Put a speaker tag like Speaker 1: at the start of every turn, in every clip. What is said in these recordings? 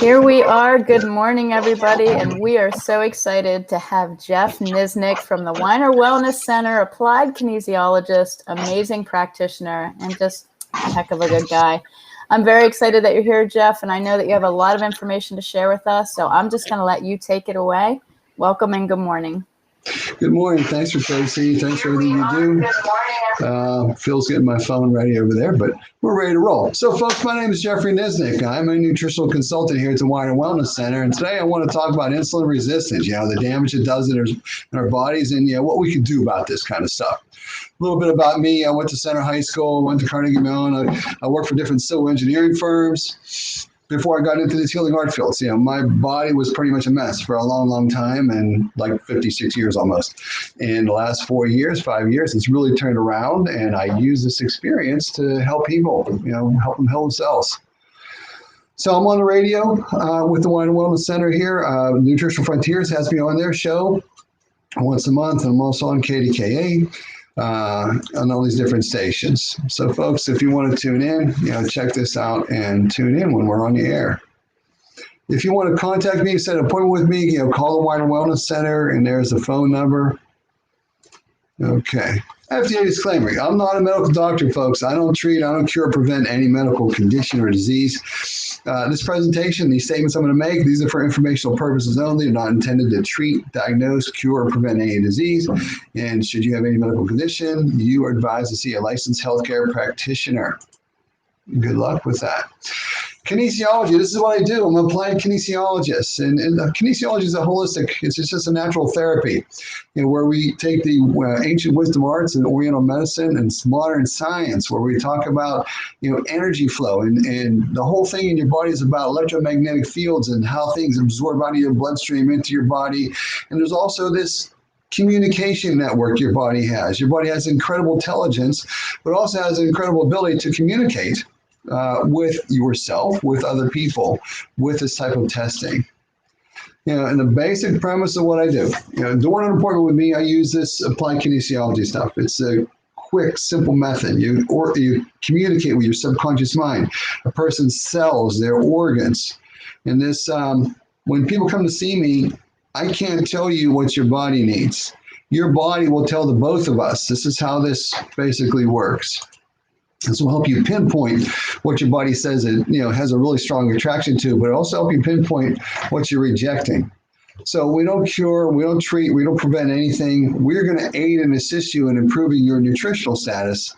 Speaker 1: Here we are. Good morning, everybody. And we are so excited to have Jeff Niznik from the Weiner Wellness Center, applied kinesiologist, amazing practitioner, and just a heck of a good guy. I'm very excited that you're here, Jeff, and I know that you have a lot of information to share with us. So I'm just going to let you take it away. Welcome and good morning.
Speaker 2: Good morning. Thanks for Tracy. Thanks for everything you do. Phil's getting my phone ready over there, but we're ready to roll. So, folks, my name is Jeffrey Niznik. I'm a nutritional consultant here at the Weiner Wellness Center, and today I want to talk about insulin resistance. The damage it does in our bodies, and what we can do about this kind of stuff. A little bit about me. I went to Center High School, went to Carnegie Mellon. I worked for different civil engineering firms before I got into this healing art fields. My body was pretty much a mess for a long, long time, and like 56 years almost. In the last 5 years, it's really turned around, and I use this experience to help people, help them heal themselves. So I'm on the radio with the Weiner Wellness Center here. Nutritional Frontiers has me on their show once a month, and I'm also on KDKA. On all these different stations. So folks, if you want to tune in, check this out and tune in when we're on the air. If you want to contact me, set an appointment with me, call the Weiner Wellness Center, and there's the phone number. Okay. FDA disclaimer. I'm not a medical doctor, folks. I don't treat, I don't cure or prevent any medical condition or disease. This presentation, these statements I'm going to make, these are for informational purposes only. They're not intended to treat, diagnose, cure, or prevent any disease. And should you have any medical condition, you are advised to see a licensed healthcare practitioner. Good luck with that. Kinesiology, this is what I do. I'm an applied kinesiologist. And kinesiology is a holistic, it's just a natural therapy, where we take the ancient wisdom arts and oriental medicine and modern science, where we talk about, energy flow. And the whole thing in your body is about electromagnetic fields and how things absorb out of your bloodstream into your body. And there's also this communication network your body has. Your body has incredible intelligence, but also has an incredible ability to communicate with yourself, with other people, with this type of testing. And the basic premise of what I do, during an appointment with me, I use this applied kinesiology stuff. It's a quick, simple method. You communicate with your subconscious mind, a person's cells, their organs. And this, when people come to see me, I can't tell you what your body needs. Your body will tell the both of us. This is how this basically works. This will help you pinpoint what your body says it has a really strong attraction to, but also help you pinpoint what you're rejecting. So we don't cure, we don't treat, we don't prevent anything. We're going to aid and assist you in improving your nutritional status.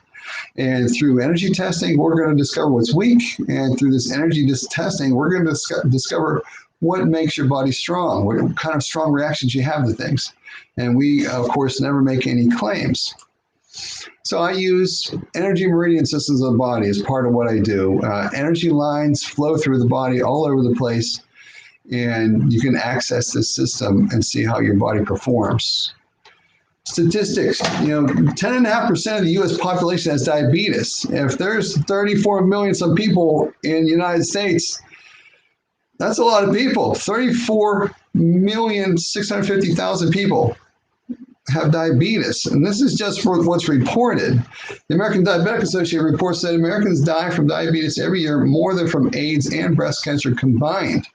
Speaker 2: And through energy testing, we're going to discover what's weak. And through this energy testing, we're going to discover what makes your body strong, what kind of strong reactions you have to things. And we, of course, never make any claims. So I use energy meridian systems of the body as part of what I do. Energy lines flow through the body all over the place, and you can access this system and see how your body performs. Statistics, 10.5% of the U.S. population has diabetes. If there's 34 million some people in the United States, that's a lot of people. 34,650,000 people have diabetes, and this is just for what's reported. The American Diabetic Association reports that Americans die from diabetes every year more than from AIDS and breast cancer combined.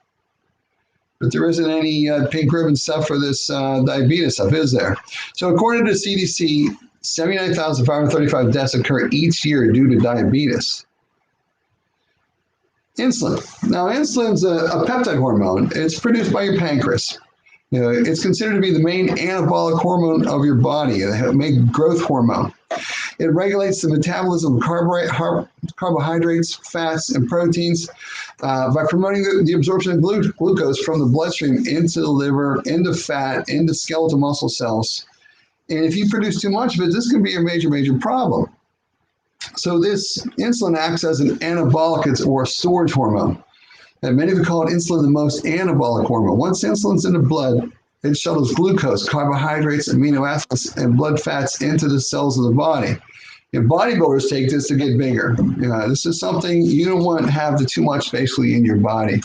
Speaker 2: But there isn't any pink ribbon stuff for this diabetes stuff, is there? So according to the CDC, 79,535 deaths occur each year due to diabetes. Insulin. Now, insulin's a peptide hormone. It's produced by your pancreas. It's considered to be the main anabolic hormone of your body, a main growth hormone. It regulates the metabolism of carbohydrates, fats, and proteins by promoting the absorption of glucose from the bloodstream into the liver, into fat, into skeletal muscle cells. And if you produce too much of it, this can be a major, major problem. So this insulin acts as an anabolic or a storage hormone. And many would call it insulin the most anabolic hormone. Once insulin's in the blood, it shuttles glucose, carbohydrates, amino acids, and blood fats into the cells of the body. And bodybuilders take this to get bigger. This is something you don't want to have too much basically in your body.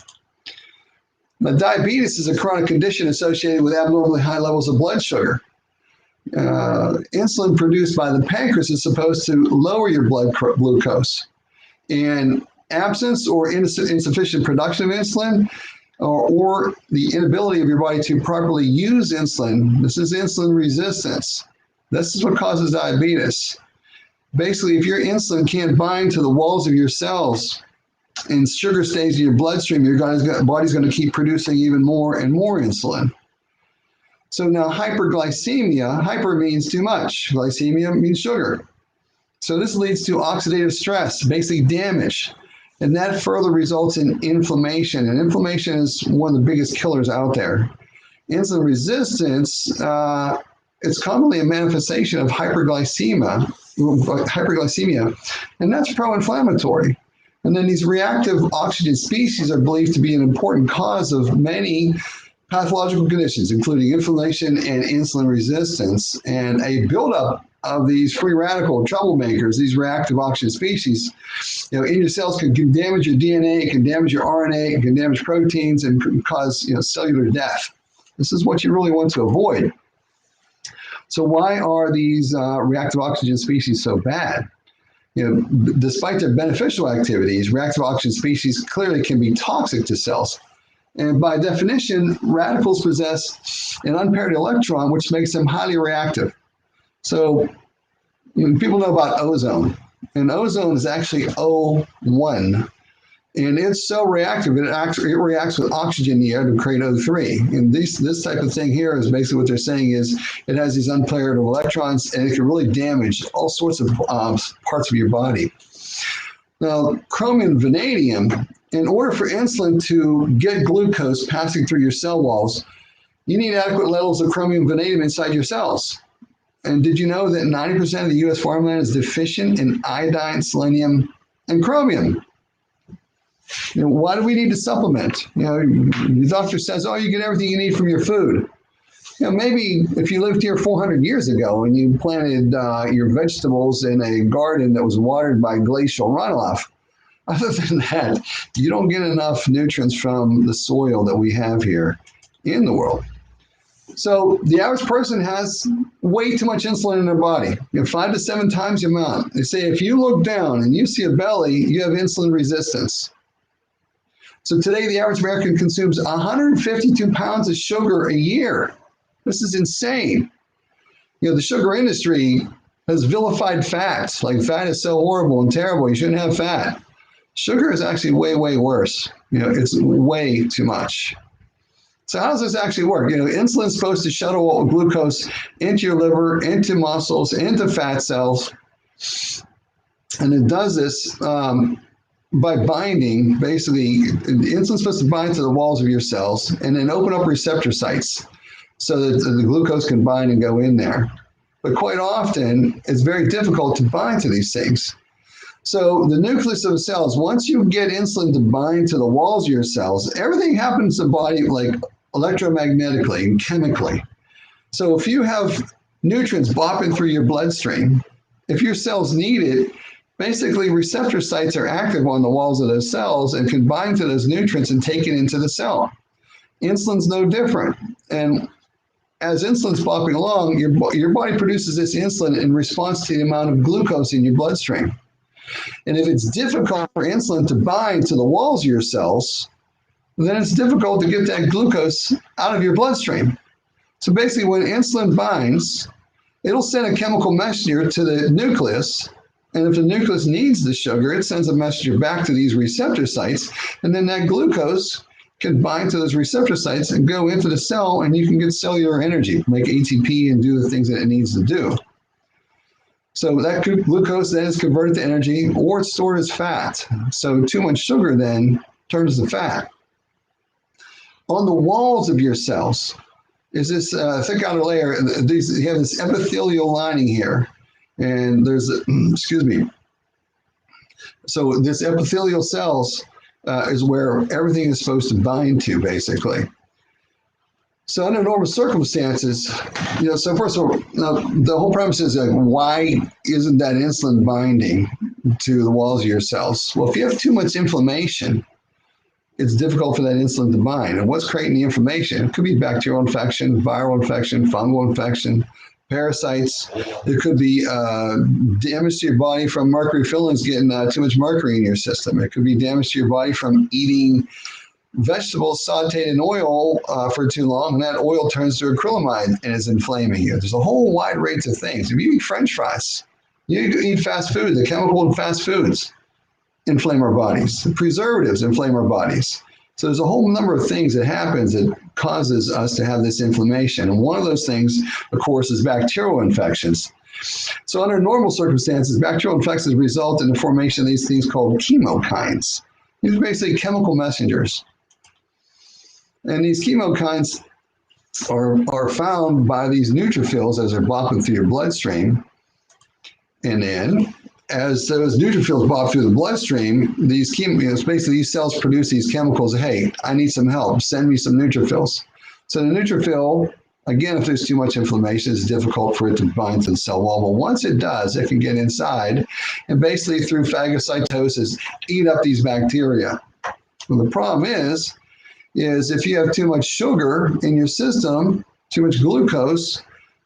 Speaker 2: Now, diabetes is a chronic condition associated with abnormally high levels of blood sugar. Insulin produced by the pancreas is supposed to lower your blood glucose. And absence or insufficient production of insulin or the inability of your body to properly use insulin. This is insulin resistance. This is what causes diabetes. Basically, if your insulin can't bind to the walls of your cells and sugar stays in your bloodstream, your body's going to keep producing even more and more insulin. So now hyperglycemia, hyper means too much, glycemia means sugar. So this leads to oxidative stress, basically damage. And that further results in inflammation. And inflammation is one of the biggest killers out there. Insulin resistance, it's commonly a manifestation of hyperglycemia, and that's pro-inflammatory. And then these reactive oxygen species are believed to be an important cause of many pathological conditions, including inflammation and insulin resistance, and a buildup of these free radical troublemakers, these reactive oxygen species, in your cells can damage your DNA, it can damage your RNA, it can damage proteins, and can cause cellular death. This is what you really want to avoid. So why are these reactive oxygen species so bad? Despite their beneficial activities, reactive oxygen species clearly can be toxic to cells. And by definition, radicals possess an unpaired electron, which makes them highly reactive. So people know about ozone, and ozone is actually O1, and it's so reactive, it reacts with oxygen in the air to create O3. And this type of thing here is basically what they're saying is it has these unpaired electrons, and it can really damage all sorts of parts of your body. Now, chromium and vanadium, in order for insulin to get glucose passing through your cell walls, you need adequate levels of chromium and vanadium inside your cells. And did you know that 90% of the U.S. farmland is deficient in iodine, selenium, and chromium? Why do we need to supplement? The doctor says, oh, you get everything you need from your food. Maybe if you lived here 400 years ago and you planted your vegetables in a garden that was watered by glacial runoff, other than that, you don't get enough nutrients from the soil that we have here in the world. So the average person has way too much insulin in their body, 5 to 7 times the amount. They say if you look down and you see a belly, you have insulin resistance. So today the average American consumes 152 pounds of sugar a year. This is insane. The sugar industry has vilified fats, like fat is so horrible and terrible, you shouldn't have fat. Sugar is actually way, way worse. It's way too much. So how does this actually work? Insulin is supposed to shuttle glucose into your liver, into muscles, into fat cells. And it does this by binding, basically, insulin is supposed to bind to the walls of your cells and then open up receptor sites so that the glucose can bind and go in there. But quite often, it's very difficult to bind to these things. So the nucleus of the cells, once you get insulin to bind to the walls of your cells, everything happens in the body like electromagnetically and chemically. So if you have nutrients bopping through your bloodstream, if your cells need it, basically receptor sites are active on the walls of those cells and can bind to those nutrients and take it into the cell. Insulin's no different. And as insulin's bopping along, your body produces this insulin in response to the amount of glucose in your bloodstream. And if it's difficult for insulin to bind to the walls of your cells, then it's difficult to get that glucose out of your bloodstream. So basically when insulin binds, it'll send a chemical messenger to the nucleus. And if the nucleus needs the sugar, it sends a messenger back to these receptor sites. And then that glucose can bind to those receptor sites and go into the cell, and you can get cellular energy, make ATP and do the things that it needs to do. So that glucose then is converted to energy or it's stored as fat. So too much sugar then turns to fat. On the walls of your cells is this thick outer layer. You have this epithelial lining here. And there's, so this epithelial cells is where everything is supposed to bind to, basically. So under normal circumstances, so first of all, the whole premise is why isn't that insulin binding to the walls of your cells? Well, if you have too much inflammation, it's difficult for that insulin to bind. And what's creating the inflammation? It could be bacterial infection, viral infection, fungal infection, parasites. It could be damage to your body from mercury fillings, getting too much mercury in your system. It could be damage to your body from eating vegetables sauteed in oil for too long, and that oil turns to acrylamide and is inflaming you. There's a whole wide range of things. If you eat French fries, you eat fast food, the chemical in fast foods inflame our bodies. The preservatives inflame our bodies. So there's a whole number of things that happens that causes us to have this inflammation. And one of those things, of course, is bacterial infections. So under normal circumstances, bacterial infections result in the formation of these things called chemokines. These are basically chemical messengers. And these chemokines are found by these neutrophils as they're blocking through your bloodstream. And then as those neutrophils block through the bloodstream, basically these cells produce these chemicals. Hey, I need some help. Send me some neutrophils. So the neutrophil, again, if there's too much inflammation, it's difficult for it to bind to the cell wall. But once it does, it can get inside and basically through phagocytosis, eat up these bacteria. Well, the problem is if you have too much sugar in your system, too much glucose,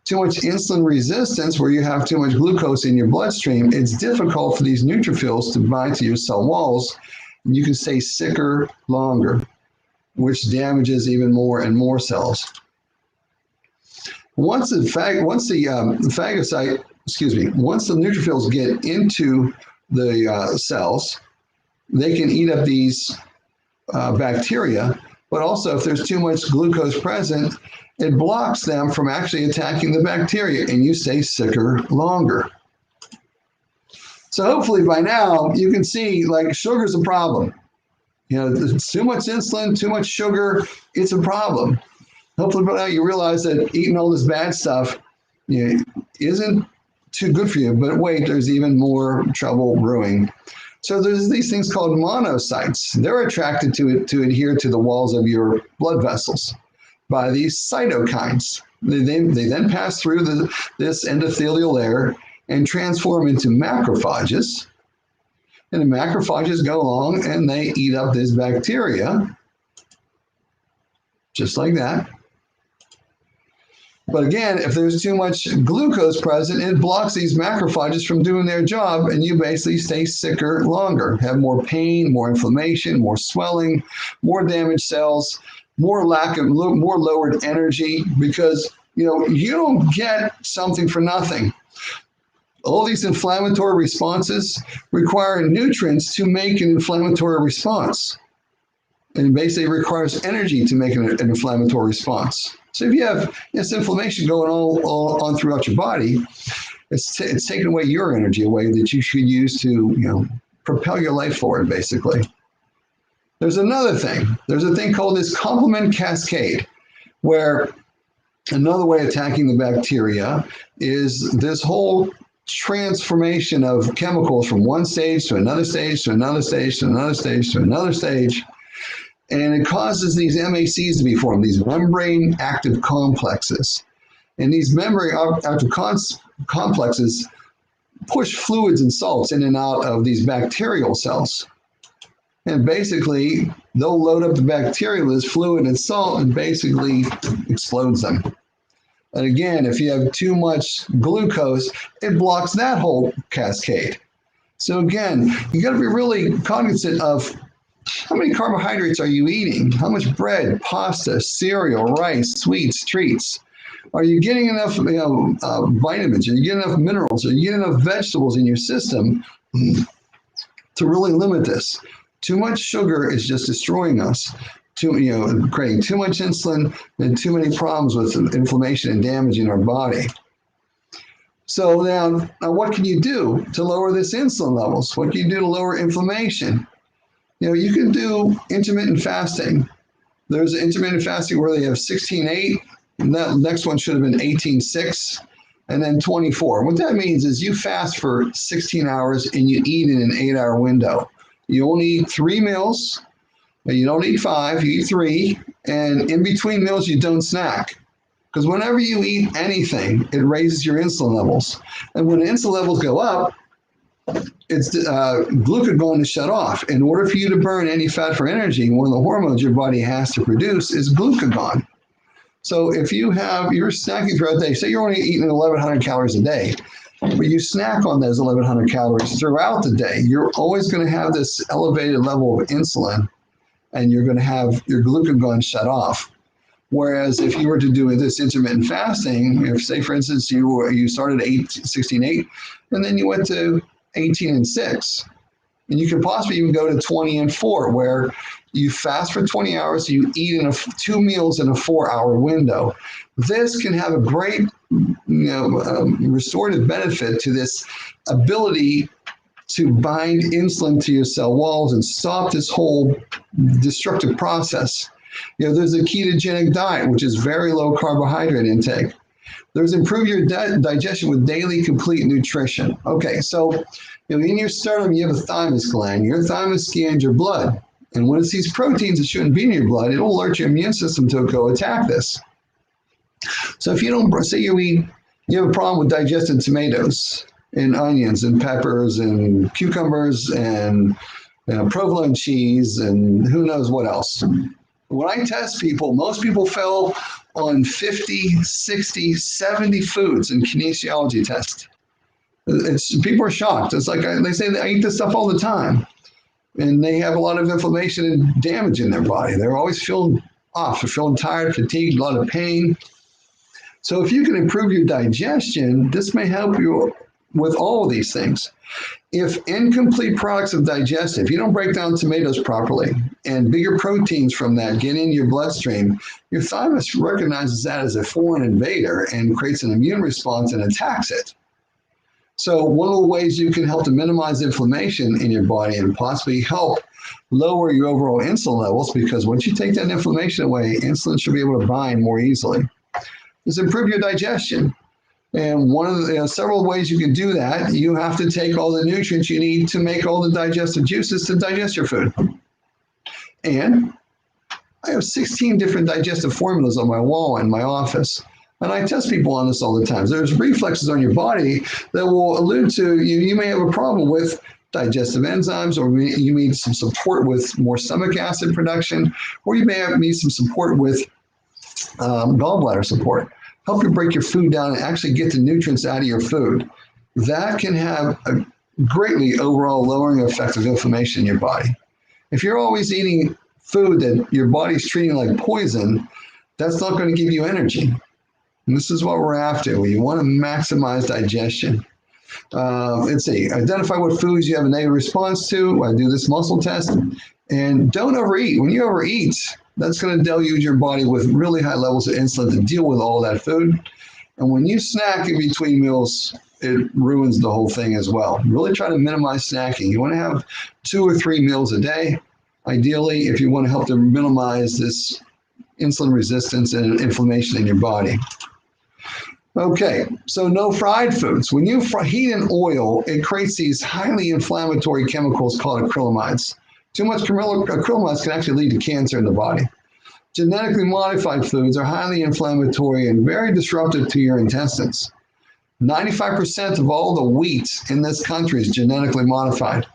Speaker 2: too much insulin resistance, where you have too much glucose in your bloodstream, it's difficult for these neutrophils to bind to your cell walls. And you can stay sicker longer, which damages even more and more cells. Once the neutrophils get into the cells, they can eat up these bacteria. But also, if there's too much glucose present, it blocks them from actually attacking the bacteria, and you stay sicker longer. So hopefully by now you can see, like, sugar's a problem. There's too much insulin, too much sugar, it's a problem. Hopefully by now you realize that eating all this bad stuff isn't too good for you. But wait, there's even more trouble brewing. So there's these things called monocytes. They're attracted to adhere to the walls of your blood vessels by these cytokines. They then pass through this endothelial layer and transform into macrophages. And the macrophages go along and they eat up this bacteria, just like that. But again, if there's too much glucose present, it blocks these macrophages from doing their job, and you basically stay sicker longer, have more pain, more inflammation, more swelling, more damaged cells, more lowered energy, because you don't get something for nothing. All these inflammatory responses require nutrients to make an inflammatory response. And it basically requires energy to make an inflammatory response. So if you have this inflammation going all on throughout your body, it's taking away your energy away that you should use to propel your life forward, basically. There's another thing. There's a thing called this complement cascade, where another way of attacking the bacteria is this whole transformation of chemicals from one stage to another stage to another stage to another stage to another stage. And it causes these MACs to be formed, these membrane active complexes. And these membrane active complexes push fluids and salts in and out of these bacterial cells. And basically, they'll load up the bacteria with this fluid and salt and basically explodes them. And again, if you have too much glucose, it blocks that whole cascade. So again, you got to be really cognizant of how many carbohydrates are you eating? How much bread, pasta, cereal, rice, sweets, treats? Are you getting enough vitamins? Are you getting enough minerals? Are you getting enough vegetables in your system to really limit this? Too much sugar is just destroying us. Creating too much insulin and too many problems with inflammation and damaging our body. So now what can you do to lower this insulin levels? What can you do to lower inflammation? You can do intermittent fasting. There's intermittent fasting where they have 16-8, and that next one should have been 18-6, and then 24. What that means is you fast for 16 hours and you eat in an 8-hour window. You only eat 3 meals. You don't eat 5, you eat 3, and in between meals you don't snack. Because whenever you eat anything, it raises your insulin levels. And when insulin levels go up, it's glucagon is shut off. In order for you to burn any fat for energy, one of the hormones your body has to produce is glucagon. So if you're snacking throughout the day, say you're only eating 1,100 calories a day, but you snack on those 1,100 calories throughout the day, you're always going to have this elevated level of insulin. and you're going to have your glucagon shut off. Whereas if you were to do this intermittent fasting, if say for instance you started at 16:8 and then you went to 18:6, and you could possibly even go to 20:4, where you fast for 20 hours, you eat in 2 meals in a 4-hour window. This can have a great restorative benefit to this ability to bind insulin to your cell walls and stop this whole destructive process. There's a ketogenic diet, which is very low carbohydrate intake. There's improve your digestion with daily complete nutrition. Okay, so in your sternum, you have a thymus gland. Your thymus scans your blood. And when it sees proteins that shouldn't be in your blood, it'll alert your immune system to go attack this. So if you don't, say you have a problem with digesting tomatoes and onions and peppers and cucumbers and provolone cheese and who knows what else. When I test people, most people fell on 50, 60, 70 foods in kinesiology tests. People are shocked. It's like they say they eat this stuff all the time. And they have a lot of inflammation and damage in their body. They're always feeling off. They're feeling tired, fatigued, a lot of pain. So if you can improve your digestion, this may help you with all of these things. If incomplete products of digestion, if you don't break down tomatoes properly and bigger proteins from that get in your bloodstream, your thymus recognizes that as a foreign invader and creates an immune response and attacks it. So one of the ways you can help to minimize inflammation in your body and possibly help lower your overall insulin levels, because once you take that inflammation away, insulin should be able to bind more easily, is improve your digestion. And one of the several ways you can do that, you have to take all the nutrients you need to make all the digestive juices to digest your food. And I have 16 different digestive formulas on my wall in my office. And I test people on this all the time. There's reflexes on your body that will allude to you may have a problem with digestive enzymes, or you need some support with more stomach acid production, or you may need some support with gallbladder support. Help you break your food down and actually get the nutrients out of your food. That can have a greatly overall lowering effect of inflammation in your body. If you're always eating food that your body's treating like poison, that's not going to give you energy. And this is what we're after. You want to maximize digestion. Let's see, identify what foods you have a negative response to. I do this muscle test. And don't overeat. When you overeat, that's going to deluge your body with really high levels of insulin to deal with all that food. And when you snack in between meals, it ruins the whole thing as well. Really try to minimize snacking. You want to have 2 or 3 meals a day, ideally, if you want to help to minimize this insulin resistance and inflammation in your body. Okay, so no fried foods. When you heat an oil, it creates these highly inflammatory chemicals called acrylamides. Too much acrylamides can actually lead to cancer in the body. Genetically modified foods are highly inflammatory and very disruptive to your intestines. 95% of all the wheat in this country is genetically modified.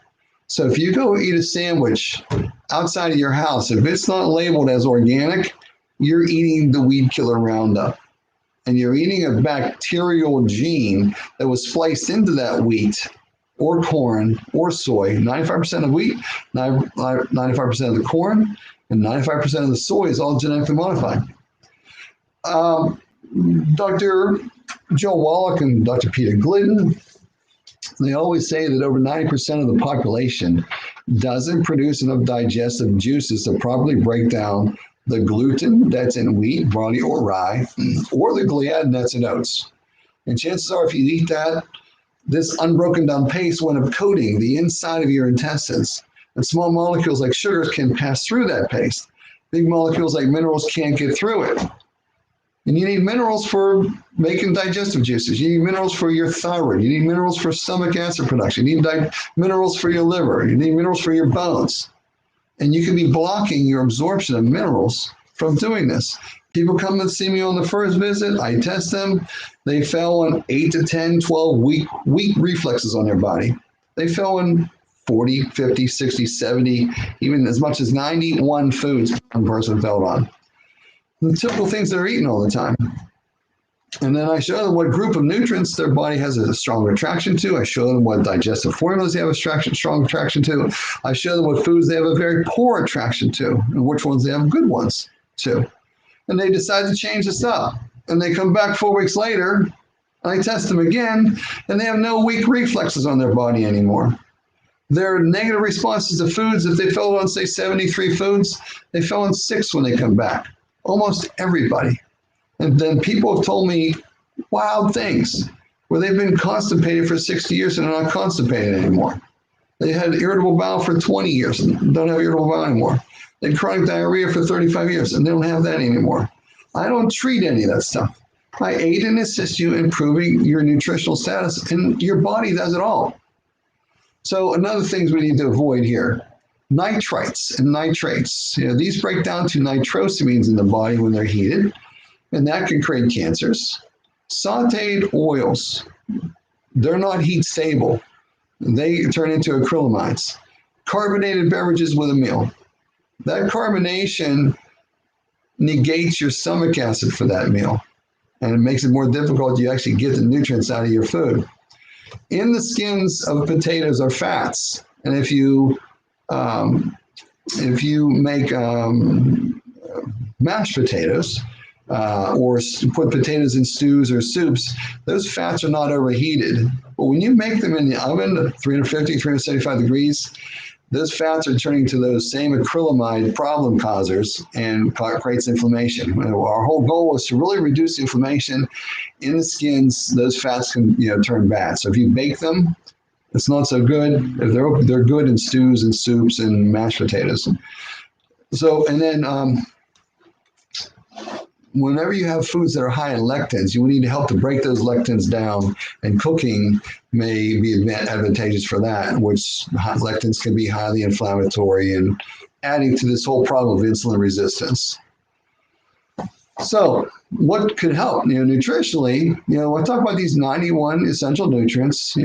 Speaker 2: So if you go eat a sandwich outside of your house, if it's not labeled as organic, you're eating the weed killer Roundup. And you're eating a bacterial gene that was spliced into that wheat or corn or soy. 95% of wheat, 95% of the corn, and 95% of the soy is all genetically modified. Dr. Joe Wallach and Dr. Peter Glidden, they always say that over 90% of the population doesn't produce enough digestive juices to properly break down the gluten that's in wheat, barley, or rye, or the gliadin that's in oats. And chances are, if you eat that, this unbroken down paste winds up coating the inside of your intestines. And small molecules like sugars can pass through that paste. Big molecules like minerals can't get through it. And you need minerals for making digestive juices. You need minerals for your thyroid. You need minerals for stomach acid production. You need minerals for your liver. You need minerals for your bones. And you can be blocking your absorption of minerals from doing this. People come and see me on the first visit. I test them. They fell on 8 to 10, 12 weak reflexes on their body. They fell on 40, 50, 60, 70, even as much as 91 foods one person fell on. The typical things they're eating all the time. And then I show them what group of nutrients their body has a strong attraction to. I show them what digestive formulas they have a strong attraction to. I show them what foods they have a very poor attraction to and which ones they have good ones to. And they decide to change this up. And they come back 4 weeks later, and I test them again, and they have no weak reflexes on their body anymore. Their negative responses to foods, if they fell on, say, 73 foods, they fell on 6 when they come back. Almost everybody. And then people have told me wild things where they've been constipated for 60 years and are not constipated anymore. They had irritable bowel for 20 years and don't have irritable bowel anymore. They had chronic diarrhea for 35 years and they don't have that anymore. I don't treat any of that stuff. I aid and assist you in improving your nutritional status, and your body does it all. So another things we need to avoid here, nitrites and nitrates. These break down to nitrosamines in the body when they're heated, and that can create cancers. Sauteed oils, they're not heat stable. They turn into acrylamides. Carbonated beverages with a meal. That carbonation negates your stomach acid for that meal, and it makes it more difficult to actually get the nutrients out of your food. In the skins of potatoes are fats, and if you make mashed potatoes, or put potatoes in stews or soups, those fats are not overheated. But when you make them in the oven at 350, 375 degrees, those fats are turning to those same acrylamide problem causers and creates inflammation. Our whole goal is to really reduce inflammation in the skins. Those fats can turn bad. So if you bake them, it's not so good. If they're good in stews and soups and mashed potatoes. So, and then whenever you have foods that are high in lectins, you need to help to break those lectins down, and cooking may be advantageous for that, which lectins can be highly inflammatory and adding to this whole problem of insulin resistance. So what could help? Nutritionally, I talk about these 91 essential nutrients.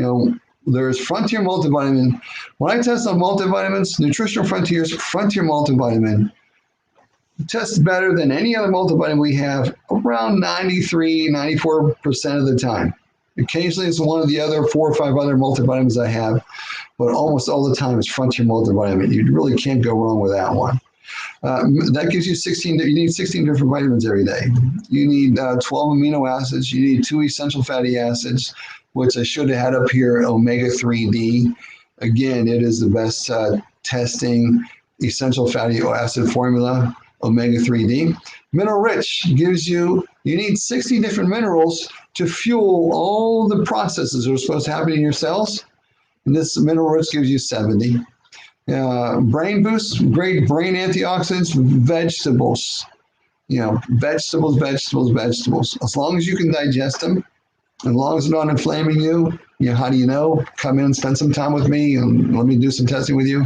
Speaker 2: There's Frontier multivitamin. When I test on multivitamins, Nutritional Frontiers, Frontier multivitamin tests better than any other multivitamin we have around 93, 94% of the time. Occasionally it's one of the other 4 or 5 other multivitamins I have, but almost all the time it's Frontier multivitamin. You really can't go wrong with that one. That gives you 16, you need 16 different vitamins every day. You need 12 amino acids. You need 2 essential fatty acids, which I should have had up here, omega-3D. Again, it is the best testing essential fatty acid formula, omega-3D. Mineral rich gives you need 60 different minerals to fuel all the processes that are supposed to happen in your cells. And this mineral rich gives you 70. Brain boost, great brain antioxidants, vegetables. Vegetables. As long as you can digest them, as long as they're not inflaming you, how do you know? Come in, spend some time with me, and let me do some testing with you.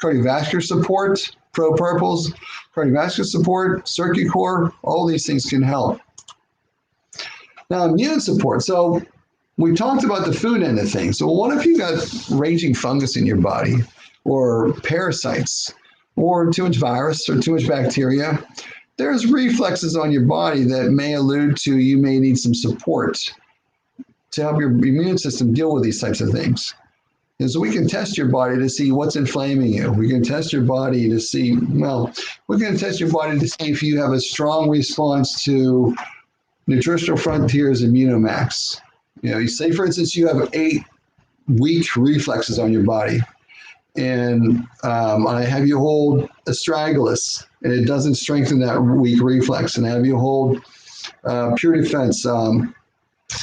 Speaker 2: Cardiovascular support, ProPurples, cardiovascular support, CircuCore, all these things can help. Now, immune support. So we talked about the food end of things. So what if you got raging fungus in your body, or parasites, or too much virus, or too much bacteria? There's reflexes on your body that may allude to you may need some support to help your immune system deal with these types of things. And so we can test your body to see what's inflaming you. We can test your body to see, we're going to test your body to see if you have a strong response to Nutritional Frontiers Immunomax. You say, for instance, you have 8 weak reflexes on your body. And I have you hold astragalus, and it doesn't strengthen that weak reflex. And I have you hold Pure Defense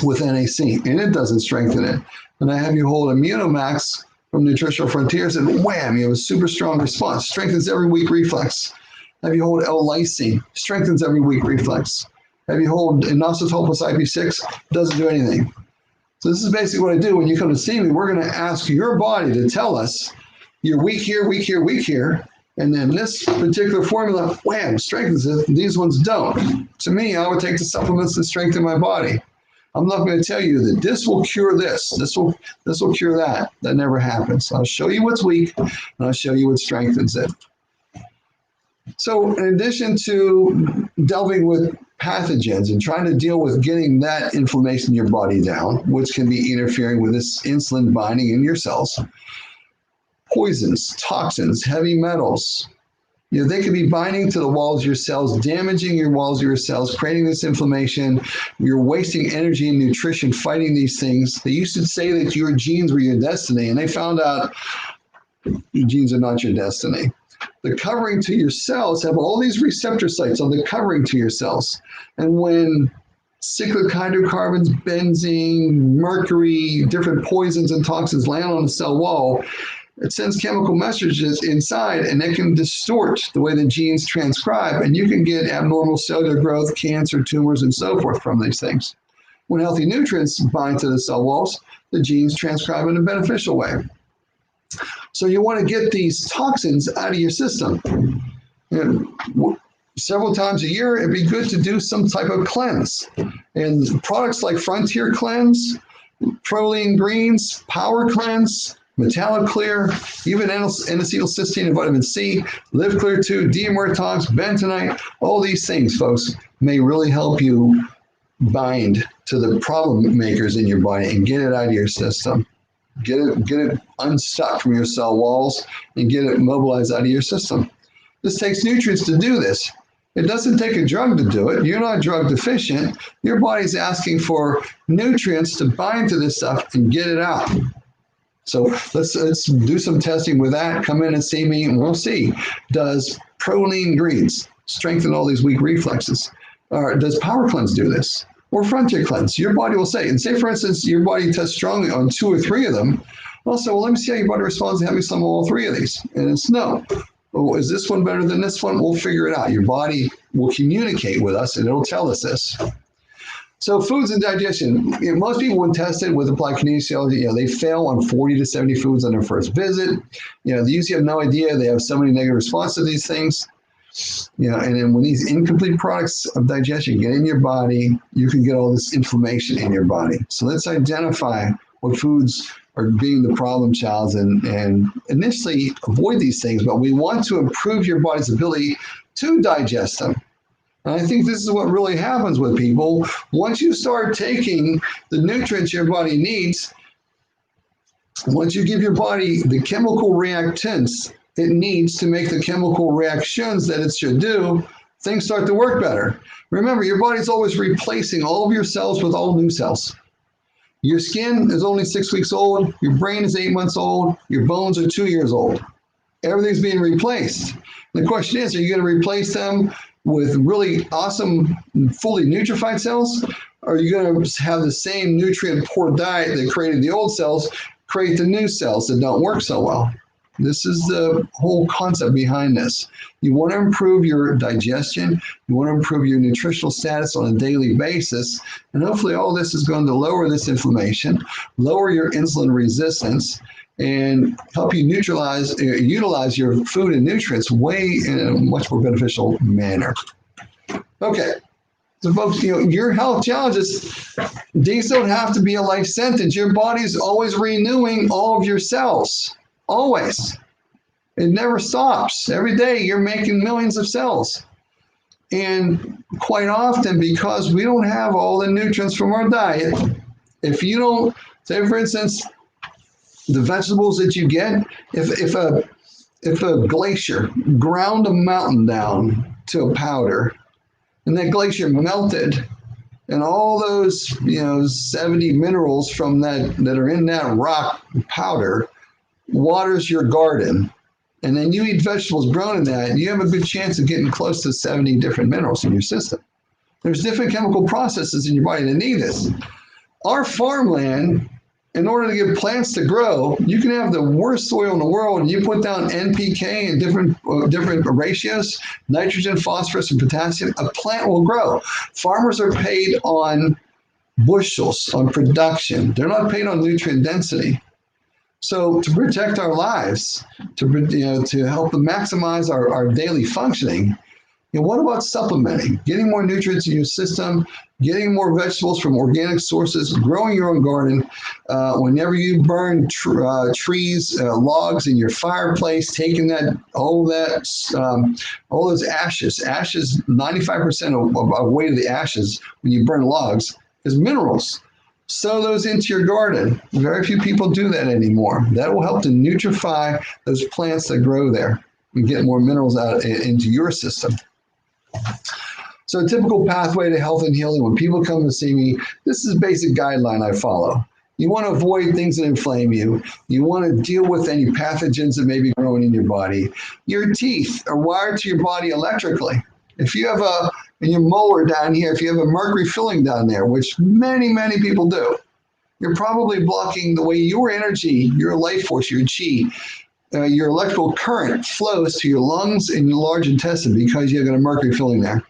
Speaker 2: with NAC, and it doesn't strengthen it. And I have you hold Immunomax from Nutritional Frontiers, and wham, you have a super strong response. Strengthens every weak reflex. Have you hold L-lysine, strengthens every weak reflex. Have you hold inositol plus IP6, doesn't do anything. So this is basically what I do when you come to see me. We're going to ask your body to tell us you're weak here, weak here, weak here. And then this particular formula, wham, strengthens it. These ones don't. To me, I would take the supplements that strengthen my body. I'm not going to tell you that this will cure this. This will cure that. That never happens. I'll show you what's weak, and I'll show you what strengthens it. So in addition to delving with pathogens and trying to deal with getting that inflammation in your body down, which can be interfering with this insulin binding in your cells. Poisons, toxins, heavy metals, they could be binding to the walls of your cells, damaging your walls of your cells, creating this inflammation. You're wasting energy and nutrition fighting these things. They used to say that your genes were your destiny, and they found out your genes are not your destiny. The covering to your cells have all these receptor sites on the covering to your cells. And when cyclic hydrocarbons, benzene, mercury, different poisons and toxins land on the cell wall, it sends chemical messages inside, and it can distort the way the genes transcribe, and you can get abnormal cellular growth, cancer, tumors, and so forth from these things. When healthy nutrients bind to the cell walls, the genes transcribe in a beneficial way. So you want to get these toxins out of your system. Several times a year, it'd be good to do some type of cleanse. And products like Frontier Cleanse, Proline Greens, Power Cleanse, Metallic Clear, even N-acetylcysteine and vitamin C, Live Clear 2, Demertox, bentonite, all these things, folks, may really help you bind to the problem makers in your body and get it out of your system. Get it unstuck from your cell walls and get it mobilized out of your system. This takes nutrients to do this. It doesn't take a drug to do it. You're not drug deficient. Your body's asking for nutrients to bind to this stuff and get it out. So let's do some testing with that. Come in and see me, and we'll see. Does Proline Greens strengthen all these weak reflexes? Or does Power Cleanse do this? Or Frontier Cleanse? Your body will say, and say, for instance, your body tests strongly on 2 or 3 of them. Also, well, let me see how your body responds to having some of all 3 of these. And it's no. Oh, is this one better than this one? We'll figure it out. Your body will communicate with us, and it'll tell us this. So foods and digestion. Most people, when tested with applied kinesiology, they fail on 40 to 70 foods on their first visit. They usually have no idea. They have so many negative responses to these things. And then when these incomplete products of digestion get in your body, you can get all this inflammation in your body. So let's identify what foods are being the problem child and initially avoid these things. But we want to improve your body's ability to digest them. And I think this is what really happens with people. Once you start taking the nutrients your body needs, once you give your body the chemical reactants it needs to make the chemical reactions that it should do, things start to work better. Remember, your body's always replacing all of your cells with all new cells. Your skin is only 6 weeks old. Your brain is 8 months old. Your bones are 2 years old. Everything's being replaced. The question is, are you going to replace them with really awesome, fully nutrified cells? Or are you going to have the same nutrient-poor diet that created the old cells, create the new cells that don't work so well? This is the whole concept behind this. You want to improve your digestion. You want to improve your nutritional status on a daily basis. And hopefully all this is going to lower this inflammation, lower your insulin resistance, and help you utilize your food and nutrients way in a much more beneficial manner. Okay. So folks, your health challenges, these don't have to be a life sentence. Your body's always renewing all of your cells. Always. It never stops. Every day you're making millions of cells. And quite often, because we don't have all the nutrients from our diet, if you don't, say for instance, the vegetables that you get, if a glacier ground a mountain down to a powder, and that glacier melted, and all those 70 minerals from that are in that rock powder waters your garden, and then you eat vegetables grown in that, you have a good chance of getting close to 70 different minerals in your system. There's different chemical processes in your body that need this. Our farmland, in order to get plants to grow, you can have the worst soil in the world, and you put down NPK and different ratios, nitrogen, phosphorus, and potassium, a plant will grow. Farmers are paid on bushels, on production. They're not paid on nutrient density. So to protect our lives, to help maximize our daily functioning, What about supplementing? Getting more nutrients in your system, getting more vegetables from organic sources, growing your own garden. Whenever you burn trees, logs in your fireplace, taking all those ashes, 95% of weight of the ashes when you burn logs is minerals. Sow those into your garden. Very few people do that anymore. That will help to nutrify those plants that grow there and get more minerals out into your system. So a typical pathway to health and healing, when people come to see me, this is a basic guideline I follow. You want to avoid things that inflame you. You want to deal with any pathogens that may be growing in your body. Your teeth are wired to your body electrically. If you have in your molar down here, if you have a mercury filling down there, which many, many people do, you're probably blocking the way your energy, your life force, your chi, your electrical current flows to your lungs and your large intestine because you've got a mercury filling there.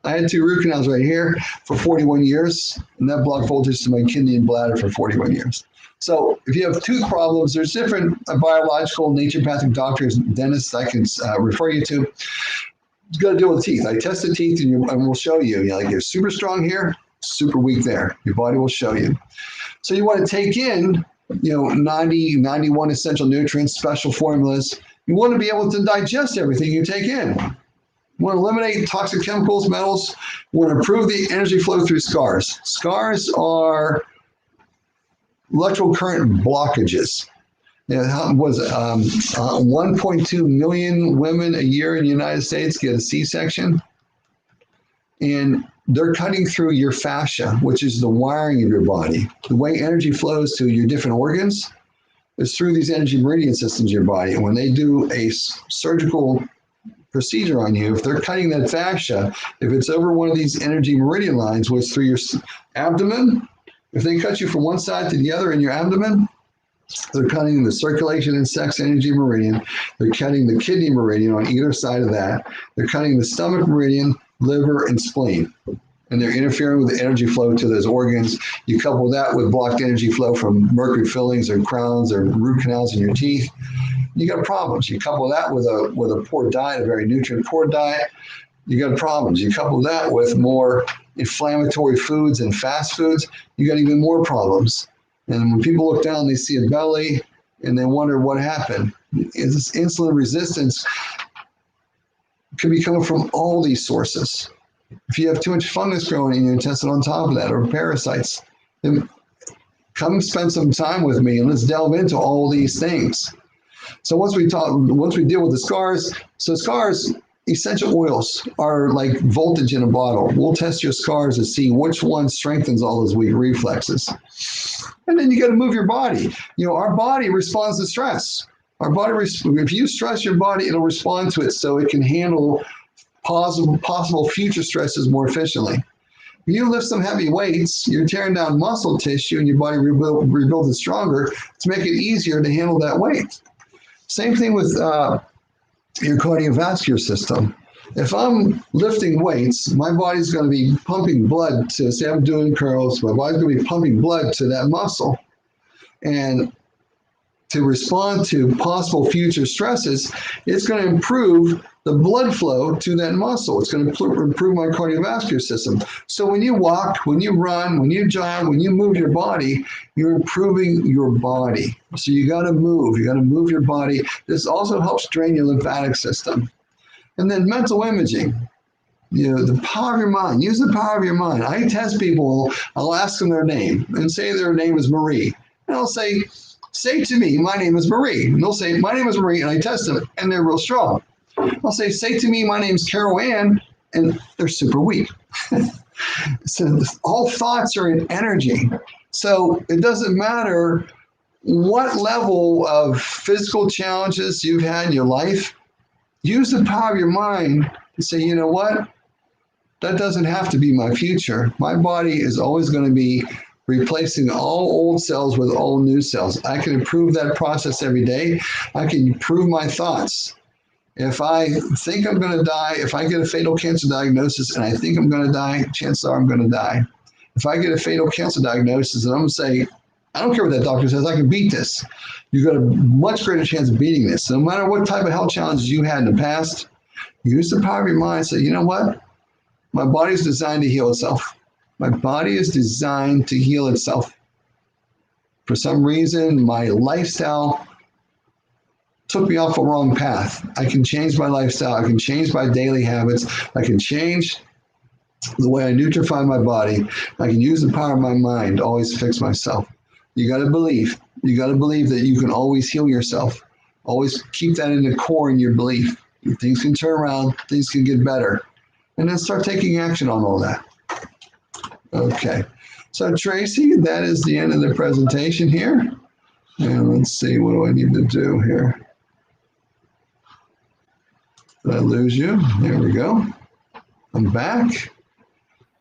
Speaker 2: I had 2 root canals right here for 41 years, and that blocked voltage to my kidney and bladder for 41 years. So if you have tooth problems, there's different biological, naturopathic doctors, dentists I can refer you to. You got to deal with teeth. I test the teeth, and we'll show you. You're super strong here, super weak there. Your body will show you. So you want to take in 90, 91 essential nutrients, special formulas. You want to be able to digest everything you take in. You want to eliminate toxic chemicals, metals. You want to improve the energy flow through scars. Scars are electrical current blockages. 1.2 million women a year in the United States get a C-section. And they're cutting through your fascia, which is the wiring of your body. The way energy flows to your different organs is through these energy meridian systems in your body. And when they do a surgical procedure on you, if they're cutting that fascia, if it's over one of these energy meridian lines, which through your abdomen, if they cut you from one side to the other in your abdomen, they're cutting the circulation and sex energy meridian. They're cutting the kidney meridian on either side of that. They're cutting the stomach meridian, liver, and spleen. And they're interfering with the energy flow to those organs. You couple that with blocked energy flow from mercury fillings or crowns or root canals in your teeth, you got problems. You couple that with a poor diet, a very nutrient-poor diet, you got problems. You couple that with more inflammatory foods and fast foods, you got even more problems. And when people look down, they see a belly and they wonder what happened. This insulin resistance could be coming from all these sources. If you have too much fungus growing in your intestine on top of that, or parasites, then come spend some time with me and let's delve into all these things. So once we deal with the scars, essential oils are like voltage in a bottle. We'll test your scars to see which one strengthens all those weak reflexes. And then you got to move your body. Our body responds to stress. Our body, if you stress your body, it'll respond to it so it can handle possible future stresses more efficiently. When you lift some heavy weights, you're tearing down muscle tissue and your body rebuilds it stronger to make it easier to handle that weight. Same thing with your cardiovascular system. If I'm lifting weights, my body's going to be pumping blood to, say I'm doing curls, my body's going to be pumping blood to that muscle. And to respond to possible future stresses, it's going to improve the blood flow to that muscle. It's going to improve my cardiovascular system. So when you walk, when you run, when you jog, when you move your body, you're improving your body. So you got to move. You got to move your body. This also helps drain your lymphatic system. And then mental imaging. The power of your mind. Use the power of your mind. I test people. I'll ask them their name and say their name is Marie. And I'll say to me, my name is Marie. And they'll say, my name is Marie, and I test them, and they're real strong. I'll say to me, my name's Carol Ann, and they're super weak. So all thoughts are in energy. So it doesn't matter what level of physical challenges you've had in your life. Use the power of your mind to say, you know what? That doesn't have to be my future. My body is always going to be replacing all old cells with all new cells. I can improve that process every day. I can improve my thoughts. If I think I'm going to die, if I get a fatal cancer diagnosis and I think I'm going to die, chances are I'm going to die. If I get a fatal cancer diagnosis and I'm going to say, I don't care what that doctor says, I can beat this. You've got a much greater chance of beating this. So no matter what type of health challenges you had in the past, Use the power of your mind. Say, you know what? My body is designed to heal itself. My body is designed to heal itself. For some reason, my lifestyle took me off a wrong path. I can change my lifestyle. I can change my daily habits. I can change the way I nutrify my body. I can use the power of my mind to always fix myself. You got to believe. You got to believe that you can always heal yourself. Always keep that in the core in your belief. Things can turn around. Things can get better. And then start taking action on all that. Okay. So Tracy, that is the end of the presentation here. And let's see, what do I need to do here? Did I lose you? There we go. I'm back.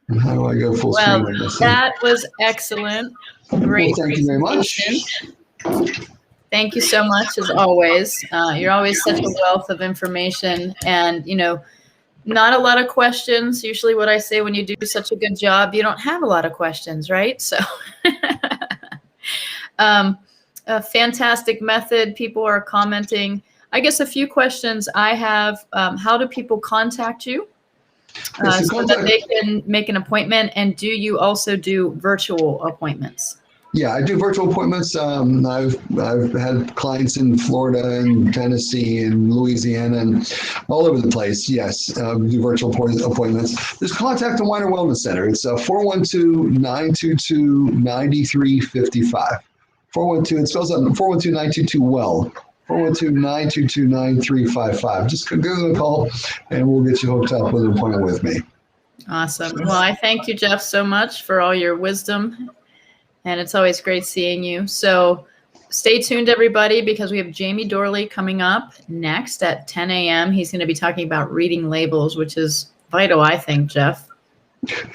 Speaker 2: And how do I go full screen on this thing?
Speaker 1: That was excellent. Great.
Speaker 2: Well, thank you very much.
Speaker 1: Thank you so much, as always. You're always such a wealth of information, and not a lot of questions. Usually what I say when you do such a good job, you don't have a lot of questions, right? So a fantastic method. People are commenting. I guess a few questions I have. How do people contact you so that they can make an appointment? And do you also do virtual appointments?
Speaker 2: Yeah, I do virtual appointments. I've had clients in Florida and Tennessee and Louisiana and all over the place. Yes, we do virtual appointments. Just contact the Weiner Wellness Center. It's 412-922-9355. 412, it spells out 412-922-WELL. 412-922-9355. Just give them a call and we'll get you hooked up with an appointment with me.
Speaker 1: Awesome. Well, I thank you, Jeff, so much for all your wisdom. And it's always great seeing you. So stay tuned, everybody, because we have Jamie Dorley coming up next at 10 a.m. He's going to be talking about reading labels, which is vital, I think, Jeff.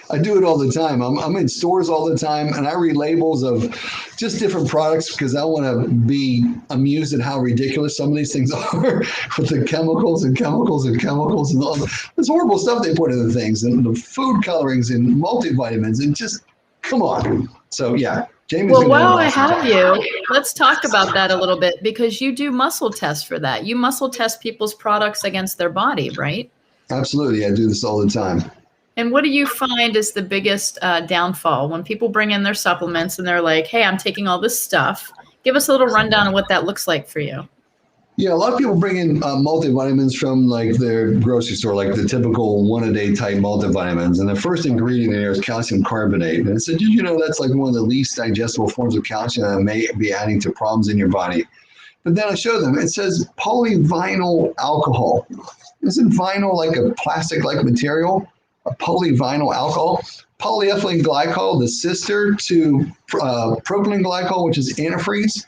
Speaker 2: I do it all the time. I'm in stores all the time, and I read labels of just different products because I want to be amused at how ridiculous some of these things are with the chemicals and all this horrible stuff they put in the things, and the food colorings and multivitamins, and just come on. So yeah, Jamie's.
Speaker 1: Well, while I have you, let's talk about that a little bit, because you do muscle tests for that. You muscle test people's products against their body, right?
Speaker 2: Absolutely. I do this all the time.
Speaker 1: And what do you find is the biggest downfall when people bring in their supplements and they're like, hey, I'm taking all this stuff? Give us a little rundown of what that looks like for you.
Speaker 2: Yeah, a lot of people bring in multivitamins from like their grocery store, like the typical one-a-day type multivitamins. And the first ingredient in there is calcium carbonate. And I said, did you know that's like one of the least digestible forms of calcium that may be adding to problems in your body? But then I show them, it says polyvinyl alcohol. Isn't vinyl like a plastic-like material? A polyvinyl alcohol? Polyethylene glycol, the sister to propylene glycol, which is antifreeze.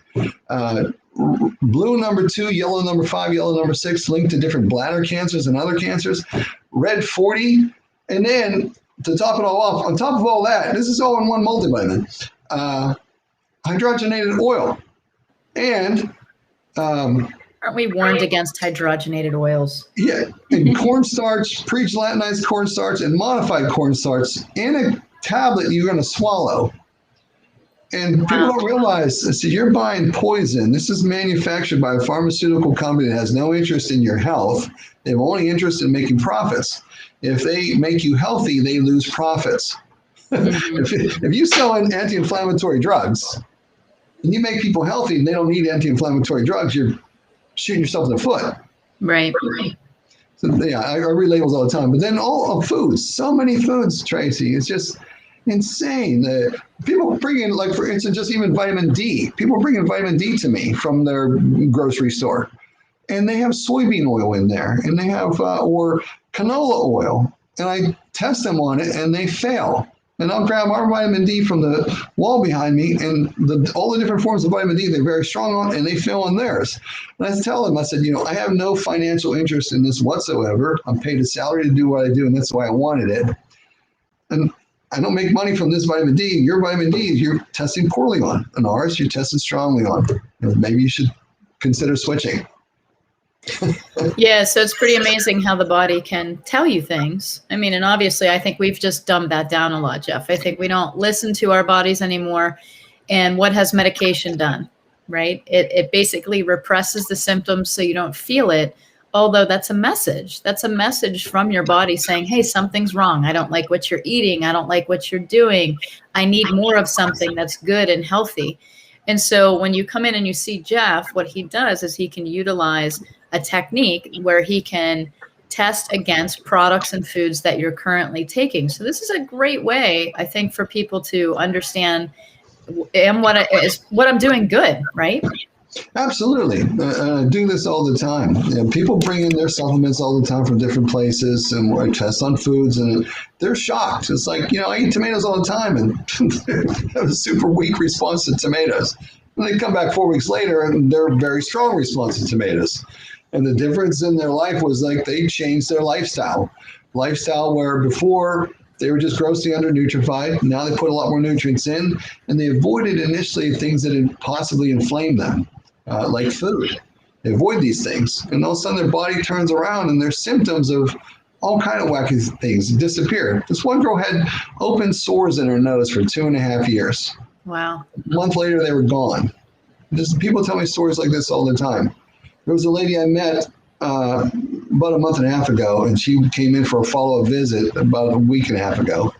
Speaker 2: Blue number 2, yellow number 5, yellow number 6, linked to different bladder cancers and other cancers. Red 40, and then to top it all off, on top of all that, this is all in one multivitamin, hydrogenated oil. And
Speaker 1: aren't we warned against hydrogenated oils?
Speaker 2: Yeah, and cornstarch, pre-gelatinized cornstarch, and modified cornstarch in a tablet you're going to swallow. And people don't realize, so you're buying poison. This is manufactured by a pharmaceutical company that has no interest in your health. They have only interest in making profits. If they make you healthy, they lose profits. If you sell anti-inflammatory drugs and you make people healthy and they don't need anti-inflammatory drugs, you're shooting yourself in the foot.
Speaker 1: Right.
Speaker 2: So yeah, I read labels all the time. But then all of foods, so many foods, Tracy. It's just insane. People bring in, like, for instance, just even vitamin D. People bring in vitamin D to me from their grocery store. And they have soybean oil in there. And they have, or canola oil. And I test them on it and they fail. And I'll grab our vitamin D from the wall behind me, and all the different forms of vitamin D they're very strong on, and they fail on theirs. And I tell them, I said, I have no financial interest in this whatsoever. I'm paid a salary to do what I do, and that's why I wanted it. And I don't make money from this vitamin D. Your vitamin D, you're testing poorly on. And ours, you're testing strongly on. Maybe you should consider switching.
Speaker 1: Yeah, so it's pretty amazing how the body can tell you things. I mean, and obviously I think we've just dumbed that down a lot, Jeff. I think we don't listen to our bodies anymore. And what has medication done, right? It basically represses the symptoms so you don't feel it. although that's a message. That's a message from your body saying, hey, something's wrong. I don't like what you're eating. I don't like what you're doing. I need more of something that's good and healthy. And so when you come in and you see Jeff, what he does is he can utilize a technique where he can test against products and foods that you're currently taking. So this is a great way, I think, for people to understand what I'm doing good, right?
Speaker 2: Absolutely. I do this all the time. People bring in their supplements all the time from different places and I test on foods and they're shocked. It's like, I eat tomatoes all the time and have a super weak response to tomatoes. And they come back 4 weeks later and they're a very strong response to tomatoes. And the difference in their life was like they changed their lifestyle. Lifestyle where before they were just grossly undernutrified. Now they put a lot more nutrients in and they avoided initially things that possibly inflame them. Like food. They avoid these things, and all of a sudden their body turns around and their symptoms of all kind of wacky things disappear. This one girl had open sores in her nose for 2.5 years.
Speaker 1: Wow.
Speaker 2: A month later, they were gone. People tell me stories like this all the time. There was a lady I met about a month and a half ago, and she came in for a follow-up visit about a week and a half ago,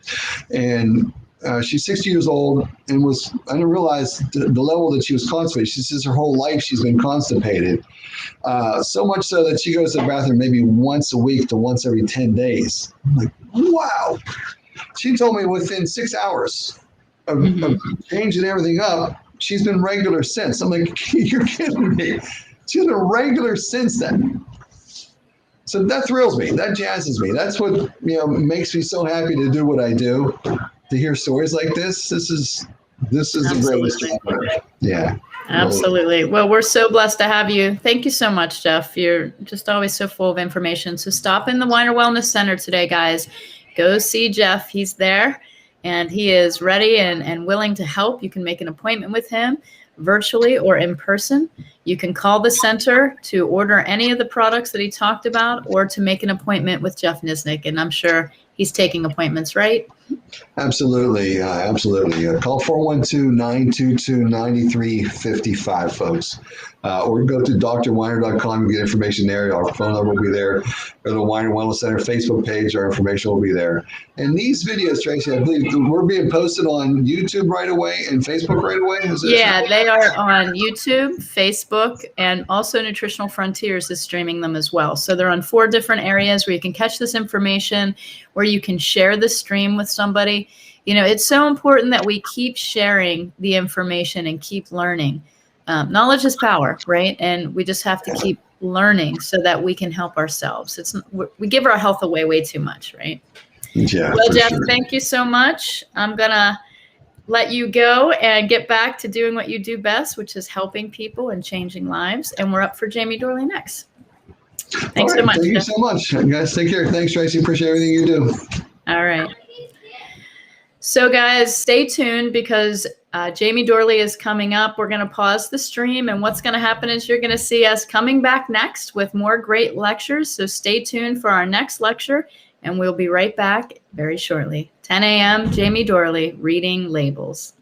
Speaker 2: and she's 60 years old and I didn't realize the level that she was constipated. She says her whole life she's been constipated. So much so that she goes to the bathroom maybe once a week to once every 10 days. I'm like, wow. She told me within 6 hours of changing everything up, she's been regular since. I'm like, you're kidding me. She's been regular since then. So that thrills me. That jazzes me. That's what makes me so happy to do what I do. To hear stories like this is the greatest job ever. Yeah.
Speaker 1: Absolutely. Well, we're so blessed to have you. Thank you so much, Jeff. You're just always so full of information. So stop in the Weiner Wellness Center today, guys. Go see Jeff. He's there and he is ready and willing to help. You can make an appointment with him virtually or in person. You can call the center to order any of the products that he talked about or to make an appointment with Jeff Niznik. And I'm sure he's taking appointments, right?
Speaker 2: Absolutely. Absolutely. Call 412-922-9355, folks. Or go to drweiner.com and get information there. Our phone number will be there. Go to the Weiner Wellness Center Facebook page. Our information will be there. And these videos, Tracy, I believe we're being posted on YouTube right away and Facebook right away.
Speaker 1: Yeah, they are on YouTube, Facebook, and also Nutritional Frontiers is streaming them as well. So they're on 4 different areas where you can catch this information, where you can share the stream with somebody. It's so important that we keep sharing the information and keep learning. Knowledge is power, right? And we just have to keep learning so that we can help ourselves. We give our health away way too much, right?
Speaker 2: Yeah.
Speaker 1: Well, Jeff,
Speaker 2: sure.
Speaker 1: Thank you so much. I'm going to let you go and get back to doing what you do best, which is helping people and changing lives. And we're up for Jamie Dorley next. Thanks so much.
Speaker 2: Thank you so much. Guys, take care. Thanks, Tracy. Appreciate everything you do.
Speaker 1: All right. So guys, stay tuned because Jamie Dorley is coming up. We're going to pause the stream, and what's going to happen is you're going to see us coming back next with more great lectures. So stay tuned for our next lecture, and we'll be right back very shortly. 10 a.m., Jamie Dorley, Reading Labels.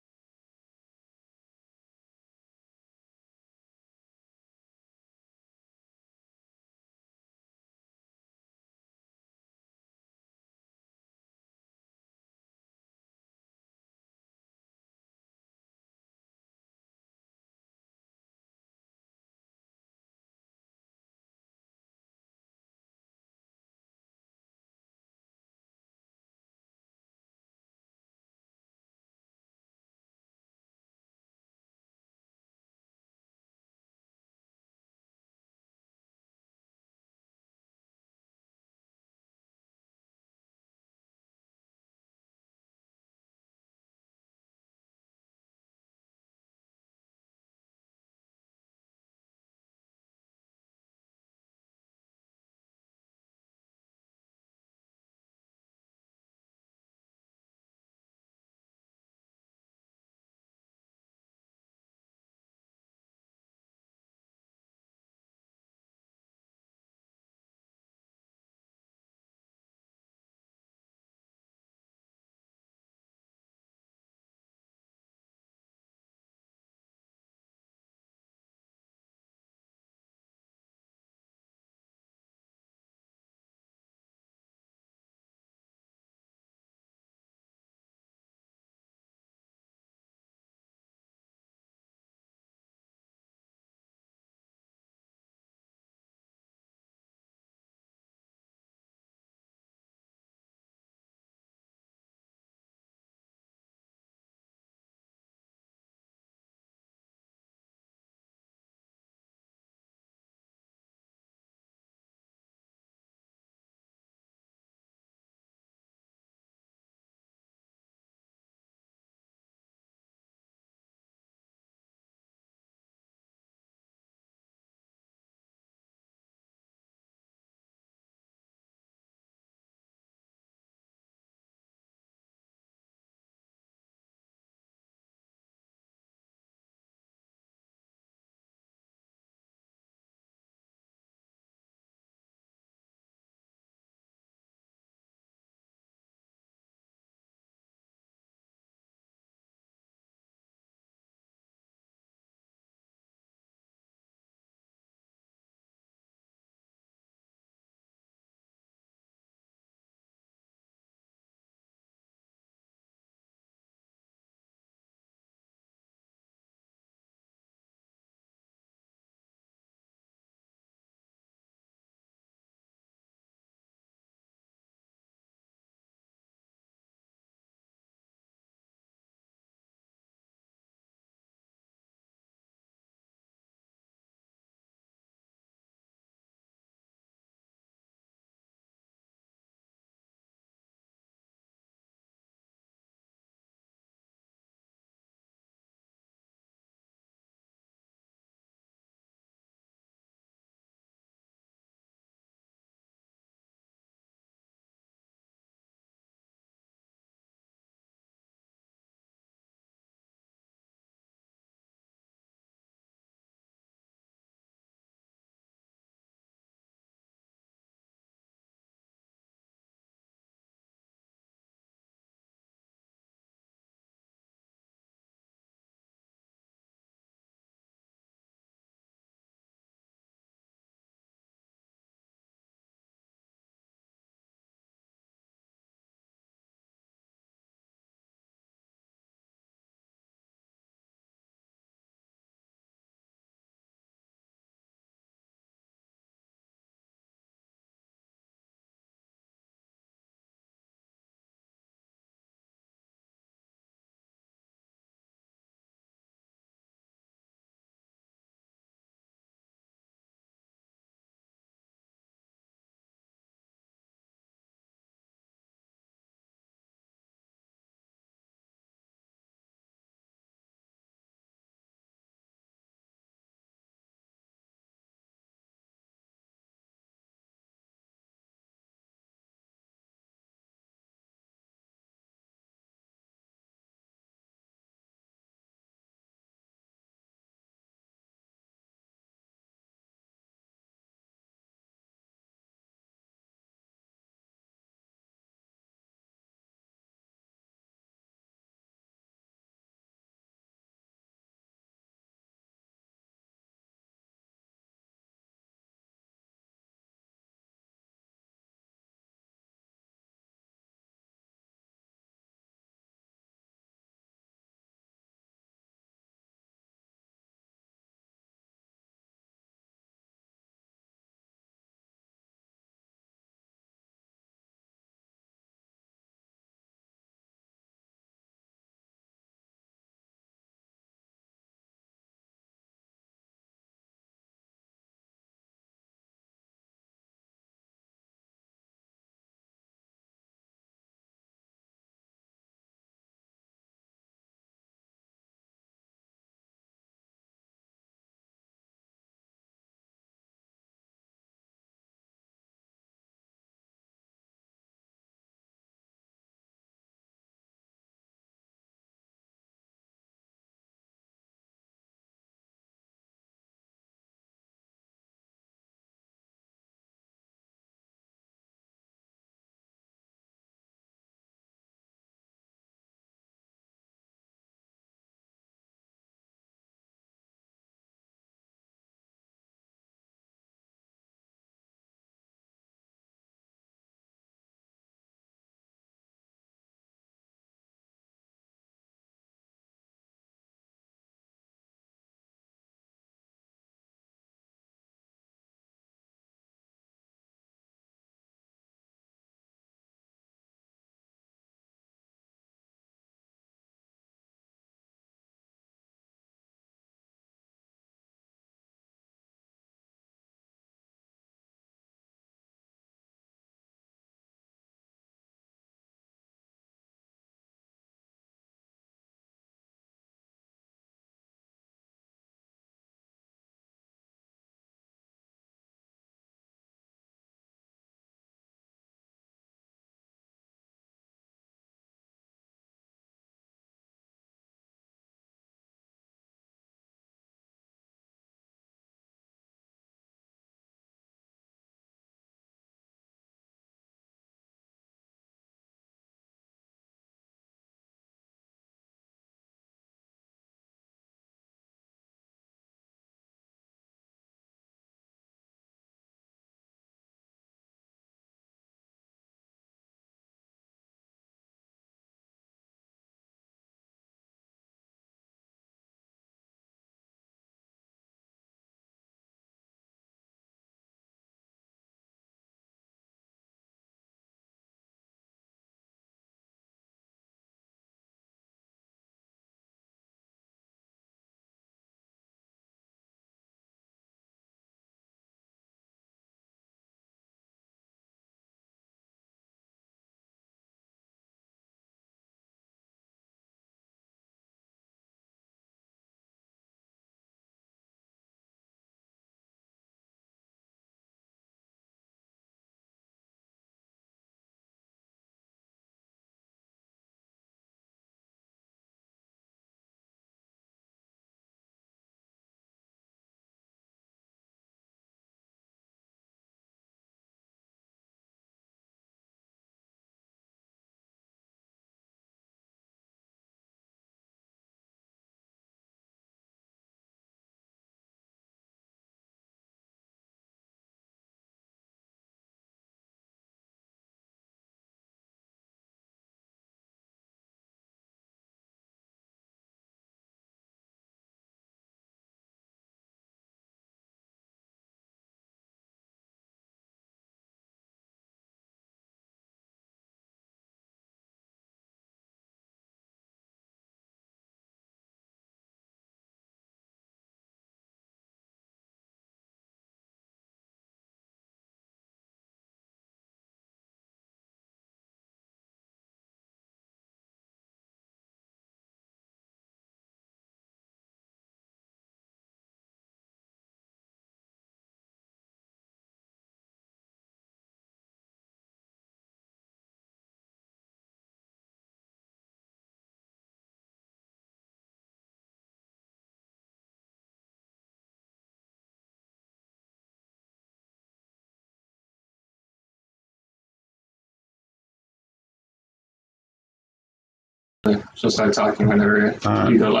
Speaker 3: she'll start talking whenever you go live.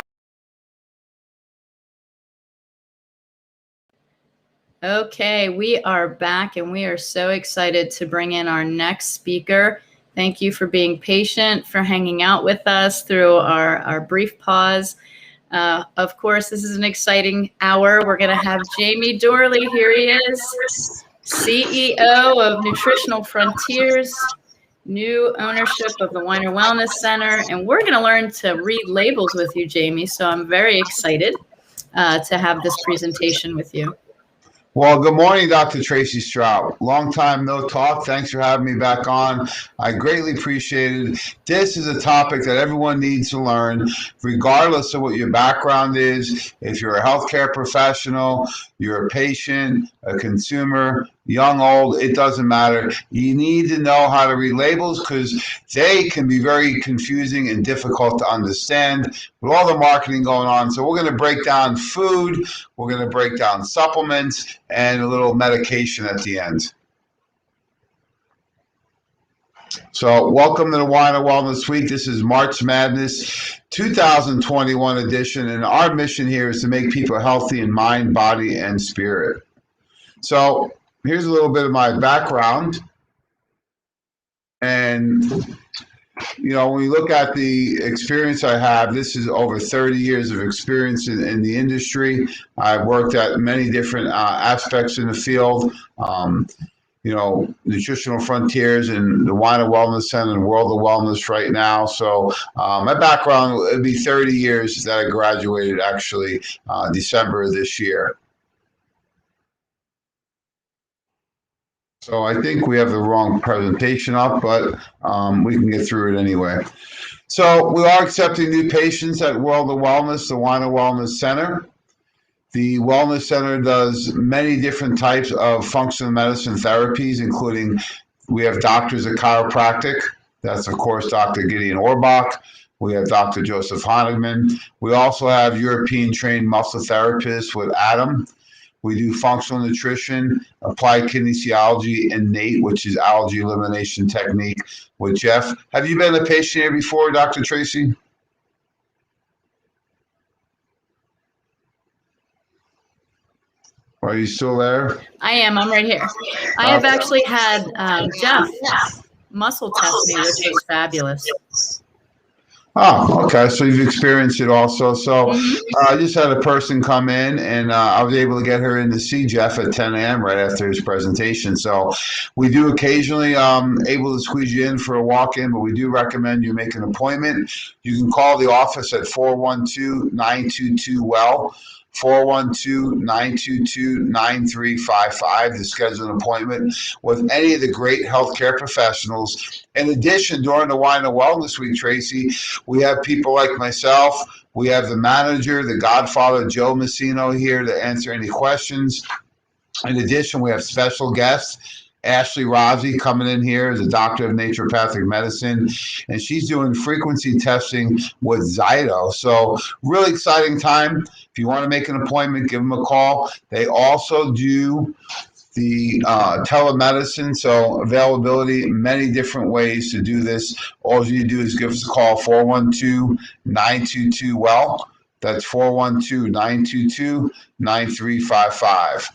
Speaker 1: Okay, we are back and we are so excited to bring in our next speaker. Thank you for being patient, for hanging out with us through our brief pause. Of course, this is an exciting hour. We're going to have Jamie Dorley. Here he is, CEO of Nutritional Frontiers, new ownership of the Weiner Wellness Center. And we're going to learn to read labels with you, Jamie. So I'm very excited to have this presentation with you.
Speaker 4: Well, good morning, Dr. Tracy Strout. Long time no talk. Thanks for having me back on. I greatly appreciate it. This is a topic that everyone needs to learn, regardless of what your background is. If you're a healthcare professional, you're a patient, a consumer, young, old, it doesn't matter. You need to know how to read labels because they can be very confusing and difficult to understand with all the marketing going on. So we're going to break down food, we're going to break down supplements, and a little medication at the end. So welcome to the Weiner Wellness Week. This is March Madness 2021 edition, and our mission here is to make people healthy in mind, body, and spirit. So here's a little bit of my background. And, you know, when you look at the experience I have, this is over 30 years of experience in the industry. I've worked at many different aspects in the field. You know, Nutritional Frontiers and the Weiner Wellness Center and World of Wellness right now. So my background would be 30 years that I graduated actually December of this year. So I think we have the wrong presentation up, but we can get through it anyway. So we are accepting new patients at World of Wellness, the Weiner Wellness Center. The Wellness Center does many different types of functional medicine therapies, including we have doctors of chiropractic. That's, of course, Dr. Gideon Orbach. We have Dr. Joseph Honigman. We also have European-trained muscle therapists with Adam. We do functional nutrition, applied kinesiology, and NATE, which is allergy elimination technique with Jeff. Have you been a patient here before, Dr. Tracy? Are you still there?
Speaker 1: I am. I'm right here. I have actually had Jeff muscle test me, which was fabulous.
Speaker 4: Oh, okay. So you've experienced it also. So I just had a person come in and I was able to get her in to see Jeff at 10 a.m. right after his presentation. So we do occasionally able to squeeze you in for a walk-in, but we do recommend you make an appointment. You can call the office at 412-922-WELL. 412-922-9355 to schedule an appointment with any of the great healthcare professionals. In addition, during the Weiner Wellness Week, Tracy, we have people like myself. We have the manager, the godfather, Joe Messino, here to answer any questions. In addition, we have special guests. Ashley Rozzi coming in here as a doctor of naturopathic medicine, and she's doing frequency testing with Zyto. So really exciting time. If you want to make an appointment, give them a call. They also do the telemedicine, so availability, many different ways to do this. All you need to do is give us a call, 412-922-WELL. That's 412-922-9355.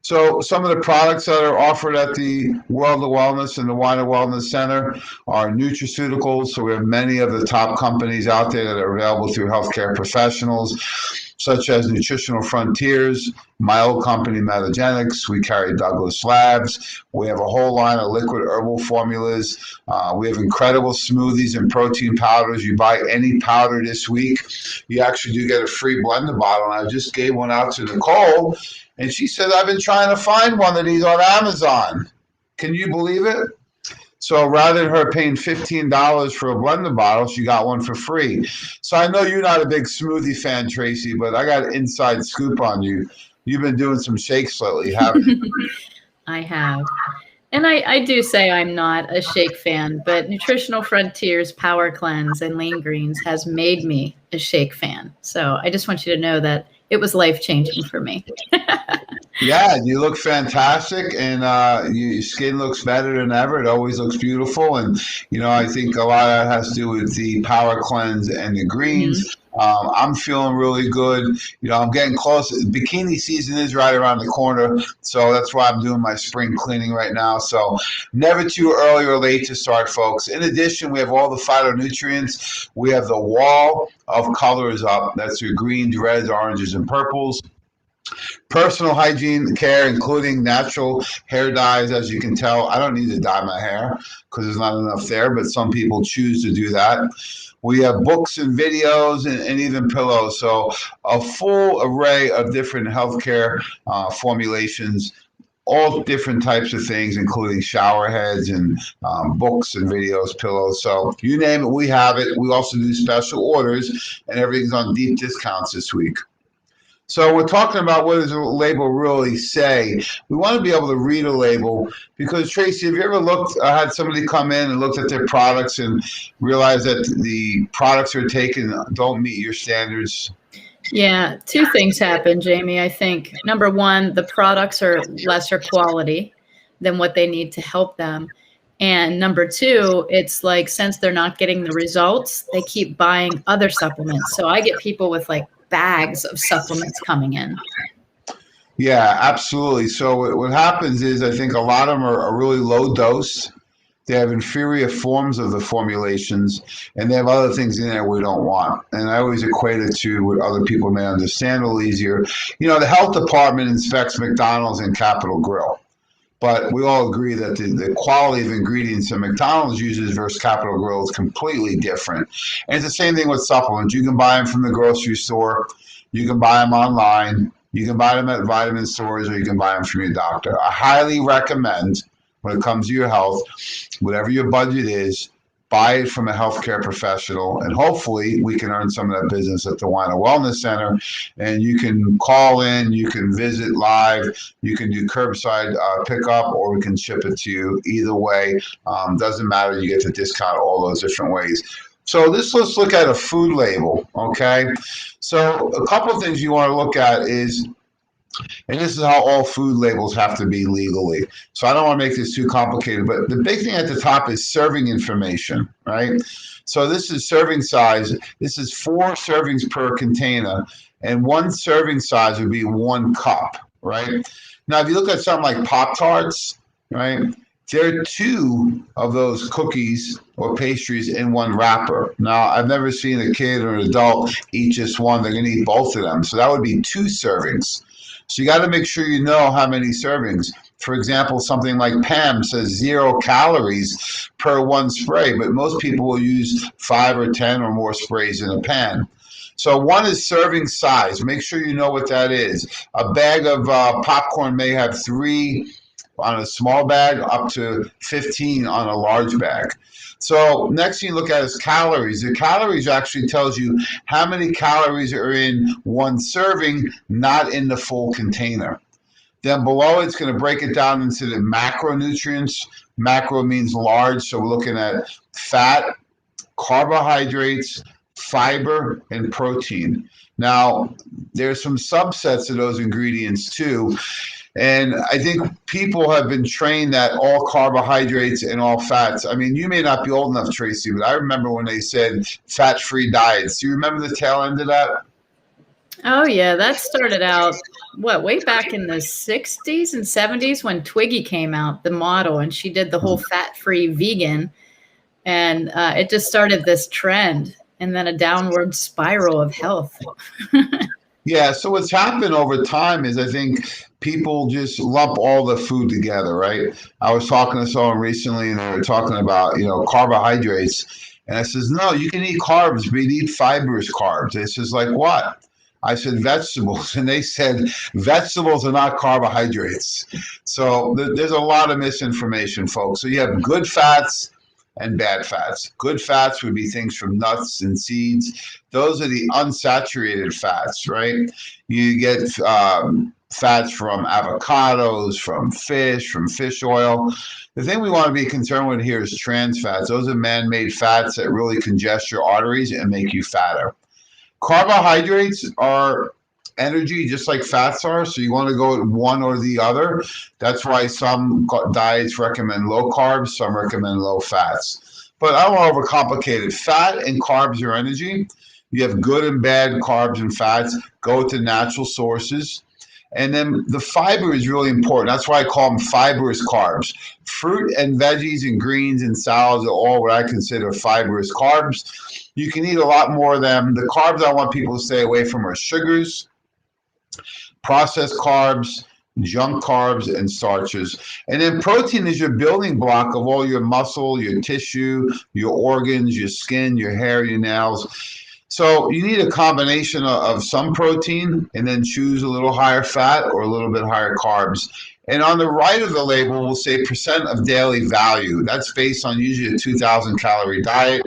Speaker 4: So some of the products that are offered at the World of Wellness and the Weiner Wellness Center are nutraceuticals. So we have many of the top companies out there that are available through healthcare professionals, such as Nutritional Frontiers, my old company, Metagenics. We carry Douglas Labs. We have a whole line of liquid herbal formulas. We have incredible smoothies and protein powders. You buy any powder this week, you actually do get a free blender bottle. And I just gave one out to Nicole, and she said, I've been trying to find one of these on Amazon. Can you believe it? So rather than her paying $15 for a blender bottle, she got one for free. So I know you're not a big smoothie fan, Tracy, but I got an inside scoop on you. You've been doing some shakes lately, haven't you?
Speaker 1: I have. And I do say I'm not a shake fan, but Nutritional Frontiers Power Cleanse and Lean Greens has made me a shake fan. So I just want you to know that it was life-changing for me.
Speaker 4: Yeah, you look fantastic, and your skin looks better than ever. It always looks beautiful, and I think a lot of that has to do with the power cleanse and the
Speaker 1: Mhm.
Speaker 4: greens. I'm feeling really good. I'm getting close. Bikini season is right around the corner, so that's why I'm doing my spring cleaning right now. So never too early or late to start, folks. In addition, we have all the phytonutrients. We have the wall of colors up. That's your greens, reds, oranges, and purples. Personal hygiene care, including natural hair dyes. As you can tell, I don't need to dye my hair because there's not enough there, but some people choose to do that. We have books and videos and even pillows. So a full array of different healthcare formulations, all different types of things, including shower heads and books and videos, pillows. So you name it, we have it. We also do special orders, and everything's on deep discounts this week. So we're talking about what does a label really say. We want to be able to read a label because, Tracy, have you ever had somebody come in and looked at their products and realized that the products they're taking don't meet your standards?
Speaker 1: Yeah, two things happen, Jamie. I think number one, the products are lesser quality than what they need to help them. And number two, it's like since they're not getting the results, they keep buying other supplements. So I get people with like bags of supplements coming in.
Speaker 4: Yeah, absolutely. So what happens is I think a lot of them are really low dose. They have inferior forms of the formulations, and they have other things in there we don't want. And I always equate it to what other people may understand a little easier. The health department inspects McDonald's and Capital Grille, but we all agree that the quality of ingredients that McDonald's uses versus Capital Grille is completely different. And it's the same thing with supplements. You can buy them from the grocery store. You can buy them online. You can buy them at vitamin stores, or you can buy them from your doctor. I highly recommend, when it comes to your health, whatever your budget is, buy it from a healthcare professional, and hopefully we can earn some of that business at the Wine and Wellness Center. And you can call in, you can visit live, you can do curbside pickup, or we can ship it to you. Either way, doesn't matter. You get to discount all those different ways. So let's look at a food label, okay? So a couple of things you want to look at is, and this is how all food labels have to be legally. So I don't want to make this too complicated, but the big thing at the top is serving information, right? So this is serving size. This is 4 servings per container, and 1 serving size would be 1 cup, right? Now, if you look at something like Pop-Tarts, right, there are 2 of those cookies or pastries in 1 wrapper. Now, I've never seen a kid or an adult eat just one. They're going to eat both of them. So that would be 2 servings. So you got to make sure you know how many servings. For example, something like Pam says 0 calories per 1 spray, but most people will use 5 or 10 or more sprays in a pan. So 1 is serving size. Make sure you know what that is. A bag of popcorn may have 3 on a small bag up to 15 on a large bag. So next thing you look at is calories. The calories actually tells you how many calories are in 1 serving, not in the full container. Then below it's going to break it down into the macronutrients. Macro means large, so we're looking at fat, carbohydrates, fiber, and protein. Now, there's some subsets of those ingredients too. And I think people have been trained that all carbohydrates and all fats. I mean, you may not be old enough, Tracy, but I remember when they said fat-free diets. Do you remember the tail end of that?
Speaker 1: Oh, yeah. That started out, way back in the 60s and 70s when Twiggy came out, the model, and she did the whole fat-free vegan. And it just started this trend and then a downward spiral of health.
Speaker 4: Yeah, so what's happened over time is I think people just lump all the food together, right? I was talking to someone recently and they were talking about, carbohydrates. And I says, no, you can eat carbs, but you eat fibrous carbs. They says, like what? I said, vegetables. And they said, vegetables are not carbohydrates. So there's a lot of misinformation, folks. So you have good fats and bad fats. Good fats would be things from nuts and seeds. Those are the unsaturated fats, right? You get fats from avocados, from fish oil. The thing we want to be concerned with here is trans fats. Those are man-made fats that really congest your arteries and make you fatter. Carbohydrates are energy just like fats are. So you want to go with one or the other. That's why some diets recommend low carbs, some recommend low fats. But I don't want to overcomplicate it. Fat and carbs are energy. You have good and bad carbs and fats. Go to natural sources. And then the fiber is really important. That's why I call them fibrous carbs. Fruit and veggies and greens and salads are all what I consider fibrous carbs. You can eat a lot more of them. The carbs I want people to stay away from are sugars, processed carbs, junk carbs, and starches. And then protein is your building block of all your muscle, your tissue, your organs, your skin, your hair, your nails. So you need a combination of some protein and then choose a little higher fat or a little bit higher carbs. And on the right of the label, we'll say percent of daily value. That's based on usually a 2,000 calorie diet.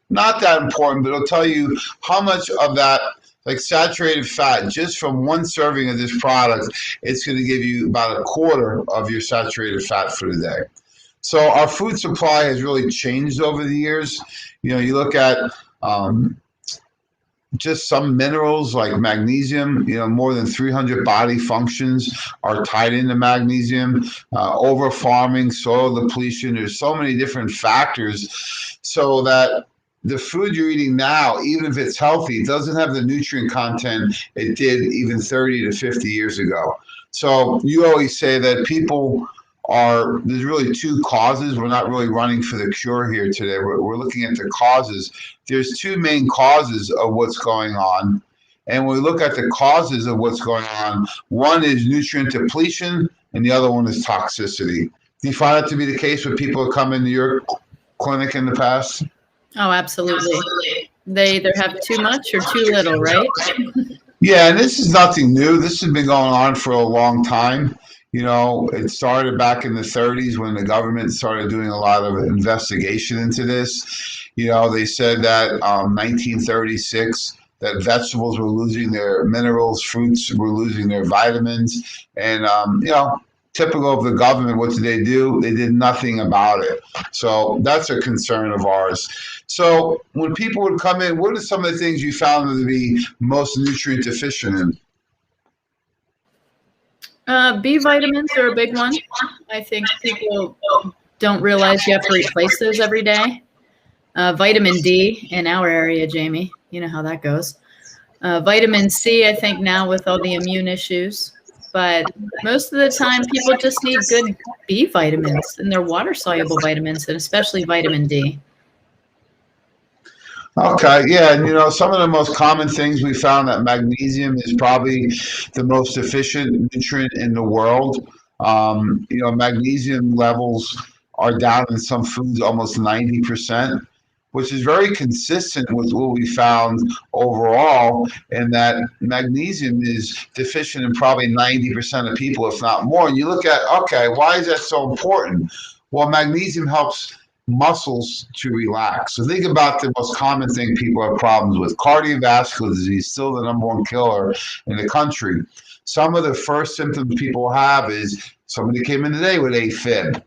Speaker 4: Not that important, but it'll tell you how much of that, like saturated fat, just from one serving of this product, it's going to give you about a quarter of your saturated fat for the day. So our food supply has really changed over the years. You know, you look at just some minerals like magnesium, you know, more than 300 body functions are tied into magnesium. Over farming, soil depletion, there's so many different factors so that the food you're eating now, even if it's healthy, doesn't have the nutrient content it did even 30 to 50 years ago. So you always say that there's really two causes. We're not really running for the cure here today. We're looking at the causes. There's two main causes of what's going on. And when we look at the causes of what's going on, one is nutrient depletion and the other one is toxicity. Do you find that to be the case with people who come into your clinic in the past?
Speaker 1: Oh, absolutely. They either have too much or too little, right?
Speaker 4: Yeah, and this is nothing new. This has been going on for a long time. You know, it started back in the 30s when the government started doing a lot of investigation into this. You know, they said that 1936 that vegetables were losing their minerals, fruits were losing their vitamins, and you know, typical of the government, what did they do? They did nothing about it. So that's a concern of ours. So when people would come in, what are some of the things you found them to be most nutrient deficient in?
Speaker 1: B vitamins are a big one. I think people don't realize you have to replace those every day. Vitamin D in our area, Jamie, you know how that goes. Vitamin C, I think now with all the immune issues. But most of the time, people just need good B vitamins and their water-soluble vitamins, and especially vitamin D.
Speaker 4: Okay, yeah, and you know, some of the most common things we found that magnesium is probably the most efficient nutrient in the world. You know, magnesium levels are down in some foods almost 90%, which is very consistent with what we found overall, in that magnesium is deficient in probably 90% of people, if not more. And you look at, okay, why is that so important? Well, magnesium helps muscles to relax. So think about the most common thing people have problems with. Cardiovascular disease, still the #1 killer in the country. Some of the first symptoms people have is somebody came in today with AFib.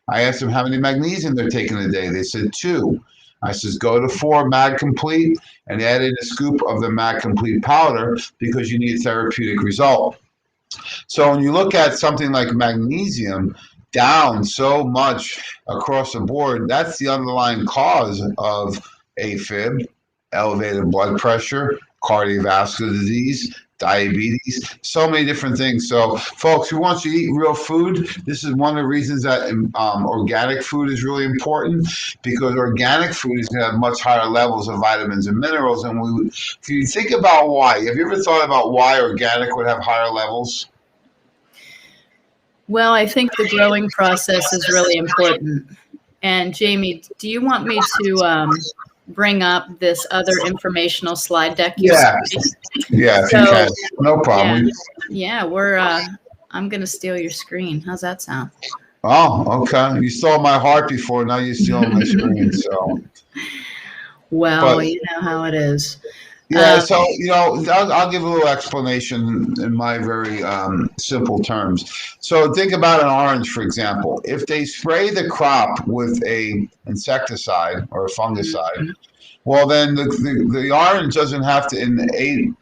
Speaker 4: I asked them how many magnesium they're taking a day. They said 2. I says, go to 4 Mag Complete and add in a scoop of the Mag Complete powder because you need a therapeutic result. So when you look at something like magnesium, down so much across the board, that's the underlying cause of AFib, elevated blood pressure, cardiovascular disease, diabetes, so many different things. So folks who want you to eat real food, this is one of the reasons that organic food is really important, because organic food is going to have much higher levels of vitamins and minerals. And if you think about why, have you ever thought about why organic would have higher levels?
Speaker 1: Well, I think the growing process is really important. And Jamie, do you want me to bring up this other informational slide deck?
Speaker 4: Yeah, if you can. No problem.
Speaker 1: Yeah, I'm going to steal your screen. How's that sound?
Speaker 4: Oh, okay. You stole my heart before. Now you're stealing my screen. So,
Speaker 1: well, you know how it is.
Speaker 4: Yeah, so, you know, I'll give a little explanation in my very simple terms. So think about an orange, for example. If they spray the crop with a insecticide or a fungicide, well, then the orange doesn't have to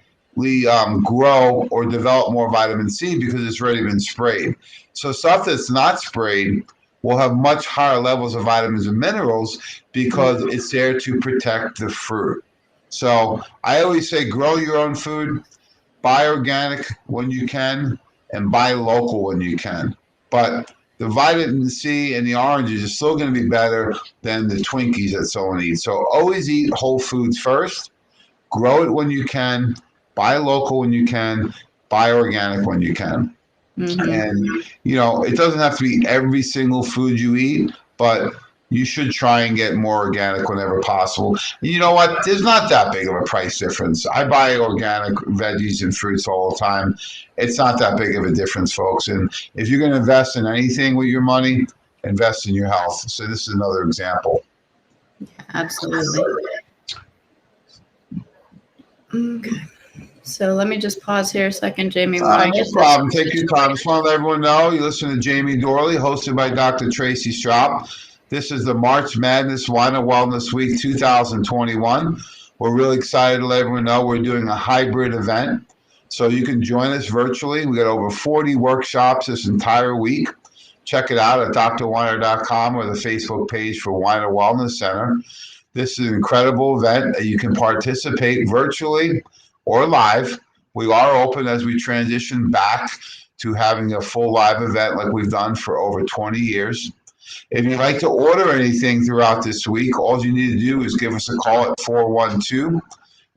Speaker 4: grow or develop more vitamin C because it's already been sprayed. So stuff that's not sprayed will have much higher levels of vitamins and minerals because it's there to protect the fruit. So I always say grow your own food, buy organic when you can, and buy local when you can. But the vitamin C and the oranges are still going to be better than the Twinkies that someone eats. So always eat whole foods first, grow it when you can, buy local when you can, buy organic when you can. And, it doesn't have to be every single food you eat, but you should try and get more organic whenever possible. And you know what? There's not that big of a price difference. I buy organic veggies and fruits all the time. It's not that big of a difference, folks. And if you're going to invest in anything with your money, invest in your health. So this is another example.
Speaker 1: Absolutely. Okay. So let me just pause here a second, Jamie.
Speaker 4: No problem. Take your time. Just want to let everyone know you listen to Jamie Dorley, hosted by Dr. Tracy Straub. This is the March Madness Wine and Wellness Week 2021. We're really excited to let everyone know we're doing a hybrid event. So you can join us virtually. We got over 40 workshops this entire week. Check it out at drweiner.com or the Facebook page for Wine and Wellness Center. This is an incredible event that you can participate virtually or live. We are open as we transition back to having a full live event like we've done for over 20 years. If you'd like to order anything throughout this week, all you need to do is give us a call at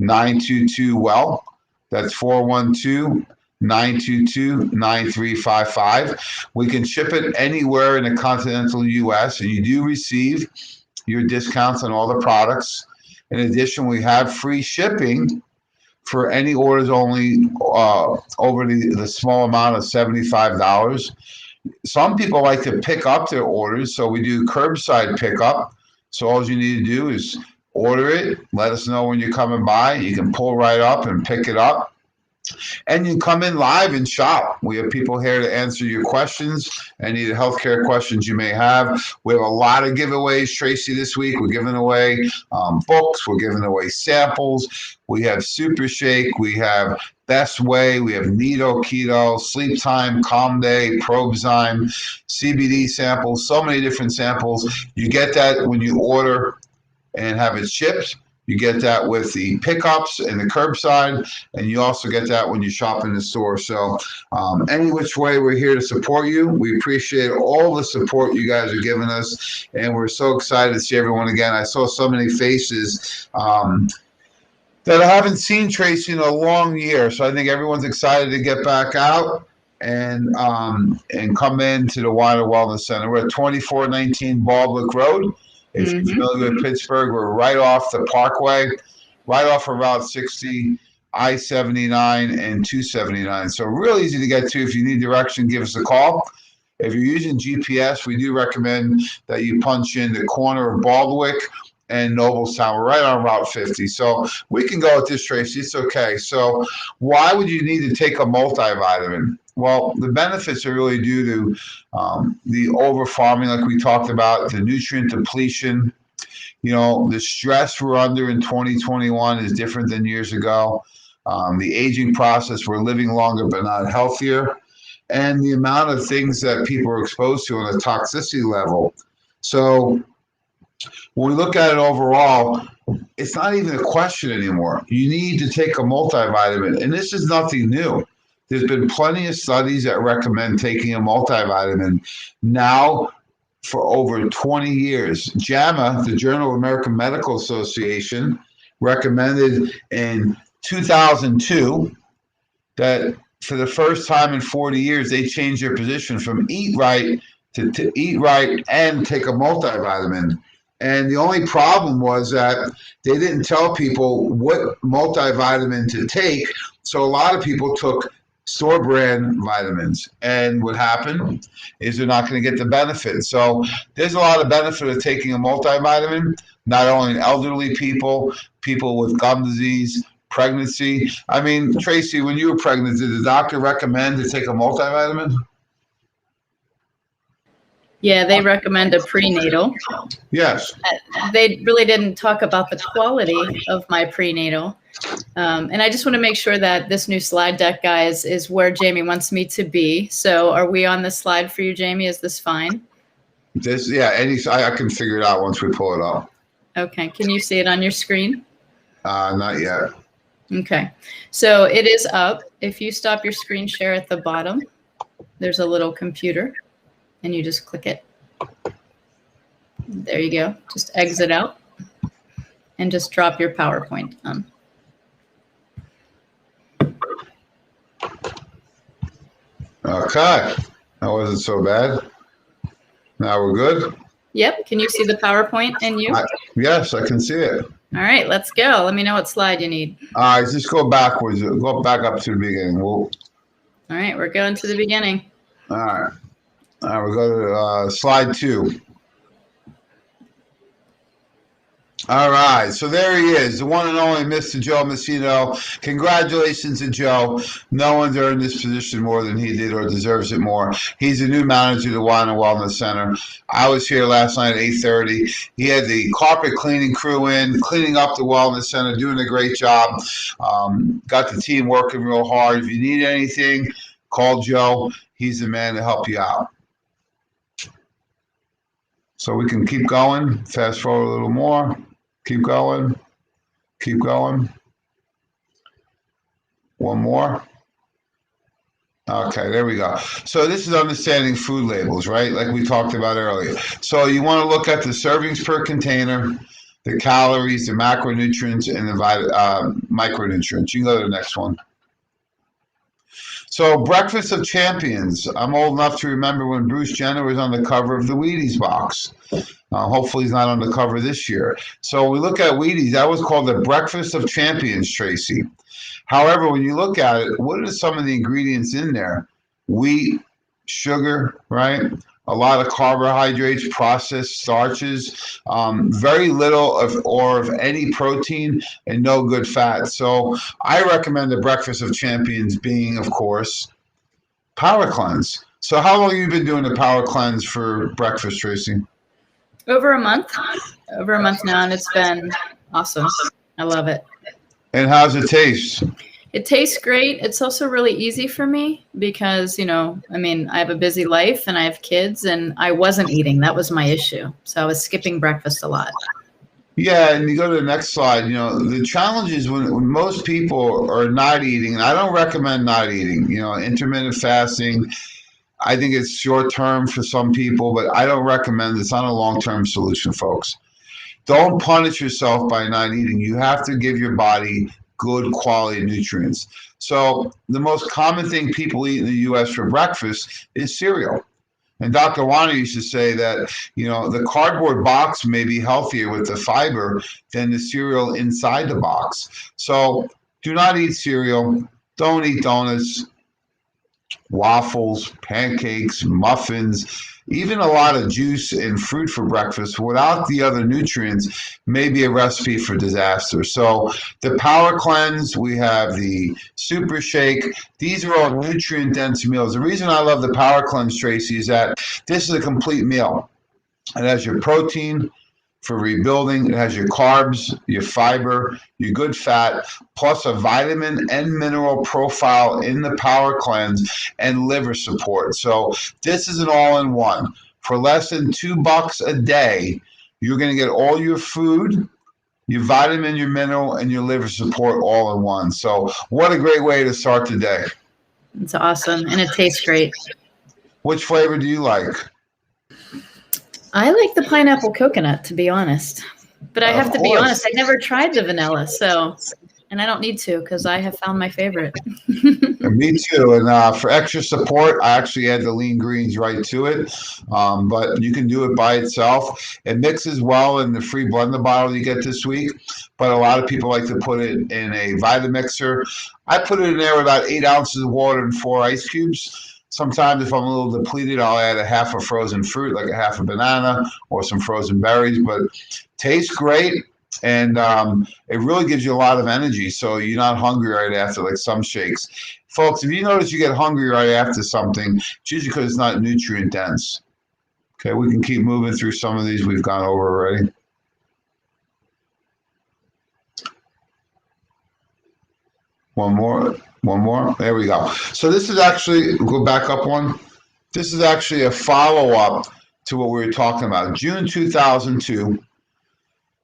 Speaker 4: 412-922-WELL. That's 412-922-9355. We can ship it anywhere in the continental U.S., and you do receive your discounts on all the products. In addition, we have free shipping for any orders only over the small amount of $75. Some people like to pick up their orders, so we do curbside pickup. So all you need to do is order it, let us know when you're coming by. You can pull right up and pick it up. And you can come in live and shop. We have people here to answer your questions, any healthcare questions you may have. We have a lot of giveaways, Tracy, this week. We're giving away books. We're giving away samples. We have Super Shake. We have Best Way. We have Nido Keto, Sleep Time, Calm Day, Probezyme, CBD samples, so many different samples. You get that when you order and have it shipped. You get that with the pickups and the curbside, and you also get that when you shop in the store. So any which way, we're here to support you. We appreciate all the support you guys are giving us, and we're so excited to see everyone again. I saw so many faces that I haven't seen, Tracy, in a long year. So I think everyone's excited to get back out and come into the Wine and Wellness Center. We're at 2419 Baldwick Road. If you're familiar with Pittsburgh, we're right off the Parkway, right off of Route 60, I-79, and 279. So real easy to get to. If you need direction, give us a call. If you're using GPS, we do recommend that you punch in the corner of Baldwick and Noblestown. We're right on Route 50. So we can go with this, Tracy. It's okay. So why would you need to take a multivitamin? Well, the benefits are really due to the over-farming, like we talked about, the nutrient depletion. The stress we're under in 2021 is different than years ago. The aging process, we're living longer but not healthier. And the amount of things that people are exposed to on a toxicity level. So when we look at it overall, it's not even a question anymore. You need to take a multivitamin, and this is nothing new. There's been plenty of studies that recommend taking a multivitamin now for over 20 years. JAMA, the Journal of American Medical Association, recommended in 2002 that for the first time in 40 years, they changed their position from eat right to eat right and take a multivitamin. And the only problem was that they didn't tell people what multivitamin to take. So a lot of people took store brand vitamins, and what happened is they're not going to get the benefit. So there's a lot of benefit of taking a multivitamin, not only in elderly people with gum disease, pregnancy. I mean, Tracy, when you were pregnant, did the doctor recommend to take a multivitamin?
Speaker 1: Yeah, they recommend a prenatal.
Speaker 4: Yes.
Speaker 1: They really didn't talk about the quality of my prenatal. And I just want to make sure that this new slide deck, guys, is where Jamie wants me to be. So are we on this slide for you, Jamie? Is this fine?
Speaker 4: This, yeah, I can figure it out once we pull it up.
Speaker 1: Okay. Can you see it on your screen?
Speaker 4: Not yet.
Speaker 1: Okay. So it is up. If you stop your screen share at the bottom, there's a little computer and you just click it. There you go. Just exit out and just drop your PowerPoint on.
Speaker 4: Okay. That wasn't so bad. Now we're good?
Speaker 1: Yep. Can you see the PowerPoint and you?
Speaker 4: Yes, I can see it.
Speaker 1: All right, let's go. Let me know what slide you need.
Speaker 4: All right, just go backwards. Go back up to the beginning.
Speaker 1: All right, we're going to the beginning.
Speaker 4: All right. All right, we'll go to slide 2. All right, so there he is, the one and only Mr. Joe Messino. Congratulations to Joe. No one's earned this position more than he did or deserves it more. He's the new manager of the Wine and Wellness Center. I was here last night at 8:30. He had the carpet cleaning crew in, cleaning up the Wellness Center, doing a great job. Got the team working real hard. If you need anything, call Joe. He's the man to help you out. So we can keep going, fast forward a little more. Keep going. Keep going. One more. Okay, there we go. So this is understanding food labels, right? Like we talked about earlier. So you want to look at the servings per container, the calories, the macronutrients, and the micronutrients. You can go to the next one. So Breakfast of Champions. I'm old enough to remember when Bruce Jenner was on the cover of the Wheaties box. Hopefully he's not on the cover this year. So we look at Wheaties. That was called the Breakfast of Champions, Tracy. However, when you look at it, what are some of the ingredients in there? Wheat, sugar, right? A lot of carbohydrates, processed starches, very little of any protein, and no good fat. So I recommend the Breakfast of Champions being, of course, Power Cleanse. So how long have you been doing the Power Cleanse for breakfast, Tracy?
Speaker 1: Over a month now, and it's been awesome. I love it.
Speaker 4: And how's it taste?
Speaker 1: It tastes great. It's also really easy for me because, I have a busy life and I have kids and I wasn't eating. That was my issue. So I was skipping breakfast a lot.
Speaker 4: Yeah, and you go to the next slide, the challenge is when most people are not eating, and I don't recommend not eating, intermittent fasting. I think it's short term for some people, but I don't recommend it's not a long-term solution, folks. Don't punish yourself by not eating. You have to give your body good quality nutrients. So the most common thing people eat in the U.S. for breakfast is cereal. And Dr. Warner used to say that, the cardboard box may be healthier with the fiber than the cereal inside the box. So do not eat cereal. Don't eat donuts, waffles, pancakes, muffins, even a lot of juice and fruit for breakfast without the other nutrients may be a recipe for disaster. So the Power Cleanse, we have the Super Shake. These are all nutrient-dense meals. The reason I love the Power Cleanse, Tracy, is that this is a complete meal. It has your protein for rebuilding. It has your carbs, your fiber, your good fat, plus a vitamin and mineral profile in the Power Cleanse and liver support. So this is an all-in-one. For less than $2 a day, you're going to get all your food, your vitamin, your mineral, and your liver support all in one. So what a great way to start the day.
Speaker 1: It's awesome, and it tastes great.
Speaker 4: Which flavor do you like?
Speaker 1: I like the pineapple coconut, to be honest. But I have to be honest, I never tried the vanilla, and I don't need to because I have found my favorite.
Speaker 4: Me too. And for extra support, I actually add the lean greens right to it. But you can do it by itself. It mixes well in the free blender bottle you get this week. But a lot of people like to put it in a Vitamixer. I put it in there with about 8 ounces of water and 4 ice cubes. Sometimes if I'm a little depleted, I'll add a half a frozen fruit, like a half a banana or some frozen berries. But tastes great, and it really gives you a lot of energy, so you're not hungry right after, like some shakes. Folks, if you notice you get hungry right after something, it's usually because it's not nutrient dense. Okay, we can keep moving through some of these we've gone over already. One more. There we go. So this is actually, go back up one. This is actually a follow-up to what we were talking about. June 2002,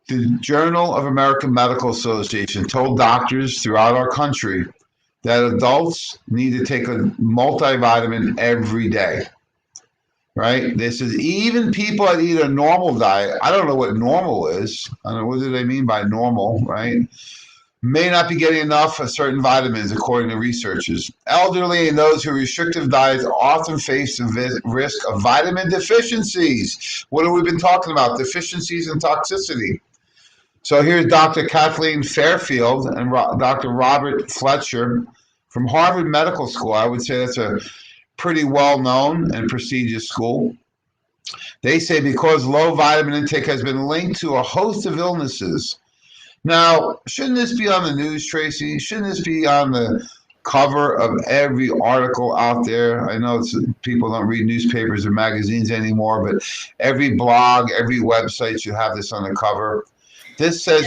Speaker 4: the Journal of American Medical Association told doctors throughout our country that adults need to take a multivitamin every day, right? This is even people that eat a normal diet. I don't know what normal is. I don't know, what do they mean by normal, right? May not be getting enough of certain vitamins, according to researchers. Elderly and those who restrictive diets often face the risk of vitamin deficiencies. What have we been talking about? Deficiencies and toxicity. So here's Dr. Kathleen Fairfield and Dr. Robert Fletcher from Harvard Medical School. I would say that's a pretty well-known and prestigious school. They say because low vitamin intake has been linked to a host of illnesses. Now, shouldn't this be on the news, Tracy? Shouldn't this be on the cover of every article out there? I know people don't read newspapers or magazines anymore, but every blog, every website should have this on the cover. This says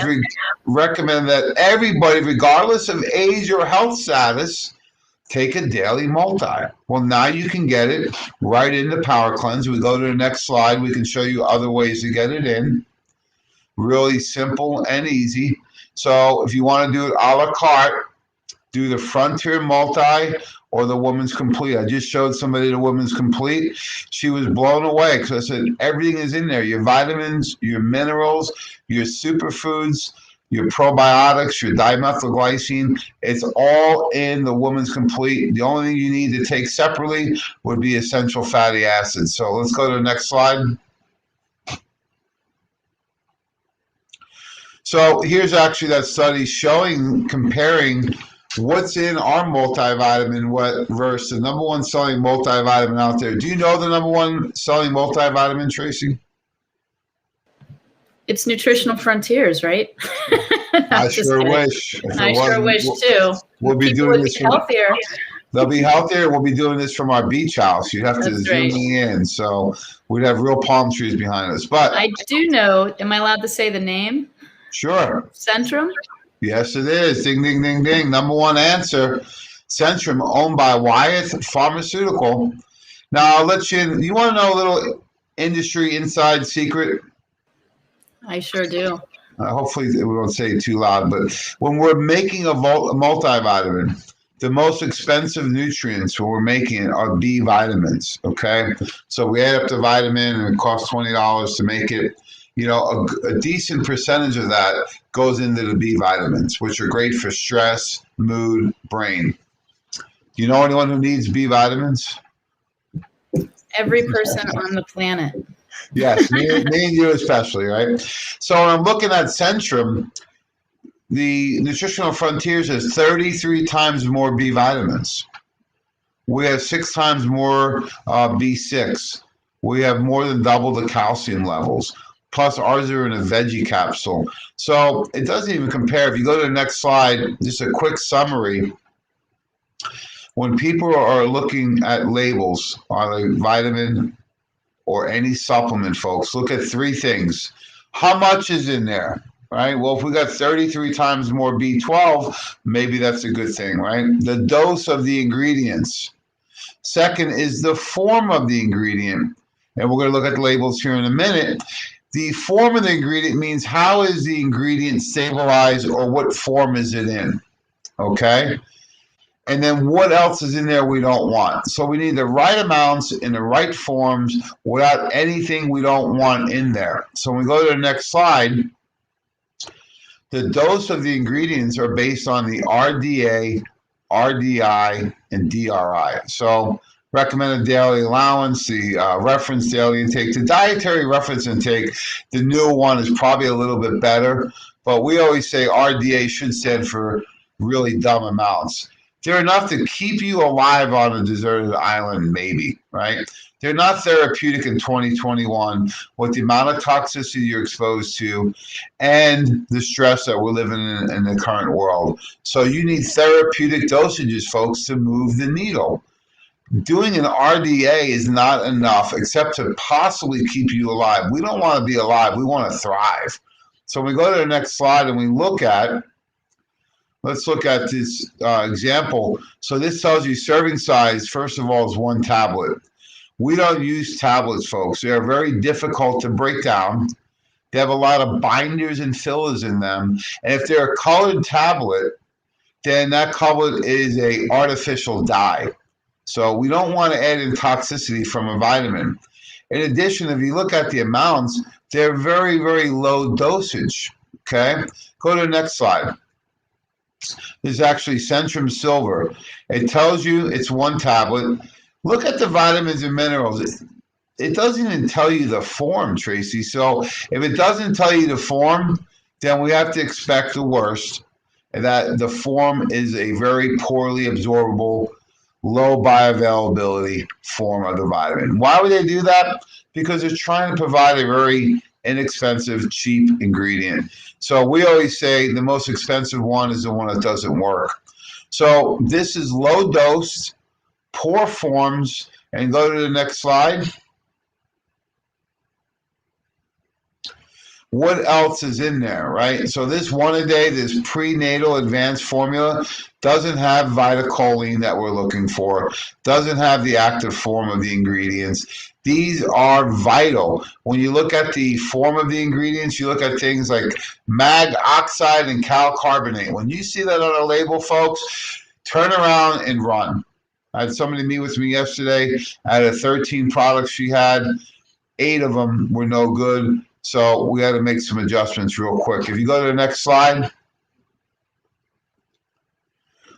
Speaker 4: recommend that everybody, regardless of age or health status, take a daily multi. Well, now you can get it right in the Power Cleanse. We go to the next slide. We can show you other ways to get it in. Really simple and easy. So if you want to do it a la carte, do the Frontier Multi or the Woman's Complete. I just showed somebody the Woman's Complete. She was blown away because I said everything is in there. Your vitamins, your minerals, your superfoods, your probiotics, your dimethylglycine. It's all in the Woman's Complete. The only thing you need to take separately would be essential fatty acids. So let's go to the next slide. So here's actually that study comparing what's in our multivitamin versus the number one selling multivitamin out there. Do you know the number one selling multivitamin, Tracy?
Speaker 1: It's Nutritional Frontiers, right?
Speaker 4: I sure wish.
Speaker 1: I sure wish too.
Speaker 4: We'll be doing this
Speaker 1: healthier.
Speaker 4: They'll be healthier. We'll be doing this from our beach house. You'd have to zoom in, so we'd have real palm trees behind us. But
Speaker 1: I do know. Am I allowed to say the name?
Speaker 4: Sure.
Speaker 1: Centrum?
Speaker 4: Yes, it is. Ding, ding, ding, ding. Number one answer. Centrum, owned by Wyeth Pharmaceutical. Now, I'll let you in. You want to know a little industry inside secret?
Speaker 1: I sure do.
Speaker 4: Hopefully, we won't say it too loud, but when we're making a multivitamin, the most expensive nutrients when we're making it are B vitamins, okay? So we add up the vitamin and it costs $20 to make it. You know, a decent percentage of that goes into the B vitamins, which are great for stress, mood, brain. Do you know anyone who needs B vitamins?
Speaker 1: Every person on the planet.
Speaker 4: Yes, me and you especially, right? So when I'm looking at Centrum, the Nutritional Frontiers has 33 times more B vitamins. We have 6 times more B6. We have more than double the calcium levels. Plus, ours are in a veggie capsule. So it doesn't even compare. If you go to the next slide, just a quick summary. When people are looking at labels on a vitamin or any supplement, folks, look at 3 things. How much is in there, right? Well, if we got 33 times more B12, maybe that's a good thing, right? The dose of the ingredients. Second is the form of the ingredient. And we're going to look at the labels here in a minute. The form of the ingredient means how is the ingredient stabilized or what form is it in, okay? And then what else is in there we don't want? So we need the right amounts in the right forms without anything we don't want in there. So when we go to the next slide, the dose of the ingredients are based on the RDA, RDI, and DRI. So recommended daily allowance, the reference daily intake, the dietary reference intake, the newer one is probably a little bit better, but we always say RDA should stand for really dumb amounts. They're enough to keep you alive on a deserted island, maybe, right? They're not therapeutic in 2021 with the amount of toxicity you're exposed to and the stress that we're living in the current world. So you need therapeutic dosages, folks, to move the needle. doing an RDA is not enough except to possibly keep you alive. We don't want to be alive. We want to thrive. So we go to the next slide and we look at, let's look at this example. So this tells you serving size, first of all, is 1 tablet. We don't use tablets, folks. They are very difficult to break down. They have a lot of binders and fillers in them. And if they're a colored tablet, then that color is a artificial dye. So we don't want to add in toxicity from a vitamin. In addition, if you look at the amounts, they're very, very low dosage. Okay, go to the next slide. This is actually Centrum Silver. It tells you it's 1 tablet. Look at the vitamins and minerals. It doesn't even tell you the form, Tracy. So if it doesn't tell you the form, then we have to expect the worst. And that the form is a very poorly absorbable, low bioavailability form of the vitamin. Why would they do that? Because they're trying to provide a very inexpensive, cheap ingredient. So we always say the most expensive one is the one that doesn't work. So this is low dose, poor forms, and go to the next slide. What else is in there, right? So this 1 a day, this prenatal advanced formula doesn't have vitacholine that we're looking for, doesn't have the active form of the ingredients. These are vital. When you look at the form of the ingredients, you look at things like mag oxide and cal carbonate. When you see that on a label, folks, turn around and run. I had somebody meet with me yesterday. Out of 13 products she had, 8 of them were no good. So we had to make some adjustments real quick. If you go to the next slide,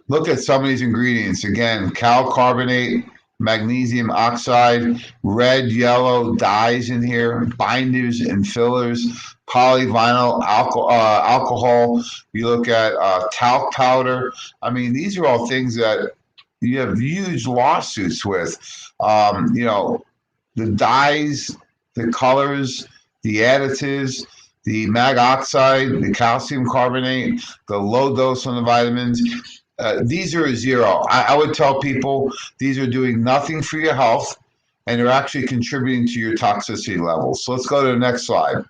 Speaker 4: look at some of these ingredients. Again, cal carbonate, magnesium oxide, red, yellow dyes in here, binders and fillers, polyvinyl alcohol. You look at talc powder. I mean, these are all things that you have huge lawsuits with. You know, the dyes, the colors, the additives, the mag oxide, the calcium carbonate, the low dose on the vitamins. These are a zero. I would tell people these are doing nothing for your health, and they're actually contributing to your toxicity levels. So let's go to the next slide.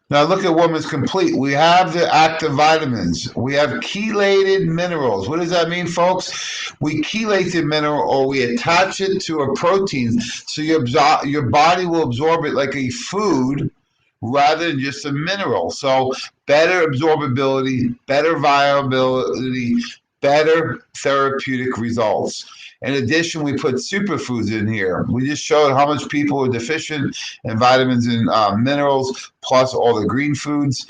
Speaker 4: Now look at Woman's Complete. We have the active vitamins. We have chelated minerals. What does that mean, folks? We chelate the mineral, or we attach it to a protein, so your body will absorb it like a food rather than just a mineral. So better absorbability, better viability, better therapeutic results. In addition, we put superfoods in here. We just showed how much people are deficient in vitamins and minerals, plus all the green foods.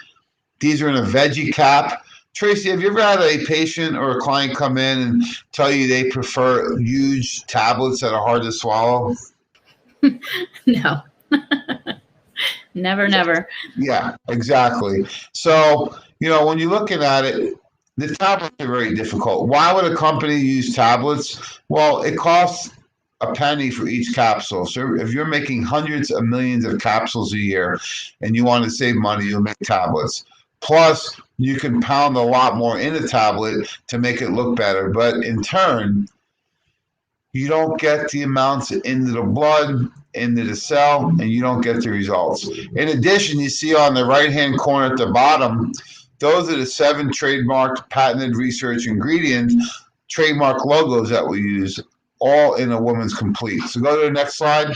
Speaker 4: These are in a veggie cap. Tracy, have you ever had a patient or a client come in and tell you they prefer huge tablets that are hard to swallow?
Speaker 1: No. Never.
Speaker 4: Yeah, exactly. So, you know, when you're looking at it, the tablets are very difficult. Why would a company use tablets? Well, it costs a penny for each capsule. So if you're making hundreds of millions of capsules a year and you want to save money, you'll make tablets. Plus, you can pound a lot more in a tablet to make it look better. But in turn, you don't get the amounts into the blood, into the cell, and you don't get the results. In addition, you see on the right-hand corner at the bottom, those are the 7 trademarked, patented research ingredients, trademark logos that we use, all in a Woman's Complete. So go to the next slide.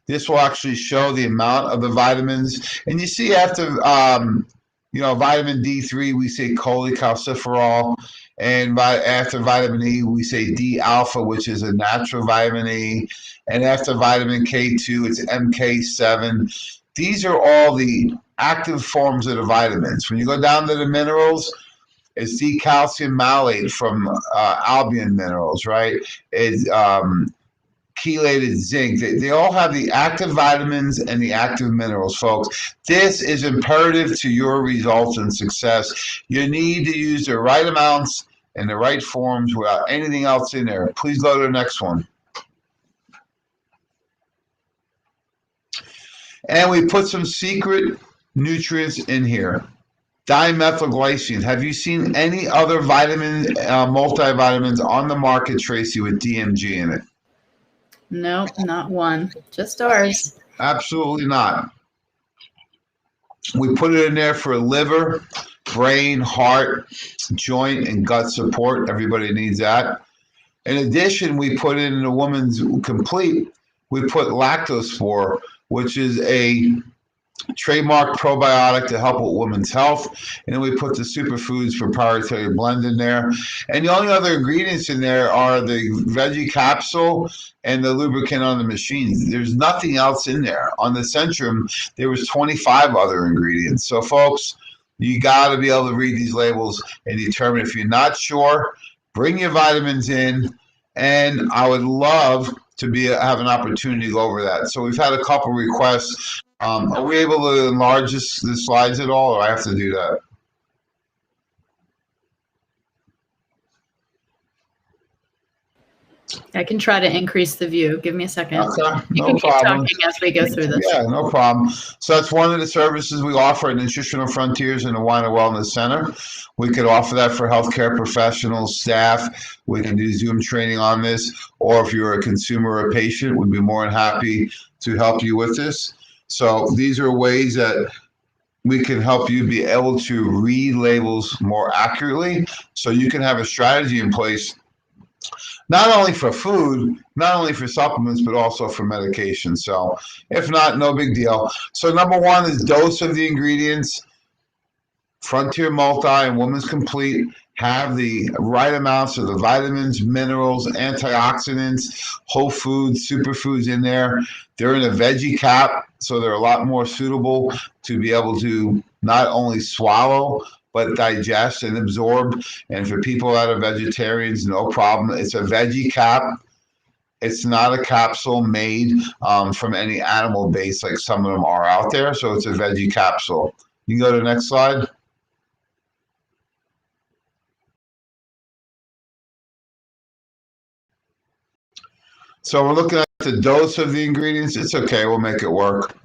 Speaker 4: This will actually show the amount of the vitamins. And you see after, you know, vitamin D3, we say cholecalciferol. And after vitamin E, we say D-alpha, which is a natural vitamin E. And after vitamin K2, it's MK7. These are all the active forms of the vitamins. When you go down to the minerals, it's D-calcium malate from Albion Minerals, right? It's chelated zinc. They all have the active vitamins and the active minerals, folks. This is imperative to your results and success. You need to use the right amounts and the right forms without anything else in there. Please go to the next one. And we put some secret nutrients in here. Dimethylglycine. Have you seen any other vitamin, multivitamins on the market, Tracy, with DMG in it?
Speaker 1: Nope, not one. Just ours.
Speaker 4: Absolutely not. We put it in there for liver, brain, heart, joint, and gut support. Everybody needs that. In addition, we put in the woman's complete, we put lactospore, which is a trademark probiotic to help with women's health. And then we put the superfoods proprietary blend in there. And the only other ingredients in there are the veggie capsule and the lubricant on the machines. There's nothing else in there. On the Centrum, there was 25 other ingredients. So folks, you got to be able to read these labels and determine. If you're not sure, bring your vitamins in, and I would love to have an opportunity to go over that. So we've had a couple requests. Are we able to enlarge the slides at all, or I have to do that?
Speaker 1: I can try to increase the view. Give me a second.
Speaker 4: Okay,
Speaker 1: You
Speaker 4: no
Speaker 1: can keep
Speaker 4: problem.
Speaker 1: talking as we go through this.
Speaker 4: Yeah, no problem. So that's one of the services we offer at Nutritional Frontiers in the Wine and Wellness Center. We could offer that for healthcare professionals, staff. We can do Zoom training on this, or if you're a consumer or a patient, we'd be more than happy to help you with this. So these are ways that we can help you be able to read labels more accurately, so you can have a strategy in place, not only for food, not only for supplements, but also for medication. So if not, no big deal. So number one is dose of the ingredients. Frontier Multi and Women's Complete have the right amounts of the vitamins, minerals, antioxidants, whole foods, superfoods in there. They're in a veggie cap, so they're a lot more suitable to be able to not only swallow, but digest and absorb. And for people that are vegetarians, no problem. It's a veggie cap. It's not a capsule made from any animal base like some of them are out there. So it's a veggie capsule. You can go to the next slide. So we're looking at the dose of the ingredients. It's okay. We'll make it work.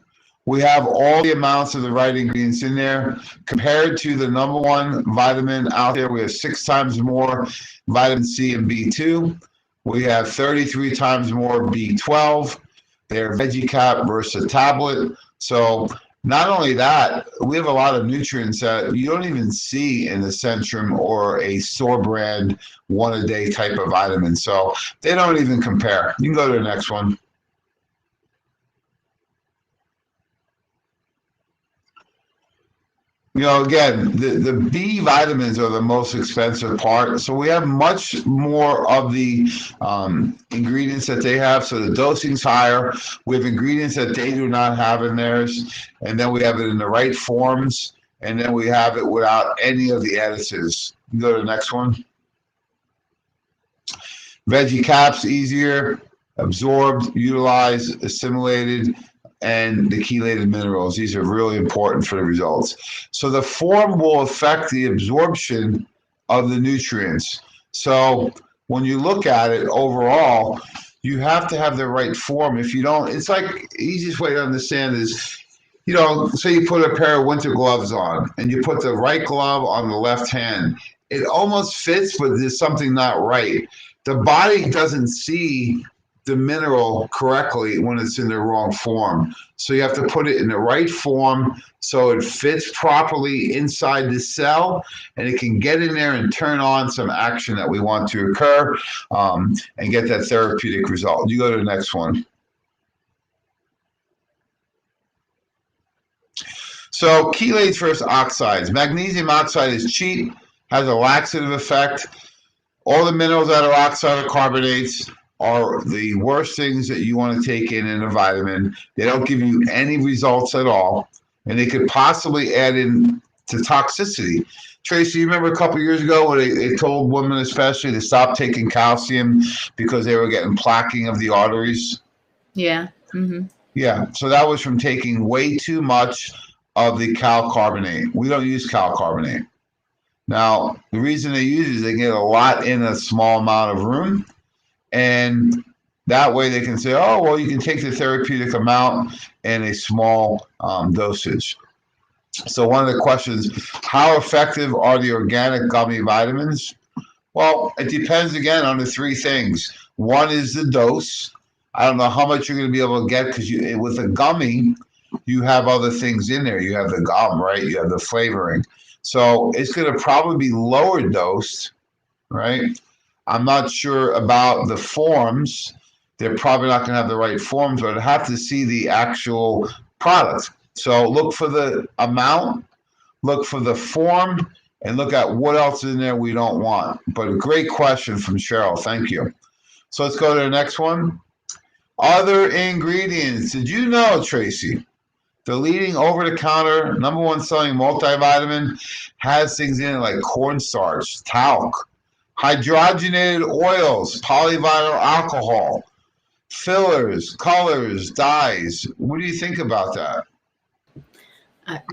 Speaker 4: We have all the amounts of the right ingredients in there. Compared to the number one vitamin out there, we have 6 times more vitamin C and B2. We have 33 times more B12. They're veggie cap versus a tablet. So not only that, we have a lot of nutrients that you don't even see in the Centrum or a store brand one-a-day type of vitamin. So they don't even compare. You can go to the next one. You know, again, the B vitamins are the most expensive part. So we have much more of the ingredients that they have. So the dosing's higher. We have ingredients that they do not have in theirs. And then we have it in the right forms. And then we have it without any of the additives. You go to the next one. Veggie caps, easier, absorbed, utilized, assimilated, and the chelated minerals. These are really important for the results. So the form will affect the absorption of the nutrients. So when you look at it overall, you have to have the right form. If you don't, it's like the easiest way to understand is, you know, say you put a pair of winter gloves on and you put the right glove on the left hand. It almost fits, but there's something not right. The body doesn't see the mineral correctly when it's in the wrong form. So you have to put it in the right form so it fits properly inside the cell, and it can get in there and turn on some action that we want to occur, and get that therapeutic result. You go to the next one. So chelates versus oxides. Magnesium oxide is cheap, has a laxative effect. All the minerals that are oxide or carbonates are the worst things that you want to take in a vitamin. They don't give you any results at all, and they could possibly add in to toxicity. Tracy, you remember a couple of years ago when they told women especially to stop taking calcium because they were getting plaquing of the arteries?
Speaker 1: Yeah. Mm-hmm.
Speaker 4: Yeah, so that was from taking way too much of the calcarbonate. We don't use calcarbonate. Now, the reason they use it is they get a lot in a small amount of room. And that way they can say, oh, well, you can take the therapeutic amount in a small dosage. So one of the questions, how effective are the organic gummy vitamins? Well, it depends again on the three things. One is the dose. I don't know how much you're going to be able to get because with a gummy, you have other things in there. You have the gum, right? You have the flavoring. So it's going to probably be lower dosed, right? I'm not sure about the forms. They're probably not going to have the right forms, but I have to see the actual product. So look for the amount, look for the form, and look at what else is in there we don't want. But a great question from Cheryl. Thank you. So let's go to the next one. Other ingredients. Did you know, Tracy, the leading over-the-counter, #1 selling multivitamin has things in it like cornstarch, talc, hydrogenated oils, polyvinyl alcohol, fillers, colors, dyes. What do you think about that?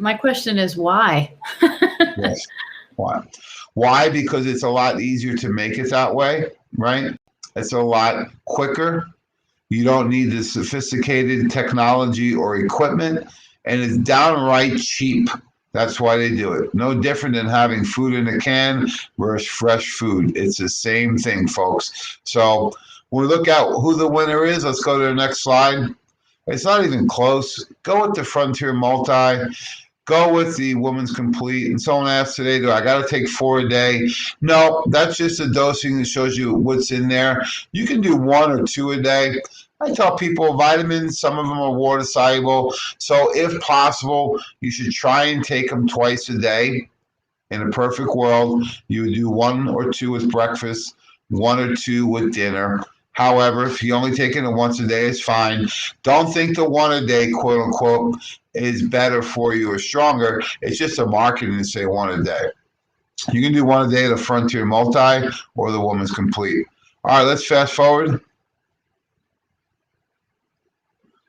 Speaker 1: My question is why?
Speaker 4: Yes. Why? Why? Because it's a lot easier to make it that way, right? It's a lot quicker. You don't need the sophisticated technology or equipment, and it's downright cheap. That's why they do it. No different than having food in a can versus fresh food. It's the same thing, folks. So when we look at who the winner is, let's go to the next slide. It's not even close. Go with the Frontier Multi. Go with the Woman's Complete. And someone asked today, do I got to take 4 a day? No, that's just a dosing that shows you what's in there. You can do 1 or 2 a day. I tell people vitamins, some of them are water soluble. So if possible, you should try and take them twice a day. In a perfect world, you would do 1 or 2 with breakfast, 1 or 2 with dinner. However, if you only take it once a day, it's fine. Don't think the 1 a day, quote unquote, is better for you or stronger. It's just a marketing to say 1 a day. You can do 1 a day, the Frontier Multi or the Woman's Complete. All right, let's fast forward.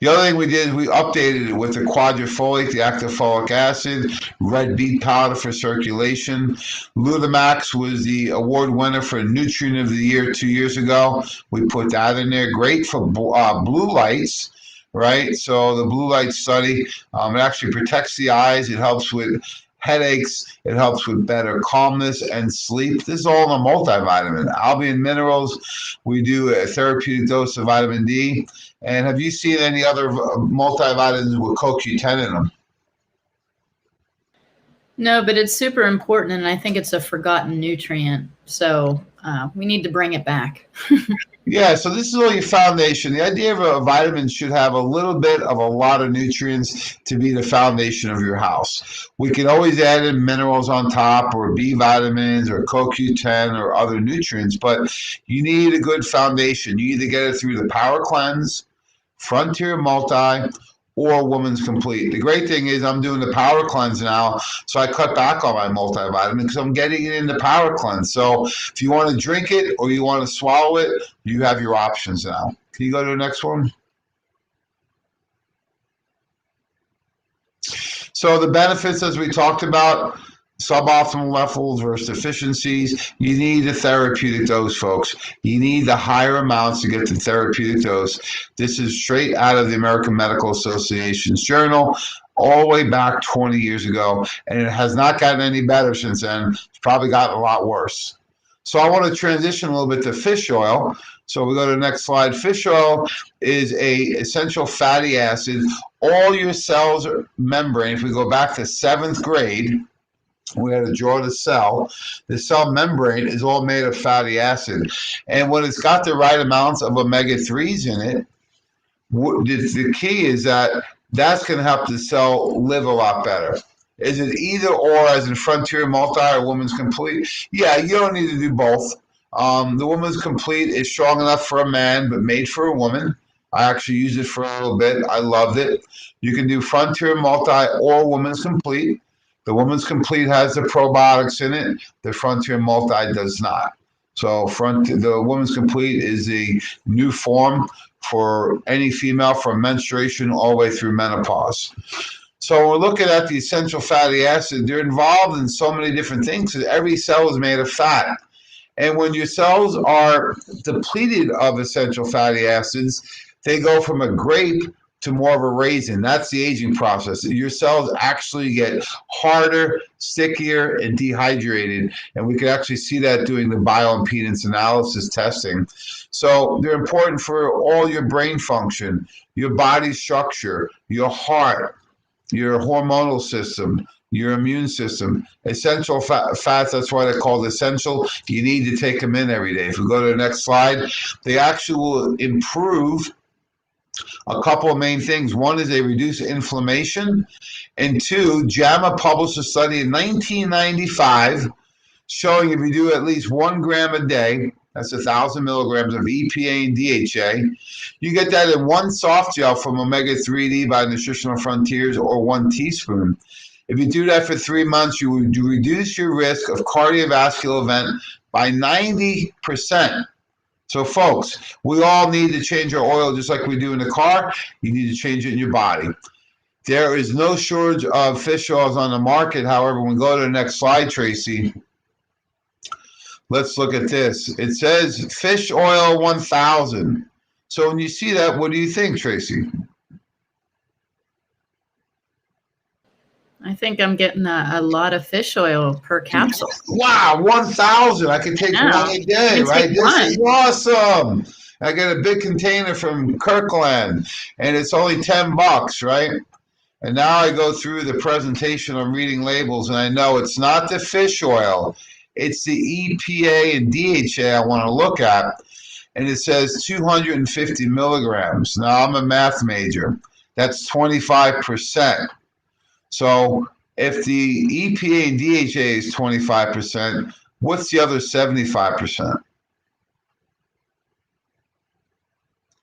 Speaker 4: The other thing we did is we updated it with the quadrifoliate, the active folic acid, red beet powder for circulation. Lutamax was the award winner for Nutrient of the Year 2 years ago. We put that in there. Great for blue lights, right? So the blue light study, it actually protects the eyes. It helps with headaches. It helps with better calmness and sleep. This is all in a multivitamin. Albion Minerals, we do a therapeutic dose of vitamin D. And have you seen any other multivitamins with CoQ10 in them?
Speaker 1: No, but it's super important, and I think it's a forgotten nutrient. So we need to bring it back.
Speaker 4: Yeah, so this is all your foundation. The idea of a vitamin should have a little bit of a lot of nutrients to be the foundation of your house. We can always add in minerals on top or B vitamins or CoQ10 or other nutrients, but you need a good foundation. You either get it through the Power Cleanse, Frontier Multi, or Woman's Complete. The great thing is I'm doing the Power Cleanse now, so I cut back on my multivitamin because I'm getting it in the Power Cleanse. So if you want to drink it or you want to swallow it, you have your options now. Can you go to the next one? So the benefits, as we talked about, suboptimal levels versus deficiencies. You need a therapeutic dose, folks. You need the higher amounts to get the therapeutic dose. This is straight out of the American Medical Association's journal, all the way back 20 years ago, and it has not gotten any better since then. It's probably gotten a lot worse. So I want to transition a little bit to fish oil. So we go to the next slide. Fish oil is a essential fatty acid. All your cells are membrane. If we go back to 7th grade, we had to draw the cell. The cell membrane is all made of fatty acid. And when it's got the right amounts of omega-3s in it, the key is that that's going to help the cell live a lot better. Is it either or, as in Frontier Multi or Woman's Complete? Yeah, you don't need to do both. The Woman's Complete is strong enough for a man, but made for a woman. I actually used it for a little bit. I loved it. You can do Frontier Multi or Woman's Complete. The Woman's Complete has the probiotics in it. The Frontier Multi does not. So the Woman's Complete is the new form for any female from menstruation all the way through menopause. So we're looking at the essential fatty acid. They're involved in so many different things because every cell is made of fat. And when your cells are depleted of essential fatty acids, they go from a grape to more of a raisin. That's the aging process. Your cells actually get harder, stickier, and dehydrated. And we could actually see that doing the bioimpedance analysis testing. So they're important for all your brain function, your body structure, your heart, your hormonal system, your immune system. Essential fats, that's why they're called essential. You need to take them in every day. If we go to the next slide, they actually will improve a couple of main things. One is they reduce inflammation, and two, JAMA published a study in 1995 showing if you do at least 1 gram a day, that's 1,000 milligrams of EPA and DHA, you get that in one soft gel from Omega-3D by Nutritional Frontiers, or 1 teaspoon. If you do that for 3 months, you would reduce your risk of cardiovascular event by 90%. So folks, we all need to change our oil just like we do in the car. You need to change it in your body. There is no shortage of fish oils on the market. However, when we go to the next slide, Tracy, let's look at this. It says fish oil 1000. So when you see that, what do you think, Tracy?
Speaker 1: I think I'm getting a lot of fish oil per capsule.
Speaker 4: Wow, 1,000. I can take one a day, right? This is awesome. I get a big container from Kirkland, and it's only $10, right? And now I go through the presentation on reading labels, and I know it's not the fish oil. It's the EPA and DHA I want to look at. And it says 250 milligrams. Now, I'm a math major. That's 25%. So if the EPA and DHA is 25%, what's the other 75%?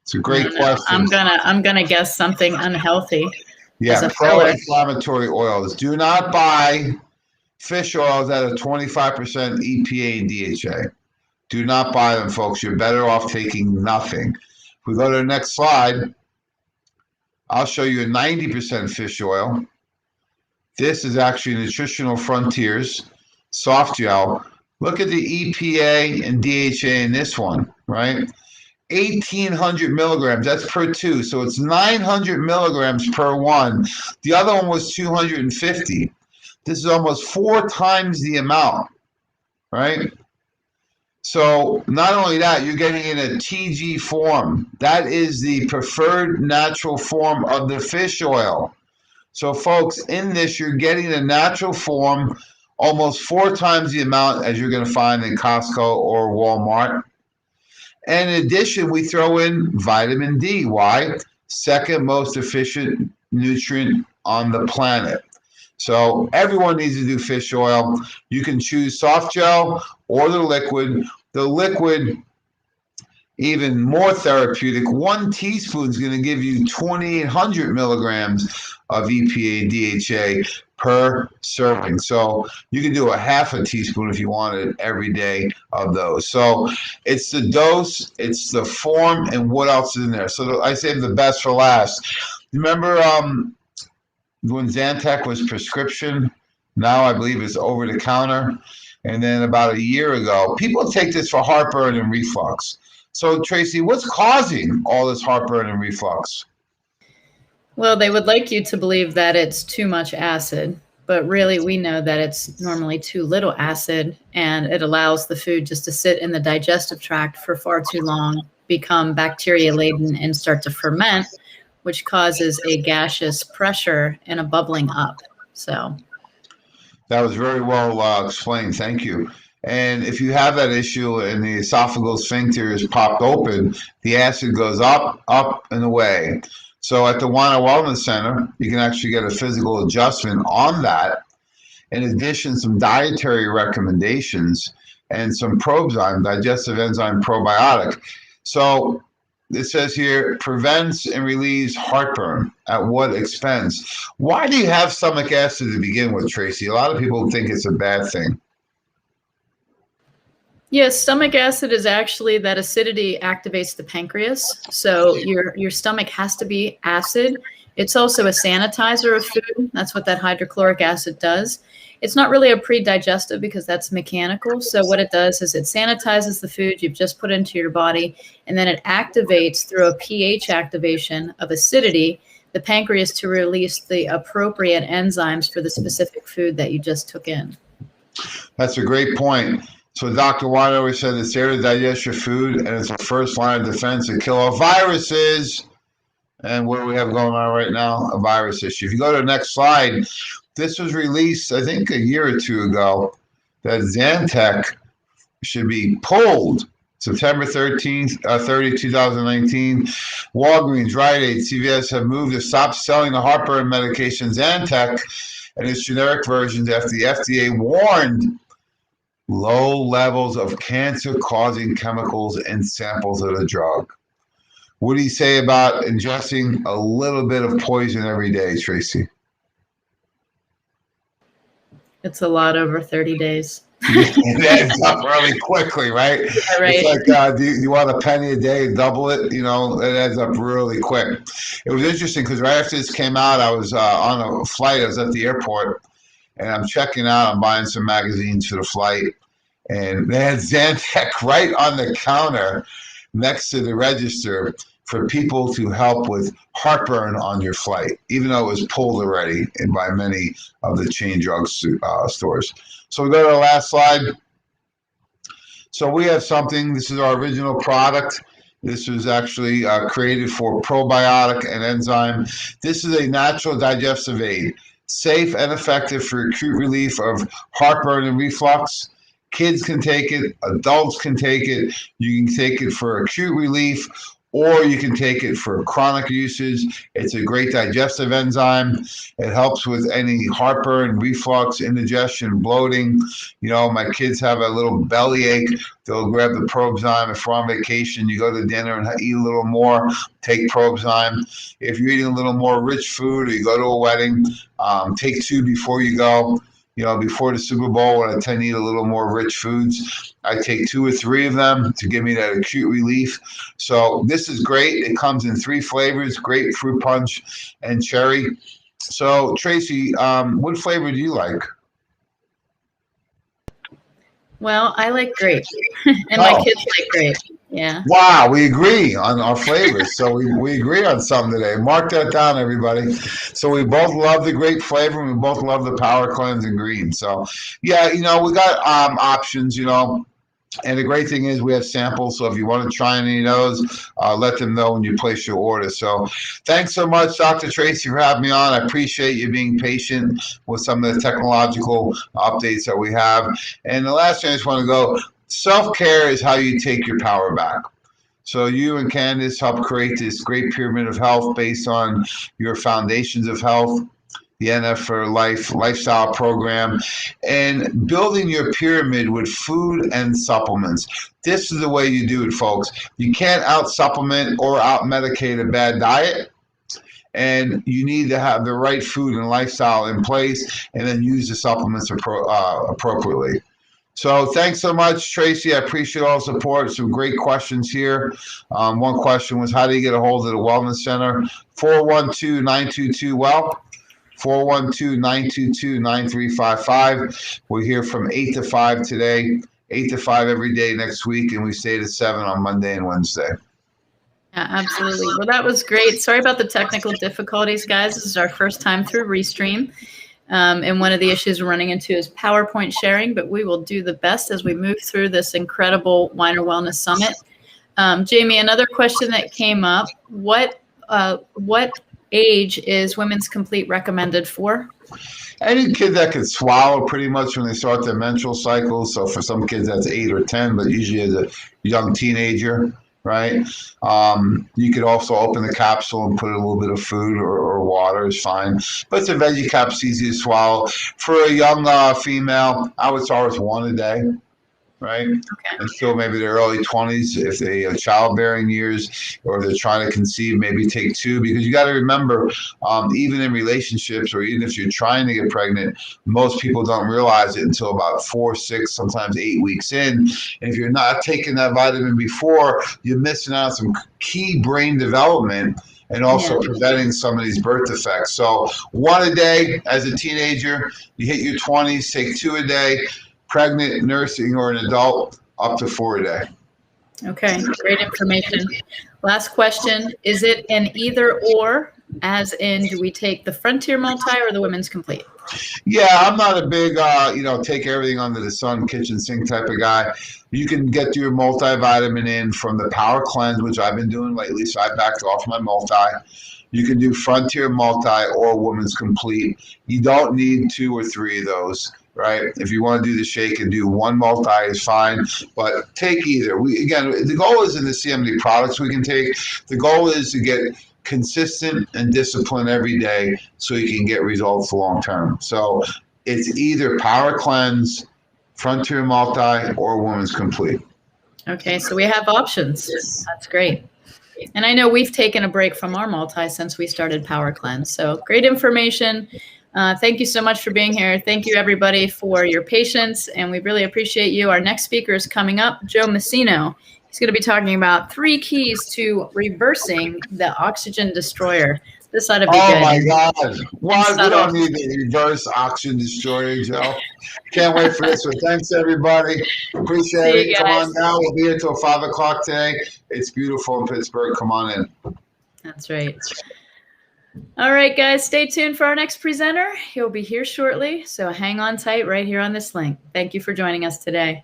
Speaker 4: It's a great question.
Speaker 1: I'm gonna guess something unhealthy.
Speaker 4: Yeah, pro-inflammatory oils. Do not buy fish oils that are 25% EPA and DHA. Do not buy them, folks. You're better off taking nothing. If we go to the next slide, I'll show you a 90% fish oil. This is actually Nutritional Frontiers soft gel. Look at the EPA and DHA in this one, right? 1,800 milligrams, that's per 2. So it's 900 milligrams per 1. The other one was 250. This is almost 4 times the amount, right? So not only that, you're getting in a TG form. That is the preferred natural form of the fish oil. So folks, in this, you're getting the natural form, almost 4 times the amount as you're going to find in Costco or Walmart. And in addition, we throw in vitamin D. Why? Second most efficient nutrient on the planet. So everyone needs to do fish oil. You can choose soft gel or the liquid. The liquid, even more therapeutic. 1 teaspoon is going to give you 2,800 milligrams of EPA and DHA per serving. So you can do a half a teaspoon if you wanted every day of those. So it's the dose, it's the form, and what else is in there. So I saved the best for last. Remember when Zantac was prescription? Now I believe it's over the counter. And then about a year ago, people take this for heartburn and reflux. So Tracy, what's causing all this heartburn and reflux?
Speaker 1: Well, they would like you to believe that it's too much acid, but really we know that it's normally too little acid, and it allows the food just to sit in the digestive tract for far too long, become bacteria laden, and start to ferment, which causes a gaseous pressure and a bubbling up. So
Speaker 4: that was very well explained. Thank you. And if you have that issue and the esophageal sphincter is popped open, the acid goes up, up, and away. So at the Weiner Wellness Center, you can actually get a physical adjustment on that. In addition, some dietary recommendations and some Prozyme, digestive enzyme probiotic. So it says here, prevents and relieves heartburn. At what expense? Why do you have stomach acid to begin with, Tracy? A lot of people think it's a bad thing.
Speaker 1: Yes, stomach acid is actually that acidity activates the pancreas. So your stomach has to be acid. It's also a sanitizer of food. That's what that hydrochloric acid does. It's not really a pre-digestive because that's mechanical. So what it does is it sanitizes the food you've just put into your body, and then it activates through a pH activation of acidity the pancreas to release the appropriate enzymes for the specific food that you just took in.
Speaker 4: That's a great point. So Dr. White always said it's there to digest your food, and it's the first line of defense to kill our viruses. And what do we have going on right now? A virus issue. If you go to the next slide, this was released, I think, a year or two ago, that Zantac should be pulled September 13th, 30, 2019. Walgreens, Rite Aid, CVS have moved to stop selling the heartburn medication Zantac and its generic versions after the FDA warned low levels of cancer-causing chemicals in samples of the drug. What do you say about ingesting a little bit of poison every day, Tracy?
Speaker 1: It's a lot over 30 days.
Speaker 4: It adds up really quickly, right?
Speaker 1: Yeah, right.
Speaker 4: It's like, do you want a penny a day, double it? You know, it adds up really quick. It was interesting because right after this came out, I was on a flight. I was at the airport, and I'm checking out. I'm buying some magazines for the flight, and they had Zantac right on the counter next to the register for people to help with heartburn on your flight, even though it was pulled already by many of the chain drug stores. So we go to the last slide. So we have something, this is our original product. This was actually created for probiotic and enzyme. This is a natural digestive aid, safe and effective for acute relief of heartburn and reflux. Kids can take it, adults can take it. You can take it for acute relief, or you can take it for chronic usage. It's a great digestive enzyme. It helps with any heartburn, reflux, indigestion, bloating. You know, my kids have a little bellyache. They'll grab the Probzyme. If we're on vacation, you go to dinner and eat a little more, take Probzyme. If you're eating a little more rich food or you go to a wedding, take 2 before you go. You know, before the Super Bowl, when I tend to eat a little more rich foods, I take 2 or 3 of them to give me that acute relief. So this is great. It comes in 3 flavors, grapefruit punch and cherry. So Tracy, what flavor do you like?
Speaker 1: Well, I like grape, and my kids like grape. Yeah.
Speaker 4: Wow, we agree on our flavors. So we agree on something today. Mark that down, everybody. So we both love the grape flavor, and we both love the Power Cleanse and green. So yeah, you know, we got options, you know. And the great thing is we have samples, so if you want to try any of those, let them know when you place your order. So thanks so much, Dr. Tracy, for having me on. I appreciate you being patient with some of the technological updates that we have. And the last thing I just want to go, self-care is how you take your power back. So you and Candace helped create this great pyramid of health based on your foundations of health, the NF for Life lifestyle program, and building your pyramid with food and supplements. This is the way you do it, folks. You can't out-supplement or out-medicate a bad diet, and you need to have the right food and lifestyle in place and then use the supplements appropriately. So thanks so much, Tracy. I appreciate all the support. Some great questions here. One question was, how do you get a hold of the Wellness Center? 412-922-WELL. 412-922-9355. We're here from 8 to 5 today, 8 to 5 every day next week, and we stay to 7 on Monday and Wednesday.
Speaker 1: Yeah, absolutely. Well, that was great. Sorry about the technical difficulties, guys. This is our first time through Restream. And one of the issues we're running into is PowerPoint sharing, but we will do the best as we move through this incredible Weiner Wellness Summit. Jamie, another question that came up, what age is Women's Complete recommended for?
Speaker 4: Any kid that can swallow pretty much when they start their menstrual cycle. So for some kids, that's 8 or 10, but usually as a young teenager, right? You could also open the capsule and put a little bit of food or water is fine. But it's a veggie cap's easy to swallow. For a young female, I would start with 1 a day. Right?
Speaker 1: Okay.
Speaker 4: Until maybe their early 20s, if they have childbearing years, or if they're trying to conceive, maybe take 2, because you got to remember, even in relationships, or even if you're trying to get pregnant, most people don't realize it until about 4, 6, sometimes 8 weeks in. And if you're not taking that vitamin before, you're missing out on some key brain development and also preventing some of these birth defects. So 1 a day as a teenager, you hit your 20s, take 2 a day, pregnant, nursing, or an adult, up to 4 a day.
Speaker 1: Okay, great information. Last question, is it an either or, as in do we take the Frontier Multi or the Women's Complete?
Speaker 4: Yeah, I'm not a big, take everything under the sun, kitchen sink type of guy. You can get your multivitamin in from the Power Cleanse, which I've been doing lately, so I backed off my multi. You can do Frontier Multi or Women's Complete. You don't need 2 or 3 of those, right? If you want to do the shake and do 1 multi is fine, but take either. The goal isn't to see how many products we can take. The goal is to get consistent and discipline every day so you can get results long term. So it's either Power Cleanse, Frontier Multi, or Women's Complete.
Speaker 1: Okay, so we have options. That's great. And I know we've taken a break from our multi since we started Power Cleanse. So great information. Thank you so much for being here. Thank you, everybody, for your patience. And we really appreciate you. Our next speaker is coming up, Joe Messino. He's going to be talking about 3 keys to reversing the oxygen destroyer. This ought to be good.
Speaker 4: Oh, my God. Why? We don't need the reverse oxygen destroyer, Joe. Can't wait for this one. Thanks, everybody. Appreciate it. Come on now. We'll be here till 5 o'clock today. It's beautiful in Pittsburgh. Come on in.
Speaker 1: That's right. All right, guys, stay tuned for our next presenter. He'll be here shortly, so hang on tight right here on this link. Thank you for joining us today.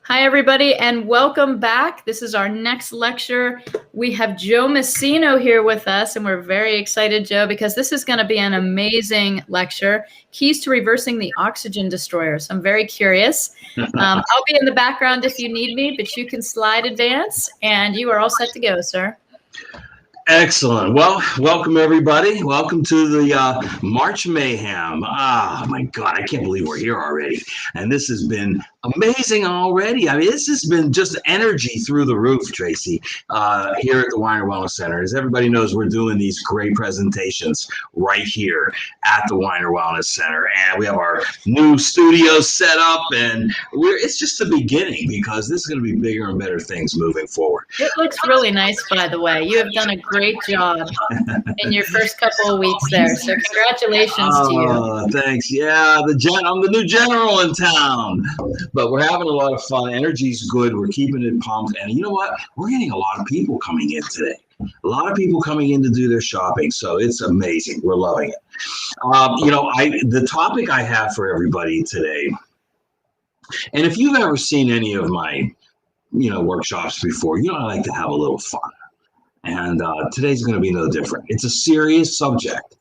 Speaker 1: Hi, everybody, and welcome back. This is our next lecture. We have Joe Messino here with us, and we're very excited, Joe, because this is going to be an amazing lecture, Keys to Reversing the Oxygen Destroyer. So I'm very curious. I'll be in the background if you need me, but you can slide advance, and you are all set to go, sir.
Speaker 5: Excellent. Well, welcome everybody. Welcome to the March Mayhem. Ah, my God, I can't believe we're here already. And this has been amazing already. I mean, this has been just energy through the roof, Tracy, here at the Weiner Wellness Center. As everybody knows, we're doing these great presentations right here at the Weiner Wellness Center. And we have our new studio set up, and it's just the beginning, because this is going to be bigger and better things moving forward.
Speaker 1: It looks really nice, by the way. You have done a great job in your first couple of weeks there. So congratulations to you.
Speaker 5: Thanks. Yeah, I'm the new general in town. But we're having a lot of fun. Energy's good. We're keeping it pumped. And you know what? We're getting a lot of people coming in today. A lot of people coming in to do their shopping. So it's amazing. We're loving it. The topic I have for everybody today, and if you've ever seen any of my workshops before, I like to have a little fun. And today's going to be no different. It's a serious subject,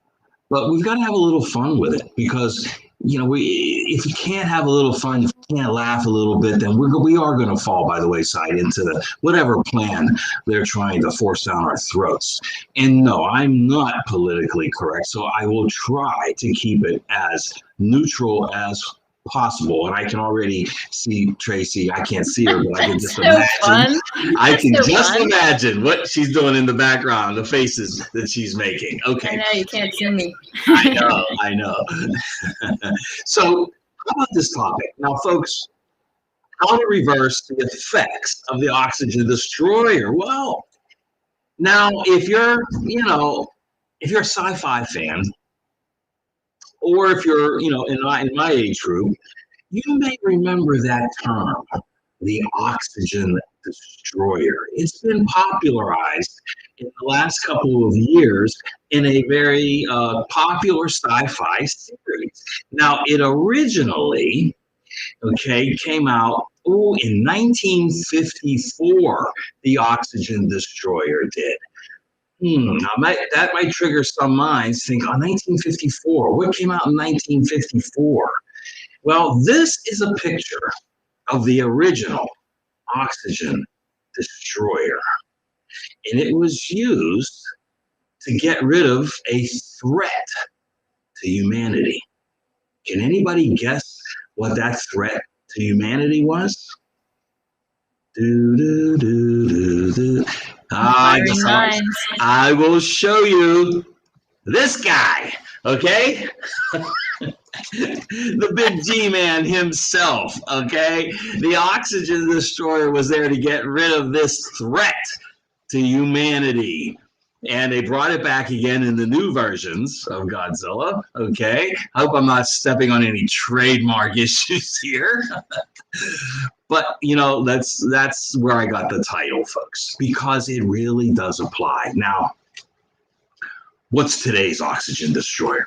Speaker 5: but we've got to have a little fun with it, because, if you can't have a little fun, if you can't laugh a little bit, then we are going to fall by the wayside into the whatever plan they're trying to force down our throats. And no, I'm not politically correct, so I will try to keep it as neutral as possible. And I can already see Tracy. I can't see her, but I can just imagine. I can just imagine what she's doing in the background, the faces that she's making. Okay.
Speaker 1: I know you can't see me.
Speaker 5: I know. So how about this topic? Now, folks, how to reverse the effects of the oxygen destroyer. Well, now, if you're a sci-fi fan, or if you're, in my age group, you may remember that term, the oxygen destroyer. It's been popularized in the last couple of years in a very popular sci-fi series. Now, it originally, came out in 1954, the oxygen destroyer did. That might trigger some minds think, 1954, what came out in 1954? Well, this is a picture of the original oxygen destroyer. And it was used to get rid of a threat to humanity. Can anybody guess what that threat to humanity was? I will show you this guy, okay? The big G-man himself, okay? The oxygen destroyer was there to get rid of this threat to humanity. And they brought it back again in the new versions of Godzilla, okay? I hope I'm not stepping on any trademark issues here. But, that's where I got the title, folks, because it really does apply. Now, what's today's oxygen destroyer?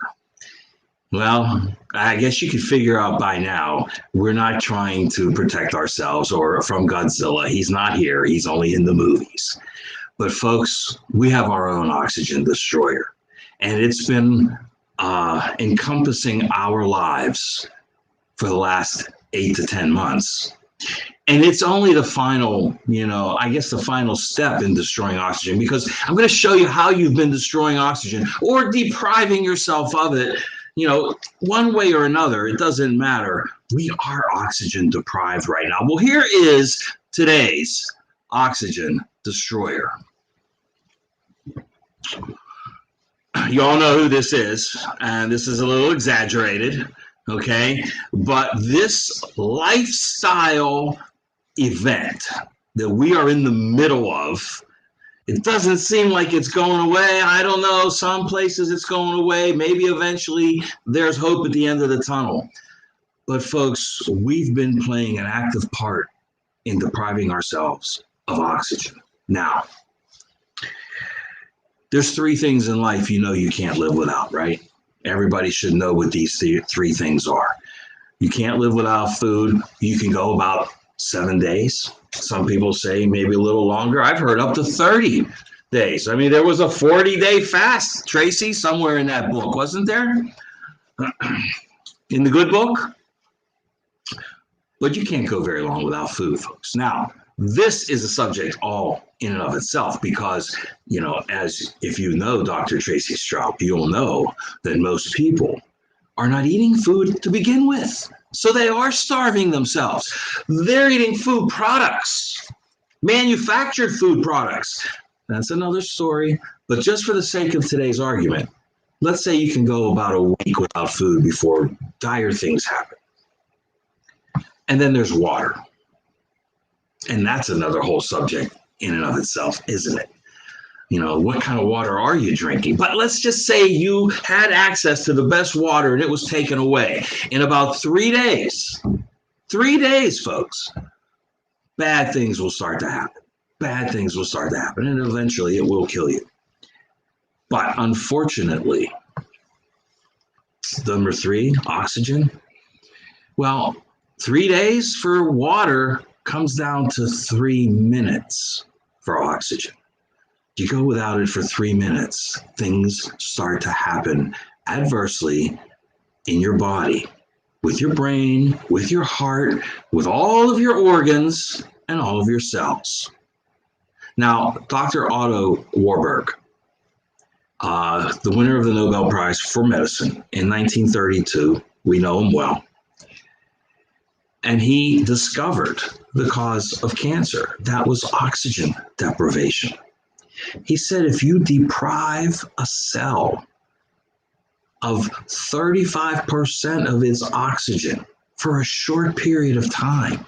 Speaker 5: Well, I guess you could figure out by now, we're not trying to protect ourselves or from Godzilla. He's not here. He's only in the movies. But, folks, we have our own oxygen destroyer, and it's been encompassing our lives for the last 8 to 10 months. And it's only the final, the final step in destroying oxygen, because I'm going to show you how you've been destroying oxygen or depriving yourself of it, one way or another. It doesn't matter. We are oxygen deprived right now. Well, here is today's oxygen destroyer. You all know who this is, and this is a little exaggerated. Okay, but this lifestyle event that we are in the middle of, it doesn't seem like it's going away. I don't know, some places it's going away. Maybe eventually there's hope at the end of the tunnel. But folks, we've been playing an active part in depriving ourselves of oxygen. Now, there's 3 things in life you can't live without, right? Everybody should know what these 3 things are. You can't live without food. You can go about 7 days. Some people say maybe a little longer. I've heard up to 30 days. I mean, there was a 40-day fast, Tracy, somewhere in that book, wasn't there? In the good book? But you can't go very long without food, folks. Now, this is a subject all in and of itself because, you know, as if you know Dr. Tracy Straub, you'll know that most people are not eating food to begin with. So they are starving themselves. They're eating food products, manufactured food products. That's another story. But just for the sake of today's argument, let's say you can go about a week without food before dire things happen. And then there's water. And that's another whole subject in and of itself, isn't it? You know, what kind of water are you drinking? But let's just say you had access to the best water and it was taken away. In about 3 days, 3 days, folks, bad things will start to happen. Bad things will start to happen, and eventually it will kill you. But unfortunately, number 3, oxygen. Well, 3 days for water comes down to 3 minutes for oxygen. You go without it for 3 minutes, things start to happen adversely in your body, with your brain, with your heart, with all of your organs, and all of your cells. Now, Dr. Otto Warburg, the winner of the Nobel Prize for Medicine in 1932, we know him well, and he discovered the cause of cancer. That was oxygen deprivation. He said if you deprive a cell of 35% of its oxygen for a short period of time,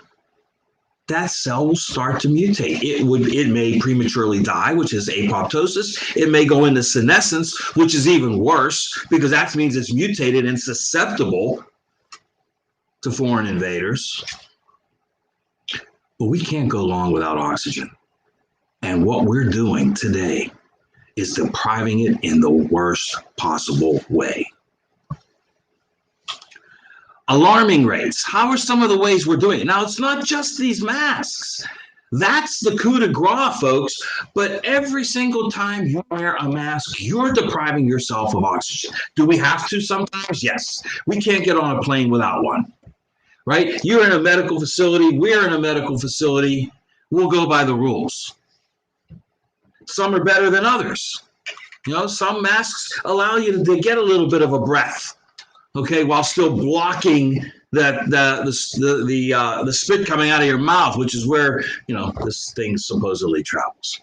Speaker 5: that cell will start to mutate. It may prematurely die, which is apoptosis. It may go into senescence, which is even worse because that means it's mutated and susceptible to foreign invaders. But we can't go long without oxygen. And what we're doing today is depriving it in the worst possible way. Alarming rates. How are some of the ways we're doing it? Now, it's not just these masks. That's the coup de grace, folks. But every single time you wear a mask, you're depriving yourself of oxygen. Do we have to sometimes? Yes. We can't get on a plane without one, right? You're in a medical facility. We're in a medical facility. We'll go by the rules. Some are better than others. You know, some masks allow you to get a little bit of a breath, okay, while still blocking the spit coming out of your mouth, which is where, you know, this thing supposedly travels.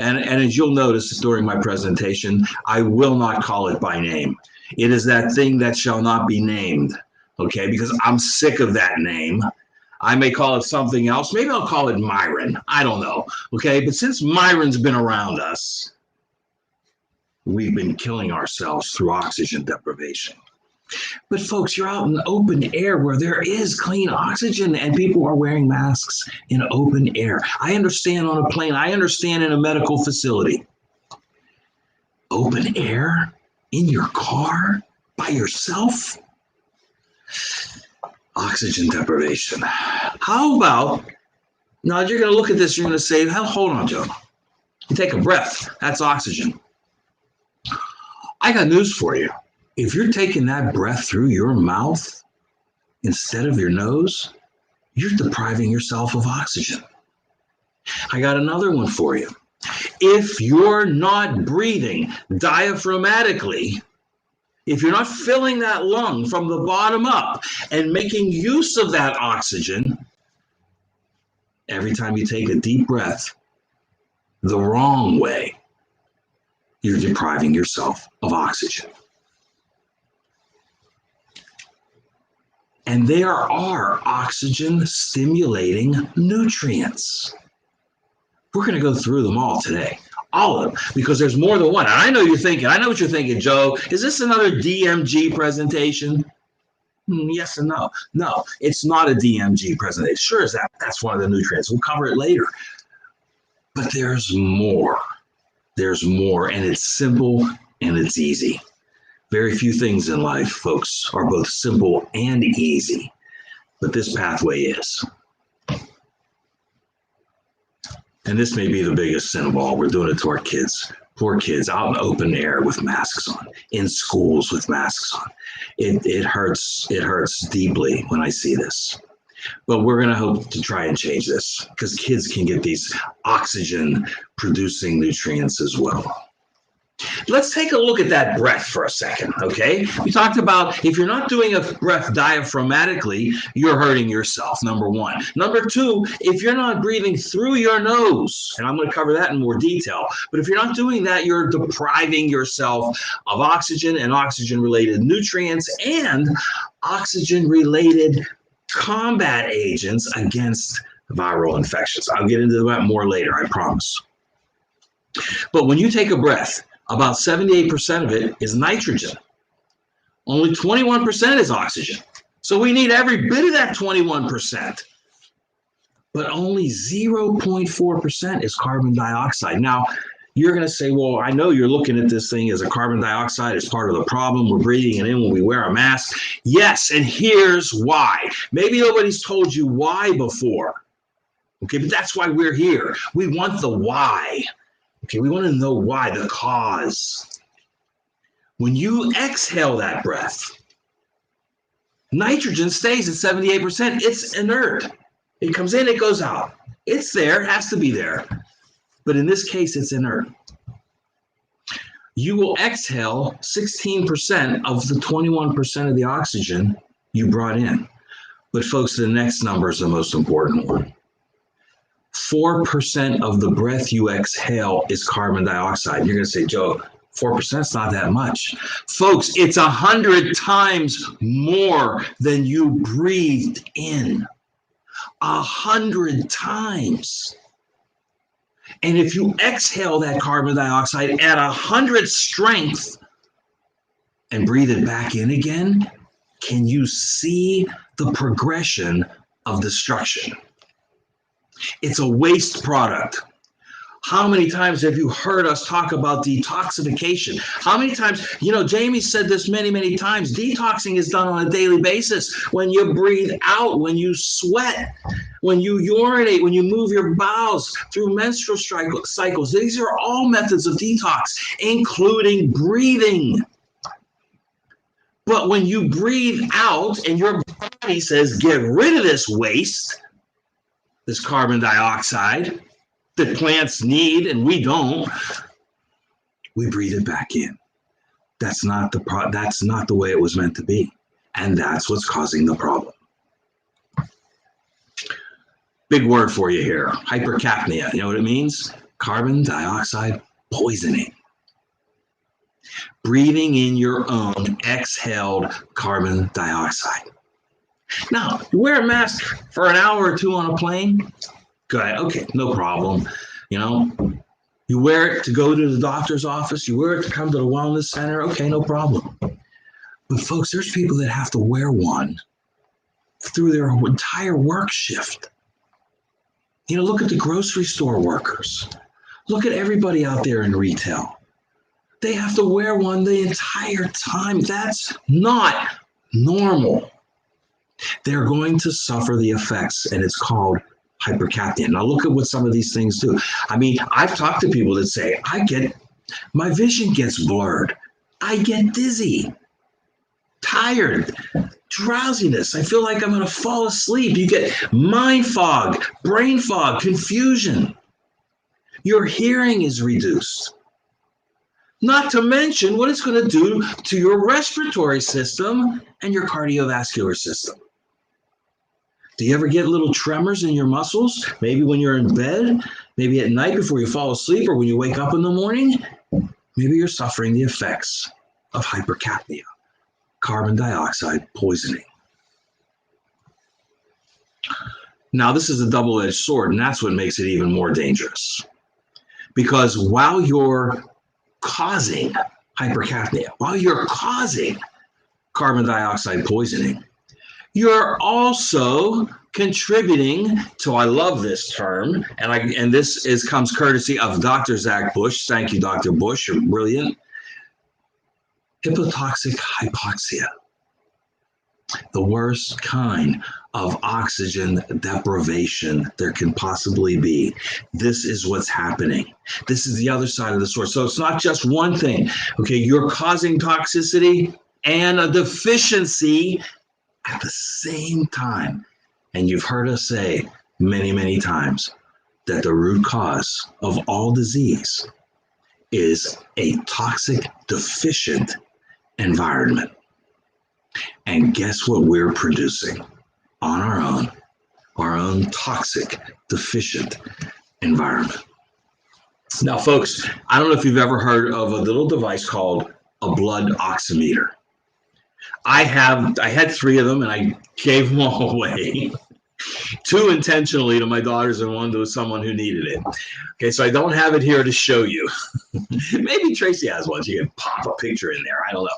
Speaker 5: And as you'll notice during my presentation, I will not call it by name. It is that thing that shall not be named, okay, because I'm sick of that name. I may call it something else. Maybe I'll call it Myron. I don't know. Okay. But since Myron's been around us, we've been killing ourselves through oxygen deprivation. But folks, you're out in open air where there is clean oxygen and people are wearing masks in open air. I understand on a plane. I understand in a medical facility. Open air in your car by yourself? Oxygen deprivation. How about, now you're going to look at this, you're going to say, hold on, Joe. You take a breath, that's oxygen. I got news for you. If you're taking that breath through your mouth instead of your nose, you're depriving yourself of oxygen. I got another one for you. If you're not breathing diaphragmatically, if you're not filling that lung from the bottom up and making use of that oxygen, every time you take a deep breath the wrong way, you're depriving yourself of oxygen. And there are oxygen stimulating nutrients. We're going to go through them all today. All of them, because there's more than one. And I know you're thinking, I know what you're thinking, Joe. Is this another DMG presentation? Yes and no. No, it's not a DMG presentation. Sure as that. That's one of the nutrients. We'll cover it later. But there's more. There's more, and it's simple and it's easy. Very few things in life, folks, are both simple and easy. But this pathway is. And this may be the biggest sin of all. We're doing it to our kids. Poor kids out in the open air with masks on, in schools with masks on. It hurts. It hurts deeply when I see this. But we're going to hope to try and change this because kids can get these oxygen producing nutrients as well. Let's take a look at that breath for a second, okay? We talked about if you're not doing a breath diaphragmatically, you're hurting yourself, number one. Number two, if you're not breathing through your nose, and I'm going to cover that in more detail, but if you're not doing that, you're depriving yourself of oxygen and oxygen-related nutrients and oxygen-related combat agents against viral infections. I'll get into that more later, I promise. But when you take a breath, about 78% of it is nitrogen. Only 21% is oxygen. So we need every bit of that 21%. But only 0.4% is carbon dioxide. Now, you're going to say, well, I know you're looking at this thing as a carbon dioxide as part of the problem. We're breathing it in when we wear a mask. Yes, and here's why. Maybe nobody's told you why before. Okay, but that's why we're here. We want the why. Okay, we want to know why, the cause. When you exhale that breath, nitrogen stays at 78%. It's inert. It comes in, it goes out. It's there, it has to be there. But in this case, it's inert. You will exhale 16% of the 21% of the oxygen you brought in. But folks, the next number is the most important one. 4% of the breath you exhale is carbon dioxide. You're going to say, Joe, 4% is not that much. Folks, it's 100 times more than you breathed in. 100 times. And if you exhale that carbon dioxide at 100 strength and breathe it back in again, can you see the progression of destruction? It's a waste product. How many times have you heard us talk about detoxification? How many times, Jamie said this many, many times, detoxing is done on a daily basis. When you breathe out, when you sweat, when you urinate, when you move your bowels through menstrual cycles. These are all methods of detox, including breathing. But when you breathe out and your body says, get rid of this waste, this carbon dioxide that plants need and we don't, we breathe it back in. That's not the way it was meant to be. And that's what's causing the problem. Big word for you here, hypercapnia. You know what it means? Carbon dioxide poisoning. Breathing in your own exhaled carbon dioxide. Now, you wear a mask for an hour or two on a plane. Good. Okay, no problem. You wear it to go to the doctor's office. You wear it to come to the wellness center. Okay, no problem. But folks, there's people that have to wear one through their entire work shift. Look at the grocery store workers. Look at everybody out there in retail. They have to wear one the entire time. That's not normal. They're going to suffer the effects, and it's called hypercapnia. Now look at what some of these things do. I've talked to people that say, my vision gets blurred. I get dizzy, tired, drowsiness. I feel like I'm going to fall asleep. You get mind fog, brain fog, confusion. Your hearing is reduced. Not to mention what it's going to do to your respiratory system and your cardiovascular system. Do you ever get little tremors in your muscles? Maybe when you're in bed, maybe at night before you fall asleep, or when you wake up in the morning? Maybe you're suffering the effects of hypercapnia, carbon dioxide poisoning. Now, this is a double-edged sword, and that's what makes it even more dangerous. Because while you're causing hypercapnia, while you're causing carbon dioxide poisoning, you're also contributing to, I love this term, and this comes courtesy of Dr. Zach Bush. Thank you, Dr. Bush. You're brilliant. Hypotoxic hypoxia. the worst kind of oxygen deprivation there can possibly be. This is what's happening. This is the other side of the sword. So it's not just one thing. Okay, you're causing toxicity and a deficiency at the same time. And you've heard us say many, many times that the root cause of all disease is a toxic deficient environment. And guess what we're producing on our own toxic deficient environment. Now, folks, I don't know if you've ever heard of a little device called a blood oximeter. I had 3 of them and I gave them all away. 2 intentionally to my daughters and 1 to someone who needed it. Okay, so I don't have it here to show you. Maybe Tracy has one. She can pop a picture in there. I don't know.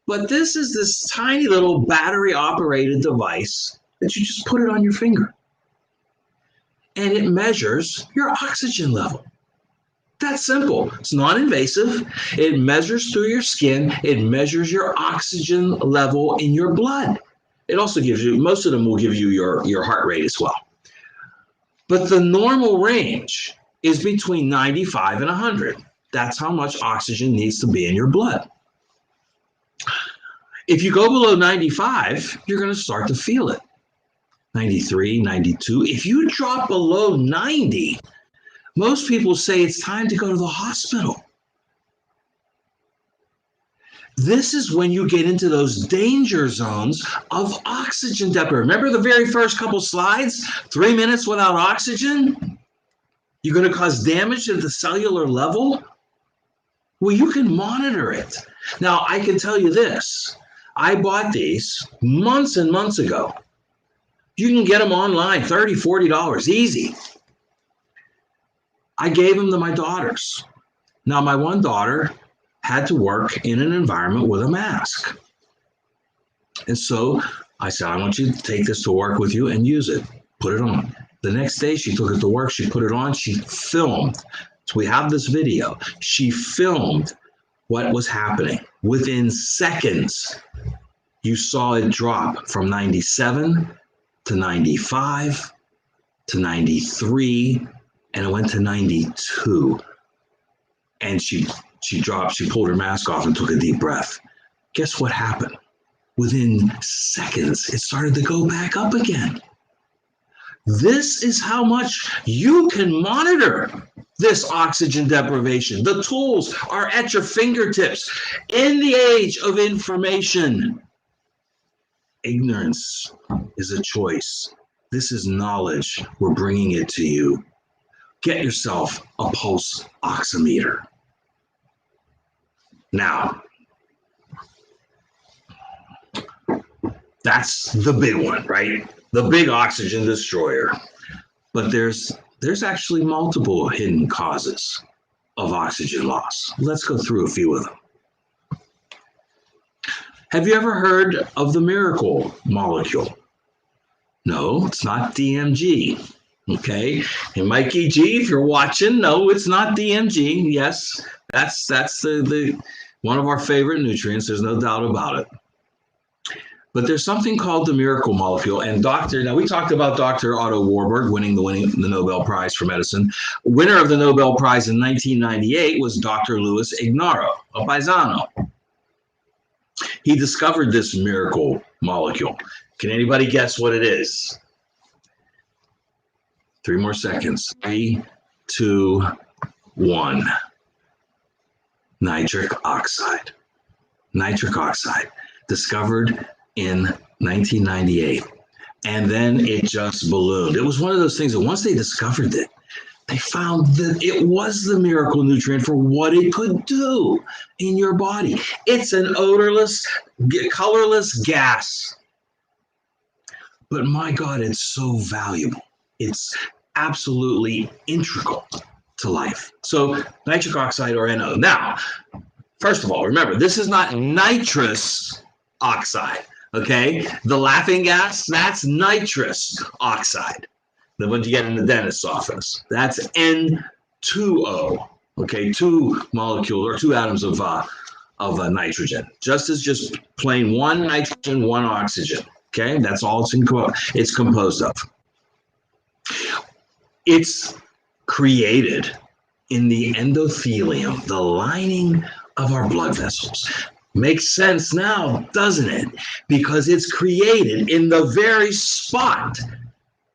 Speaker 5: But this is this tiny little battery-operated device that you just put it on your finger. And it measures your oxygen level. That's simple. It's non-invasive. It measures through your skin. It measures your oxygen level in your blood. It also gives you, most of them will give you your heart rate as well. But the normal range is between 95 and 100. That's how much oxygen needs to be in your blood. If you go below 95, you're going to start to feel it. 93, 92. If you drop below 90, most people say it's time to go to the hospital. This is when you get into those danger zones of oxygen deprivation. Remember the very first couple slides? 3 minutes without oxygen? You're going to cause damage at the cellular level? Well, you can monitor it. Now, I can tell you this. I bought these months and months ago. You can get them online, $30, $40, easy. I gave them to my daughters. Now, my one daughter had to work in an environment with a mask. And so I said, I want you to take this to work with you and use it. Put it on. The next day, she took it to work. She put it on. She filmed. So we have this video. She filmed what was happening. Within seconds, you saw it drop from 97 to 95 to 93, and it went to 92. And she dropped, she pulled her mask off and took a deep breath. Guess what happened? Within seconds, it started to go back up again. This is how much you can monitor this oxygen deprivation. The tools are at your fingertips. In the age of information, ignorance is a choice. This is knowledge. We're bringing it to you. Get yourself a pulse oximeter. Now, that's the big one, right? The big oxygen destroyer. But there's actually multiple hidden causes of oxygen loss. Let's go through a few of them. Have you ever heard of the miracle molecule? No, it's not DMG. Okay, and Mikey G, if you're watching, no, it's not DMG. Yes, that's the one of our favorite nutrients. There's no doubt about it. But there's something called the miracle molecule. And now we talked about Dr. Otto Warburg winning the Nobel Prize for medicine. Winner of the Nobel Prize in 1998 was Dr. Luis Ignarro, a paisano. He discovered this miracle molecule. Can anybody guess what it is? 3 more seconds. 3, 2, 1. Nitric oxide. Nitric oxide, discovered in 1998. And then it just ballooned. It was one of those things that once they discovered it, they found that it was the miracle nutrient for what it could do in your body. It's an odorless, colorless gas. But my God, it's so valuable. It's absolutely integral to life. So nitric oxide, or NO. Now, first of all, remember, this is not nitrous oxide, okay? The laughing gas, that's nitrous oxide. The ones you get in the dentist's office. That's N2O, okay? 2 molecules or 2 atoms of of nitrogen, just as just plain one nitrogen, one oxygen. Okay, that's all it's composed of. It's created in the endothelium, the lining of our blood vessels. Makes sense now, doesn't it? Because it's created in the very spot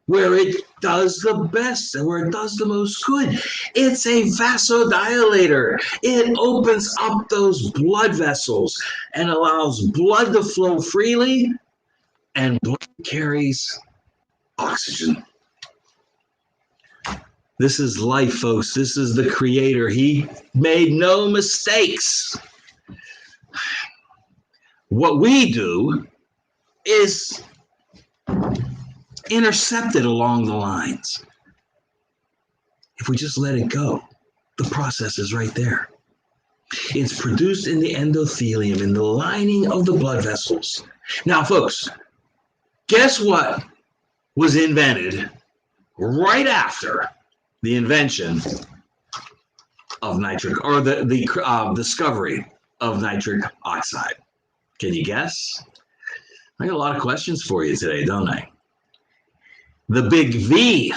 Speaker 5: where it does the best and where it does the most good. It's a vasodilator. It opens up those blood vessels and allows blood to flow freely, and blood carries oxygen. This is life, folks. This is the creator. He made no mistakes. What we do is intercept it along the lines. If we just let it go, the process is right there. It's produced in the endothelium, in the lining of the blood vessels. Now, folks, guess what was invented right after the invention of nitric, or the discovery of nitric oxide? Can you guess? I got a lot of questions for you today, don't I? The big V.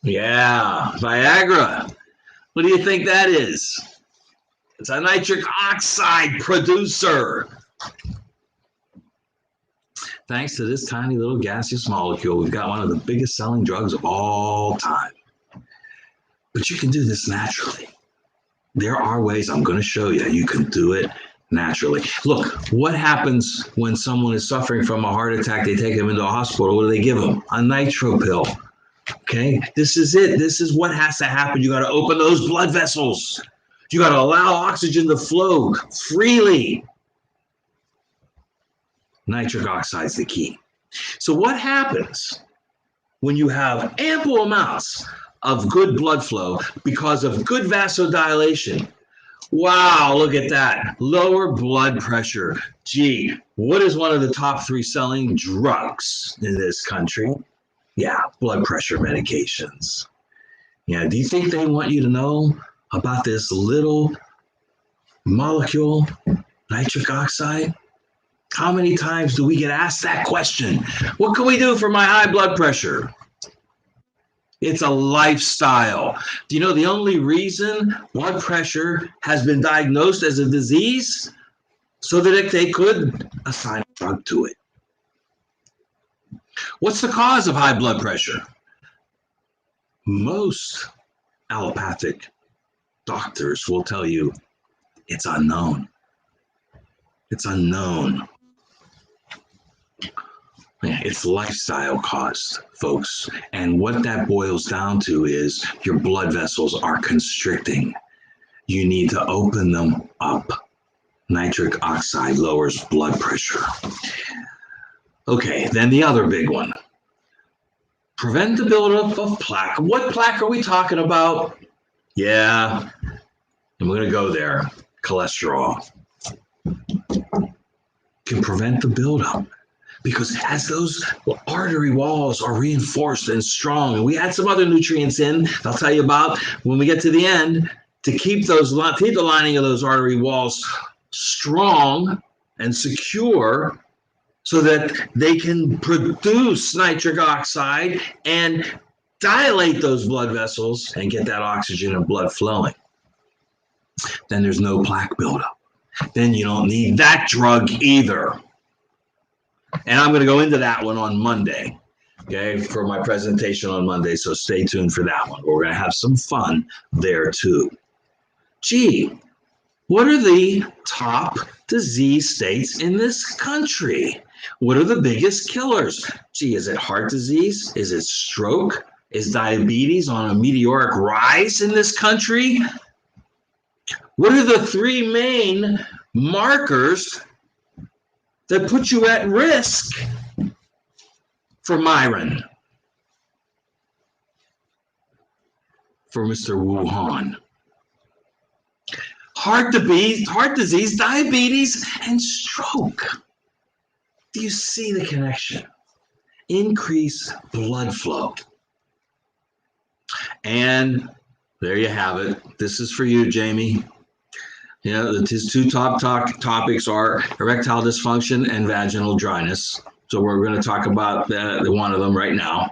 Speaker 5: Yeah, Viagra. What do you think that is? It's a nitric oxide producer. Thanks to this tiny little gaseous molecule, we've got one of the biggest selling drugs of all time. But you can do this naturally. There are ways I'm going to show you. You can do it naturally. Look, what happens when someone is suffering from a heart attack? They take them into a hospital. What do they give them? A nitro pill. Okay, this is it. This is what has to happen. You got to open those blood vessels. You got to allow oxygen to flow freely. Nitric oxide is the key. So what happens when you have ample amounts of good blood flow because of good vasodilation? Wow, look at that. Lower blood pressure. Gee, what is one of the top 3 selling drugs in this country? Yeah, blood pressure medications. Yeah, do you think they want you to know about this little molecule, nitric oxide? How many times do we get asked that question? What can we do for my high blood pressure? It's a lifestyle. Do you know the only reason blood pressure has been diagnosed as a disease? So that they could assign a drug to it. What's the cause of high blood pressure? Most allopathic doctors will tell you it's unknown. It's unknown. It's lifestyle caused, folks. And what that boils down to is your blood vessels are constricting. You need to open them up. Nitric oxide lowers blood pressure. Okay, then the other big one. Prevent the buildup of plaque. What plaque are we talking about? Yeah, I'm going to go there. Cholesterol can prevent the buildup. Because as those artery walls are reinforced and strong, and we add some other nutrients in, I'll tell you about when we get to the end, to keep the lining of those artery walls strong and secure so that they can produce nitric oxide and dilate those blood vessels and get that oxygen and blood flowing. Then there's no plaque buildup. Then you don't need that drug either. And I'm going to go into that one on Monday, okay, for my presentation on Monday. So stay tuned for that one. We're going to have some fun there too. Gee, what are the top disease states in this country? What are the biggest killers? Gee, is it heart disease? Is it stroke? Is diabetes on a meteoric rise in this country? What are the 3 main markers that put you at risk for Myron, for Mr. Wuhan? Heart disease, diabetes, and stroke. Do you see the connection? Increase blood flow. And there you have it. This is for you, Jamie. His two top topics are erectile dysfunction and vaginal dryness. So we're going to talk about the one of them right now.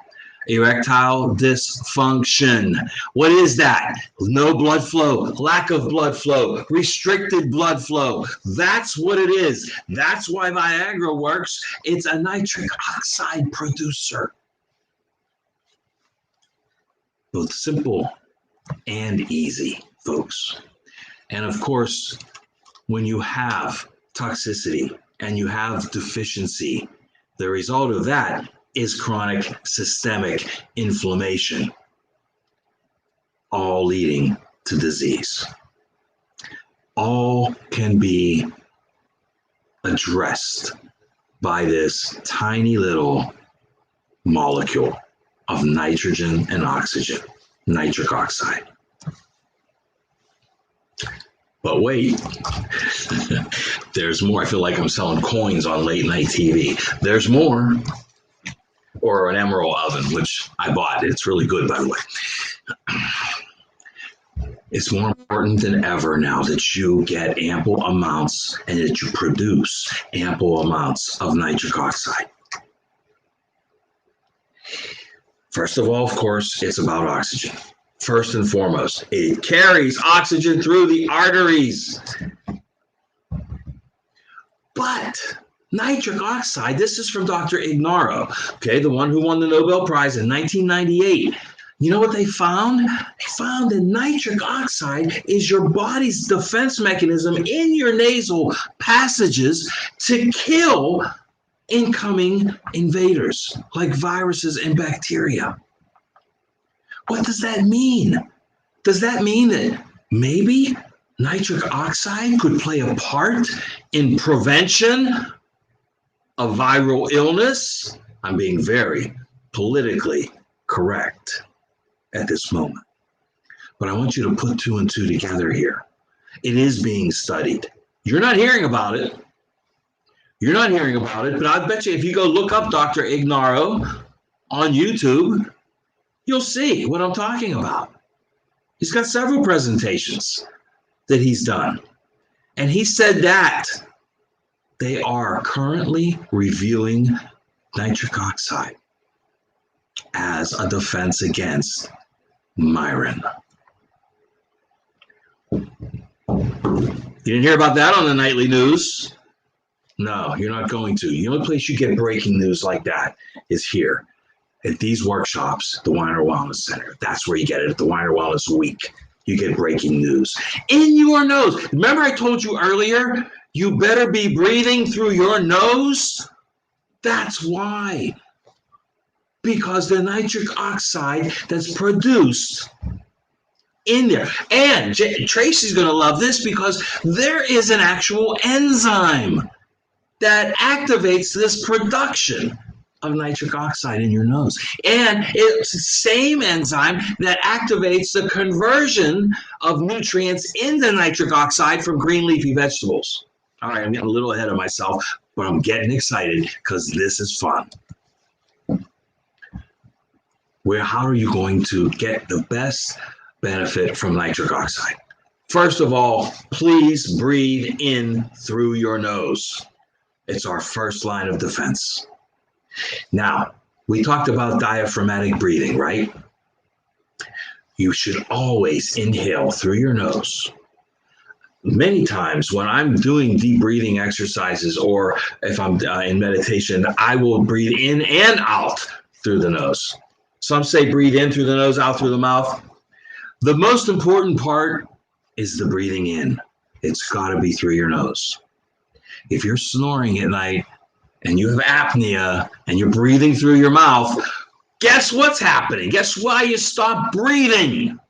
Speaker 5: Erectile dysfunction. What is that? No blood flow, lack of blood flow, restricted blood flow. That's what it is. That's why Viagra works. It's a nitric oxide producer. Both simple and easy, folks. And of course, when you have toxicity and you have deficiency, the result of that is chronic systemic inflammation, all leading to disease. All can be addressed by this tiny little molecule of nitrogen and oxygen, nitric oxide. But wait, there's more. I feel like I'm selling coins on late night TV. There's more. Or an emerald oven, which I bought. It's really good, by the way. It's more important than ever now that you get ample amounts and that you produce ample amounts of nitric oxide. First of all, of course, it's about oxygen. First and foremost, it carries oxygen through the arteries. But nitric oxide, this is from Dr. Ignaro, okay, the one who won the Nobel Prize in 1998. You know what they found? They found that nitric oxide is your body's defense mechanism in your nasal passages to kill incoming invaders like viruses and bacteria. What does that mean? Does that mean that maybe nitric oxide could play a part in prevention of viral illness? I'm being very politically correct at this moment. But I want you to put two and two together here. It is being studied. You're not hearing about it. You're not hearing about it, but I bet you if you go look up Dr. Ignaro on YouTube, you'll see what I'm talking about. He's got several presentations that he's done. And he said that they are currently reviewing nitric oxide as a defense against myelin. You didn't hear about that on the nightly news? No, you're not going to. The only place you get breaking news like that is here at these workshops, the Weiner Wellness Center. That's where you get it at the Weiner Wellness Week. You get breaking news in your nose. Remember I told you earlier, you better be breathing through your nose? That's why. Because the nitric oxide that's produced in there. And Tracy's going to love this because there is an actual enzyme that activates this production of nitric oxide in your nose. And it's the same enzyme that activates the conversion of nutrients into nitric oxide from green leafy vegetables. All right, I'm getting a little ahead of myself, but I'm getting excited because this is fun. How are you going to get the best benefit from nitric oxide? First of all, please breathe in through your nose. It's our first line of defense. Now, we talked about diaphragmatic breathing, right? You should always inhale through your nose. Many times when I'm doing deep breathing exercises or if I'm in meditation, I will breathe in and out through the nose. Some say breathe in through the nose, out through the mouth. The most important part is the breathing in. It's got to be through your nose. If you're snoring at night and you have apnea and you're breathing through your mouth, guess what's happening? Guess why you stop breathing?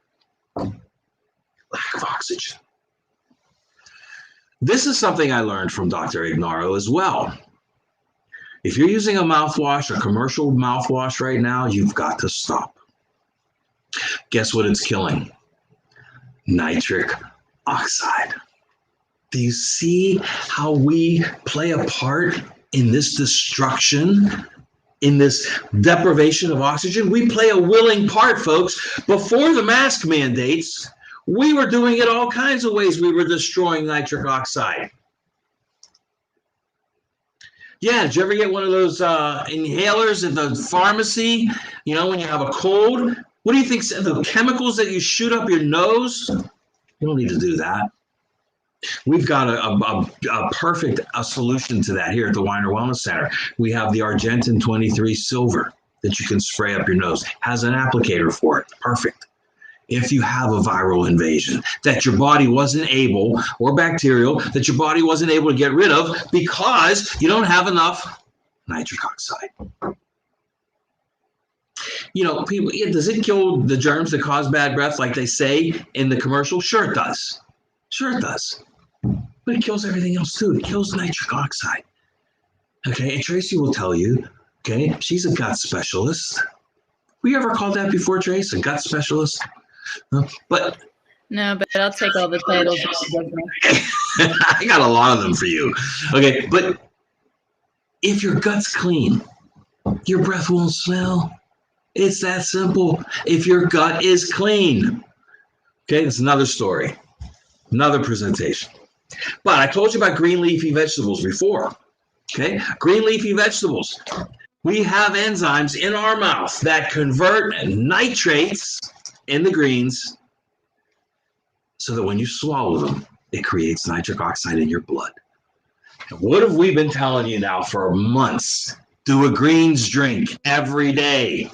Speaker 5: Lack of oxygen. This is something I learned from Dr. Ignaro as well. If you're using a mouthwash, a commercial mouthwash right now, you've got to stop. Guess what it's killing? Nitric oxide. Do you see how we play a part in this destruction, in this deprivation of oxygen? We play a willing part, folks. Before the mask mandates, We were doing it all kinds of ways. We were destroying nitric oxide. Yeah, did you ever get one of those inhalers at the pharmacy? You know, when you have a cold? What do you think? The chemicals that you shoot up your nose? You don't need to do that. We've got a perfect solution to that here at the Weiner Wellness Center. We have the Argentin 23 Silver that you can spray up your nose. Has an applicator for it. Perfect. If you have a viral invasion that your body wasn't able, or bacterial, that your body wasn't able to get rid of because you don't have enough nitric oxide. You know, people, does it kill the germs that cause bad breath like they say in the commercial? Sure it does. Sure it does. But it kills everything else too. It kills nitric oxide. Okay, and Tracy will tell you, okay, she's a gut specialist. We ever called that before, Trace? A gut specialist? But
Speaker 1: No, but I'll take all the titles.
Speaker 5: I got a lot of them for you. Okay, but if your gut's clean, your breath won't smell. It's that simple. If your gut is clean. Okay, that's another story, another presentation. But I told you about green leafy vegetables before. Okay, green leafy vegetables. We have enzymes in our mouth that convert nitrates in the greens so that when you swallow them, it creates nitric oxide in your blood. And what have we been telling you now for months? Do a greens drink every day.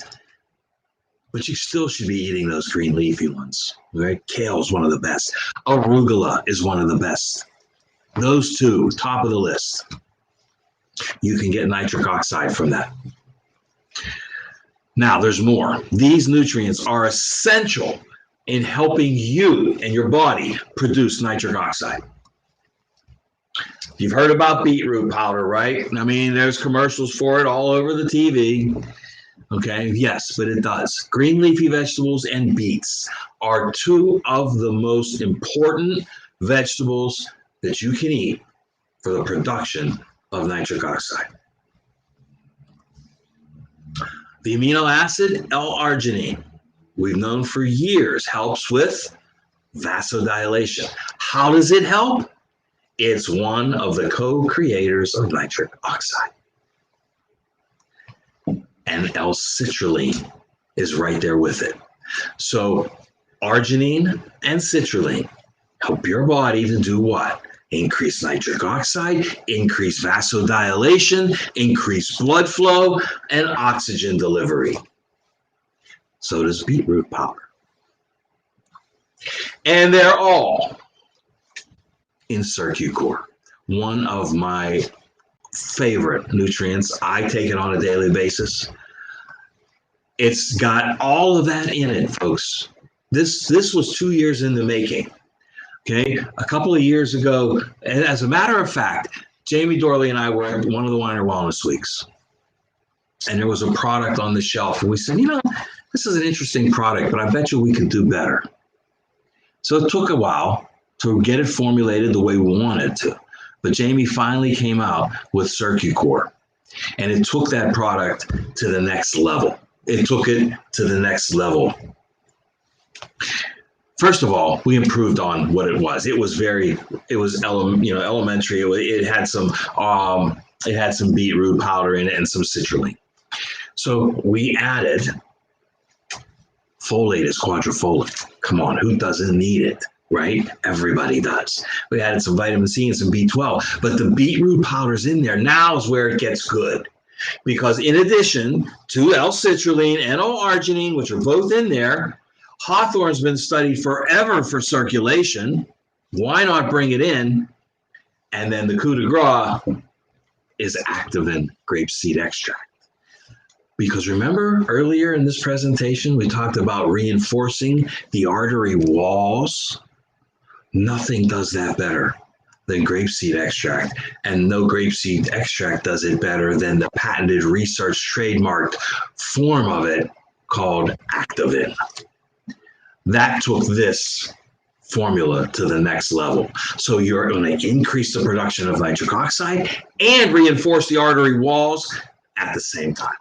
Speaker 5: But you still should be eating those green leafy ones. Right? Kale is one of the best. Arugula is one of the best. Those two, top of the list. You can get nitric oxide from that. Now, there's more. These nutrients are essential in helping you and your body produce nitric oxide. You've heard about beetroot powder, right? I mean, there's commercials for it all over the TV. Okay, yes, but it does. Green leafy vegetables and beets are two of the most important vegetables that you can eat for the production of nitric oxide. The amino acid L-arginine, we've known for years, helps with vasodilation. How does it help? It's one of the co-creators of nitric oxide. And L-citrulline is right there with it. So arginine and citrulline help your body to do what? Increase nitric oxide, increase vasodilation, increase blood flow, and oxygen delivery. So does beetroot powder. And they're all in CircuCore, one of my favorite nutrients. I take it on a daily basis. It's got all of that in it, folks. This was 2 years in the making. Okay, a couple of years ago, and as a matter of fact, Jamie Dorley and I were at one of the Weiner Wellness Weeks, and there was a product on the shelf, and we said, you know, this is an interesting product, but I bet you we could do better. So it took a while to get it formulated the way we wanted to, but Jamie finally came out with CircuCore, and it took that product to the next level. It took it to the next level. First of all, we improved on what it was. It was elementary. It had some beetroot powder in it and some citrulline. So we added folate as quadrifolate. Come on, who doesn't need it, right? Everybody does. We added some vitamin C and some B12, but the beetroot powder's in there. Now is where it gets good. Because in addition to L-citrulline and L-arginine, which are both in there, hawthorn's been studied forever for circulation. Why not bring it in? And then the coup de grace is activin grapeseed extract. Because remember earlier in this presentation, we talked about reinforcing the artery walls. Nothing does that better than grapeseed extract. And no grapeseed extract does it better than the patented research trademarked form of it called activin. That took this formula to the next level. So you're going to increase the production of nitric oxide and reinforce the artery walls at the same time.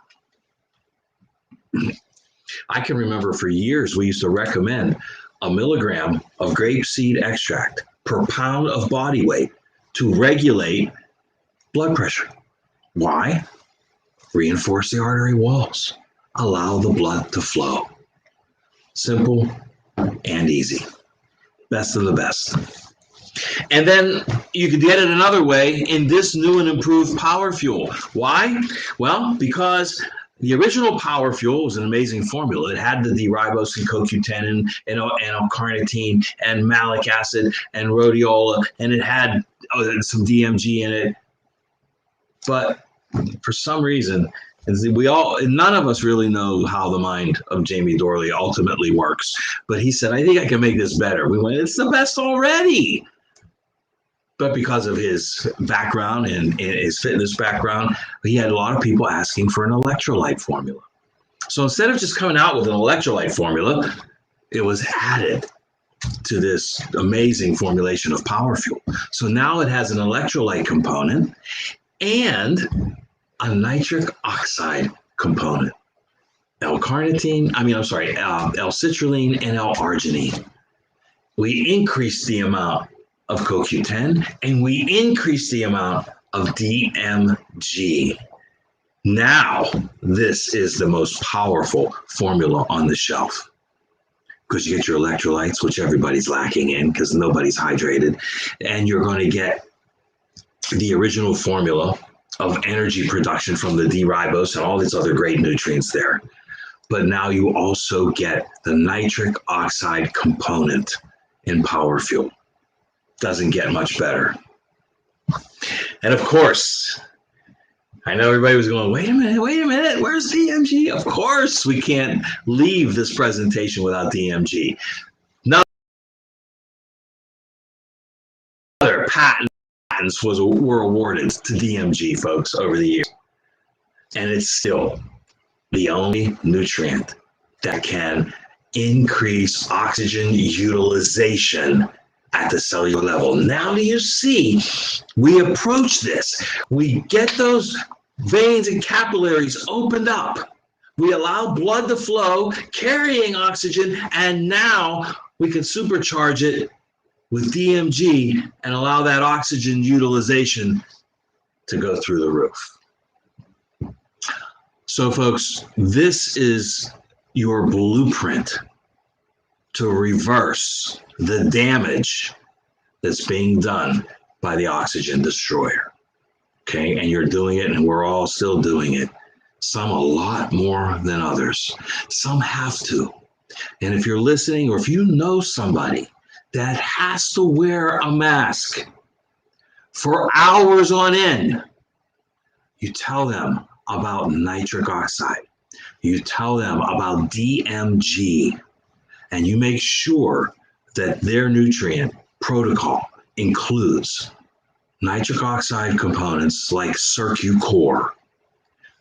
Speaker 5: I can remember for years we used to recommend a milligram of grapeseed extract per pound of body weight to regulate blood pressure. Why? Reinforce the artery walls. Allow the blood to flow. Simple and easy. Best of the best. And then you could get it another way in this new and improved Power Fuel. Why? Well, because the original Power Fuel was an amazing formula. It had the D-ribose and CoQ10 and L-carnitine and malic acid and rhodiola, and it had some DMG in it. But for some reason, none of us really know how the mind of Jamie Dorley ultimately works. But he said, I think I can make this better. We went, it's the best already. But because of his background and his fitness background, he had a lot of people asking for an electrolyte formula. So instead of just coming out with an electrolyte formula, it was added to this amazing formulation of Power Fuel. So now it has an electrolyte component and a nitric oxide component. L-citrulline and L-arginine. We increase the amount of CoQ10 and we increase the amount of DMG. Now, this is the most powerful formula on the shelf because you get your electrolytes, which everybody's lacking in because nobody's hydrated, and you're going to get the original formula of energy production from the D-ribose and all these other great nutrients there. But now you also get the nitric oxide component in Power Fuel. Doesn't get much better. And of course, I know everybody was going, wait a minute, where's DMG? Of course, we can't leave this presentation without DMG. Another patents were awarded to DMG, folks, over the years. And it's still the only nutrient that can increase oxygen utilization at the cellular level. Now do you see, we approach this. We get those veins and capillaries opened up. We allow blood to flow, carrying oxygen, and now we can supercharge it with DMG and allow that oxygen utilization to go through the roof. So folks, this is your blueprint to reverse the damage that's being done by the oxygen destroyer. Okay, and you're doing it, and we're all still doing it. Some a lot more than others. Some have to. And if you're listening, or if you know somebody that has to wear a mask for hours on end, you tell them about nitric oxide. You tell them about DMG, and you make sure that their nutrient protocol includes nitric oxide components like CircuCore,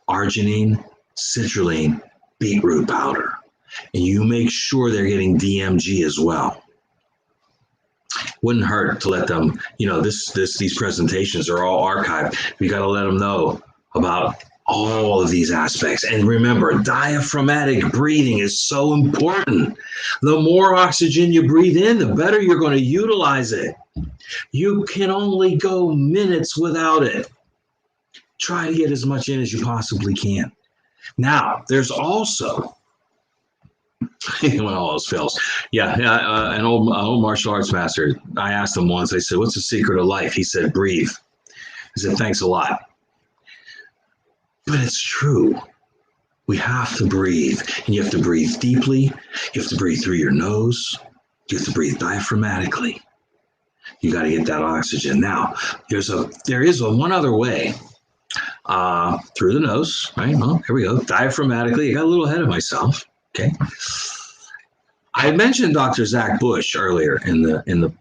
Speaker 5: arginine, citrulline, beetroot powder, and you make sure they're getting DMG as well. Wouldn't hurt to let them, these presentations are all archived. We got to let them know about all of these aspects. And remember, diaphragmatic breathing is so important. The more oxygen you breathe in, the better you're going to utilize it. You can only go minutes without it. Try to get as much in as you possibly can. Now, there's also, when all else fails, an old martial arts master, I asked him once, I said, what's the secret of life? He said, breathe. I said, thanks a lot. But it's true. We have to breathe, and you have to breathe deeply. You have to breathe through your nose. You have to breathe diaphragmatically. You got to get that oxygen. Now, there is one other way. Through the nose, right? Well, here we go. Diaphragmatically. I got a little ahead of myself. Okay. I mentioned Dr. Zach Bush earlier in the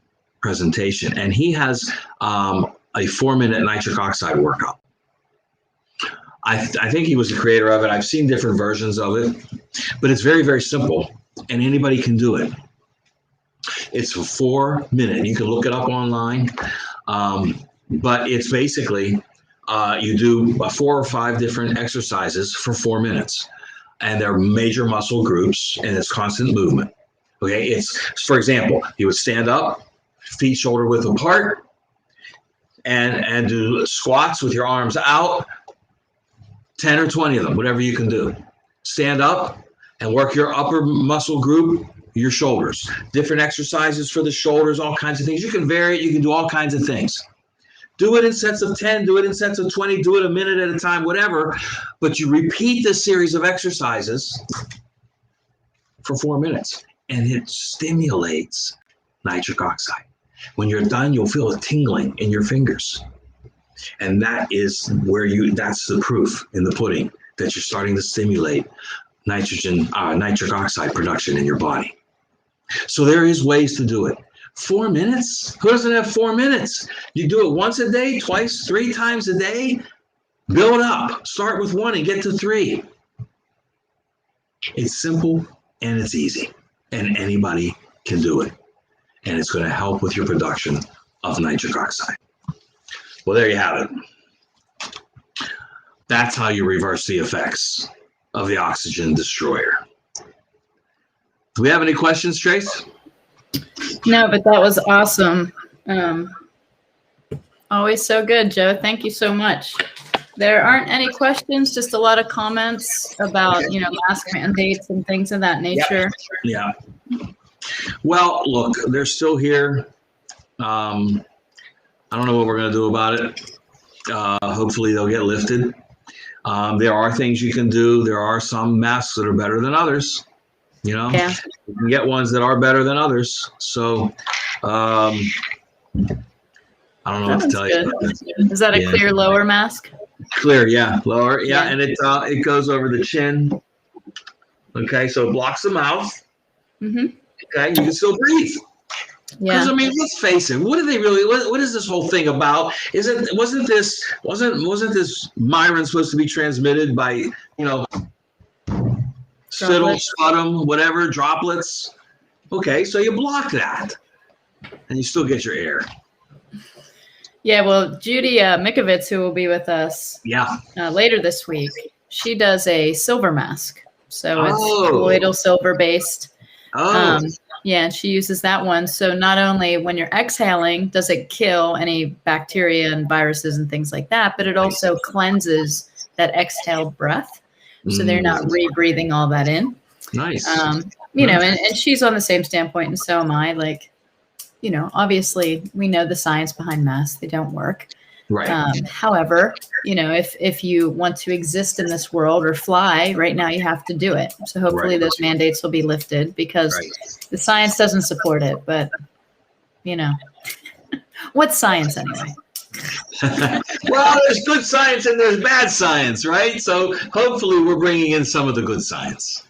Speaker 5: presentation, and he has a 4-minute nitric oxide workout. I think he was the creator of it. I've seen different versions of it, but it's very, very simple, and anybody can do it. It's a 4-minute. You can look it up online, but it's basically you do 4 or 5 different exercises for 4 minutes, and they're major muscle groups, and it's constant movement. Okay, it's, for example, you would stand up, feet shoulder width apart, and do squats with your arms out, 10 or 20 of them, whatever you can do. Stand up and work your upper muscle group, your shoulders. Different exercises for the shoulders, all kinds of things. You can vary it, you can do all kinds of things. Do it in sets of 10, do it in sets of 20, do it a minute at a time, whatever. But you repeat this series of exercises for 4 minutes, and it stimulates nitric oxide. When you're done, you'll feel a tingling in your fingers. And that is where that's the proof in the pudding that you're starting to stimulate nitric oxide production in your body. So there is ways to do it. 4 minutes? Who doesn't have 4 minutes? You do it once a day, twice, 3 times a day. Build up. Start with 1 and get to 3. It's simple and it's easy, and anybody can do it. And it's going to help with your production of nitric oxide. Well, there you have it. That's how you reverse the effects of the oxygen destroyer. Do we have any questions, Trace?
Speaker 1: No, but that was awesome. Always so good, Joe. Thank you so much. There aren't any questions, just a lot of comments about, mask mandates and things of that nature.
Speaker 5: Yeah. Well, look, they're still here. I don't know what we're going to do about it. Hopefully they'll get lifted. There are things you can do. There are some masks that are better than others.
Speaker 1: Yeah.
Speaker 5: You can get ones that are better than others. So I don't know what to tell you.
Speaker 1: Is that a clear lower mask?
Speaker 5: Clear, yeah, lower, yeah, and it goes over the chin. Okay, so it blocks the mouth. Mm-hmm. Okay, you can still breathe.
Speaker 1: Yeah.
Speaker 5: Because I mean, let's face it. What are they really? What is this whole thing about? Wasn't this Myron supposed to be transmitted by spittle, sputum, whatever, droplets? Okay, so you block that, and you still get your air.
Speaker 1: Yeah, well, Judy Mikovits, who will be with us later this week, she does a silver mask. So it's colloidal silver based. Yeah, she uses that one. So not only when you're exhaling does it kill any bacteria and viruses and things like that, but it also cleanses that exhaled breath. So they're not rebreathing all that in.
Speaker 5: Nice.
Speaker 1: And she's on the same standpoint, and so am I. Like, obviously we know the science behind masks. They don't work.
Speaker 5: Right.
Speaker 1: However, if you want to exist in this world or fly right now, you have to do it. So hopefully those mandates will be lifted because the science doesn't support it. But, what's science anyway?
Speaker 5: Well, there's good science and there's bad science, right? So hopefully we're bringing in some of the good science.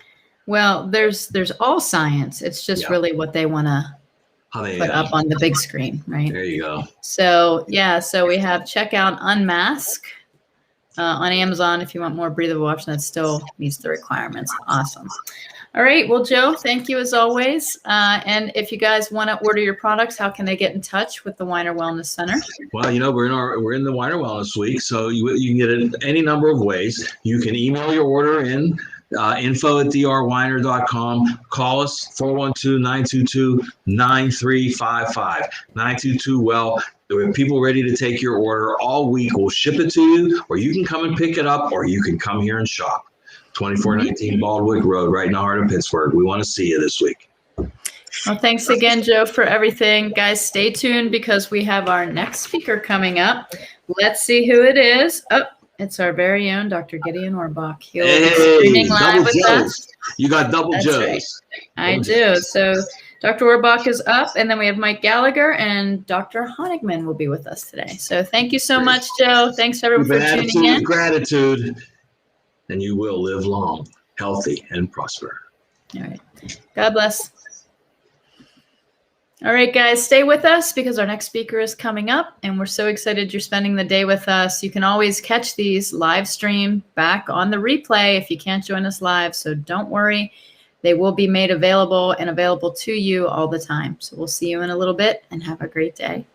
Speaker 1: Well, there's all science. It's just really what they want to put up on the big screen, right?
Speaker 5: There you go.
Speaker 1: So we have check out Unmask on Amazon if you want more breathable option that still meets the requirements. Awesome. All right. Well, Joe, thank you as always. And if you guys want to order your products, how can they get in touch with the Weiner Wellness Center?
Speaker 5: Well, we're in the Weiner Wellness Week, so you can get it any number of ways. You can email your order in. info@drweiner.com. Call us 412-922-9355. 922. Well, there are people ready to take your order all week. We'll ship it to you, or you can come and pick it up, or you can come here and shop. 2419 Baldwick Road, right in the heart of Pittsburgh. We want to see you this week.
Speaker 1: Well, thanks again, Joe, for everything. Guys, stay tuned because we have our next speaker coming up. Let's see who it is. Oh, it's our very own Dr. Gideon Orbach. He'll be streaming live with us.
Speaker 5: You got double Joes.
Speaker 1: Right. I do. So Dr. Orbach is up, and then we have Mike Gallagher, and Dr. Honigman will be with us today. So thank you so much, Joe. Thanks, everyone, for tuning in.
Speaker 5: Gratitude, and you will live long, healthy, and prosper.
Speaker 1: All right. God bless. All right, guys, stay with us because our next speaker is coming up, and we're so excited you're spending the day with us. You can always catch these live stream back on the replay if you can't join us live, so don't worry. They will be made available and available to you all the time. So we'll see you in a little bit, and have a great day.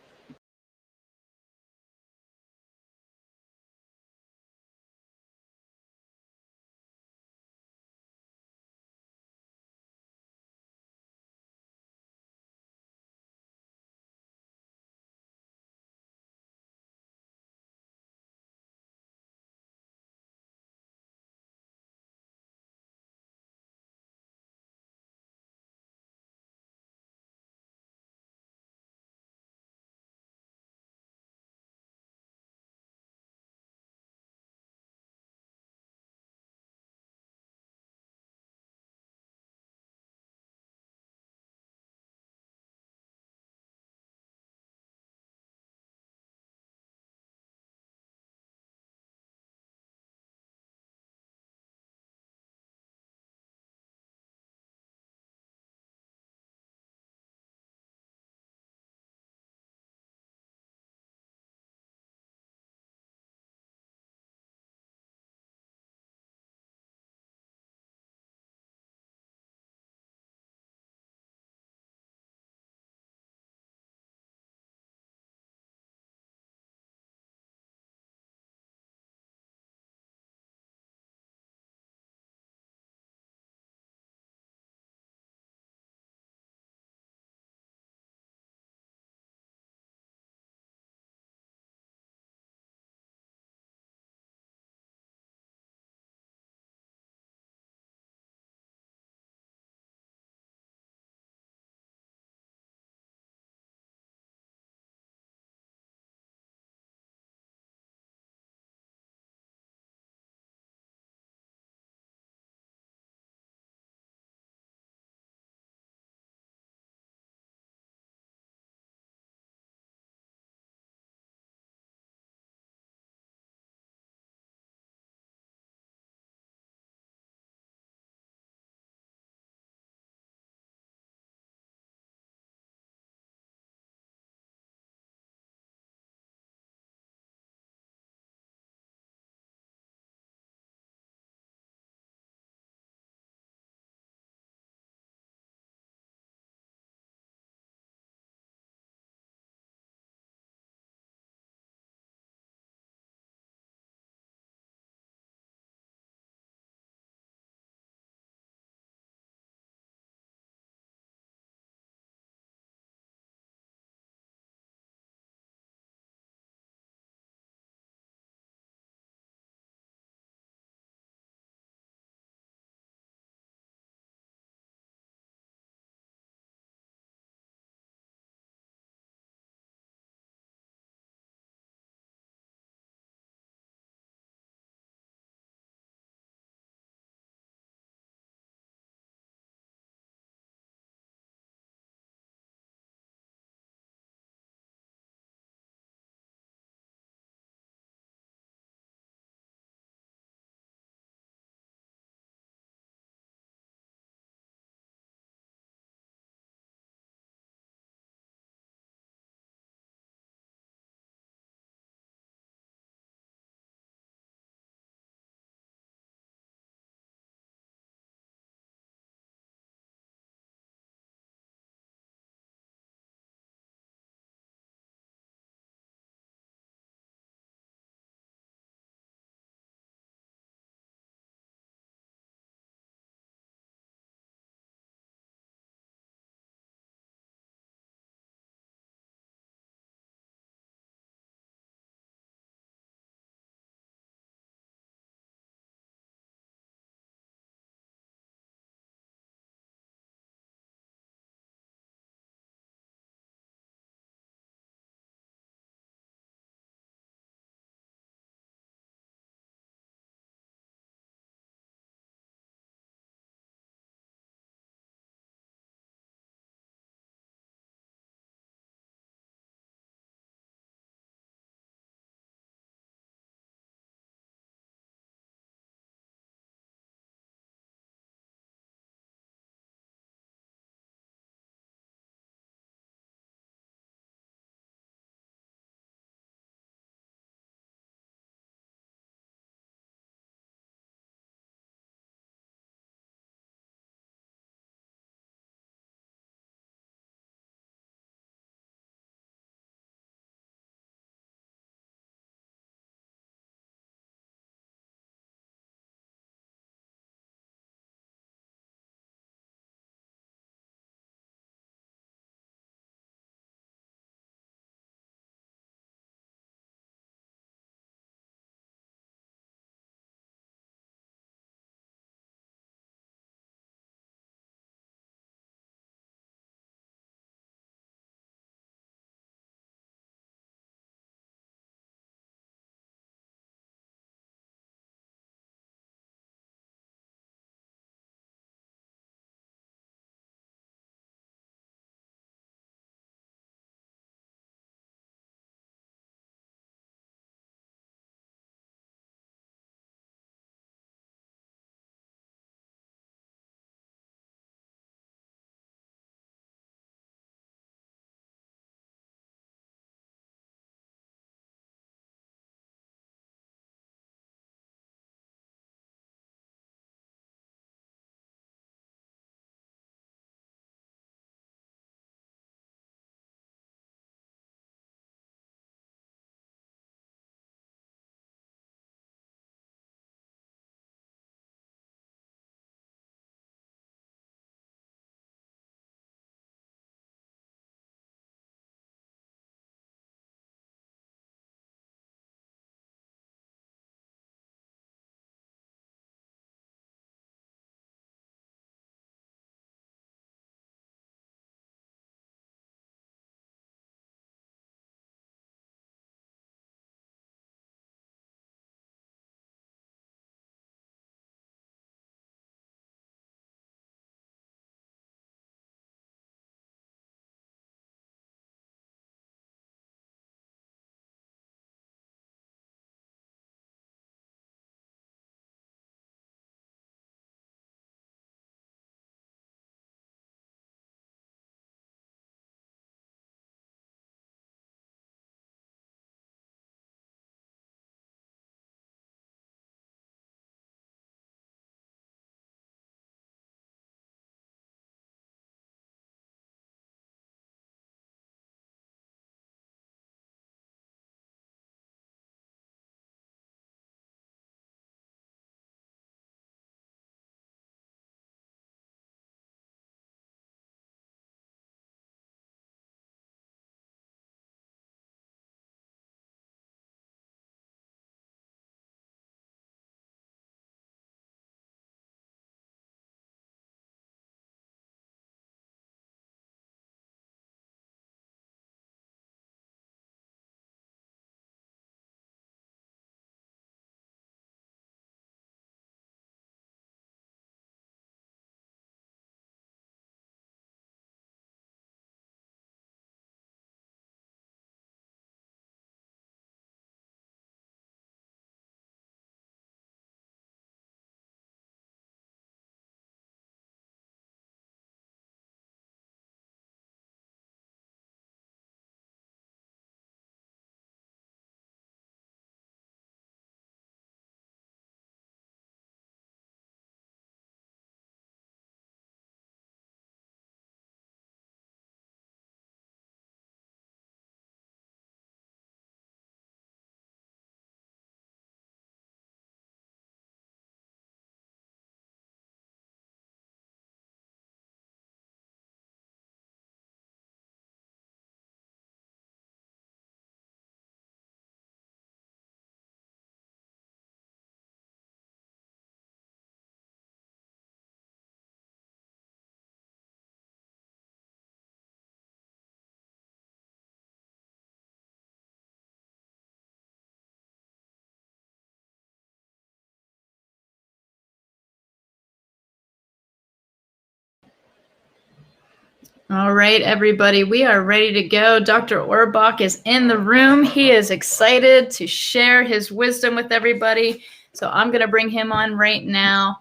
Speaker 1: All right, everybody, we are ready to go. Dr. Orbach is in the room. He is excited to share his wisdom with everybody. So I'm going to bring him on right now.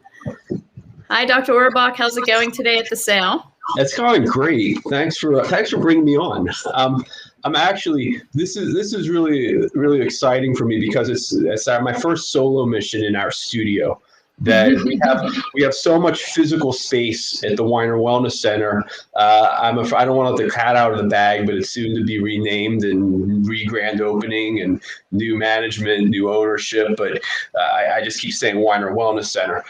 Speaker 1: Hi, Dr. Orbach. How's it going today at the sale?
Speaker 6: It's going great. Thanks for bringing me on. I'm actually this is really exciting for me because it's my first solo mission in our studio. That we have so much physical space at the Weiner Wellness Center. I don't want to let the cat out of the bag, but it's soon to be renamed and re-grand opening and new management, new ownership. But I just keep saying Weiner Wellness Center.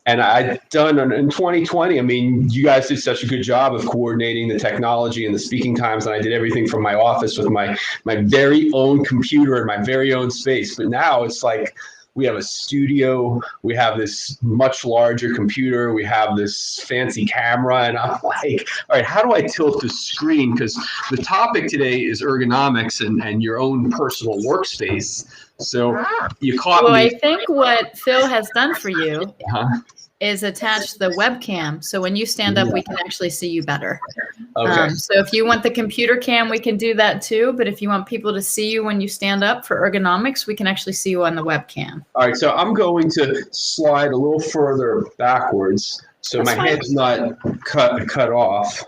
Speaker 6: And I've done in 2020, I mean, you guys did such a good job of coordinating the technology and the speaking times. And I did everything from my office with my very own computer and my very own space. But now it's like, we have a studio, we have this much larger computer, we have this fancy camera, and I'm like, all right, how do I tilt the screen? Because the topic today is ergonomics and your own personal workspace. So you caught me.
Speaker 1: Well, I think what Phil has done for you is attach the webcam. So when you stand up, we can actually see you better.
Speaker 6: Okay.
Speaker 1: So if you want the computer cam, we can do that too. But if you want people to see you when you stand up for ergonomics, we can actually see you on the webcam.
Speaker 6: All right, so I'm going to slide a little further backwards so
Speaker 1: That's
Speaker 6: my
Speaker 1: fine.
Speaker 6: head's not cut off.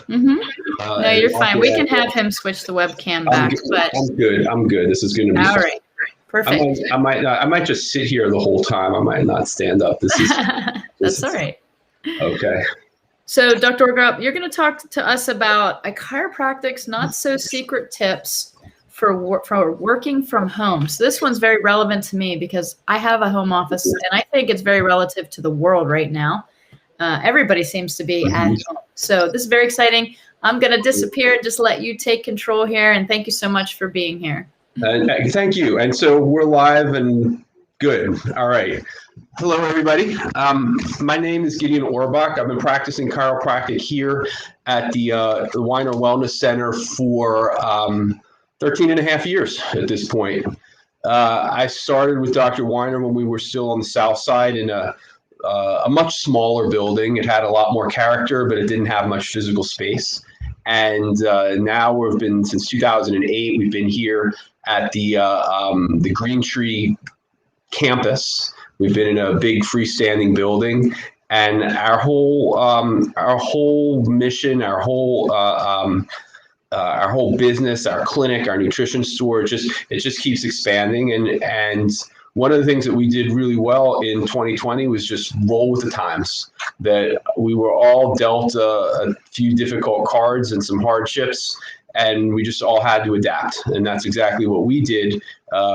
Speaker 1: No, you're fine. We can have him switch the webcam back.
Speaker 6: I'm good. This is going to be
Speaker 1: All
Speaker 6: fun.
Speaker 1: right. Perfect.
Speaker 6: I might just sit here the whole time. I might not stand up.
Speaker 1: That's all right.
Speaker 6: Okay.
Speaker 1: So, Dr. Orbach, you're going to talk to us about a chiropractic's not so secret tips for working from home. So this one's very relevant to me because I have a home office, and I think it's very relative to the world right now. Everybody seems to be at home. So this is very exciting. I'm going to disappear and just let you take control here. And thank you so much for being here.
Speaker 6: Thank you. And so we're live and good. All right. Hello, everybody. My name is Gideon Orbach. I've been practicing chiropractic here at the Weiner Wellness Center for 13 and a half years at this point. I started with Dr. Weiner when we were still on the south side in a much smaller building. It had a lot more character, but it didn't have much physical space. And now we've been, since 2008, we've been here at the Green Tree campus. We've been in a big freestanding building, and our whole mission, our whole business, our clinic, our nutrition store, it just keeps expanding. And one of the things that we did really well in 2020 was just roll with the times. That we were all dealt a few difficult cards and some hardships, and we just all had to adapt. And that's exactly what we did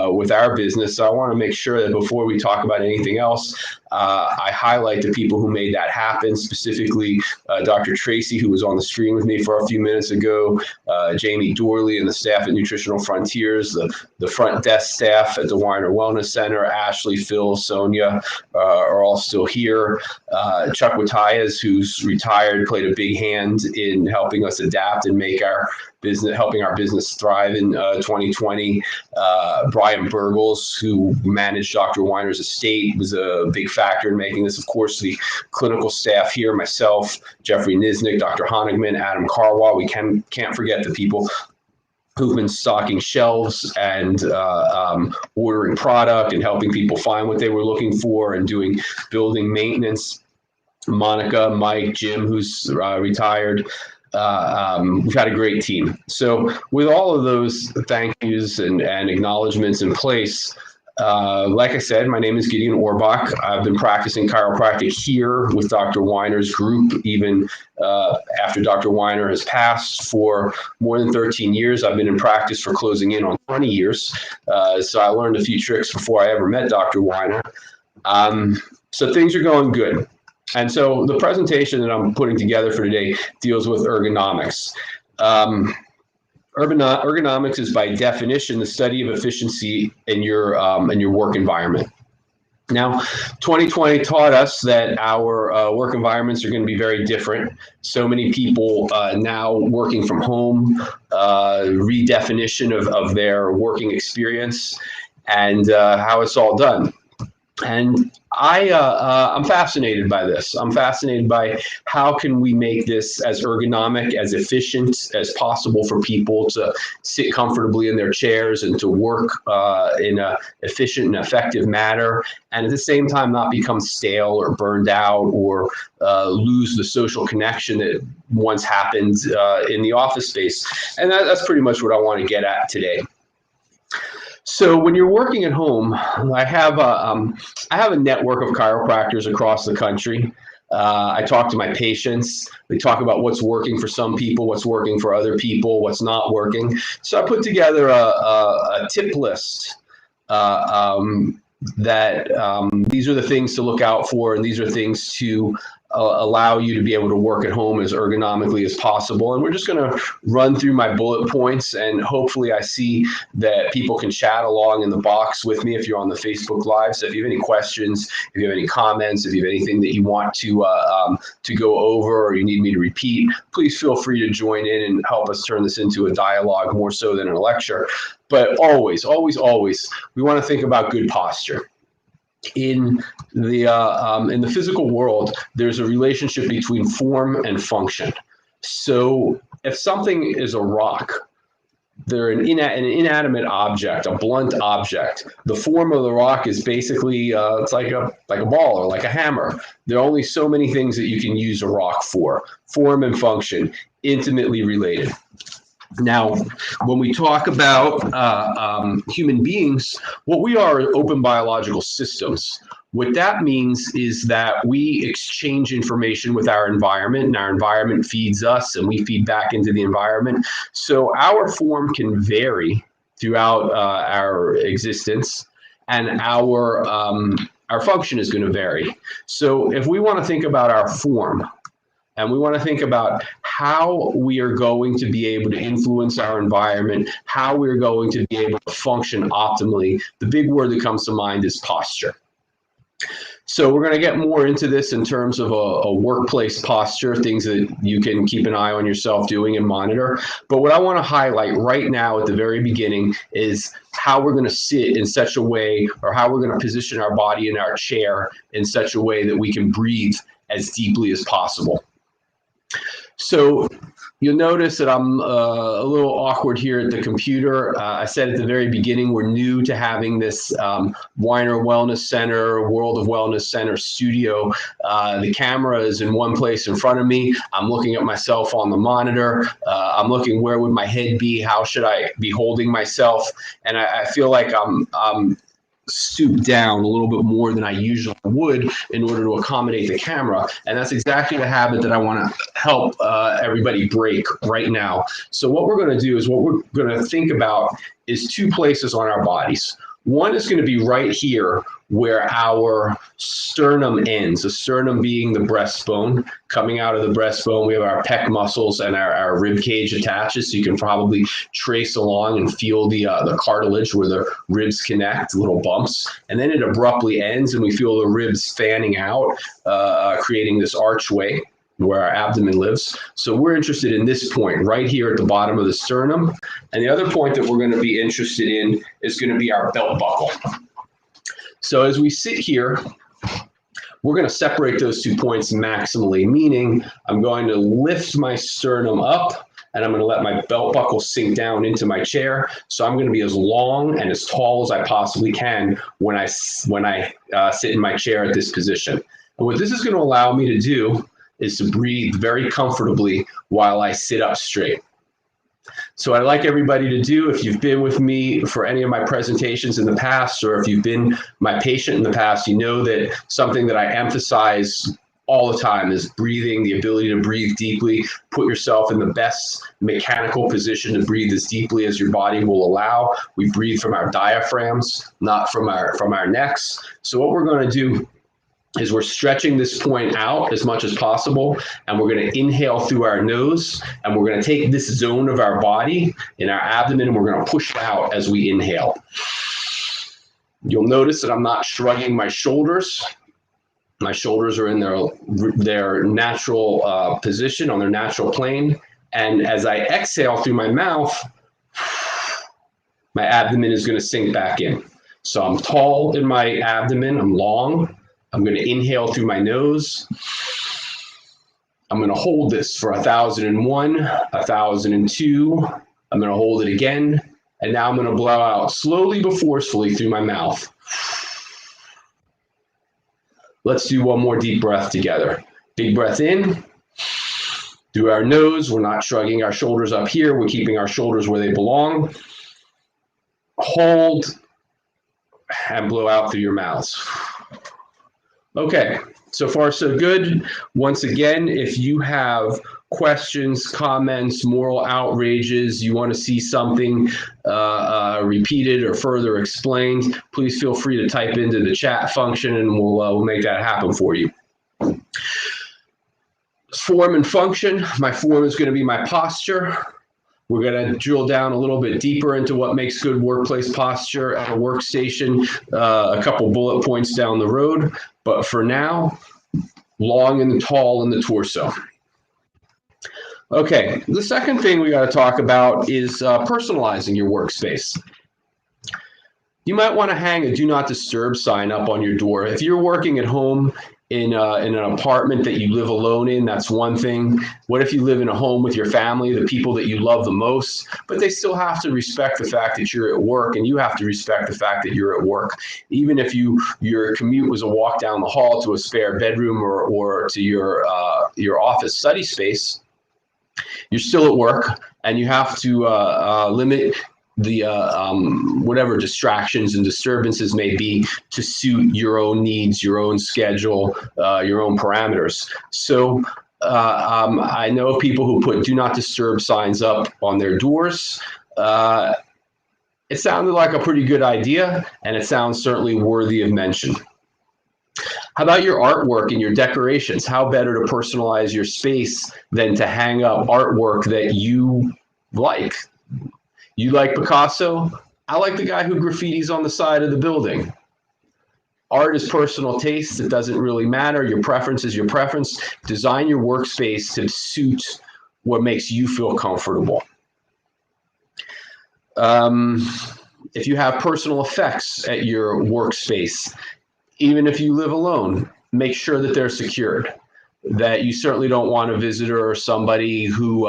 Speaker 6: with our business. So I want to make sure that before we talk about anything else, I highlight the people who made that happen, specifically Dr. Tracy, who was on the screen with me for a few minutes ago, Jamie Dorley and the staff at Nutritional Frontiers, the front desk staff at the Weiner Wellness Center, Ashley, Phil, Sonia are all still here. Chuck Watayas, who's retired, played a big hand in helping us adapt and make helping our business thrive in 2020. Brian Burgles, who managed Dr. Weiner's estate, was a big factor in making this. Of course, the clinical staff here, myself, Jeffrey Niznik, Dr. Honigman, Adam Carwa. We can't forget the people who've been stocking shelves and ordering product and helping people find what they were looking for and doing building maintenance. Monica, Mike, Jim, who's retired. We've had a great team. So with all of those thank yous and acknowledgments in place, like I said, my name is Gideon Orbach. I've been practicing chiropractic here with Dr. Weiner's group, even after Dr. Weiner has passed, for more than 13 years. I've been in practice for closing in on 20 years. So I learned a few tricks before I ever met Dr. Weiner. So things are going good. And so the presentation that I'm putting together for today deals with ergonomics. Ergonomics is by definition the study of efficiency in your work environment. Now, 2020 taught us that our work environments are going to be very different. So many people now working from home, redefinition of their working experience and how it's all done. And I'm fascinated by this. I'm fascinated by how can we make this as ergonomic, as efficient as possible for people to sit comfortably in their chairs and to work in an efficient and effective manner, and at the same time not become stale or burned out or lose the social connection that once happened in the office space. And that's pretty much what I want to get at today. So when you're working at home, I have a network of chiropractors across the country. I talk to my patients. We talk about what's working for some people, what's working for other people, what's not working. So I put together a tip list that these are the things to look out for, and these are things to allow you to be able to work at home as ergonomically as possible. And we're just going to run through my bullet points, and hopefully I see that people can chat along in the box with me if you're on the Facebook Live. So if you have any questions, if you have any comments, if you have anything that you want to go over or you need me to repeat, please feel free to join in and help us turn this into a dialogue more so than a lecture. But always, always, always, we want to think about good posture. In the physical world, there's a relationship between form and function. So if something is a rock, they're an inanimate object, a blunt object. The form of the rock is basically it's like a ball or like a hammer. There are only so many things that you can use a rock for. Form and function, intimately related. Now, when we talk about human beings, what we are open biological systems. What that means is that we exchange information with our environment, and our environment feeds us, and we feed back into the environment. So our form can vary throughout our existence, and our function is going to vary. So if we want to think about our form, and we want to think about how we are going to be able to influence our environment, how we're going to be able to function optimally, the big word that comes to mind is posture. So we're going to get more into this in terms of a workplace posture, things that you can keep an eye on yourself doing and monitor. But what I want to highlight right now at the very beginning is how we're going to sit in such a way, or how we're going to position our body in our chair in such a way that we can breathe as deeply as possible. So you'll notice that I'm a little awkward here at the computer. I said at the very beginning, we're new to having this Weiner Wellness Center, World of Wellness Center studio. The camera is in one place in front of me. I'm looking at myself on the monitor. I'm looking, where would my head be? How should I be holding myself? And I feel like I'm stoop down a little bit more than I usually would in order to accommodate the camera. And that's exactly the habit that I want to help everybody break right now. So what we're going to do is, what we're going to think about is two places on our bodies. One is going to be right here where our sternum ends, the sternum being the breastbone. Coming out of the breastbone, we have our pec muscles and our rib cage attaches. So you can probably trace along and feel the cartilage where the ribs connect, little bumps. And then it abruptly ends and we feel the ribs fanning out, creating this archway where our abdomen lives. So we're interested in this point right here at the bottom of the sternum. And the other point that we're going to be interested in is going to be our belt buckle. So as we sit here, we're going to separate those 2 points maximally, meaning I'm going to lift my sternum up and I'm going to let my belt buckle sink down into my chair. So I'm going to be as long and as tall as I possibly can when I sit in my chair at this position. And what this is going to allow me to do is to breathe very comfortably while I sit up straight. So I'd like everybody to do, if you've been with me for any of my presentations in the past, or if you've been my patient in the past, you know that something that I emphasize all the time is breathing, the ability to breathe deeply. Put yourself in the best mechanical position to breathe as deeply as your body will allow. We breathe from our diaphragms, not from our necks. So what we're going to do is we're stretching this point out as much as possible, and we're going to inhale through our nose, and we're going to take this zone of our body in our abdomen, and we're going to push it out as we inhale. You'll notice that I'm not shrugging my shoulders. My shoulders are in their natural position, on their natural plane. And as I exhale through my mouth, my abdomen is going to sink back in. So I'm tall in my abdomen, I'm long. I'm going to inhale through my nose. I'm going to hold this for 1,001, 1,002. I'm going to hold it again. And now I'm going to blow out slowly but forcefully through my mouth. Let's do one more deep breath together. Big breath in. Through our nose, we're not shrugging our shoulders up here. We're keeping our shoulders where they belong. Hold and blow out through your mouths. Okay, so far so good. Once again, if you have questions, comments, moral outrages, you want to see something repeated or further explained, please feel free to type into the chat function and we'll make that happen for you. Form and function. My form is going to be my posture. We're going to drill down a little bit deeper into what makes good workplace posture at a workstation, a couple bullet points down the road. But for now, long and tall in the torso. Okay, the second thing we got to talk about is personalizing your workspace. You might want to hang a do not disturb sign up on your door. If you're working at home in an apartment that you live alone in, that's one thing. What if you live in a home with your family, the people that you love the most, but they still have to respect the fact that you're at work, and you have to respect the fact that you're at work. Even if your commute was a walk down the hall to a spare bedroom or to your office study space, you're still at work, and you have to limit the whatever distractions and disturbances may be to suit your own needs, your own schedule, your own parameters. So I know of people who put do not disturb signs up on their doors. It sounded like a pretty good idea, and it sounds certainly worthy of mention. How about your artwork and your decorations? How better to personalize your space than to hang up artwork that you like? You like Picasso? I like the guy who graffitis on the side of the building. Art is personal taste. It doesn't really matter. Your preference is your preference. Design your workspace to suit what makes you feel comfortable. If you have personal effects at your workspace, even if you live alone, make sure that they're secured. That you certainly don't want a visitor or somebody who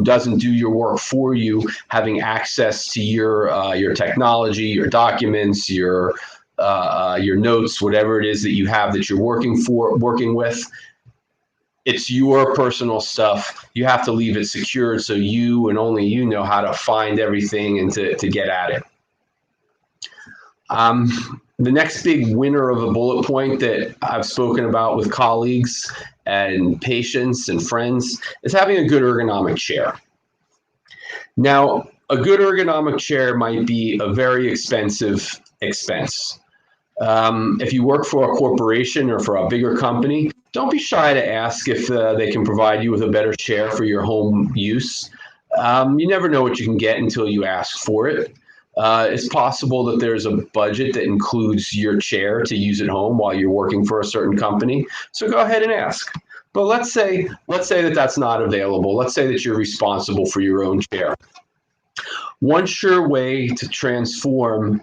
Speaker 6: doesn't do your work for you having access to your technology, your documents, your notes, whatever it is that you have that you're working with. It's your personal stuff. You have to leave it secured so you and only you know how to find everything and to get at it. The next big winner of a bullet point that I've spoken about with colleagues and patients and friends is having a good ergonomic chair. Now, a good ergonomic chair might be a very expensive expense. If you work for a corporation or for a bigger company, don't be shy to ask if they can provide you with a better chair for your home use. You never know what you can get until you ask for it. It's possible that there's a budget that includes your chair to use at home while you're working for a certain company. So go ahead and ask. But let's say that that's not available. Let's say that you're responsible for your own chair. One sure way to transform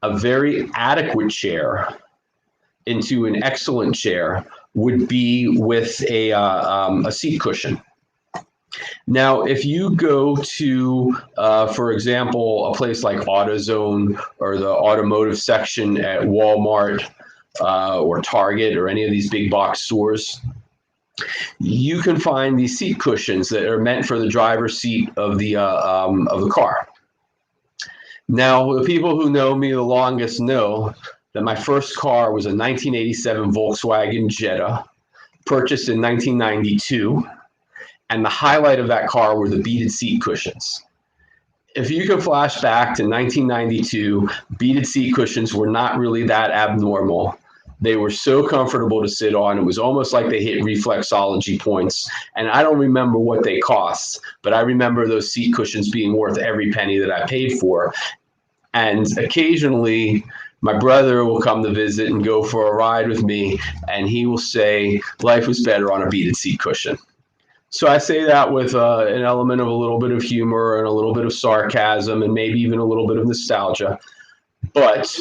Speaker 6: a very adequate chair into an excellent chair would be with a seat cushion. Now, if you go to, for example, a place like AutoZone or the automotive section at Walmart or Target or any of these big box stores, you can find these seat cushions that are meant for the driver's seat of the car. Now, the people who know me the longest know that my first car was a 1987 Volkswagen Jetta, purchased in 1992. And the highlight of that car were the beaded seat cushions. If you can flash back to 1992, beaded seat cushions were not really that abnormal. They were so comfortable to sit on. It was almost like they hit reflexology points. And I don't remember what they cost, but I remember those seat cushions being worth every penny that I paid for. And occasionally, my brother will come to visit and go for a ride with me, and he will say, life was better on a beaded seat cushion. So I say that with an element of a little bit of humor and a little bit of sarcasm and maybe even a little bit of nostalgia. But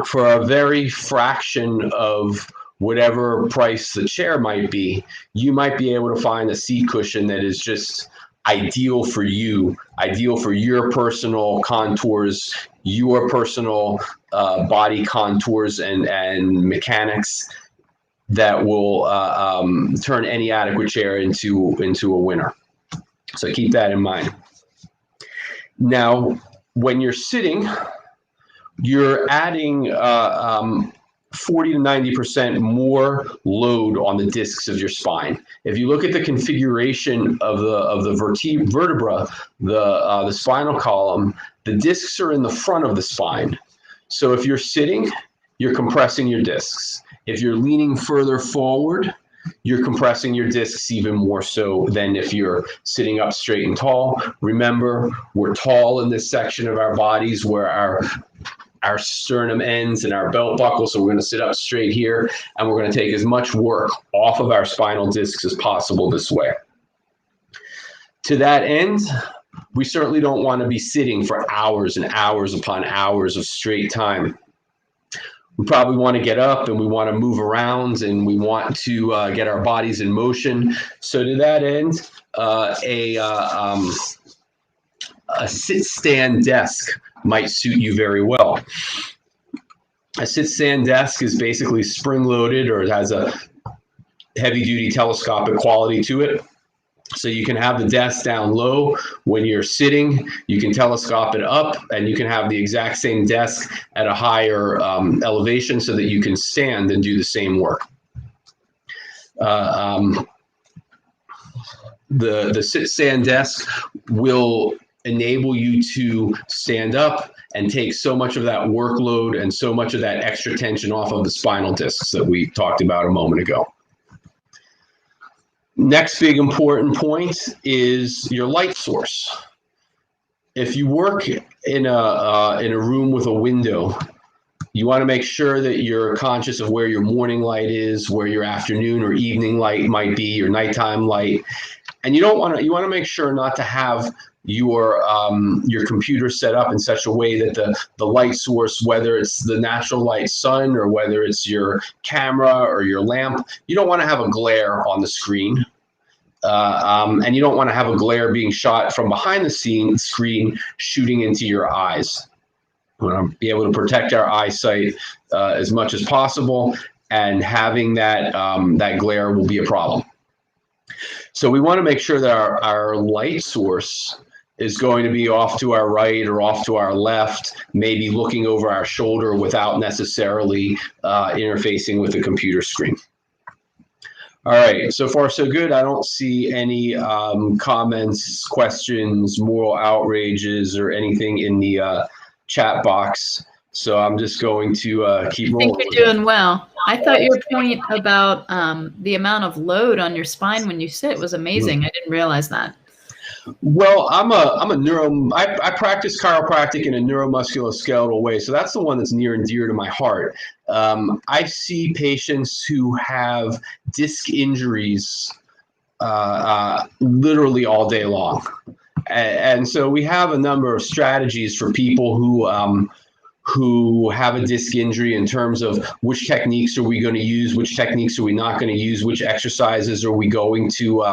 Speaker 6: for a very fraction of whatever price the chair might be, you might be able to find a seat cushion that is just ideal for you, ideal for your personal contours, your personal body contours and mechanics, that will turn any adequate chair into a winner. So keep that in mind. Now, when you're sitting, you're adding 40 to 90% more load on the discs of your spine. If you look at the configuration of the vertebra, the spinal column, the discs are in the front of the spine. So if you're sitting, you're compressing your discs. If you're leaning further forward, you're compressing your discs even more so than if you're sitting up straight and tall. Remember, we're tall in this section of our bodies where our sternum ends and our belt buckle. So we're going to sit up straight here, and we're going to take as much work off of our spinal discs as possible this way. To that end, we certainly don't want to be sitting for hours and hours upon hours of straight time. We probably want to get up and we want to move around and we want to get our bodies in motion. So to that end, a sit-stand desk might suit you very well. A sit-stand desk is basically spring-loaded, or it has a heavy-duty telescopic quality to it. So you can have the desk down low when you're sitting, you can telescope it up, and you can have the exact same desk at a higher elevation so that you can stand and do the same work. The sit-stand desk will enable you to stand up and take so much of that workload and so much of that extra tension off of the spinal discs that we talked about a moment ago. Next big important point is your light source. If you work in a room with a window, you want to make sure that you're conscious of where your morning light is, where your afternoon or evening light might be, your nighttime light. And you want to make sure not to have your computer set up in such a way that the light source, whether it's the natural light sun or whether it's your camera or your lamp, you don't want to have a glare on the screen. And you don't want to have a glare being shot from behind the screen shooting into your eyes. We want to be able to protect our eyesight as much as possible, and having that glare will be a problem. So we want to make sure that our light source is going to be off to our right or off to our left, maybe looking over our shoulder without necessarily interfacing with the computer screen. All right, so far so good. I don't see any comments, questions, moral outrages, or anything in the chat box. So I'm just going to keep rolling.
Speaker 1: I think you're doing well. I thought your point about the amount of load on your spine when you sit was amazing. I didn't realize that.
Speaker 6: Well, I practice chiropractic in a neuromusculoskeletal way, so that's the one that's near and dear to my heart. I see patients who have disc injuries literally all day long, and so we have a number of strategies for people who have a disc injury in terms of which techniques are we going to use, which techniques are we not going to use, which exercises are we going to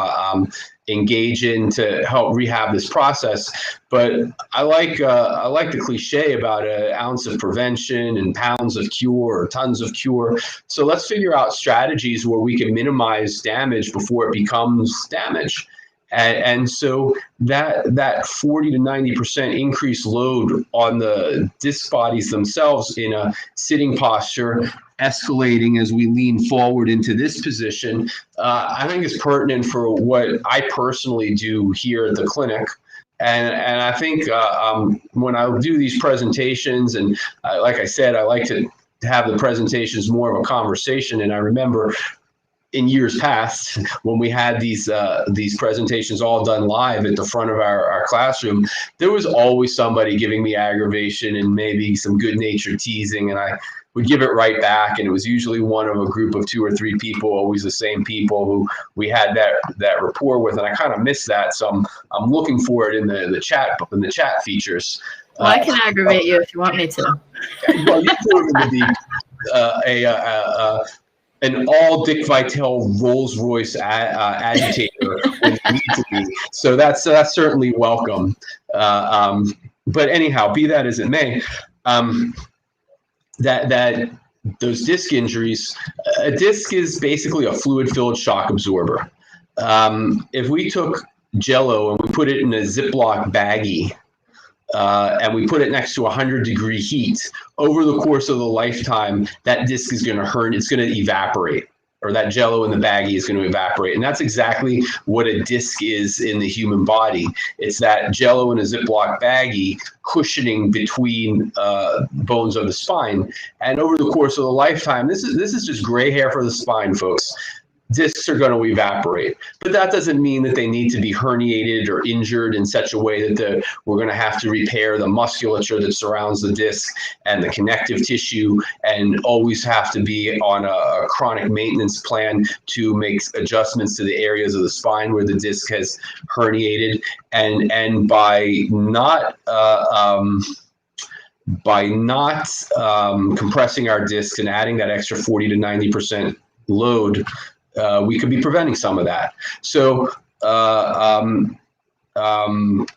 Speaker 6: engage in to help rehab this process. But I like the cliche about an ounce of prevention and pounds of cure or tons of cure. So let's figure out strategies where we can minimize damage before it becomes damage. And so that 40 to 90% increased load on the disc bodies themselves in a sitting posture, escalating as we lean forward into this position, I think is pertinent for what I personally do here at the clinic. And I think when I do these presentations, and like I said, I like to have the presentations more of a conversation. And I remember in years past, when we had these presentations all done live at the front of our classroom, there was always somebody giving me aggravation and maybe some good-natured teasing, and I would give it right back. And it was usually one of a group of 2 or 3 people, always the same people who we had that rapport with. And I kind of miss that, so I'm looking for it in the chat features.
Speaker 1: Well, I can aggravate you if you want me to.
Speaker 6: Well, you've proven to be an all Dick Vitale Rolls Royce agitator when you need to be. So that's certainly welcome. But anyhow, be that as it may, that those disc injuries, a disc is basically a fluid-filled shock absorber. If we took Jell-O and we put it in a Ziploc baggie, and we put it next to 100-degree heat, over the course of the lifetime, that disc is going to hurt. It's going to evaporate, or that Jell-O in the baggie is going to evaporate. And that's exactly what a disc is in the human body. It's that Jell-O in a Ziploc baggie cushioning between bones of the spine. And over the course of the lifetime, this is just gray hair for the spine, folks. Discs are going to evaporate, but that doesn't mean that they need to be herniated or injured in such a way that we're going to have to repair the musculature that surrounds the disc and the connective tissue, and always have to be on a chronic maintenance plan to make adjustments to the areas of the spine where the disc has herniated. And by not compressing our discs and adding that extra 40 to 90% load, we could be preventing some of that. So,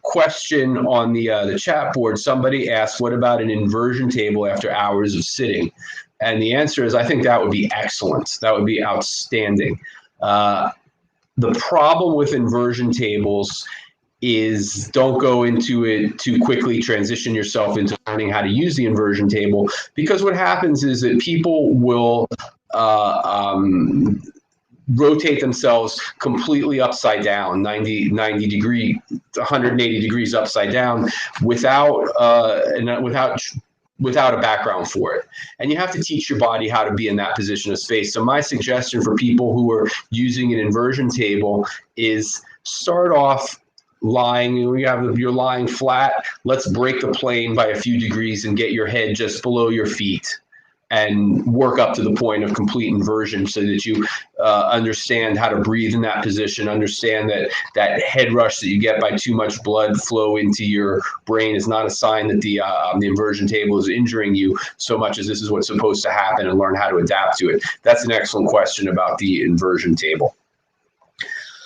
Speaker 6: question on the chat board, somebody asked, what about an inversion table after hours of sitting? And the answer is, I think that would be excellent. That would be outstanding. The problem with inversion tables is, don't go into it too quickly, transition yourself into learning how to use the inversion table, because what happens is that people will rotate themselves completely upside down, 90 degree, 180 degrees upside down, without a background for it. And you have to teach your body how to be in that position of space. So my suggestion for people who are using an inversion table is, start off lying. You're lying flat. Let's break the plane by a few degrees and get your head just below your feet, and work up to the point of complete inversion, so that you understand how to breathe in that position, understand that head rush that you get by too much blood flow into your brain is not a sign that the inversion table is injuring you, so much as this is what's supposed to happen, and learn how to adapt to it. That's an excellent question about the inversion table.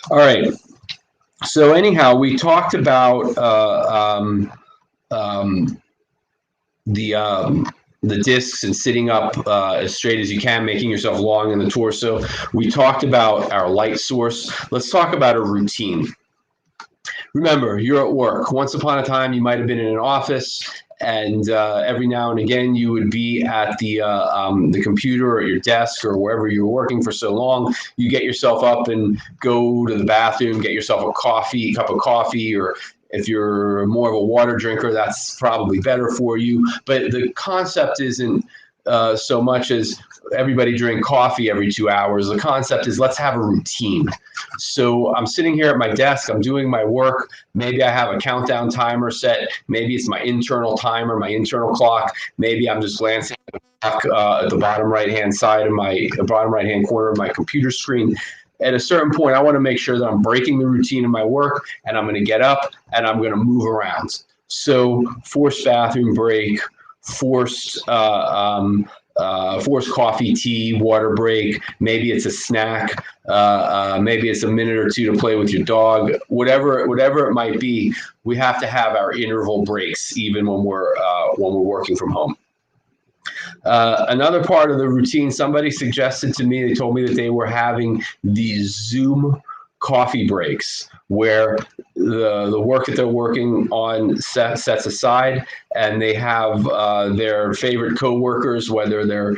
Speaker 6: All right. So anyhow, we talked about the discs and sitting up as straight as you can, making yourself long in the torso. We talked about our light source. Let's talk about a routine. Remember, you're at work. Once upon a time, you might have been in an office, and every now and again, you would be at the computer or your desk or wherever you were working for so long. You get yourself up and go to the bathroom, get yourself a cup of coffee, or if you're more of a water drinker, that's probably better for you. But the concept isn't so much as everybody drink coffee every 2 hours. The concept is, let's have a routine. So I'm sitting here at my desk, I'm doing my work. Maybe I have a countdown timer set. Maybe it's my internal timer, my internal clock. Maybe I'm just glancing at the clock at the bottom right-hand side of bottom right-hand corner of my computer screen. At a certain point, I want to make sure that I'm breaking the routine of my work, and I'm going to get up and I'm going to move around. So forced bathroom break, forced coffee, tea, water break. Maybe it's a snack. Maybe it's a minute or two to play with your dog. Whatever it might be, we have to have our interval breaks, even when we're working from home. Another part of the routine, somebody suggested to me, they told me that they were having these Zoom coffee breaks, where the work that they're working on sets aside, and they have their favorite coworkers, whether they're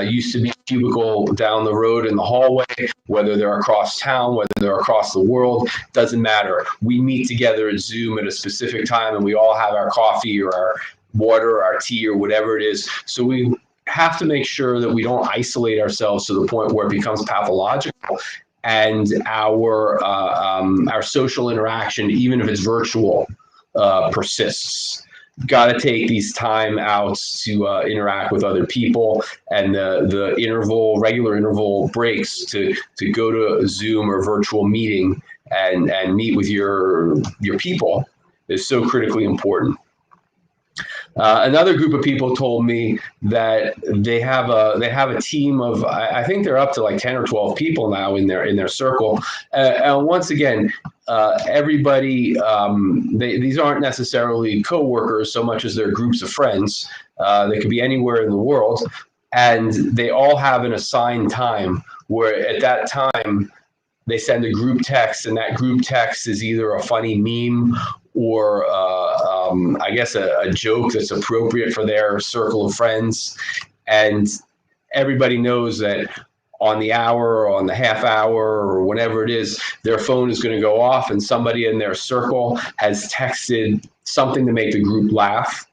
Speaker 6: used to be cubicle down the road in the hallway, whether they're across town, whether they're across the world, doesn't matter. We meet together at Zoom at a specific time, and we all have our coffee or our water, our tea, or whatever it is. So we have to make sure that we don't isolate ourselves to the point where it becomes pathological, and our social interaction, even if it's virtual, persists. Got to take these time outs to interact with other people, and the regular interval breaks to go to a Zoom or virtual meeting and meet with your people is so critically important. Another group of people told me that they have a team of, I think they're up to like 10 or 12 people now in their circle. And once again, everybody, these aren't necessarily coworkers so much as they're groups of friends. They could be anywhere in the world, and they all have an assigned time where at that time they send a group text, and that group text is either a funny meme or I guess a joke that's appropriate for their circle of friends. And everybody knows that on the hour or on the half hour or whenever it is, their phone is going to go off and somebody in their circle has texted something to make the group laugh.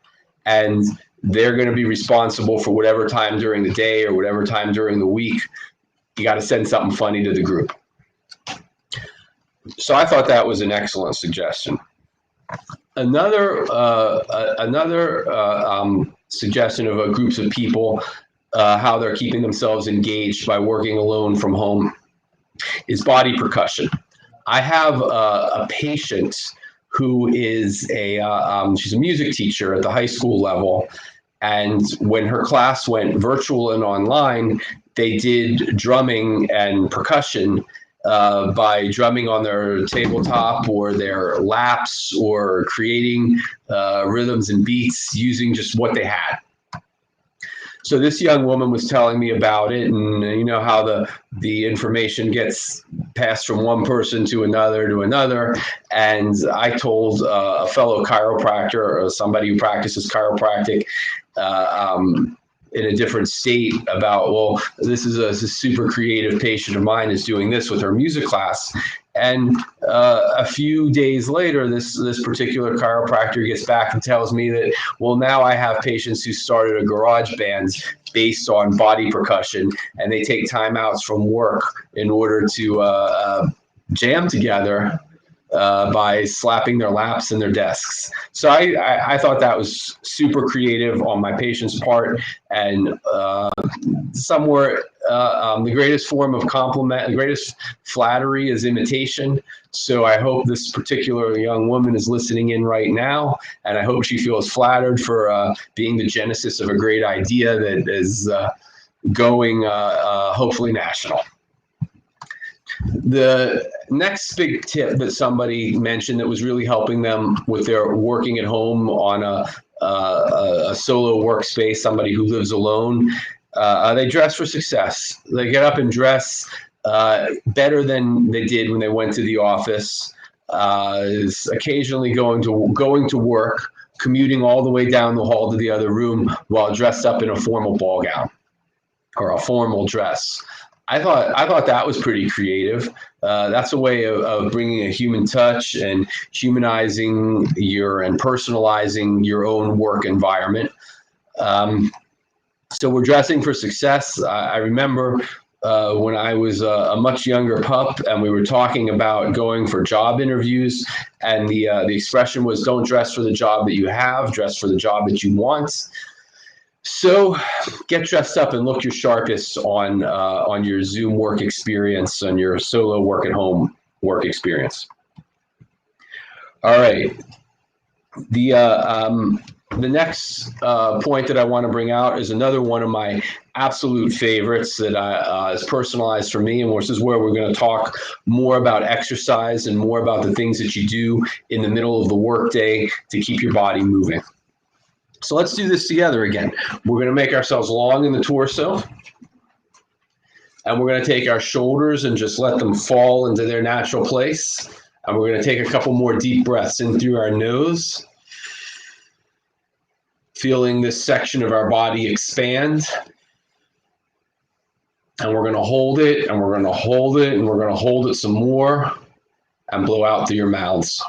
Speaker 6: And they're going to be responsible for whatever time during the day or whatever time during the week. You got to send something funny to the group. So I thought that was an excellent suggestion. Another suggestion of groups of people, how they're keeping themselves engaged by working alone from home, is body percussion. I have a patient who is she's a music teacher at the high school level, and when her class went virtual and online, they did drumming and percussion by drumming on their tabletop or their laps or creating rhythms and beats using just what they had. So this young woman was telling me about it, and you know how the information gets passed from one person to another. And I told a fellow chiropractor or somebody who practices chiropractic in a different state about, well, this is a super creative patient of mine is doing this with her music class. And a few days later, this particular chiropractor gets back and tells me that, well, now I have patients who started a garage band based on body percussion, and they take timeouts from work in order to jam together by slapping their laps and their desks. So I thought that was super creative on my patient's part, and somewhere the greatest form of compliment, the greatest flattery is imitation. So I hope this particular young woman is listening in right now, and I hope she feels flattered for being the genesis of a great idea that is going hopefully national. The next big tip that somebody mentioned that was really helping them with their working at home on a solo workspace, somebody who lives alone, they dress for success. They get up and dress better than they did when they went to the office. Is occasionally going to work, commuting all the way down the hall to the other room while dressed up in a formal ball gown or a formal dress. I thought that was pretty creative. That's a way of bringing a human touch and humanizing and personalizing your own work environment. So we're dressing for success. I remember when I was a much younger pup, and we were talking about going for job interviews, and the expression was, "Don't dress for the job that you have, dress for the job that you want." So get dressed up and look your sharpest on your Zoom work experience, on your solo work at home work experience. All right. The next point that I want to bring out is another one of my absolute favorites that is personalized for me, and this is where we're going to talk more about exercise and more about the things that you do in the middle of the workday to keep your body moving. So let's do this together again. We're going to make ourselves long in the torso, and we're going to take our shoulders and just let them fall into their natural place. And we're going to take a couple more deep breaths in through our nose, feeling this section of our body expand. And we're going to hold it, and we're going to hold it, and we're going to hold it some more, and blow out through your mouths.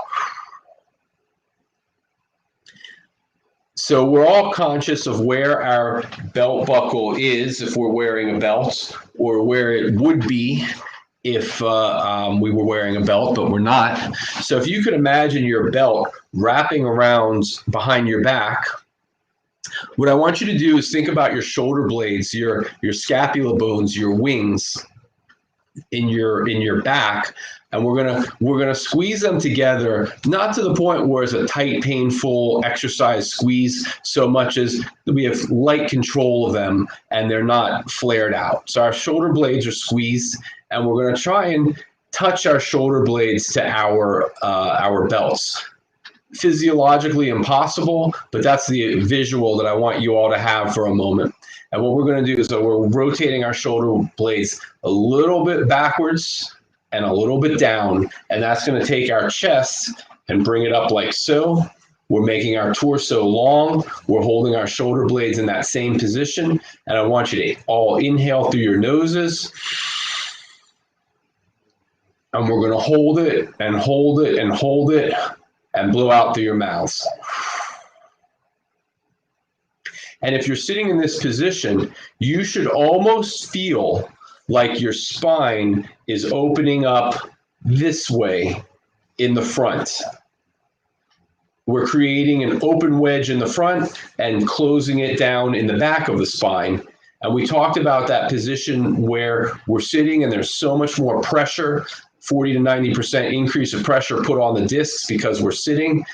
Speaker 6: So we're all conscious of where our belt buckle is if we're wearing a belt, or where it would be if we were wearing a belt, but we're not. So if you could imagine your belt wrapping around behind your back, what I want you to do is think about your shoulder blades, your scapula bones, your wings in your back, and we're gonna squeeze them together, not to the point where it's a tight, painful exercise squeeze, so much as we have light control of them and they're not flared out. So our shoulder blades are squeezed, and we're gonna try and touch our shoulder blades to our belts. Physiologically impossible, but that's the visual that I want you all to have for a moment. And what we're going to do is we're rotating our shoulder blades a little bit backwards and a little bit down, and that's going to take our chest and bring it up like so. We're making our torso long. We're holding our shoulder blades in that same position, and I want you to all inhale through your noses. And we're going to hold it and hold it and hold it and blow out through your mouths. And if you're sitting in this position, you should almost feel like your spine is opening up this way in the front. We're creating an open wedge in the front and closing it down in the back of the spine. And we talked about that position where we're sitting and there's so much more pressure, 40 to 90% increase of pressure put on the discs because we're sitting,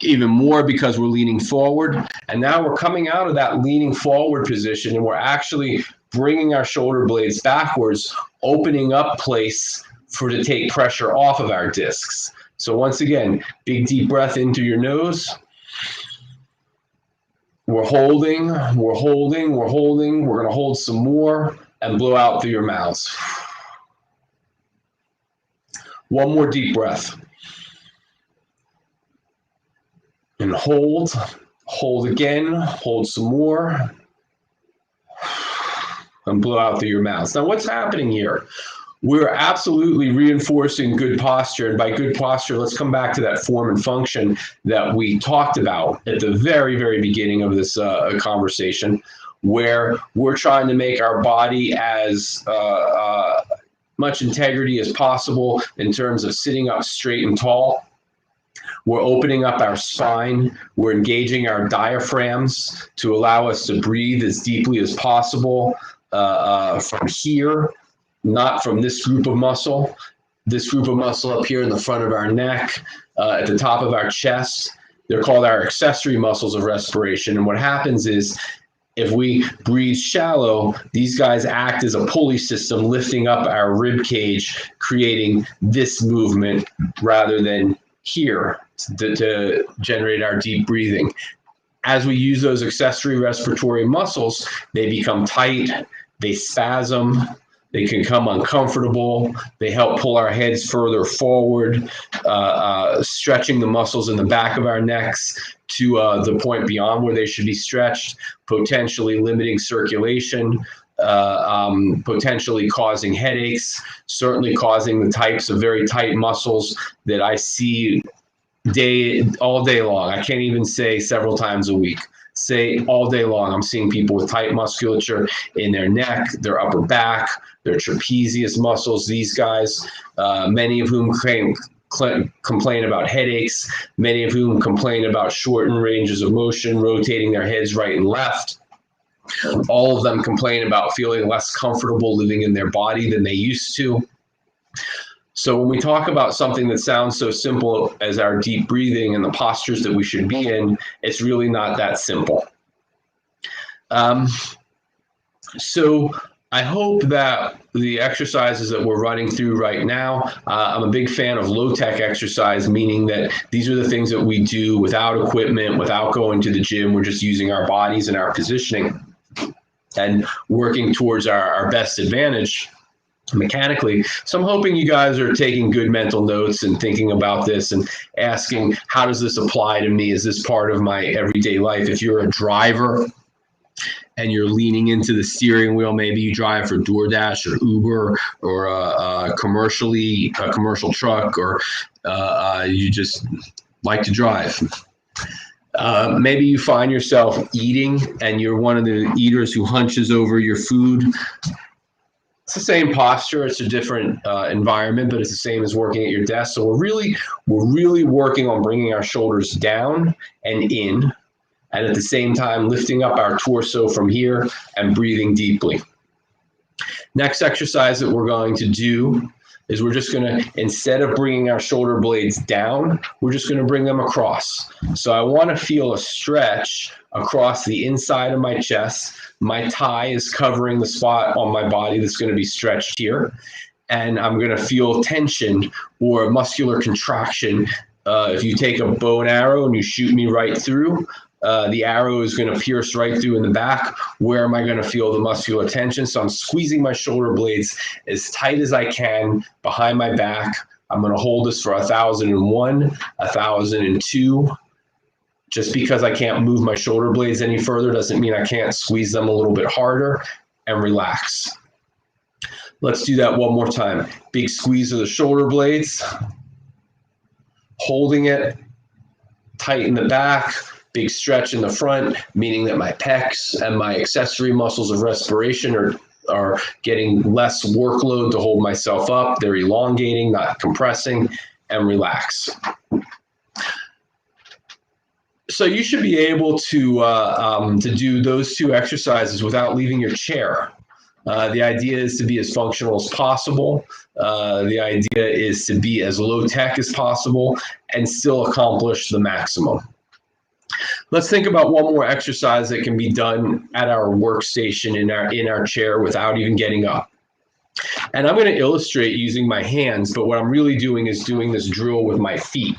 Speaker 6: even more because we're leaning forward. And now we're coming out of that leaning forward position and we're actually bringing our shoulder blades backwards, opening up place to take pressure off of our discs. So once again, big deep breath into your nose. We're holding, we're holding, we're holding. We're going to hold some more and blow out through your mouths. One more deep breath. And hold again, hold some more, and blow out through your mouth. Now, what's happening here? We're absolutely reinforcing good posture. And by good posture, let's come back to that form and function that we talked about at the very, very beginning of this conversation, where we're trying to make our body as much integrity as possible in terms of sitting up straight and tall. We're opening up our spine. We're engaging our diaphragms to allow us to breathe as deeply as possible from here, not from this group of muscle. This group of muscle up here in the front of our neck, at the top of our chest. They're called our accessory muscles of respiration. And what happens is, if we breathe shallow, these guys act as a pulley system, lifting up our rib cage, creating this movement rather than here to generate our deep breathing. As we use those accessory respiratory muscles, they become tight, they spasm, they can become uncomfortable, they help pull our heads further forward, stretching the muscles in the back of our necks to the point beyond where they should be stretched, potentially limiting circulation, potentially causing headaches, certainly causing the types of very tight muscles that I see all day long. I can't even say several times a week. Say all day long, I'm seeing people with tight musculature in their neck, their upper back, their trapezius muscles. These guys, many of whom complain about headaches, many of whom complain about shortened ranges of motion, rotating their heads right and left. All of them complain about feeling less comfortable living in their body than they used to. So when we talk about something that sounds so simple as our deep breathing and the postures that we should be in, it's really not that simple. So I hope that the exercises that we're running through right now, I'm a big fan of low-tech exercise, meaning that these are the things that we do without equipment, without going to the gym. We're just using our bodies and our positioning and working towards our best advantage mechanically. So I'm hoping you guys are taking good mental notes and thinking about this and asking, how does this apply to me? Is this part of my everyday life? If you're a driver and you're leaning into the steering wheel, maybe you drive for DoorDash or Uber or a commercial truck, or you just like to drive. Maybe you find yourself eating and you're one of the eaters who hunches over your food. It's the same posture. It's a different environment, but it's the same as working at your desk. So we're really working on bringing our shoulders down and in, and at the same time lifting up our torso from here and breathing deeply. Next exercise that we're going to do is we're just going to, instead of bringing our shoulder blades down, we're just going to bring them across. So I want to feel a stretch across the inside of my chest. My thigh is covering the spot on my body that's going to be stretched here. And I'm going to feel tension or muscular contraction. If you take a bow and arrow and you shoot me right through, the arrow is going to pierce right through in the back. Where am I going to feel the muscular tension? So I'm squeezing my shoulder blades as tight as I can behind my back. I'm going to hold this for 1,001, 1,002. Just because I can't move my shoulder blades any further doesn't mean I can't squeeze them a little bit harder, and relax. Let's do that one more time. Big squeeze of the shoulder blades, holding it tight in the back, big stretch in the front, meaning that my pecs and my accessory muscles of respiration are getting less workload to hold myself up. They're elongating, not compressing, and relax. So you should be able to do those two exercises without leaving your chair. The idea is to be as functional as possible. The idea is to be as low tech as possible and still accomplish the maximum. Let's think about one more exercise that can be done at our workstation in our chair without even getting up. And I'm going to illustrate using my hands, but what I'm really doing is doing this drill with my feet.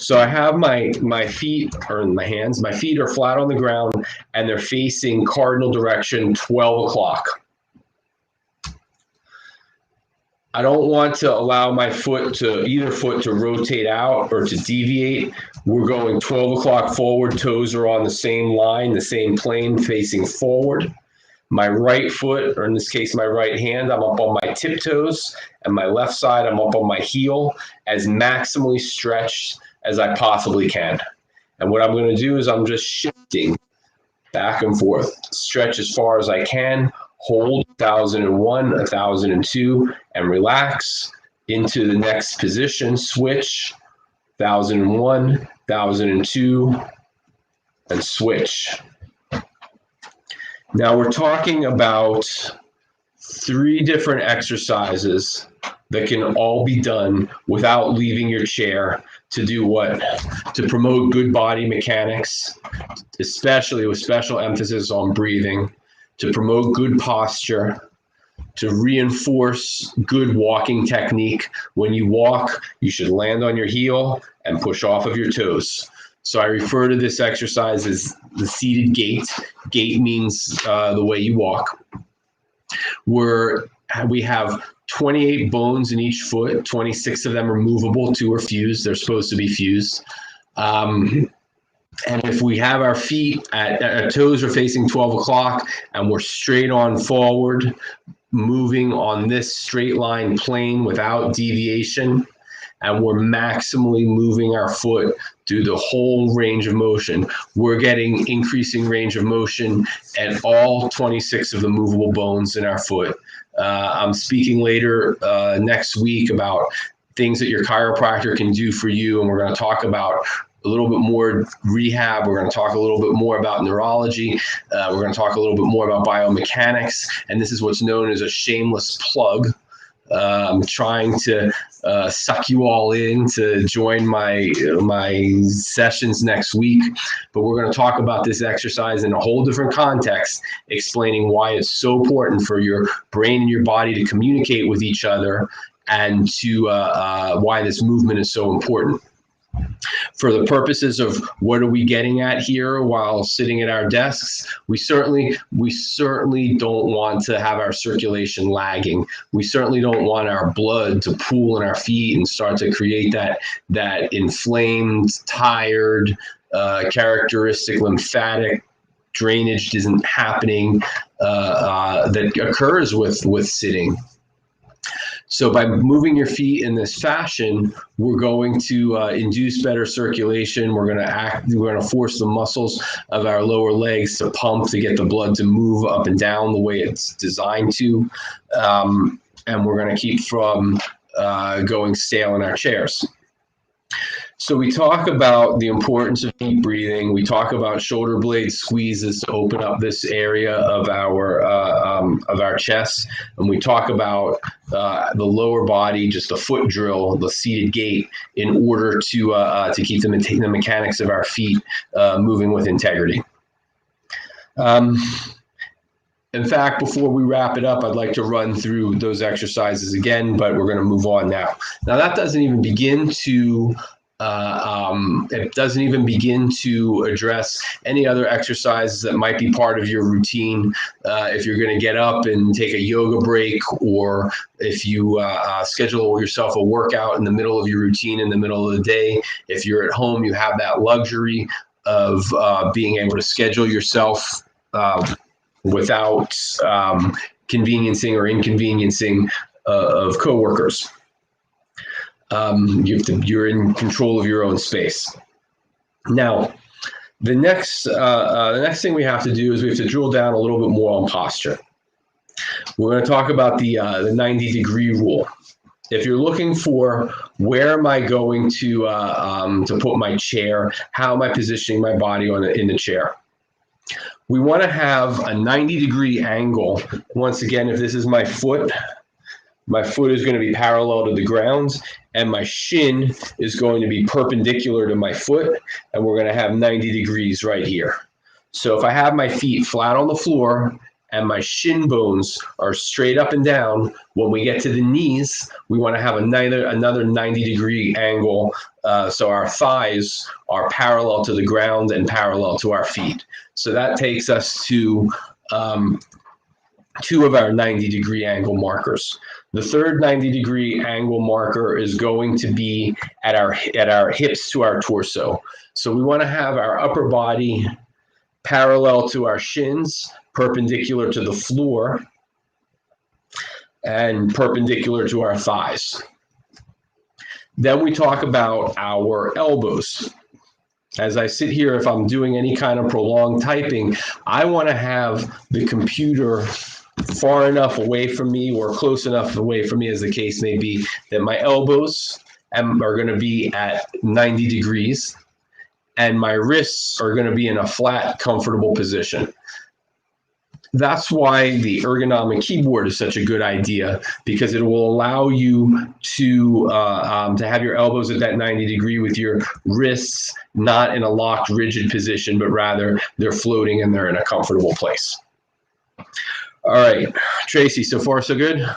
Speaker 6: So I have my feet, or my hands, my feet are flat on the ground and they're facing cardinal direction, 12 o'clock. I don't want to allow my either foot to rotate out or to deviate. We're going 12 o'clock forward, toes are on the same line, the same plane facing forward. My right foot, or in this case, my right hand, I'm up on my tiptoes, and my left side, I'm up on my heel, as maximally stretched as I possibly can. And what I'm going to do is I'm just shifting back and forth, stretch as far as I can, hold 1,001, 1,002, and relax into the next position, switch, 1,001, 1,002, and switch. Now we're talking about 3 different exercises that can all be done without leaving your chair. To do what? To promote good body mechanics, especially with special emphasis on breathing, to promote good posture, to reinforce good walking technique. When you walk, you should land on your heel and push off of your toes. So I refer to this exercise as the seated gait. Gait means the way you walk. We have 28 bones in each foot. 26 of them are movable, 2 are fused. They're supposed to be fused. And if we have our feet, our toes are facing 12 o'clock and we're straight on forward, moving on this straight line plane without deviation, and we're maximally moving our foot through the whole range of motion, we're getting increasing range of motion at all 26 of the movable bones in our foot. I'm speaking later next week about things that your chiropractor can do for you, and we're going to talk about a little bit more rehab. We're going to talk a little bit more about neurology. We're going to talk a little bit more about biomechanics, and this is what's known as a shameless plug. I'm trying to suck you all in to join my sessions next week, but we're going to talk about this exercise in a whole different context, explaining why it's so important for your brain and your body to communicate with each other, and to why this movement is so important. For the purposes of what are we getting at here while sitting at our desks, we certainly don't want to have our circulation lagging. We certainly don't want our blood to pool in our feet and start to create that inflamed, tired, characteristic lymphatic drainage isn't happening that occurs with sitting. So by moving your feet in this fashion, we're going to induce better circulation. We're going to force the muscles of our lower legs to pump, to get the blood to move up and down the way it's designed to. And we're going to keep from going stale in our chairs. So we talk about the importance of deep breathing. We talk about shoulder blade squeezes to open up this area of our chest, and we talk about the lower body, just a foot drill, the seated gait, in order to keep the mechanics of our feet moving with integrity. In fact, before we wrap it up, I'd like to run through those exercises again, but we're going to move on now. Now, that doesn't even begin to address any other exercises that might be part of your routine. If you're going to get up and take a yoga break, or if you schedule yourself a workout in the middle of your routine in the middle of the day, if you're at home, you have that luxury of being able to schedule yourself without conveniencing or inconveniencing of coworkers. You're in control of your own space. Now, the next thing we have to do is we have to drill down a little bit more on posture. We're going to talk about the 90-degree rule. If you're looking for where am I going to put my chair, how am I positioning my body in the chair, we want to have a 90-degree angle. Once again, if this is my foot is going to be parallel to the ground, and my shin is going to be perpendicular to my foot, and we're going to have 90 degrees right here. So if I have my feet flat on the floor and my shin bones are straight up and down, when we get to the knees, we want to have another 90-degree angle, so our thighs are parallel to the ground and parallel to our feet. So that takes us to 2 of our 90-degree angle markers. The third 90-degree angle marker is going to be at our hips to our torso. So we want to have our upper body parallel to our shins, perpendicular to the floor, and perpendicular to our thighs. Then we talk about our elbows. As I sit here, if I'm doing any kind of prolonged typing, I want to have the computer far enough away from me, or close enough away from me, as the case may be, that my elbows are going to be at 90 degrees and my wrists are going to be in a flat, comfortable position. That's why the ergonomic keyboard is such a good idea, because it will allow you to have your elbows at that 90 degree with your wrists not in a locked, rigid position, but rather they're floating and they're in a comfortable place. All right, Tracy, so far so good?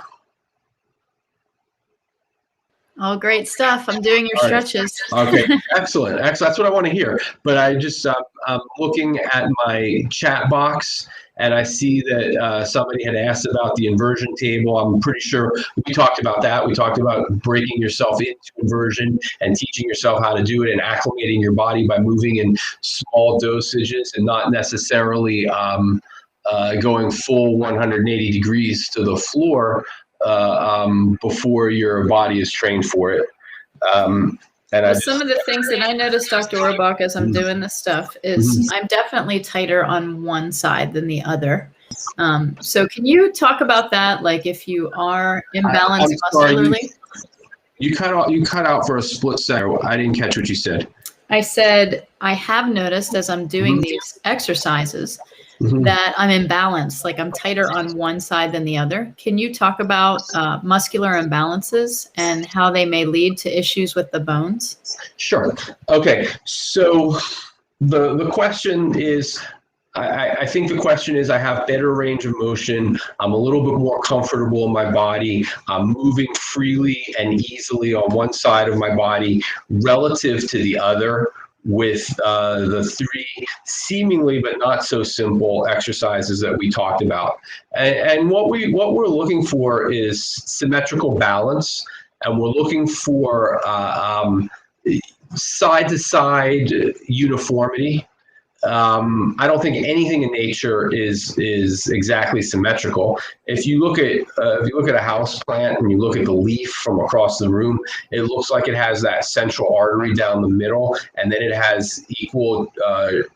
Speaker 1: All great stuff. I'm doing your stretches.
Speaker 6: Okay, excellent. That's what I want to hear. But I'm looking at my chat box, and I see that somebody had asked about the inversion table. I'm pretty sure we talked about that. We talked about breaking yourself into inversion and teaching yourself how to do it and acclimating your body by moving in small dosages and not necessarily going full 180 degrees to the floor before your body is trained for it. Some
Speaker 1: of the things that I noticed, Dr. Orbach, as I'm doing this stuff is I'm definitely tighter on one side than the other. So can you talk about that? Like if you are imbalanced muscularly?
Speaker 6: You cut out for a split second. I didn't catch what you said.
Speaker 1: I said, I have noticed as I'm doing these exercises that I'm imbalanced, like I'm tighter on one side than the other. Can you talk about muscular imbalances and how they may lead to issues with the bones?
Speaker 6: Sure. Okay. So the question is, I think the question is, I have better range of motion. I'm a little bit more comfortable in my body. I'm moving freely and easily on one side of my body relative to the other, with the 3 seemingly but not so simple exercises that we talked about. And what we're looking for is symmetrical balance, and we're looking for side to side uniformity. I don't think anything in nature is exactly symmetrical. If you look at a house plant and you look at the leaf from across the room, it looks like it has that central artery down the middle, and then it has equal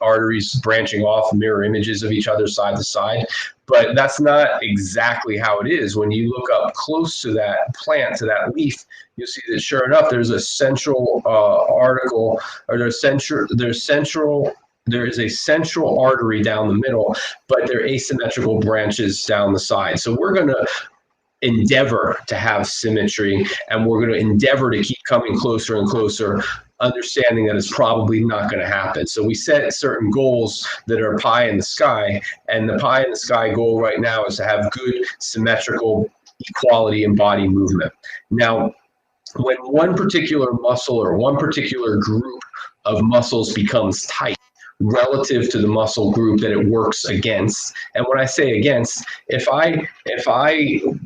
Speaker 6: arteries branching off, mirror images of each other side to side. But that's not exactly how it is. When you look up close to that plant, to that leaf, you'll see that sure enough, there's a central there is a central artery down the middle, but they're asymmetrical branches down the side. So we're going to endeavor to have symmetry, and we're going to endeavor to keep coming closer and closer, understanding that it's probably not going to happen. So we set certain goals that are pie in the sky, and the pie in the sky goal right now is to have good symmetrical equality in body movement. Now, when one particular muscle or one particular group of muscles becomes tight relative to the muscle group that it works against, and when I say against, if I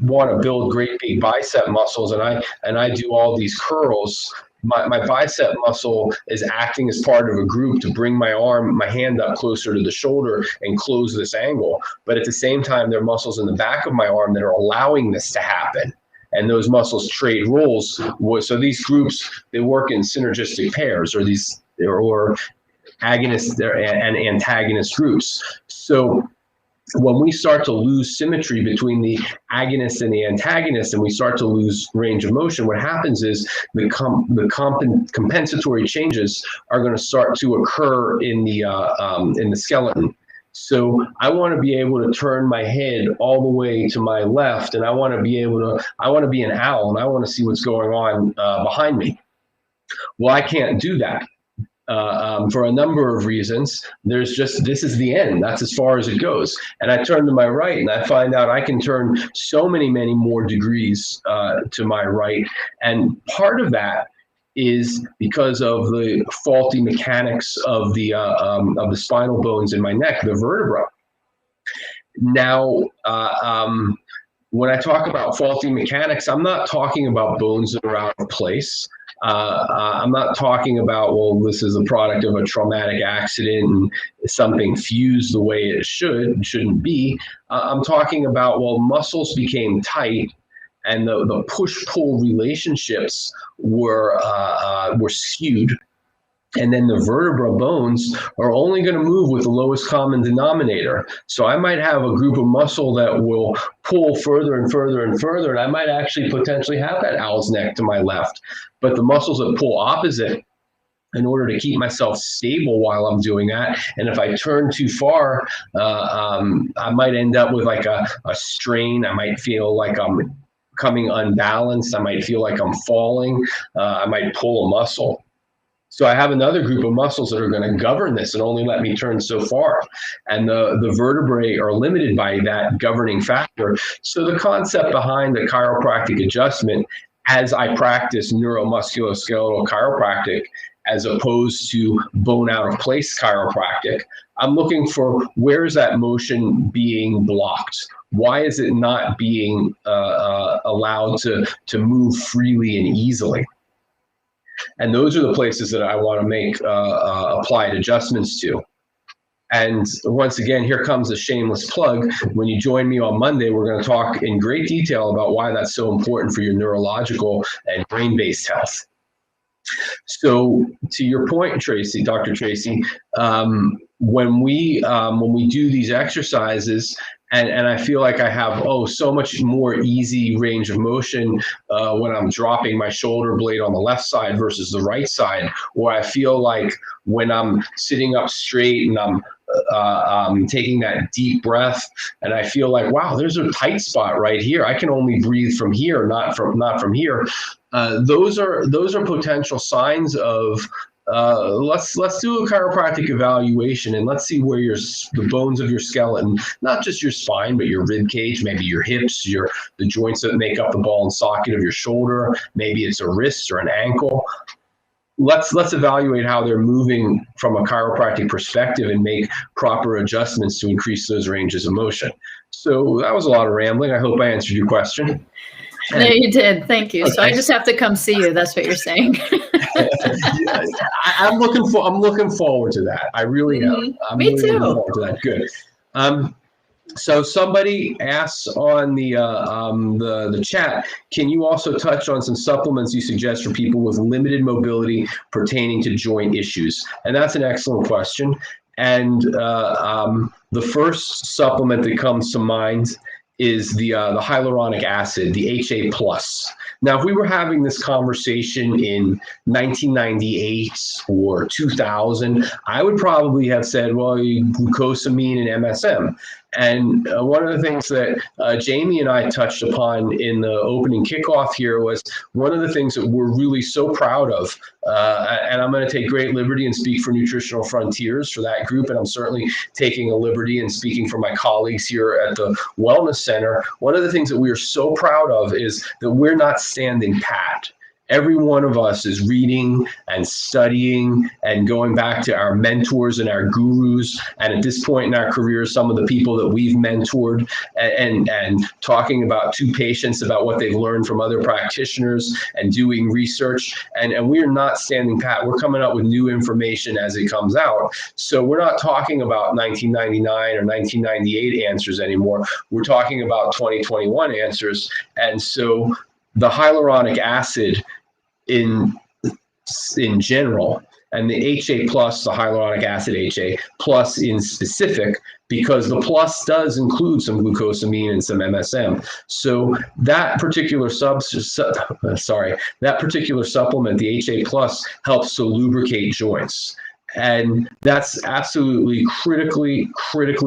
Speaker 6: want to build great big bicep muscles and I do all these curls, my bicep muscle is acting as part of a group to bring my hand up closer to the shoulder and close this angle. But at the same time, there are muscles in the back of my arm that are allowing this to happen. And those muscles trade roles. So these groups, they work in synergistic pairs, or agonist and antagonist groups. So when we start to lose symmetry between the agonist and the antagonist, and we start to lose range of motion, what happens is the compensatory changes are going to start to occur in the skeleton. So I want to be able to turn my head all the way to my left, and I want to be an owl, and I want to see what's going on behind me. Well, I can't do that. For a number of reasons. This is the end. That's as far as it goes. And I turn to my right, and I find out I can turn so many more degrees to my right. And part of that is because of the faulty mechanics of the spinal bones in my neck, the vertebra. Now, when I talk about faulty mechanics, I'm not talking about bones that are out of place. I'm not talking about, well, this is a product of a traumatic accident and something fused the way it shouldn't be. I'm talking about, well, muscles became tight, and the push-pull relationships were skewed. And then the vertebra bones are only going to move with the lowest common denominator. So I might have a group of muscle that will pull further and further and further, and I might actually potentially have that owl's neck to my left. But the muscles that pull opposite, in order to keep myself stable while I'm doing that, and if I turn too far, I might end up with like a strain. I might feel like I'm becoming unbalanced. I might feel like I'm falling. I might pull a muscle. So I have another group of muscles that are going to govern this and only let me turn so far. And the vertebrae are limited by that governing factor. So the concept behind the chiropractic adjustment, as I practice neuromusculoskeletal chiropractic, as opposed to bone out of place chiropractic, I'm looking for, where is that motion being blocked? Why is it not being allowed to move freely and easily? And those are the places that I want to make applied adjustments to. And once again, here comes a shameless plug. When you join me on Monday, we're going to talk in great detail about why that's so important for your neurological and brain-based health. So to your point, Tracy, Dr. Tracy, when we do these exercises, and I feel like I have, so much more easy range of motion when I'm dropping my shoulder blade on the left side versus the right side, or I feel like when I'm sitting up straight and I'm taking that deep breath, and I feel like, wow, there's a tight spot right here. I can only breathe from here, not from here. Those are potential signs of, let's do a chiropractic evaluation, and let's see where the bones of your skeleton, not just your spine, but your rib cage, maybe your hips, the joints that make up the ball and socket of your shoulder, maybe it's a wrist or an ankle. Let's evaluate how they're moving from a chiropractic perspective and make proper adjustments to increase those ranges of motion. So that was a lot of rambling. I hope I answered your question.
Speaker 1: No, you did. Thank you. So I
Speaker 6: Okay.
Speaker 1: just have to come see you. That's what you're saying.
Speaker 6: I'm looking forward to that. I really am. I'm
Speaker 1: Me
Speaker 6: really looking
Speaker 1: too.
Speaker 6: forward to that. Good. So somebody asks on the chat, can you also touch on some supplements you suggest for people with limited mobility pertaining to joint issues? And that's an excellent question. And the first supplement that comes to mind is the hyaluronic acid, the HA+. Now, if we were having this conversation in 1998 or 2000, I would probably have said, well, glucosamine and MSM. And one of the things that Jamie and I touched upon in the opening kickoff here was one of the things that we're really so proud of, and I'm going to take great liberty and speak for Nutritional Frontiers for that group, and I'm certainly taking a liberty and speaking for my colleagues here at the Wellness Center. One of the things that we are so proud of is that we're not standing pat. Every one of us is reading and studying and going back to our mentors and our gurus. And at this point in our careers, some of the people that we've mentored and talking about to patients about what they've learned from other practitioners and doing research. And we're not standing pat. We're coming up with new information as it comes out. So we're not talking about 1999 or 1998 answers anymore. We're talking about 2021 answers. And so the hyaluronic acid in general, and the HA+, the hyaluronic acid HA+ in specific, because the plus does include some glucosamine and some MSM. So that particular supplement, the HA+, helps to lubricate joints. And that's absolutely critically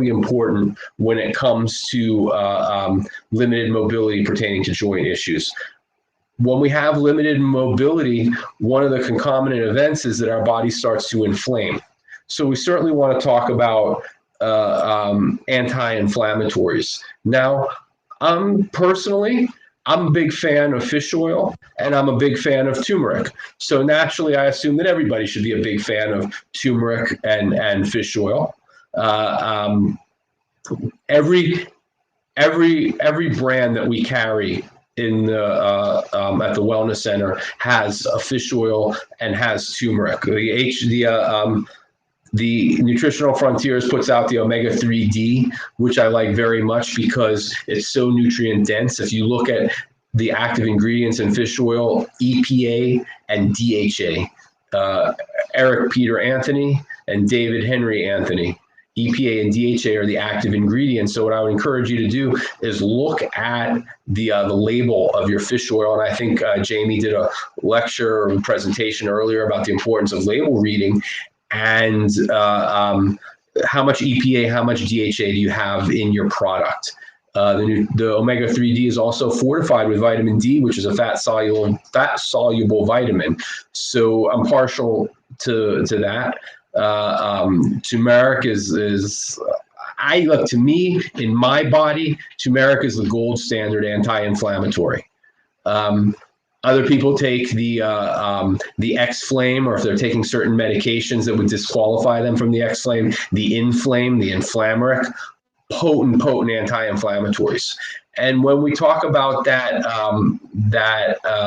Speaker 6: important when it comes to limited mobility pertaining to joint issues. When we have limited mobility, one of the concomitant events is that our body starts to inflame. So we certainly want to talk about anti-inflammatories. Now, personally, I'm a big fan of fish oil, and I'm a big fan of turmeric. So naturally, I assume that everybody should be a big fan of turmeric and fish oil. Every brand that we carry in the at the Wellness Center has a fish oil and has turmeric. The Nutritional Frontiers puts out the omega-3D, which I like very much because it's so nutrient dense. If you look at the active ingredients in fish oil, EPA and DHA, Eric Peter Anthony and David Henry Anthony. EPA and DHA are the active ingredients. So what I would encourage you to do is look at the label of your fish oil. And I think Jamie did a lecture or presentation earlier about the importance of label reading and how much EPA, how much DHA do you have in your product. The omega-3D is also fortified with vitamin D, which is a fat-soluble vitamin. So I'm partial to that. Turmeric is to me, in my body, turmeric is the gold standard anti-inflammatory. Other people take the X-Flame, or if they're taking certain medications that would disqualify them from the X-Flame, the Inflame, the Inflameric, potent anti-inflammatories. And when we talk about that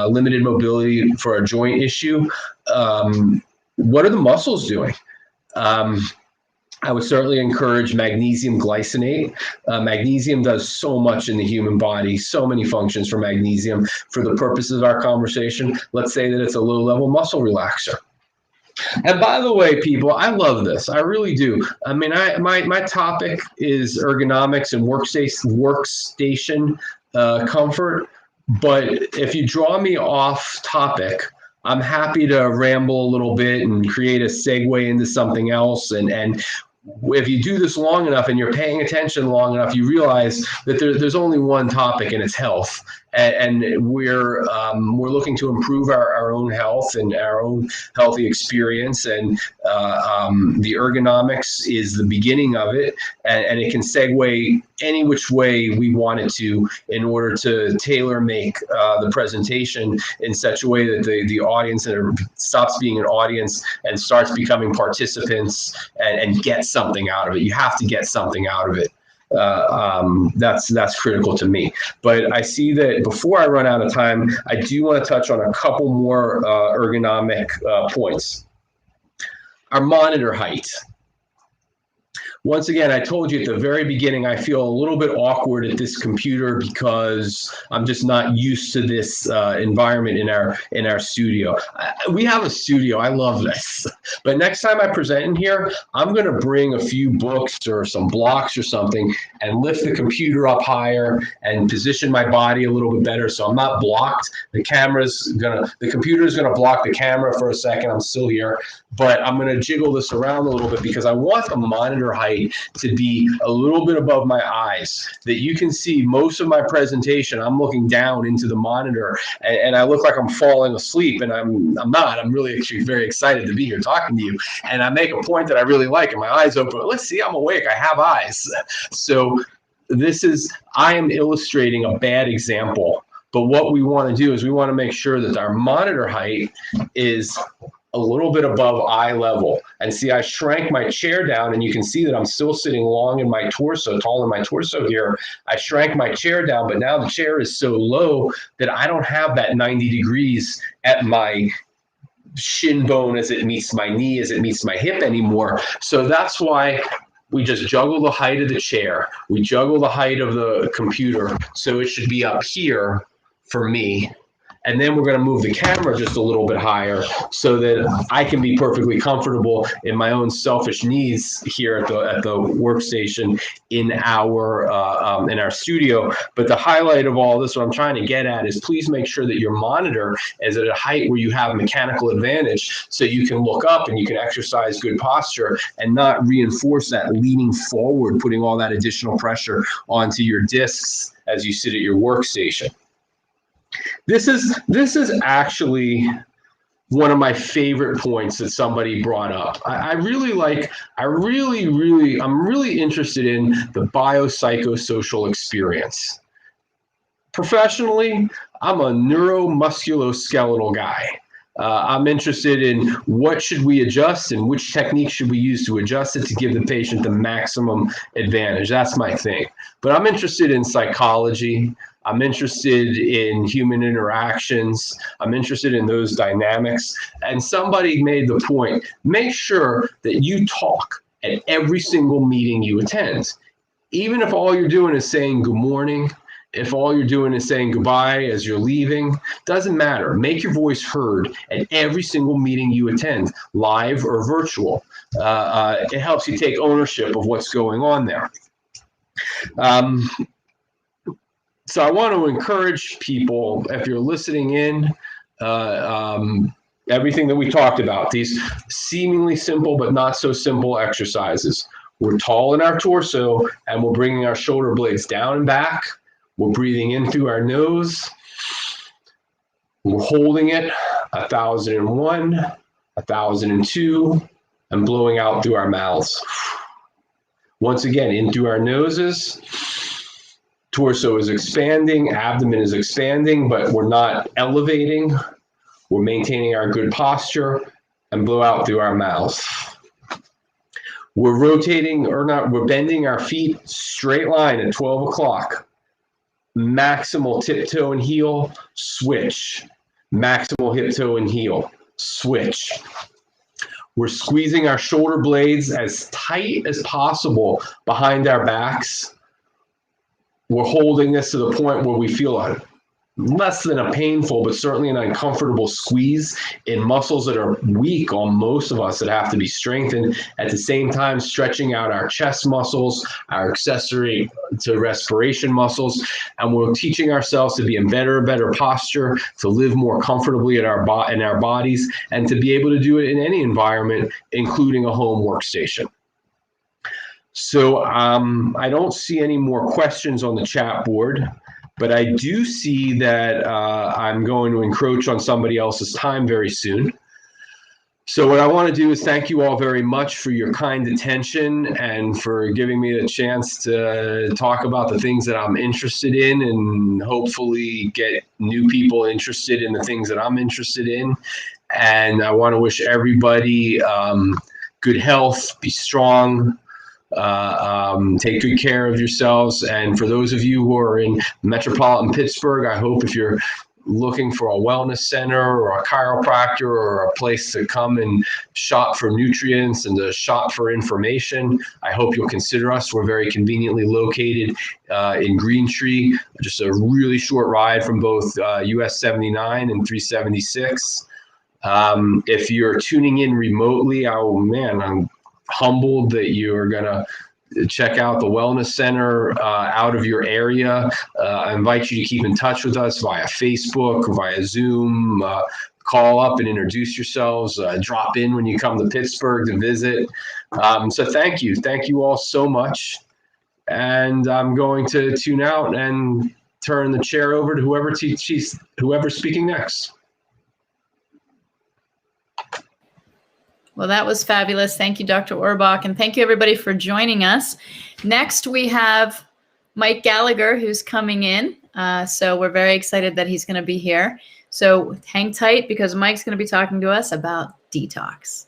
Speaker 6: limited mobility for a joint issue, what are the muscles doing? I would certainly encourage magnesium glycinate. Magnesium does so much in the human body, so many functions for magnesium. For the purposes of our conversation, let's say that it's a low-level muscle relaxer. And by the way, people, I love this. I really do. I mean, my topic is ergonomics and workstation comfort. But if you draw me off topic, I'm happy to ramble a little bit and create a segue into something else. And if you do this long enough and you're paying attention long enough, you realize that there's only one topic, and it's health. And we're looking to improve our own health and our own healthy experience. And the ergonomics is the beginning of it, and it can segue any which way we want it to in order to tailor make the presentation in such a way that the audience stops being an audience and starts becoming participants and get something out of it. You have to get something out of it. That's critical to me. But I see that before I run out of time, I do want to touch on a couple more ergonomic points. Our monitor height. Once again, I told you at the very beginning, I feel a little bit awkward at this computer because I'm just not used to this environment in our studio. We have a studio. I love this. But next time I present in here, I'm going to bring a few books or some blocks or something and lift the computer up higher and position my body a little bit better so I'm not blocked. The computer is going to block the camera for a second. I'm still here, but I'm going to jiggle this around a little bit because I want the monitor height to be a little bit above my eyes, that you can see most of my presentation. I'm looking down into the monitor and I look like I'm falling asleep, and I'm not. I'm really actually very excited to be here talking to you. And I make a point that I really like and my eyes open. Let's see, I'm awake. I have eyes. So I am illustrating a bad example. But what we want to do is we want to make sure that our monitor height is a little bit above eye level. And see, I shrank my chair down, and you can see that I'm still sitting long in my torso, tall in my torso here. I shrank my chair down, but now the chair is so low that I don't have that 90 degrees at my shin bone as it meets my knee, as it meets my hip anymore. So that's why we just juggle the height of the chair. We juggle the height of the computer. So it should be up here for me. And then we're going to move the camera just a little bit higher so that I can be perfectly comfortable in my own selfish needs here at the workstation in our studio. But the highlight of all this, what I'm trying to get at, is please make sure that your monitor is at a height where you have mechanical advantage, so you can look up and you can exercise good posture and not reinforce that leaning forward, putting all that additional pressure onto your discs as you sit at your workstation. This is actually one of my favorite points that somebody brought up. I'm really interested in the biopsychosocial experience. Professionally, I'm a neuromusculoskeletal guy. I'm interested in what should we adjust and which technique should we use to adjust it to give the patient the maximum advantage. That's my thing. But I'm interested in psychology. I'm interested in human interactions. I'm interested in those dynamics. And somebody made the point, make sure that you talk at every single meeting you attend. Even if all you're doing is saying good morning, if all you're doing is saying goodbye as you're leaving, doesn't matter. Make your voice heard at every single meeting you attend, live or virtual. It helps you take ownership of what's going on there. So I want to encourage people, if you're listening in, everything that we talked about, these seemingly simple but not so simple exercises. We're tall in our torso, and we're bringing our shoulder blades down and back. We're breathing in through our nose. We're holding it 1,001, 1,002, and blowing out through our mouths. Once again, in through our noses. Torso is expanding, abdomen is expanding, but we're not elevating. We're maintaining our good posture, and blow out through our mouths. We're we're bending our feet straight line at 12 o'clock. Maximal tip toe and heel, switch. Maximal hip toe and heel, switch. We're squeezing our shoulder blades as tight as possible behind our backs. We're holding this to the point where we feel less than a painful, but certainly an uncomfortable squeeze in muscles that are weak on most of us that have to be strengthened. At the same time, stretching out our chest muscles, our accessory to respiration muscles, and we're teaching ourselves to be in better and better posture, to live more comfortably in our bodies, and to be able to do it in any environment, including a home workstation. So I don't see any more questions on the chat board. But I do see that I'm going to encroach on somebody else's time very soon. So what I want to do is thank you all very much for your kind attention and for giving me the chance to talk about the things that I'm interested in and hopefully get new people interested in the things that I'm interested in. And I want to wish everybody good health, be strong, Take good care of yourselves. And for those of you who are in metropolitan Pittsburgh, I hope if you're looking for a wellness center or a chiropractor or a place to come and shop for nutrients and to shop for information, I hope you'll consider us. We're very conveniently located in Green Tree, just a really short ride from both US 79 and 376. If you're tuning in remotely, oh man, I'm humbled that you're going to check out the wellness center out of your area. I invite you to keep in touch with us via Facebook, via Zoom. Call up and introduce yourselves. Drop in when you come to Pittsburgh to visit. So thank you. Thank you all so much. And I'm going to tune out and turn the chair over to whoever's speaking next.
Speaker 1: Well, that was fabulous. Thank you, Dr. Orbach, and thank you, everybody, for joining us. Next, we have Mike Gallagher, who's coming in. So we're very excited that he's going to be here. So hang tight because Mike's going to be talking to us about detox.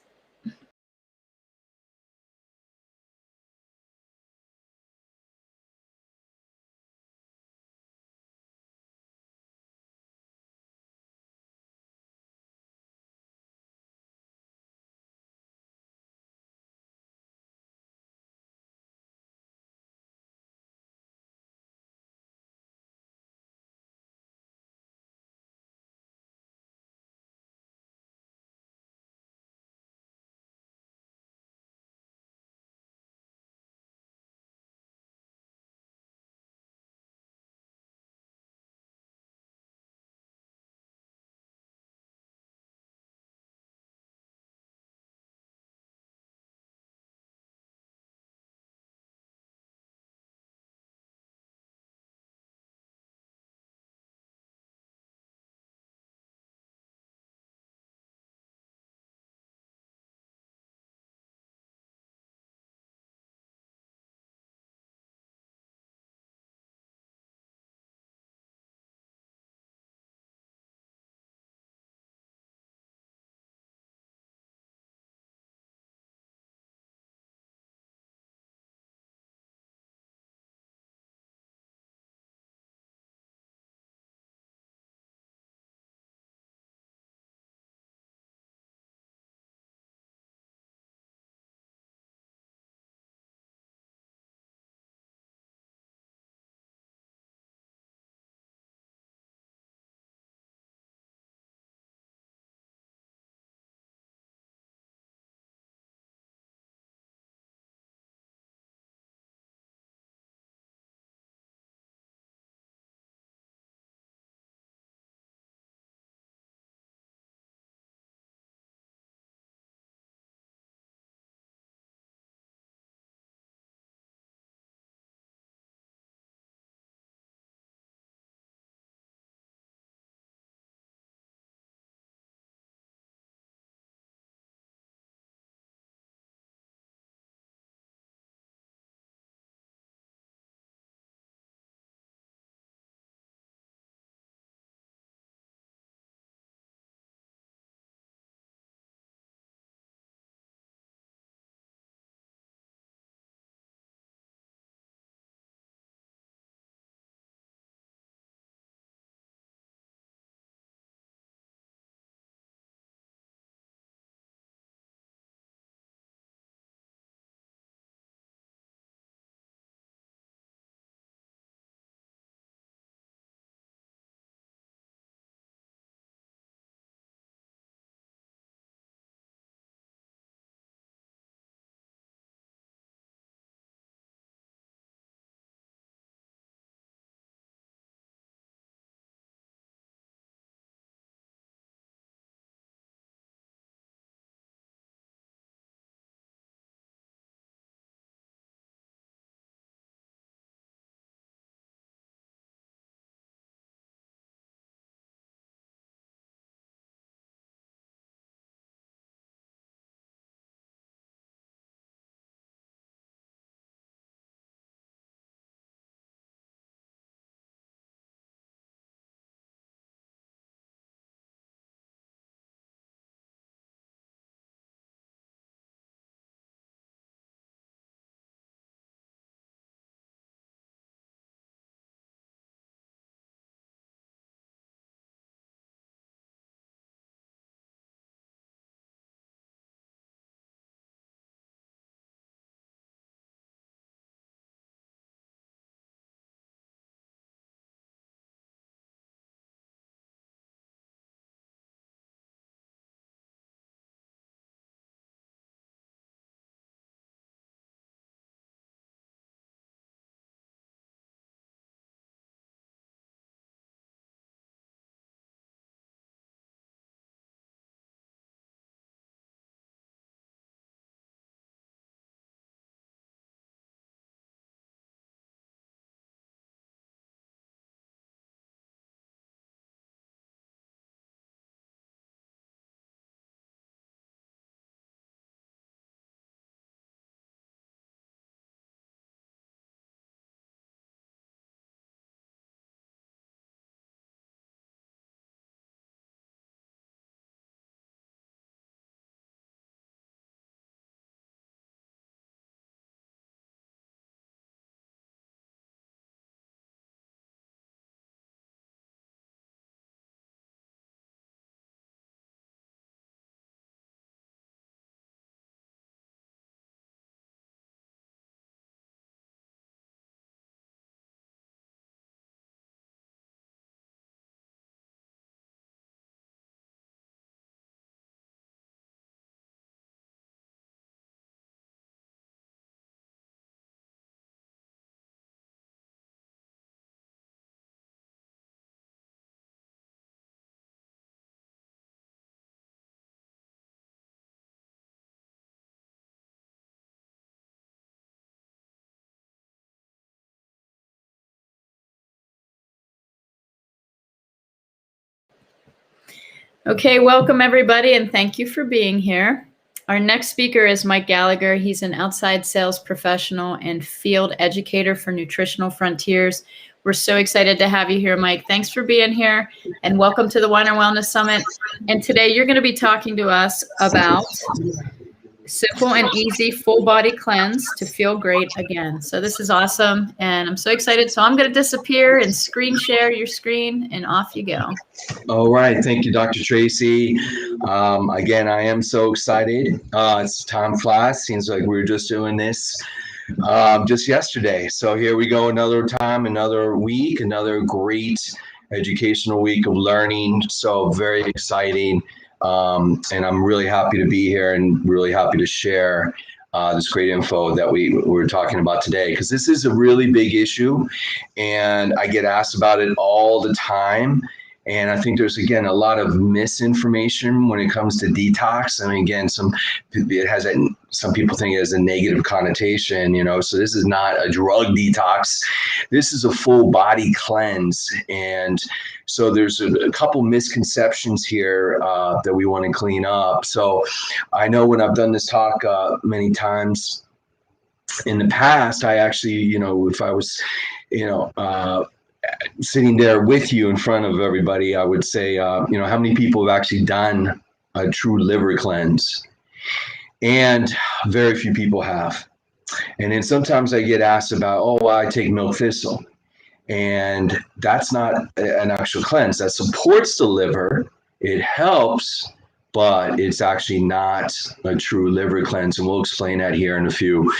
Speaker 1: Okay, welcome everybody, and thank you for being here. Our next speaker is Mike Gallagher. He's an outside sales professional and field educator for Nutritional Frontiers. We're so excited to have you here, Mike. Thanks for being here, and welcome to the Wine and Wellness Summit. And today you're going to be talking to us about simple and easy full body cleanse to feel great again. So this is awesome, and I'm so excited. So I'm going to disappear and screen share your screen, and off you go.
Speaker 7: All right. Thank you, Dr. Tracy. Again, I am so excited. It's time flies. Seems like we were just doing this just yesterday. So here we go, another time, another week, another great educational week of learning. So very exciting. And I'm really happy to be here and really happy to share this great info that we're talking about today, because this is a really big issue and I get asked about it all the time. And I think there's, again, a lot of misinformation when it comes to detox. I mean, again, some people think it has a negative connotation, so this is not a drug detox. This is a full body cleanse. And so there's a couple misconceptions here that we want to clean up. So I know when I've done this talk many times in the past, I actually, if I was, sitting there with you in front of everybody, I would say, how many people have actually done a true liver cleanse? And very few people have. And then sometimes I get asked about, I take milk thistle. And that's not an actual cleanse. That supports the liver. It helps, but it's actually not a true liver cleanse. And we'll explain that here in a few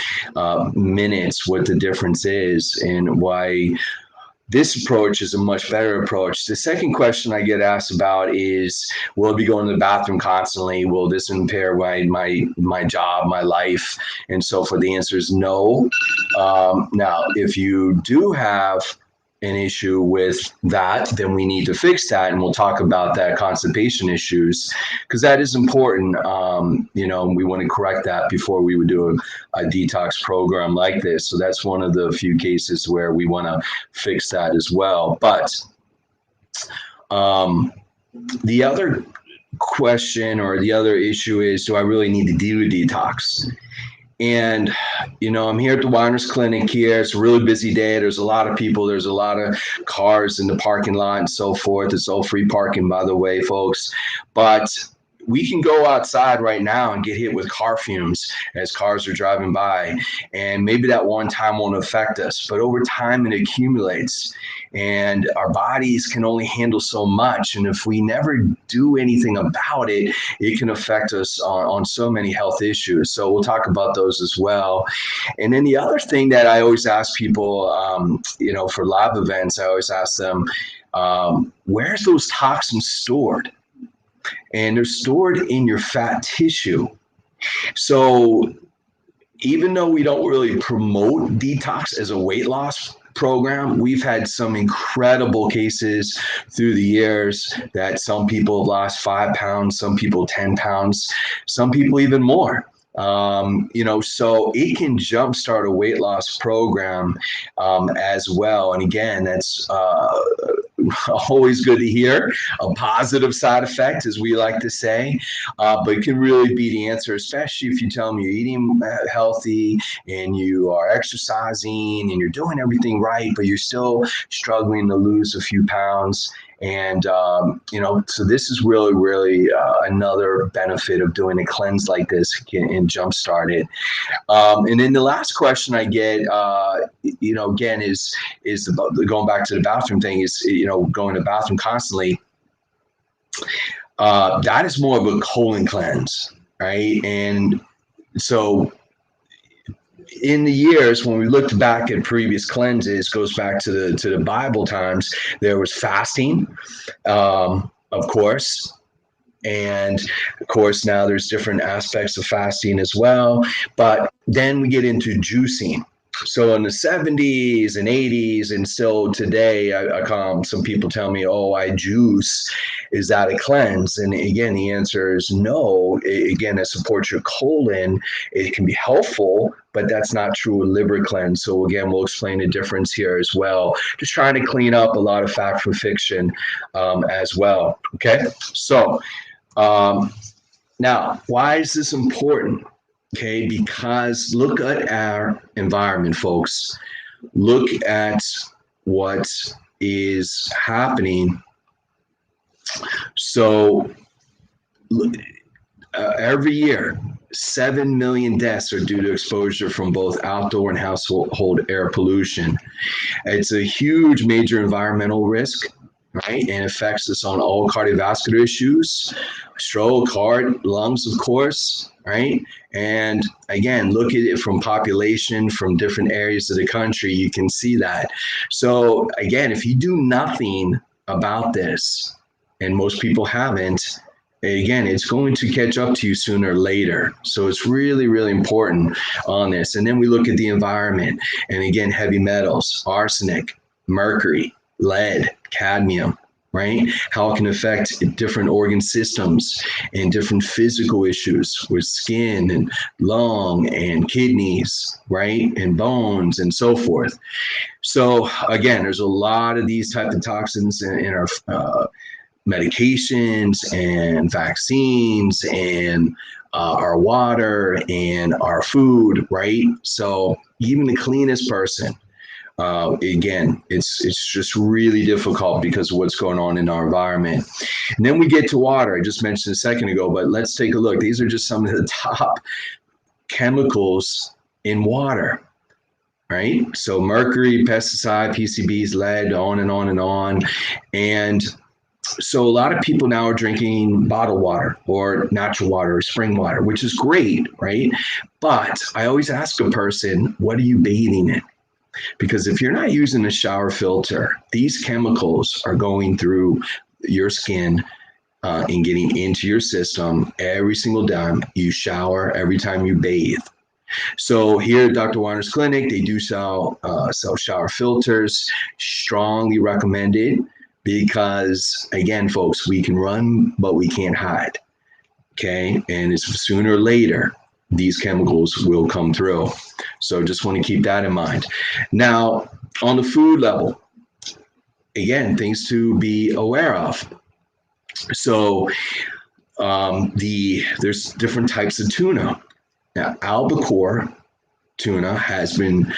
Speaker 7: minutes, what the difference is and why this approach is a much better approach. The second question I get asked about is, will I be going to the bathroom constantly? Will this impair my job, my life, and so forth? The answer is no. Now, if you do have an issue with that, then we need to fix that, and we'll talk about that constipation issues, because that is important. We want to correct that before we would do a detox program like this. So that's one of the few cases where we want to fix that as well. But the other question or the other issue is, do I really need to do a detox? And, I'm here at the Winer's Clinic here. It's a really busy day. There's a lot of people. There's a lot of cars in the parking lot and so forth. It's all free parking, by the way, folks. But we can go outside right now and get hit with car fumes as cars are driving by. And maybe that one time won't affect us, but over time it accumulates. And our bodies can only handle so much. And if we never do anything about it, it can affect us on so many health issues. So we'll talk about those as well. And then the other thing that I always ask people, for live events, I always ask them, where's those toxins stored? And they're stored in your fat tissue. So even though we don't really promote detox as a weight loss program, we've had some incredible cases through the years that some people have lost 5 pounds, some people 10 pounds, some people even more. So it can jumpstart a weight loss program as well. And again, that's always good to hear, a positive side effect, as we like to say, but it can really be the answer, especially if you tell them you're eating healthy and you are exercising and you're doing everything right, but you're still struggling to lose a few pounds. And, so this is really, really another benefit of doing a cleanse like this and jumpstart it. And then the last question I get, again, is about going back to the bathroom thing, is, going to the bathroom constantly. That is more of a colon cleanse, right? And so in the years when we looked back at previous cleanses, goes back to the Bible times, there was fasting, of course. And of course, now there's different aspects of fasting as well. But then we get into juicing. So in the 70s and 80s, and still today, some people tell me, oh, I juice. Is that a cleanse? And again, the answer is no. Again, it supports your colon. It can be helpful, but that's not true a liver cleanse. So again, we'll explain the difference here as well. Just trying to clean up a lot of fact from fiction as well. Okay, so now, why is this important? Okay, because look at our environment, folks. Look at what is happening. So every year, 7 million deaths are due to exposure from both outdoor and household air pollution. It's a huge major environmental risk, right? And affects us on all cardiovascular issues, stroke, heart, lungs, of course, right? And again, look at it from population from different areas of the country, you can see that. So again, if you do nothing about this, and most people haven't, again, it's going to catch up to you sooner or later. So it's really, really important on this. And then we look at the environment, and again, heavy metals, arsenic, mercury, lead, cadmium, right? How it can affect different organ systems and different physical issues with skin and lung and kidneys, right? And bones and so forth. So again, there's a lot of these type of toxins in our medications and vaccines and our water and our food, right? So even the cleanest person, again, it's just really difficult because of what's going on in our environment. And then we get to water. I just mentioned a second ago, but let's take a look. These are just some of the top chemicals in water, right? So mercury, pesticide, PCBs, lead, on and on and on. And so a lot of people now are drinking bottled water or natural water or spring water, which is great, right? But I always ask a person, what are you bathing in? Because if you're not using a shower filter, these chemicals are going through your skin and getting into your system every single time you shower, every time you bathe. So here at Dr. Weiner's clinic, they do sell shower filters, strongly recommended, because again, folks, we can run, but we can't hide. Okay, and it's sooner or later, these chemicals will come through. So just want to keep that in mind. Now, on the food level, again, things to be aware of. So there's different types of tuna. Now, albacore tuna has been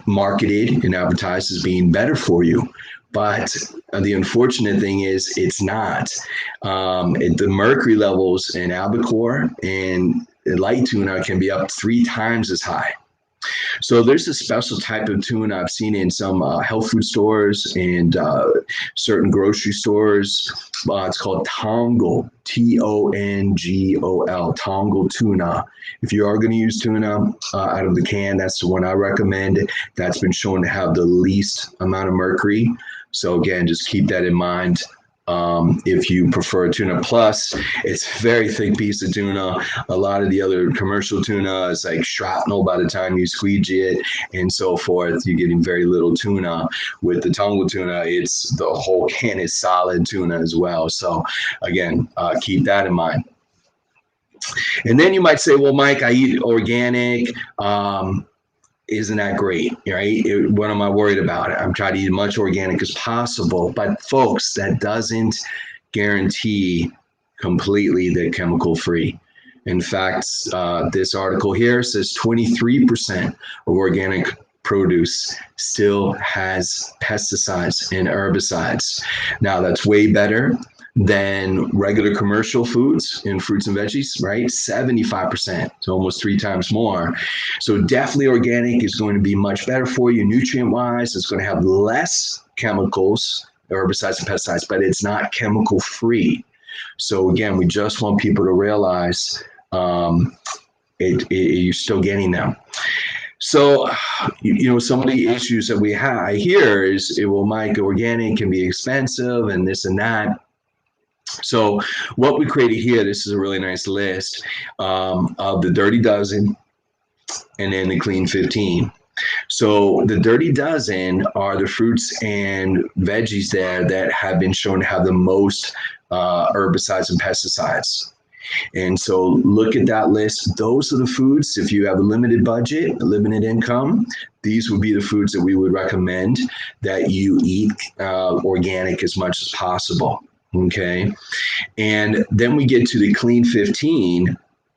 Speaker 7: marketed and advertised as being better for you. But the unfortunate thing is it's not. The mercury levels in albacore and light tuna can be up 3 times as high. So there's a special type of tuna I've seen in some health food stores and certain grocery stores. It's called Tongol, Tongol, Tongol tuna. If you are going to use tuna out of the can, that's the one I recommend. That's been shown to have the least amount of mercury. So again, just keep that in mind. If you prefer tuna plus, it's a very thick piece of tuna. A lot of the other commercial tuna is like shrapnel by the time you squeegee it and so forth. You're getting very little tuna. With the Tongol tuna, it's the whole can is solid tuna as well. So again, keep that in mind. And then you might say, well, Mike, I eat organic. Isn't that great, right? What am I worried about? I'm trying to eat as much organic as possible. But folks, that doesn't guarantee completely the chemical free. In fact, this article here says 23% of organic produce still has pesticides and herbicides. Now, that's way better than regular commercial foods in fruits and veggies, right? 75%, so almost 3 times more. So definitely organic is going to be much better for you nutrient-wise. It's going to have less chemicals, herbicides and pesticides, but it's not chemical free. So again, we just want people to realize you're still getting them. So, some of the issues that we have here is, well, Mike, organic can be expensive and this and that. So what we created here, this is a really nice list of the Dirty Dozen and then the Clean 15. So the Dirty Dozen are the fruits and veggies there that have been shown to have the most herbicides and pesticides. And so look at that list. Those are the foods, if you have a limited budget, a limited income, these would be the foods that we would recommend that you eat organic as much as possible. Okay. And then we get to the Clean 15,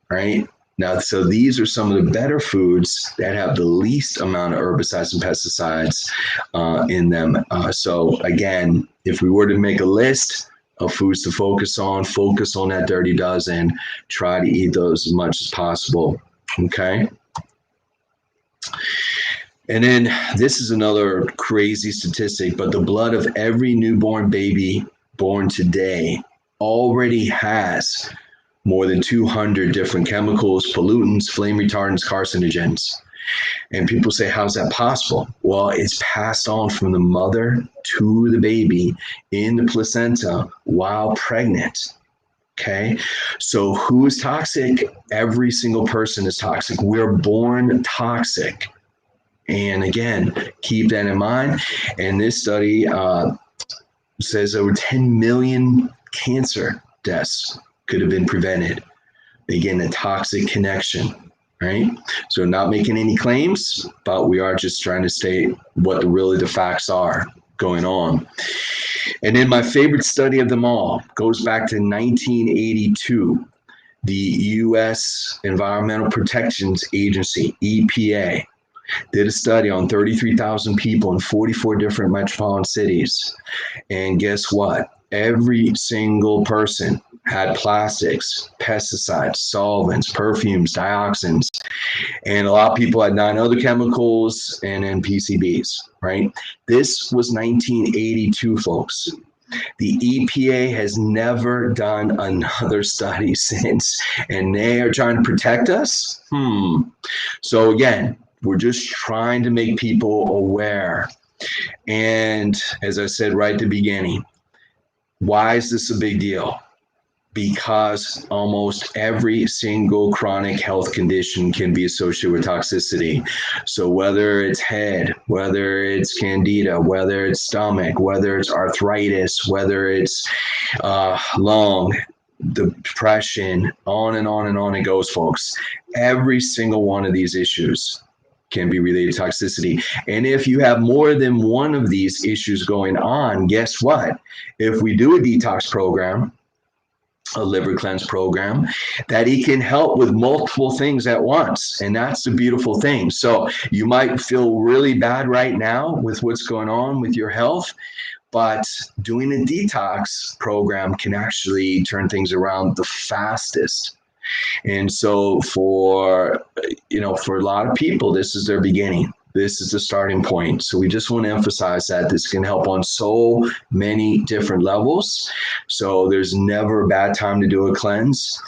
Speaker 7: right? Now, so these are some of the better foods that have the least amount of herbicides and pesticides in them. So again, if we were to make a list of foods to focus on that Dirty Dozen, try to eat those as much as possible. Okay. And then this is another crazy statistic, but the blood of every newborn baby born today already has more than 200 different chemicals, pollutants, flame retardants, carcinogens. And people say, how's that possible? Well, it's passed on from the mother to the baby in the placenta while pregnant. Okay. So who is toxic? Every single person is toxic. We're born toxic. And again, keep that in mind. And this study says over 10 million cancer deaths could have been prevented. Again, a toxic connection, right? So not making any claims, but we are just trying to state what really the facts are going on. And then my favorite study of them all goes back to 1982. The U.S. Environmental Protection Agency, EPA, did a study on 33,000 people in 44 different metropolitan cities. And guess what? Every single person had plastics, pesticides, solvents, perfumes, dioxins, and a lot of people had 9 other chemicals and then PCBs, right? This was 1982, folks. The EPA has never done another study since, and they are trying to protect us. So again, we're just trying to make people aware. And as I said right at the beginning, why is this a big deal? Because almost every single chronic health condition can be associated with toxicity. So whether it's head, whether it's candida, whether it's stomach, whether it's arthritis, whether it's lung, depression, on and on and on it goes, folks. Every single one of these issues can be related to toxicity. And if you have more than one of these issues going on, guess what? If we do a detox program, a liver cleanse program, that it can help with multiple things at once. And that's the beautiful thing. So you might feel really bad right now with what's going on with your health, but doing a detox program can actually turn things around the fastest. And so for a lot of people, this is their beginning. This is the starting point. So we just want to emphasize that this can help on so many different levels. So there's never a bad time to do a cleanse.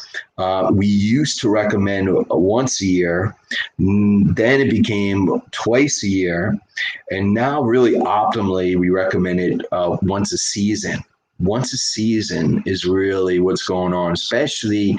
Speaker 7: We used to recommend once a year, then it became twice a year. And now really optimally, we recommend it once a season. Once a season is really what's going on, especially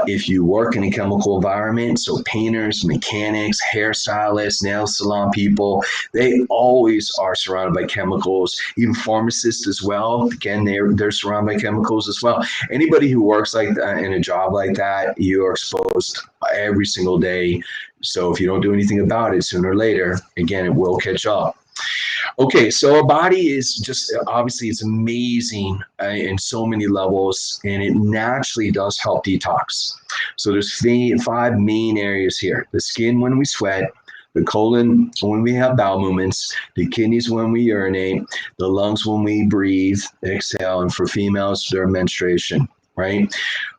Speaker 7: if you work in a chemical environment. So painters, mechanics, hairstylists, nail salon people, they always are surrounded by chemicals. Even pharmacists as well. Again, they're surrounded by chemicals as well. Anybody who works like that in a job like that, you are exposed every single day. So if you don't do anything about it, sooner or later, again, it will catch up. Okay, so our body is just, obviously it's amazing in so many levels, and it naturally does help detox. So there's 5 main areas here: the skin when we sweat, the colon when we have bowel movements, the kidneys when we urinate, the lungs when we breathe, exhale, and for females, during menstruation, right?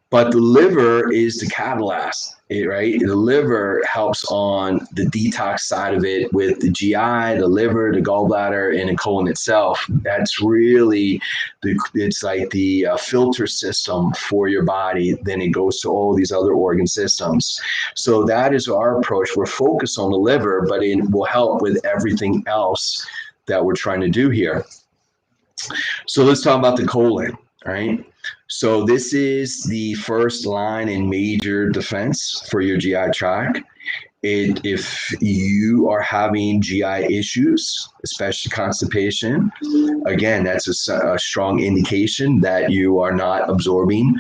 Speaker 7: But the liver is the catalyst, right? The liver helps on the detox side of it with the GI, the liver, the gallbladder, and the colon itself. That's really, it's like the filter system for your body. Then it goes to all these other organ systems. So that is our approach. We're focused on the liver, but it will help with everything else that we're trying to do here. So let's talk about the colon, all right? So this is the first line in major defense for your GI tract. if you are having GI issues, especially constipation, again, that's a strong indication that you are not absorbing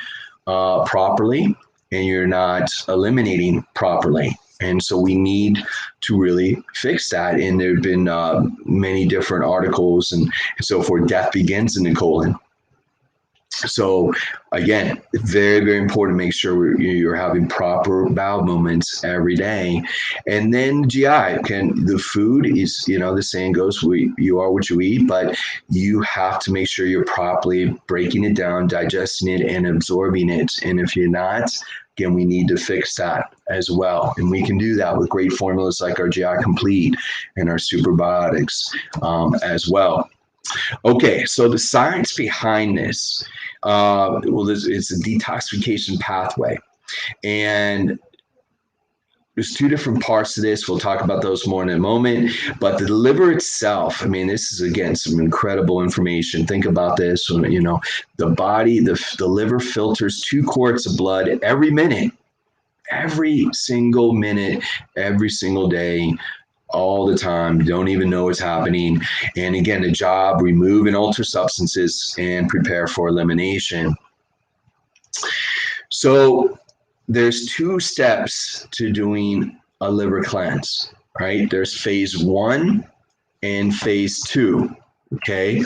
Speaker 7: properly and you're not eliminating properly. And so we need to really fix that. And there have been many different articles and so forth. Death begins in the colon. So again, very, very important to make sure you're having proper bowel movements every day. And then GI, the food is, the saying goes, you are what you eat, but you have to make sure you're properly breaking it down, digesting it, and absorbing it. And if you're not, again, we need to fix that as well. And we can do that with great formulas like our GI Complete and our Superbiotics as well. Okay, so the science behind this, it's a detoxification pathway. And there's two different parts to this. We'll talk about those more in a moment. But the liver itself, this is, again, some incredible information. Think about this. The body, the liver filters 2 quarts of blood every minute, every single minute, every single day, all the time. You don't even know what's happening. And again, the job, remove and alter substances and prepare for elimination. So there's 2 steps to doing a liver cleanse, right? There's phase 1 and phase 2, okay?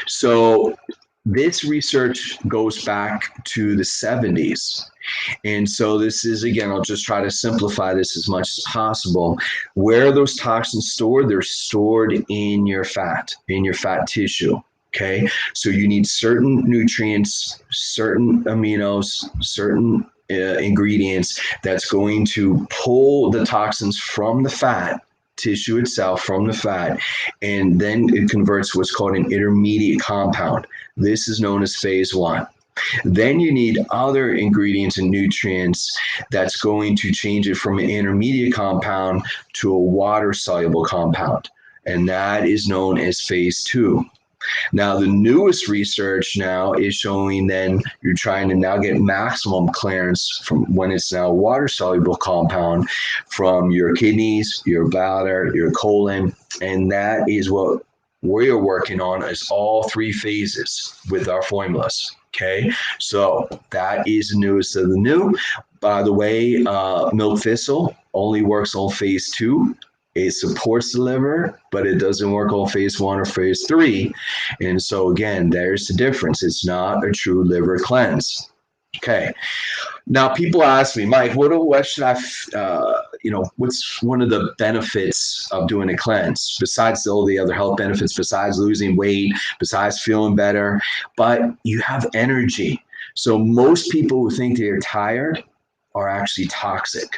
Speaker 7: So this research goes back to the 70s. And so this is, again, I'll just try to simplify this as much as possible. Where are those toxins stored? They're stored in your fat tissue. Okay. So you need certain nutrients, certain aminos, certain ingredients that's going to pull the toxins from the fat tissue itself, from the fat, and then it converts what's called an intermediate compound. This is known as phase 1. Then you need other ingredients and nutrients that's going to change it from an intermediate compound to a water-soluble compound, and that is known as phase 2. Now, the newest research now is showing then you're trying to now get maximum clearance from when it's now a water-soluble compound from your kidneys, your bladder, your colon, and that is what we're working on as all 3 phases with our formulas. Okay, so that is the newest of the new. By the way, milk thistle only works on phase 2. It supports the liver, but it doesn't work on phase 1 or phase 3. And so again, there's the difference. It's not a true liver cleanse. Okay. Now people ask me, Mike, what should I, what's one of the benefits of doing a cleanse besides all the other health benefits, besides losing weight, besides feeling better, but you have energy. So most people who think they're tired are actually toxic.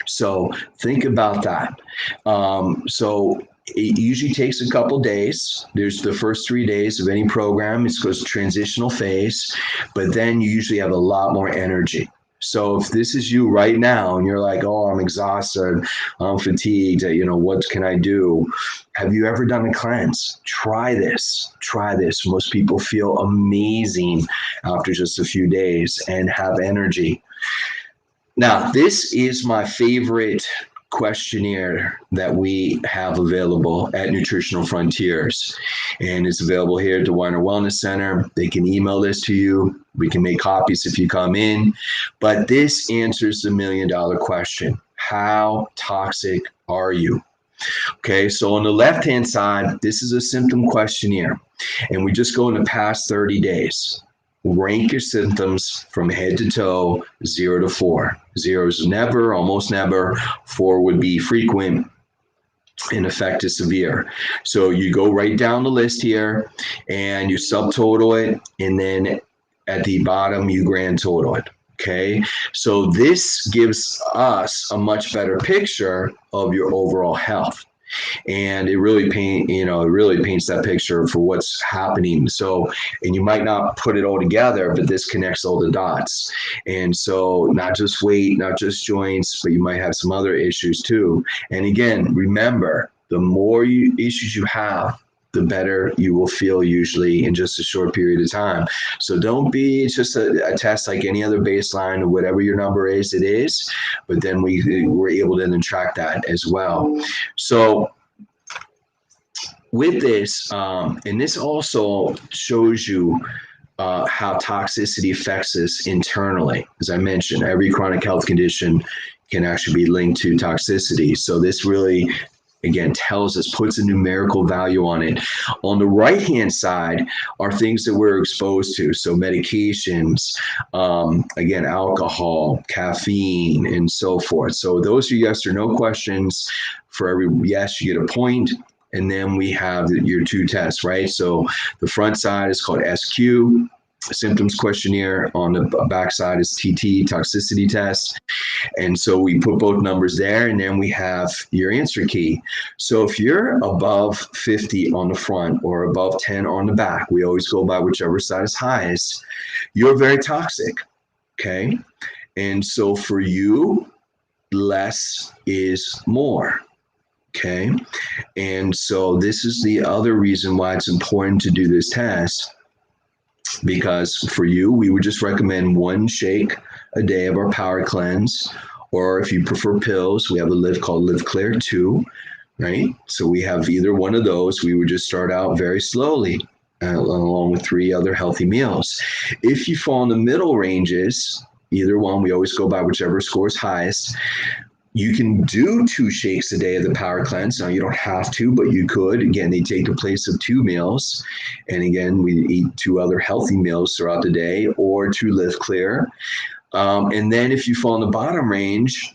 Speaker 7: So think about that. So it usually takes a couple days. There's the first 3 days of any program. It's called transitional phase, but then you usually have a lot more energy. So if this is you right now and you're like, oh, I'm exhausted, I'm fatigued, what can I do? Have you ever done a cleanse? Try this. Most people feel amazing after just a few days and have energy. Now, this is my favorite questionnaire that we have available at Nutritional Frontiers, and it's available here at the Weiner Wellness Center. They can email this to you. We can make copies if you come in, but this answers the $1 million question. How toxic are you? Okay, so on the left-hand side, this is a symptom questionnaire, and we just go in the past 30 days. Rank your symptoms from head to toe, 0 to 4. 0 is never, almost never. 4 would be frequent, and effect is severe. So you go right down the list here, and you subtotal it, and then at the bottom you grand total it. Okay, so this gives us a much better picture of your overall health. And it really paints that picture for what's happening. So, and you might not put it all together, but this connects all the dots. And so not just weight, not just joints, but you might have some other issues too. And again, remember, the more issues you have, the better you will feel usually in just a short period of time. So don't be, it's just a test like any other baseline or whatever your number is, it is, but then we're able to then track that as well. So with this, and this also shows you how toxicity affects us internally. As I mentioned, every chronic health condition can actually be linked to toxicity. So this really, again, tells us, puts a numerical value on it. On the right-hand side are things that we're exposed to. So medications, again, alcohol, caffeine, and so forth. So those are yes or no questions. For every yes, you get a point. And then we have your two tests, right? So the front side is called SQ, symptoms questionnaire. On the back side is TT, toxicity test. And so we put both numbers there, and then we have your answer key. So if you're above 50 on the front or above 10 on the back, we always go by whichever side is highest, you're very toxic, okay? And so for you, less is more. Okay, and so this is the other reason why it's important to do this test, because for you, we would just recommend 1 shake a day of our Power Cleanse, or if you prefer pills, we have a Live called Live Clear 2, right? So we have either one of those. We would just start out very slowly, along with 3 other healthy meals. If you fall in the middle ranges, either one, we always go by whichever score is highest. You can do 2 shakes a day of the Power Cleanse. Now, you don't have to, but you could. Again, they take the place of 2 meals. And again, we eat 2 other healthy meals throughout the day, or 2 Live Clear. And then if you fall in the bottom range,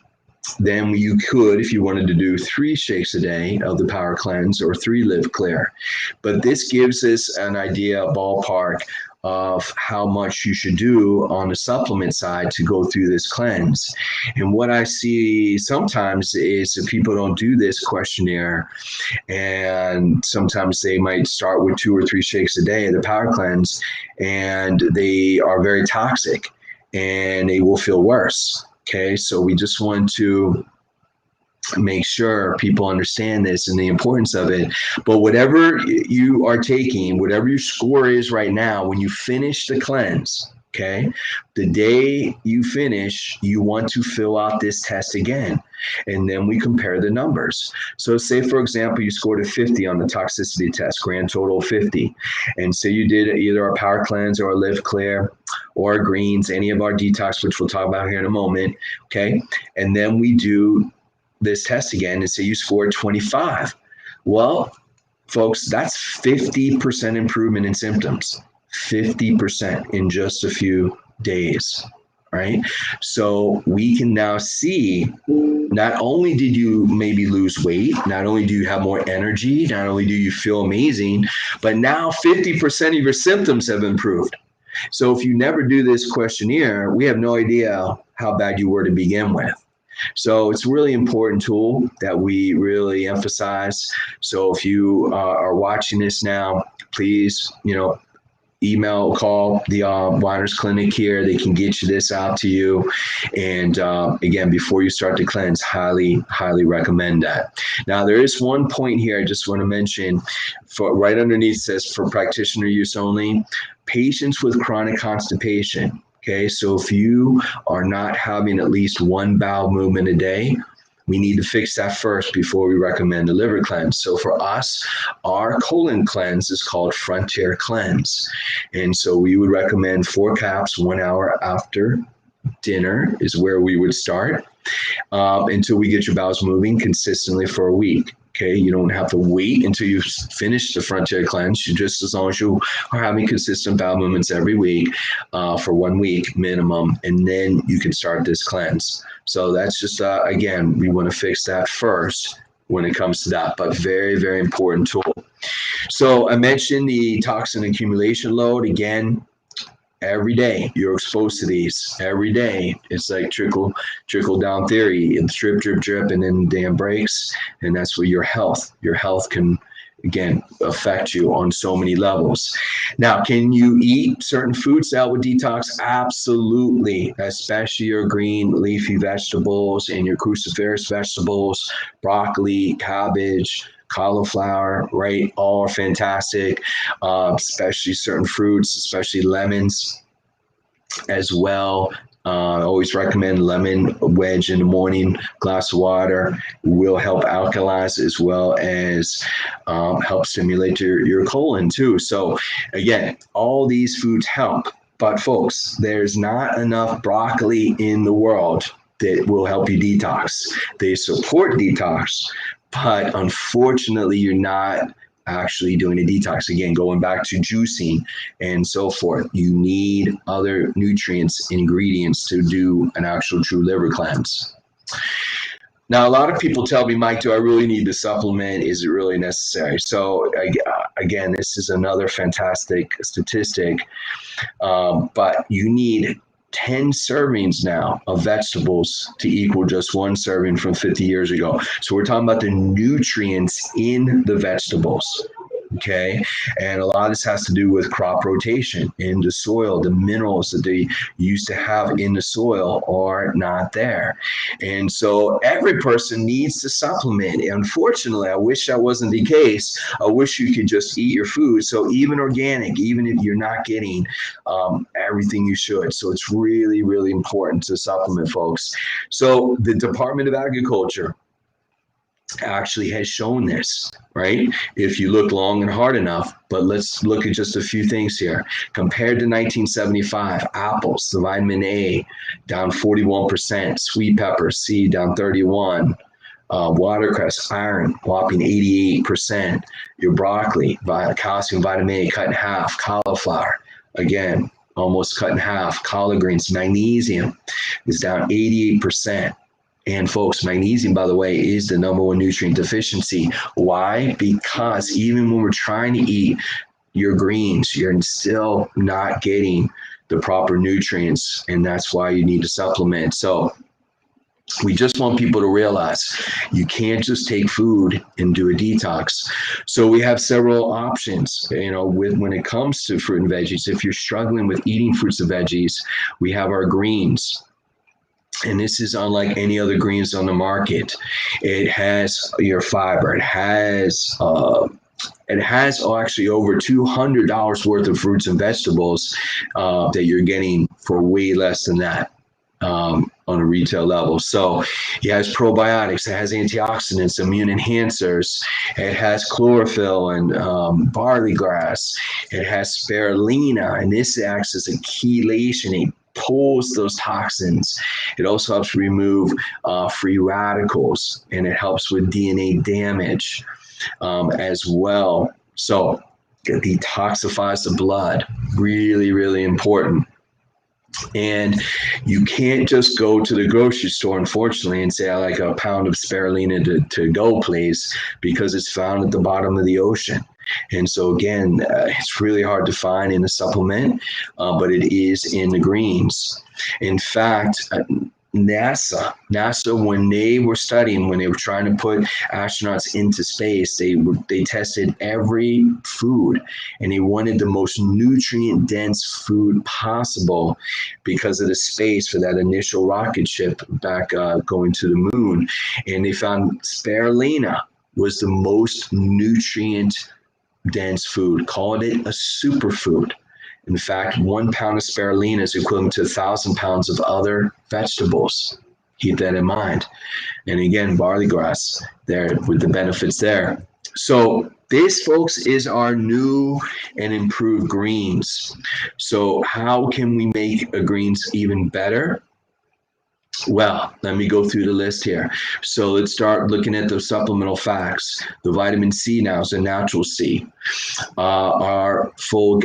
Speaker 7: then you could, if you wanted to do 3 shakes a day of the Power Cleanse or 3 Live Clear. But this gives us an idea, a ballpark, of how much you should do on the supplement side to go through this cleanse. And what I see sometimes is that people don't do this questionnaire, and sometimes they might start with 2 or 3 shakes a day of the Power Cleanse, and they are very toxic and they will feel worse. Okay, so we just want to make sure people understand this and the importance of it. But whatever you are taking, whatever your score is right now, when you finish the cleanse, okay, the day you finish, you want to fill out this test again. And then we compare the numbers. So say, for example, you scored a 50 on the toxicity test, grand total 50. And say you did either a Power Cleanse or a Live Clear or a greens, any of our detox, which we'll talk about here in a moment, okay? And then we do this test again and say you scored 25. Well, folks, that's 50% improvement in symptoms, 50% in just a few days, right? So we can now see, not only did you maybe lose weight, not only do you have more energy, not only do you feel amazing, but now 50% of your symptoms have improved. So if you never do this questionnaire, we have no idea how bad you were to begin with. So it's a really important tool that we really emphasize. So if you are watching this now, please, email, call the Weiner's Clinic here. They can get you this out to you. And again, before you start to cleanse, highly, highly recommend that. Now, there is one point here I just want to mention. For right underneath says for practitioner use only, patients with chronic constipation. Okay, so if you are not having at least 1 bowel movement a day, we need to fix that first before we recommend the liver cleanse. So for us, our colon cleanse is called Frontier Cleanse. And so we would recommend 4 caps 1 hour after dinner is where we would start until we get your bowels moving consistently for a week. Okay, you don't have to wait until you finish the Frontier Cleanse. You just, as long as you are having consistent bowel movements every week for 1 week minimum, and then you can start this cleanse. So that's just, again, we want to fix that first when it comes to that, but very, very important tool. So I mentioned the toxin accumulation load. Again, every day you're exposed to these. Every day it's like trickle down theory. It's drip, drip, drip, and then the dam breaks. And that's where your health can, again, affect you on so many levels. Now, can you eat certain foods that would detox? Absolutely, especially your green leafy vegetables and your cruciferous vegetables, broccoli, cabbage, cauliflower, right? All are fantastic, especially certain fruits, especially lemons as well. I always recommend lemon wedge in the morning, glass of water will help alkalize as well as help stimulate your colon too. So again, all these foods help, but folks, there's not enough broccoli in the world that will help you detox. They support detox, but unfortunately you're not actually doing a detox. Again, going back to juicing and so forth, you need other nutrients, ingredients to do an actual true liver cleanse. Now, a lot of people tell me, Mike, do I really need the supplement? Is it really necessary? So again, this is another fantastic statistic, but you need 10 servings now of vegetables to equal just one serving from 50 years ago. So we're talking about the nutrients in the vegetables. Okay. And a lot of this has to do with crop rotation in the soil. The minerals that they used to have in the soil are not there. And so every person needs to supplement. Unfortunately, I wish that wasn't the case. I wish you could just eat your food. So even organic, even if you're not getting everything you should. So it's really, really important to supplement, folks. So the Department of Agriculture actually has shown this, right? If you look long and hard enough, but let's look at just a few things here. Compared to 1975, apples, the vitamin A, down 41%, sweet pepper, C, down 31%, watercress, iron, whopping 88%, your broccoli, calcium, vitamin A, cut in half, cauliflower, again, almost cut in half, collard greens, magnesium is down 88%. And folks, magnesium, by the way, is the number one nutrient deficiency. Why? Because even when we're trying to eat your greens, you're still not getting the proper nutrients, and that's why you need to supplement. So we just want people to realize you can't just take food and do a detox. So we have several options, when it comes to fruit and veggies. If you're struggling with eating fruits and veggies, we have our greens. And this is unlike any other greens on the market. It has your fiber. It has actually over $200 worth of fruits and vegetables that you're getting for way less than that on a retail level. So it has probiotics, it has antioxidants, immune enhancers, it has chlorophyll and barley grass, it has spirulina, and this acts as a chelation. It pulls those toxins. It also helps remove free radicals, and it helps with DNA damage as well. So it detoxifies the blood. Really, really important. And you can't just go to the grocery store, unfortunately, and say, I like a pound of spirulina to go, please, because it's found at the bottom of the ocean. And so, again, it's really hard to find in a supplement, but it is in the greens. In fact, NASA, when they were studying, when they were trying to put astronauts into space, they tested every food, and they wanted the most nutrient-dense food possible because of the space for that initial rocket ship back going to the moon. And they found spirulina was the most nutrient-dense food, called it a superfood. In fact, 1 pound of spirulina is equivalent to 1,000 pounds of other vegetables. Keep that in mind. And again, barley grass there with the benefits there. So this, folks, is our new and improved greens. So how can we make a greens even better? Well, let me go through the list here. So let's start looking at the supplemental facts. The vitamin C now is a natural C. Our full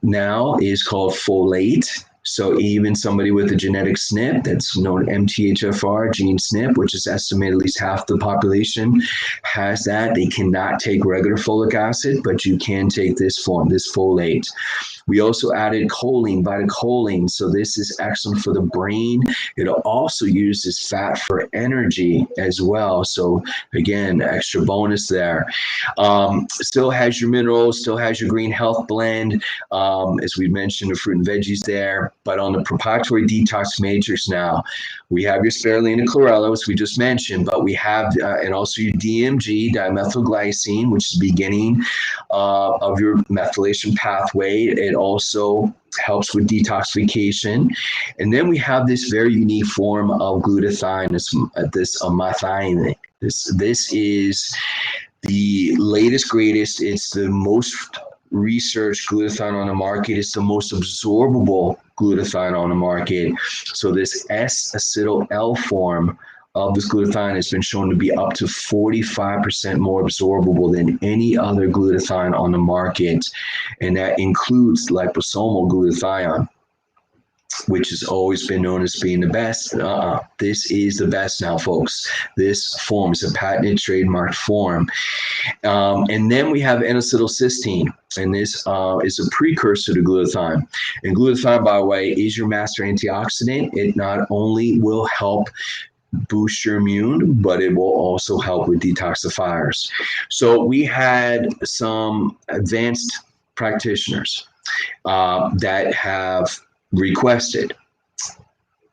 Speaker 7: now is called folate. So even somebody with a genetic SNP, that's known MTHFR gene SNP, which is estimated at least half the population has that. They cannot take regular folic acid, but you can take this form, this folate. We also added choline, beta-choline. So this is excellent for the brain. It'll also use this fat for energy as well. So again, extra bonus there. Still has your minerals, still has your green health blend. As we mentioned, the fruit and veggies there. But on the proprietary detox matrix now, we have your spirulina chlorella, as we just mentioned, but we have, and also your DMG, dimethylglycine, which is the beginning of your methylation pathway. It also helps with detoxification. And then we have this very unique form of glutathione, this methionine. This is the latest, greatest. It's the most researched glutathione on the market. It's the most absorbable glutathione on the market. So this S-acetyl-L form of this glutathione has been shown to be up to 45% more absorbable than any other glutathione on the market. And that includes liposomal glutathione, which has always been known as being the best. This is the best now, folks. This form is a patented trademark form. And then we have N-acetylcysteine, and this is a precursor to glutathione. And glutathione, by the way, is your master antioxidant. It not only will help boost your immune, but it will also help with detoxifiers. So we had some advanced practitioners that have requested,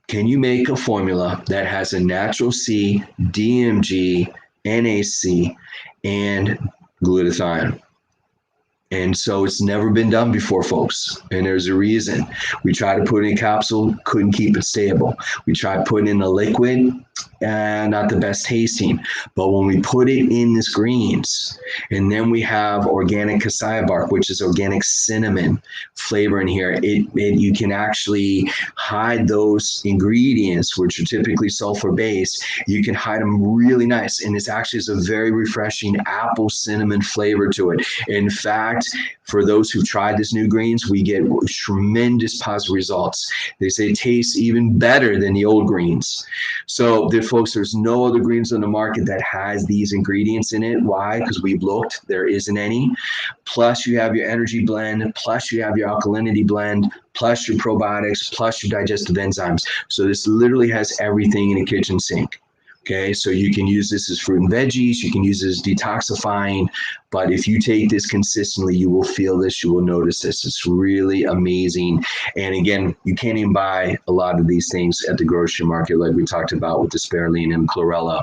Speaker 7: can you make a formula that has a natural C, DMG, NAC, and glutathione? And so it's never been done before, folks. And there's a reason. We tried to put it in a capsule, couldn't keep it stable. We tried putting it in a liquid, not the best tasting. But when we put it in this greens, and then we have organic cassia bark, which is organic cinnamon flavor in here, you can actually hide those ingredients, which are typically sulfur-based. You can hide them really nice. And it's actually a very refreshing apple cinnamon flavor to it. In fact, for those who've tried this new greens, we get tremendous positive results. They say it tastes even better than the old greens. So, folks, there's no other greens on the market that has these ingredients in it. Why? Because we've looked, there isn't any. Plus, you have your energy blend, plus you have your alkalinity blend, plus your probiotics, plus your digestive enzymes. So this literally has everything in a kitchen sink. Okay, so you can use this as fruit and veggies, you can use this as detoxifying, but if you take this consistently, you will feel this, you will notice this. It's really amazing. And again, you can't even buy a lot of these things at the grocery market like we talked about with the spirulina and chlorella.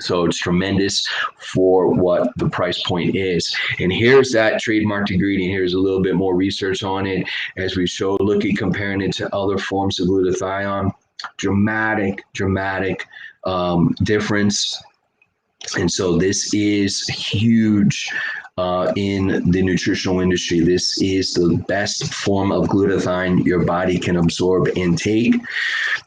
Speaker 7: So it's tremendous for what the price point is. And here's that trademarked ingredient. Here's a little bit more research on it. As we show, look at comparing it to other forms of glutathione. Dramatic difference. And so this is huge in the nutritional industry. This is the best form of glutathione your body can absorb and take.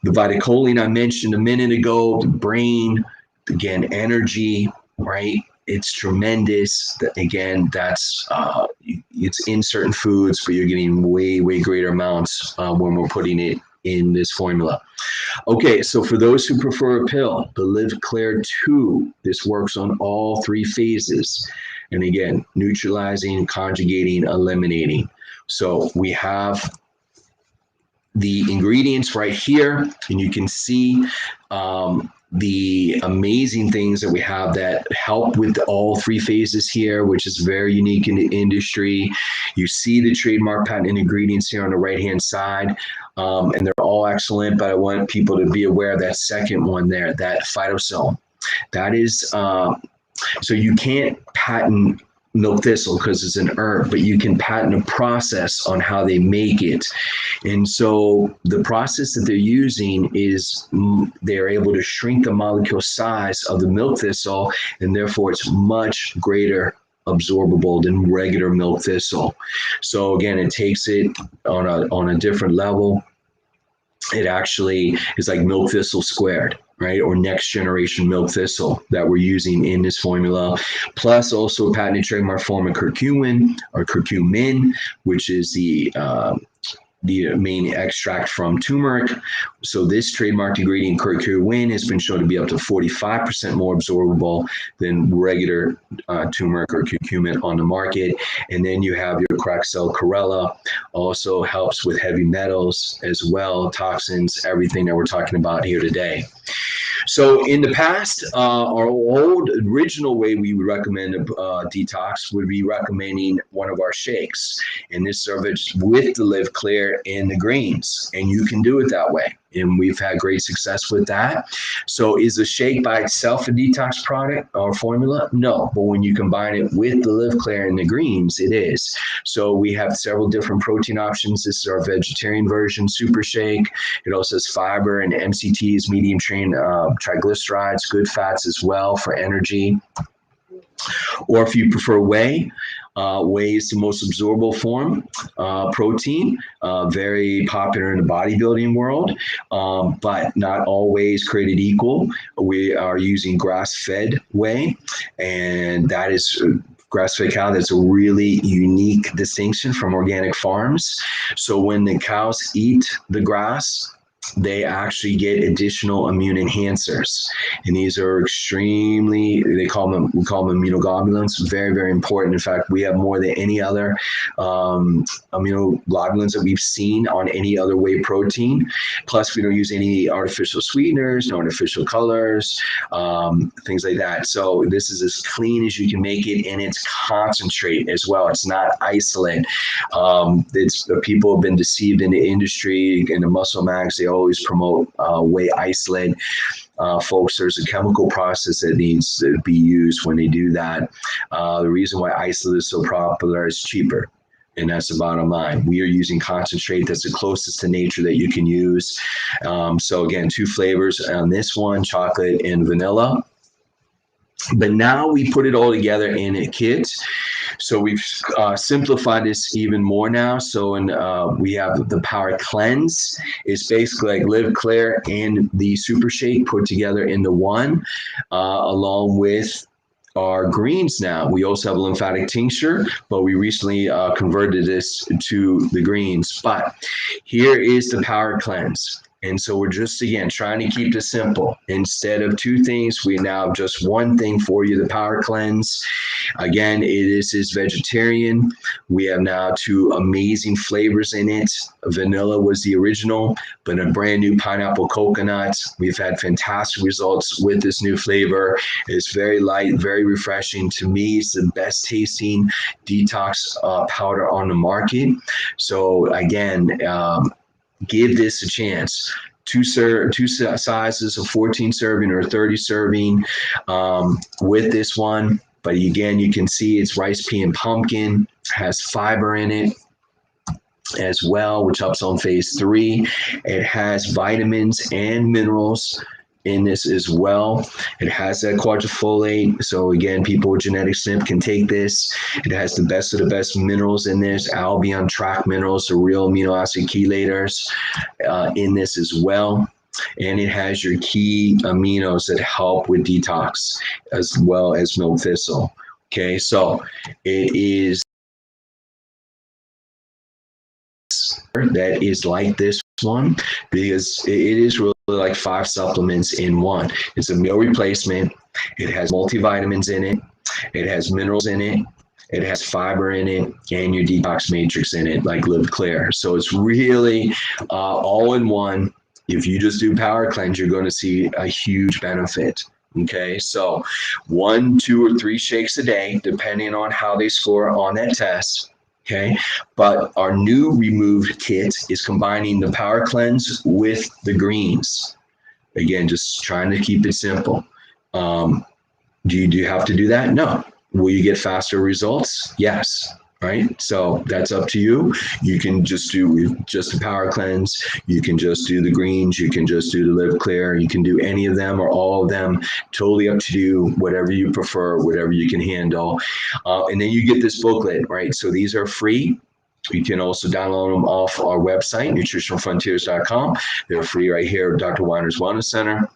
Speaker 7: The beta-choline I mentioned a minute ago, the brain, again, energy, right? It's tremendous. Again, that's it's in certain foods, but you're getting way greater amounts when we're putting it in this formula. Okay, so for those who prefer a pill, the Live Clear 2, this works on all three phases. And again, neutralizing, conjugating, eliminating. So we have the ingredients right here, and you can see the amazing things that we have that help with all three phases here, which is very unique in the industry. You see the trademark patent ingredients here on the right-hand side, and they're all excellent, but I want people to be aware of that second one there, that phytosome. That is, so you can't patent milk thistle because it's an herb, but you can patent a process on how they make it. And so the process that they're using is they're able to shrink the molecule size of the milk thistle, and therefore it's much greater absorbable than regular milk thistle. So again, it takes it on a different level. It actually is like milk thistle squared, right? Or next generation milk thistle that we're using in this formula. Plus also patented trademark form of curcumin or curcumin, which is the the main extract from turmeric. So this trademarked ingredient, curcumin, has been shown to be up to 45% more absorbable than regular turmeric or curcumin on the market. And then you have your Craxel chlorella, also helps with heavy metals as well, toxins, everything that we're talking about here today. So in the past, our old original way we would recommend a detox would be recommending one of our shakes. And this serves with the Live Clear and the greens. And you can do it that way. And we've had great success with that. So is a shake by itself a detox product or formula? No. But when you combine it with the Live Clear and the greens, it is. So we have several different protein options. This is our vegetarian version, Super Shake. It also has fiber and MCTs, medium chain triglycerides, good fats as well for energy. Or if you prefer whey, whey is the most absorbable form, protein, very popular in the bodybuilding world, but not all whey is created equal. We are using grass-fed whey, and that is grass-fed cow. That's a really unique distinction from organic farms. So when the cows eat the grass, they actually get additional immune enhancers. And these are extremely, we call them immunoglobulins, very, very important. In fact, we have more than any other immunoglobulins that we've seen on any other whey protein. Plus, we don't use any artificial sweeteners, no artificial colors, things like that. So this is as clean as you can make it, and it's concentrate as well. It's not isolate. People have been deceived in the industry, in the muscle mags. They always promote whey isolate. Folks, there's a chemical process that needs to be used when they do that. The reason why isolate is so popular is cheaper. And that's the bottom line. We are using concentrate that's the closest to nature that you can use. So again, 2 flavors on this one, chocolate and vanilla. But now we put it all together in a kit. So we've simplified this even more now. So we have the Power Cleanse. It's basically like Live Clear and the Super Shake put together into one, along with our greens now. We also have a lymphatic tincture, but we recently converted this to the greens. But here is the Power Cleanse. And so we're just, again, trying to keep this simple. Instead of 2 things, we now have just 1 thing for you, the Power Cleanse. Again, this is vegetarian. We have now 2 amazing flavors in it. Vanilla was the original, but a brand new pineapple coconut. We've had fantastic results with this new flavor. It's very light, very refreshing. To me, it's the best tasting detox powder on the market. So again, give this a chance. 2 sizes of 14 serving or 30 serving with this one. But again, you can see it's rice, pea, and pumpkin. Has fiber in it as well, which helps on phase 3. It has vitamins and minerals in this as well. It has that quadrifolate. So again, people with genetic SNP can take this. It has the best of the best minerals in this, Albion track minerals, the real amino acid chelators in this as well. And it has your key aminos that help with detox as well as milk thistle. Okay, so it is that is like this one, because it is really like 5 supplements in one. It's a meal replacement. It has multivitamins in it. It has minerals in it. It has fiber in it, and your detox matrix in it, like Live Clear. So it's really all in one. If you just do Power Cleanse, you're going to see a huge benefit. Okay, so 1, 2, or 3 shakes a day, depending on how they score on that test. Okay, but our new removed kit is combining the Power Cleanse with the greens. Again, just trying to keep it simple. Do you have to do that? No. Will you get faster results? Yes. Right? So that's up to you. You can just do just the Power Cleanse. You can just do the greens. You can just do the Live Clear. You can do any of them or all of them. Totally up to you, whatever you prefer, whatever you can handle. And then you get this booklet, right? So these are free. You can also download them off our website, nutritionalfrontiers.com. They're free right here at Dr. Weiner's Wellness Center.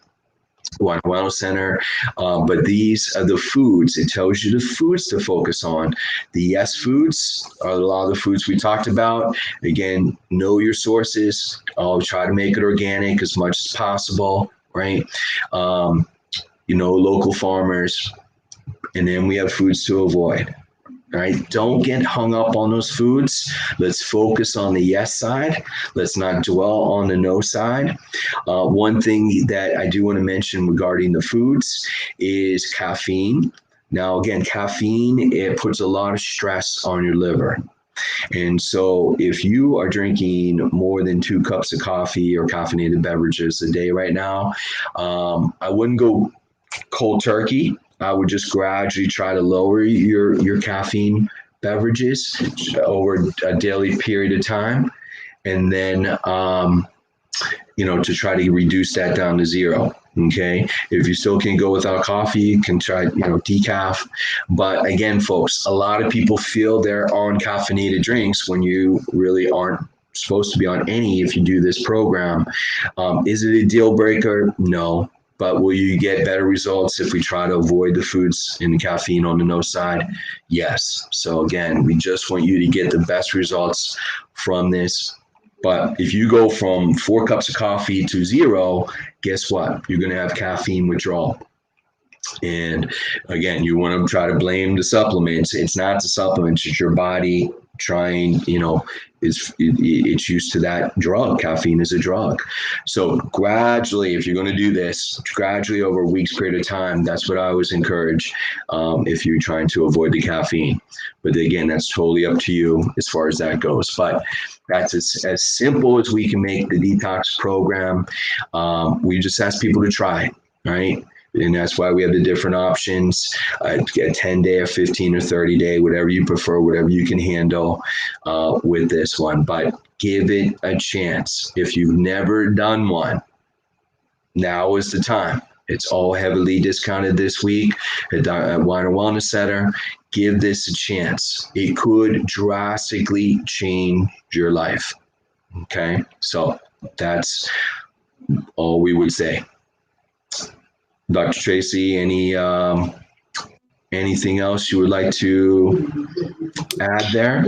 Speaker 7: Wine Wellness Center. But these are the foods. It tells you the foods to focus on. The yes foods are a lot of the foods we talked about. Again, know your sources. Always try to make it organic as much as possible, right? Local farmers. And then we have foods to avoid. All right, don't get hung up on those foods. Let's focus on the yes side. Let's not dwell on the no side. One thing that I do want to mention regarding the foods is caffeine. Now, again, caffeine, it puts a lot of stress on your liver. And so if you are drinking more than 2 cups of coffee or caffeinated beverages a day right now, I wouldn't go cold turkey. I would just gradually try to lower your caffeine beverages over a daily period of time. And then, to try to reduce that down to 0. Okay. If you still can go without coffee, you can try, decaf. But again, folks, a lot of people feel they're on caffeinated drinks when you really aren't supposed to be on any if you do this program. Is it a deal breaker? No. But will you get better results if we try to avoid the foods and the caffeine on the no side? Yes. So again, we just want you to get the best results from this. But if you go from 4 cups of coffee to 0, guess what? You're going to have caffeine withdrawal. And again, you want to try to blame the supplements. It's not the supplements, it's your body trying, it's used to that drug. Caffeine is a drug. So gradually, if you're going to do this, gradually over a week's period of time, that's what I always encourage if you're trying to avoid the caffeine. But again, that's totally up to you as far as that goes. But that's as simple as we can make the detox program. We just ask people to try it, right? And that's why we have the different options, a 10-day, a 15 or 30-day, whatever you prefer, whatever you can handle with this one. But give it a chance. If you've never done one, now is the time. It's all heavily discounted this week at Wine and Wellness Center. Give this a chance. It could drastically change your life. Okay? So that's all we would say. Dr. Tracy, anything else you would like to add there?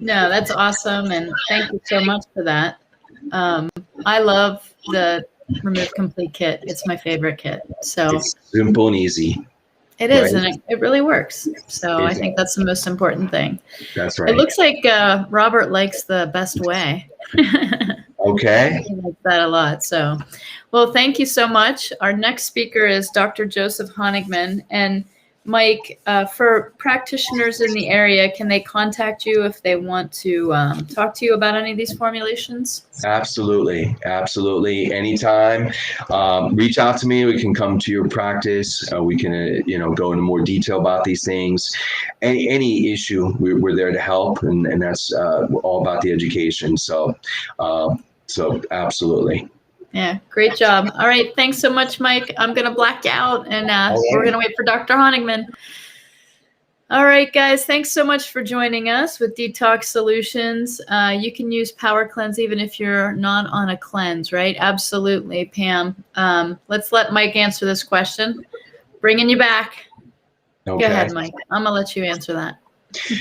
Speaker 1: No, that's awesome. And thank you so much for that. I love the Remove Complete kit. It's my favorite kit. So
Speaker 7: it's simple and easy.
Speaker 1: It is, right? And it really works. So I think that's the most important thing.
Speaker 7: That's right.
Speaker 1: It looks like Robert likes the best way.
Speaker 7: Okay.
Speaker 1: I like that a lot. So, well, thank you so much. Our next speaker is Dr. Joseph Honigman. And Mike, for practitioners in the area, can they contact you if they want to talk to you about any of these formulations?
Speaker 7: Absolutely. Absolutely. Anytime. Reach out to me. We can come to your practice. We can, go into more detail about these things. Any issue, we're there to help. And that's all about the education. So absolutely.
Speaker 1: Yeah, great job. All right, thanks so much, Mike. I'm going to black out, and we're going to wait for Dr. Honigman. All right, guys, thanks so much for joining us with Detox Solutions. You can use Power Cleanse even if you're not on a cleanse, right? Absolutely, Pam. Let's let Mike answer this question. Bringing you back. Okay. Go ahead, Mike. I'm going to let you answer that.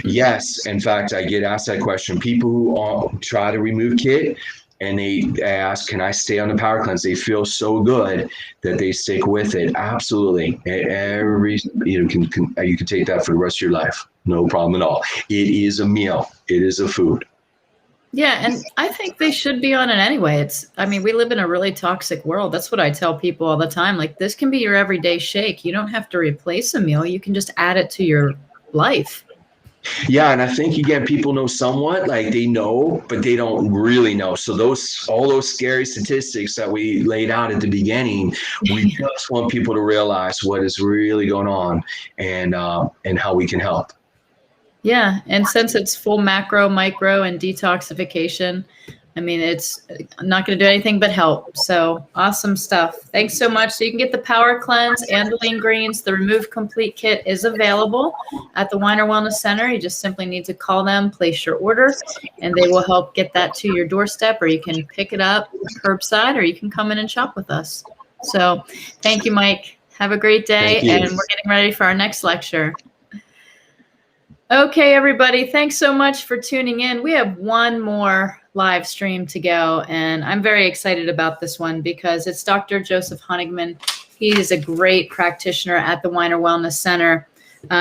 Speaker 7: Yes. In fact, I get asked that question. People who try to remove kit, and they ask, can I stay on the Power Cleanse? They feel so good that they stick with it. Absolutely. You can take that for the rest of your life. No problem at all. It is a meal. It is a food.
Speaker 1: Yeah, and I think they should be on it anyway. We live in a really toxic world. That's what I tell people all the time. Like, this can be your everyday shake. You don't have to replace a meal. You can just add it to your life.
Speaker 7: Yeah, and I think, again, people know somewhat, like they know, but they don't really know. So all those scary statistics that we laid out at the beginning, we just want people to realize what is really going on and how we can help.
Speaker 1: Yeah, and since it's full macro, micro, and detoxification, it's not going to do anything but help. So awesome stuff. Thanks so much. So you can get the Power Cleanse and the Lean Greens. The Remove Complete kit is available at the Weiner Wellness Center. You just simply need to call them, place your order, and they will help get that to your doorstep, or you can pick it up curbside, or you can come in and shop with us. So thank you, Mike. Have a great day.
Speaker 6: Thank you.
Speaker 1: And we're getting ready for our next lecture. Okay, everybody, thanks so much for tuning in. We have one more live stream to go, and I'm very excited about this one because it's Dr. Joseph Honigman. He is a great practitioner at the Weiner Wellness Center.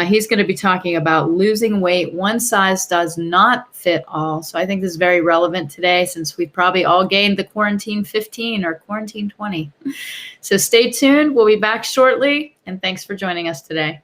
Speaker 1: He's going to be talking about losing weight. One size does not fit all. So I think this is very relevant today since we've probably all gained the quarantine 15 or quarantine 20. So stay tuned. We'll be back shortly, and thanks for joining us today.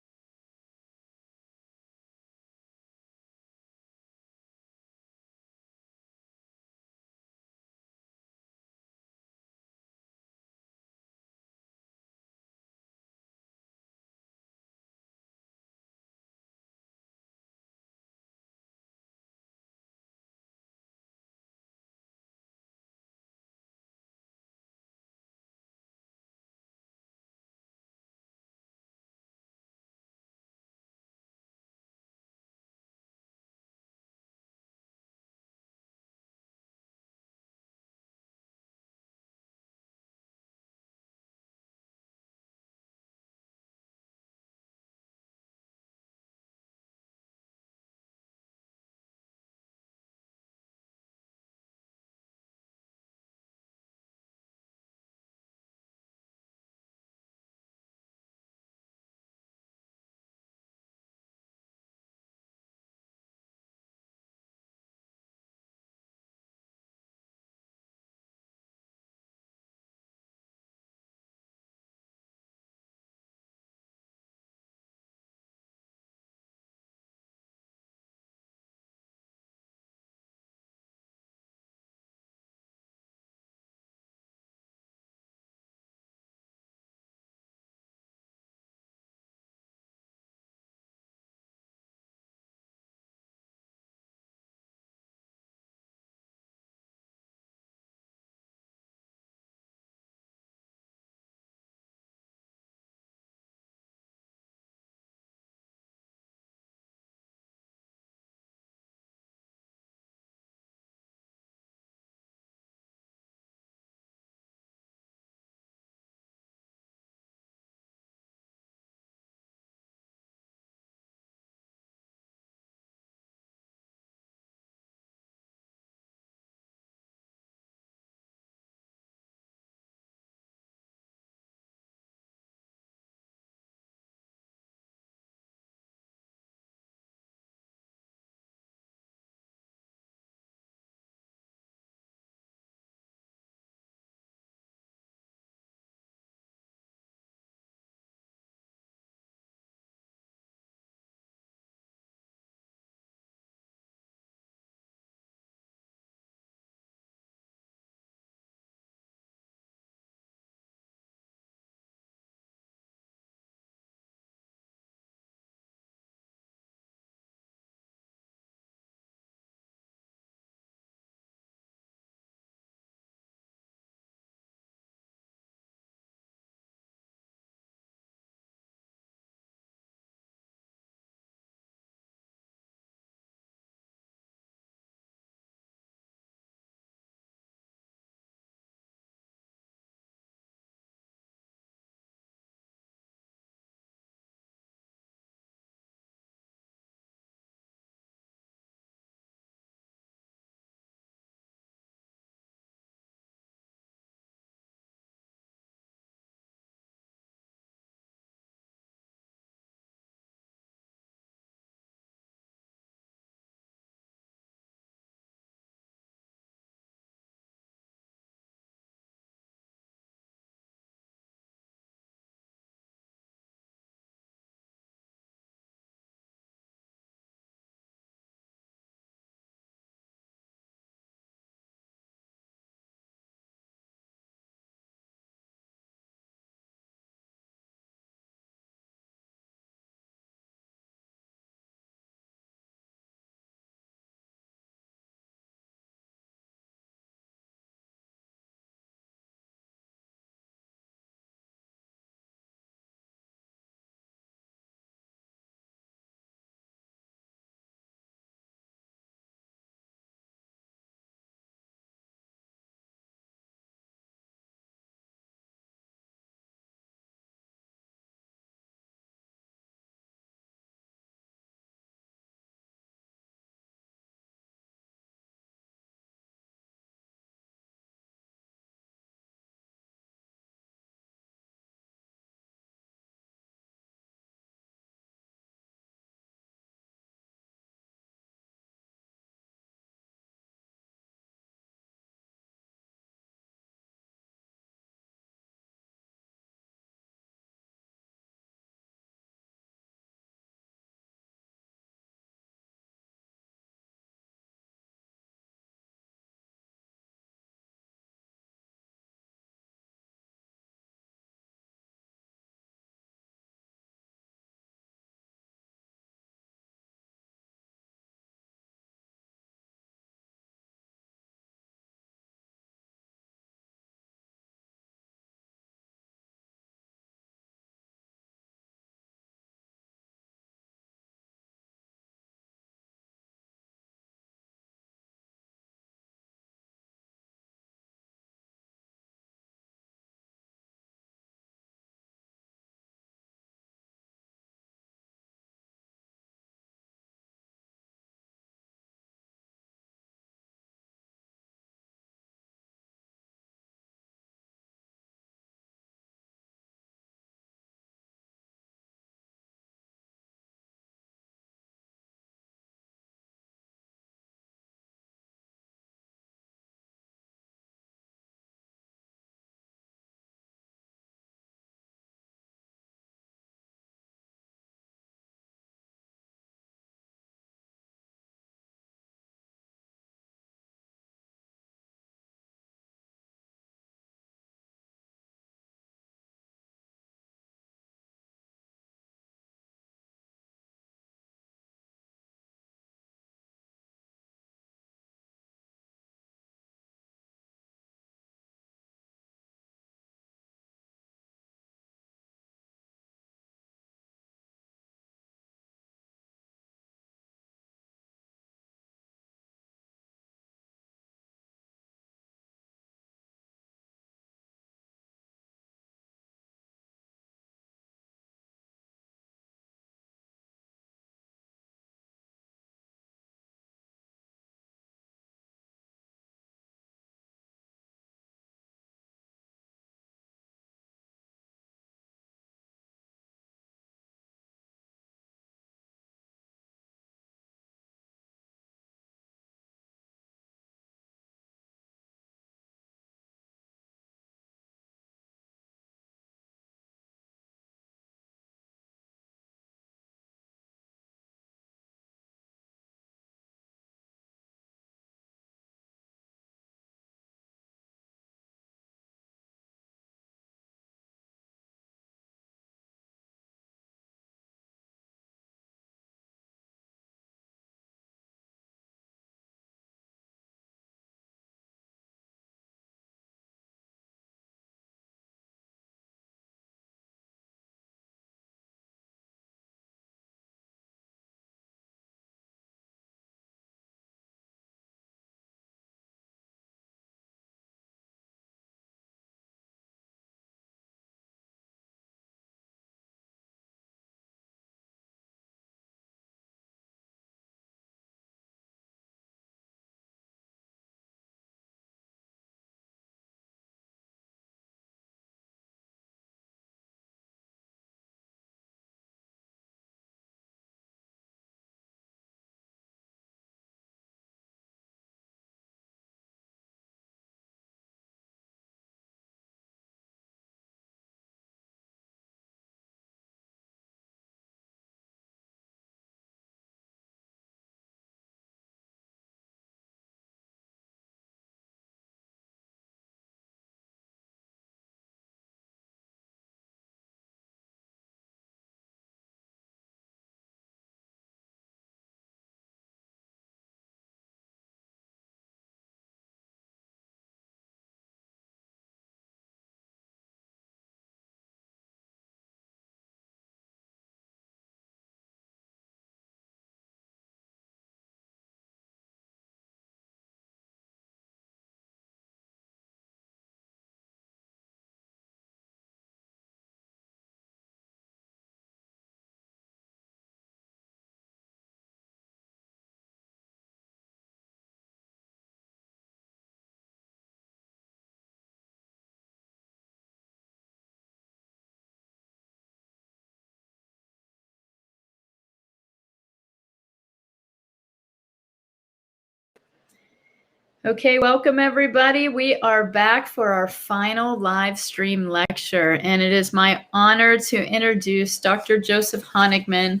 Speaker 1: Okay, welcome everybody. We are back for our final live stream lecture, and it is my honor to introduce Dr. Joseph Honigman.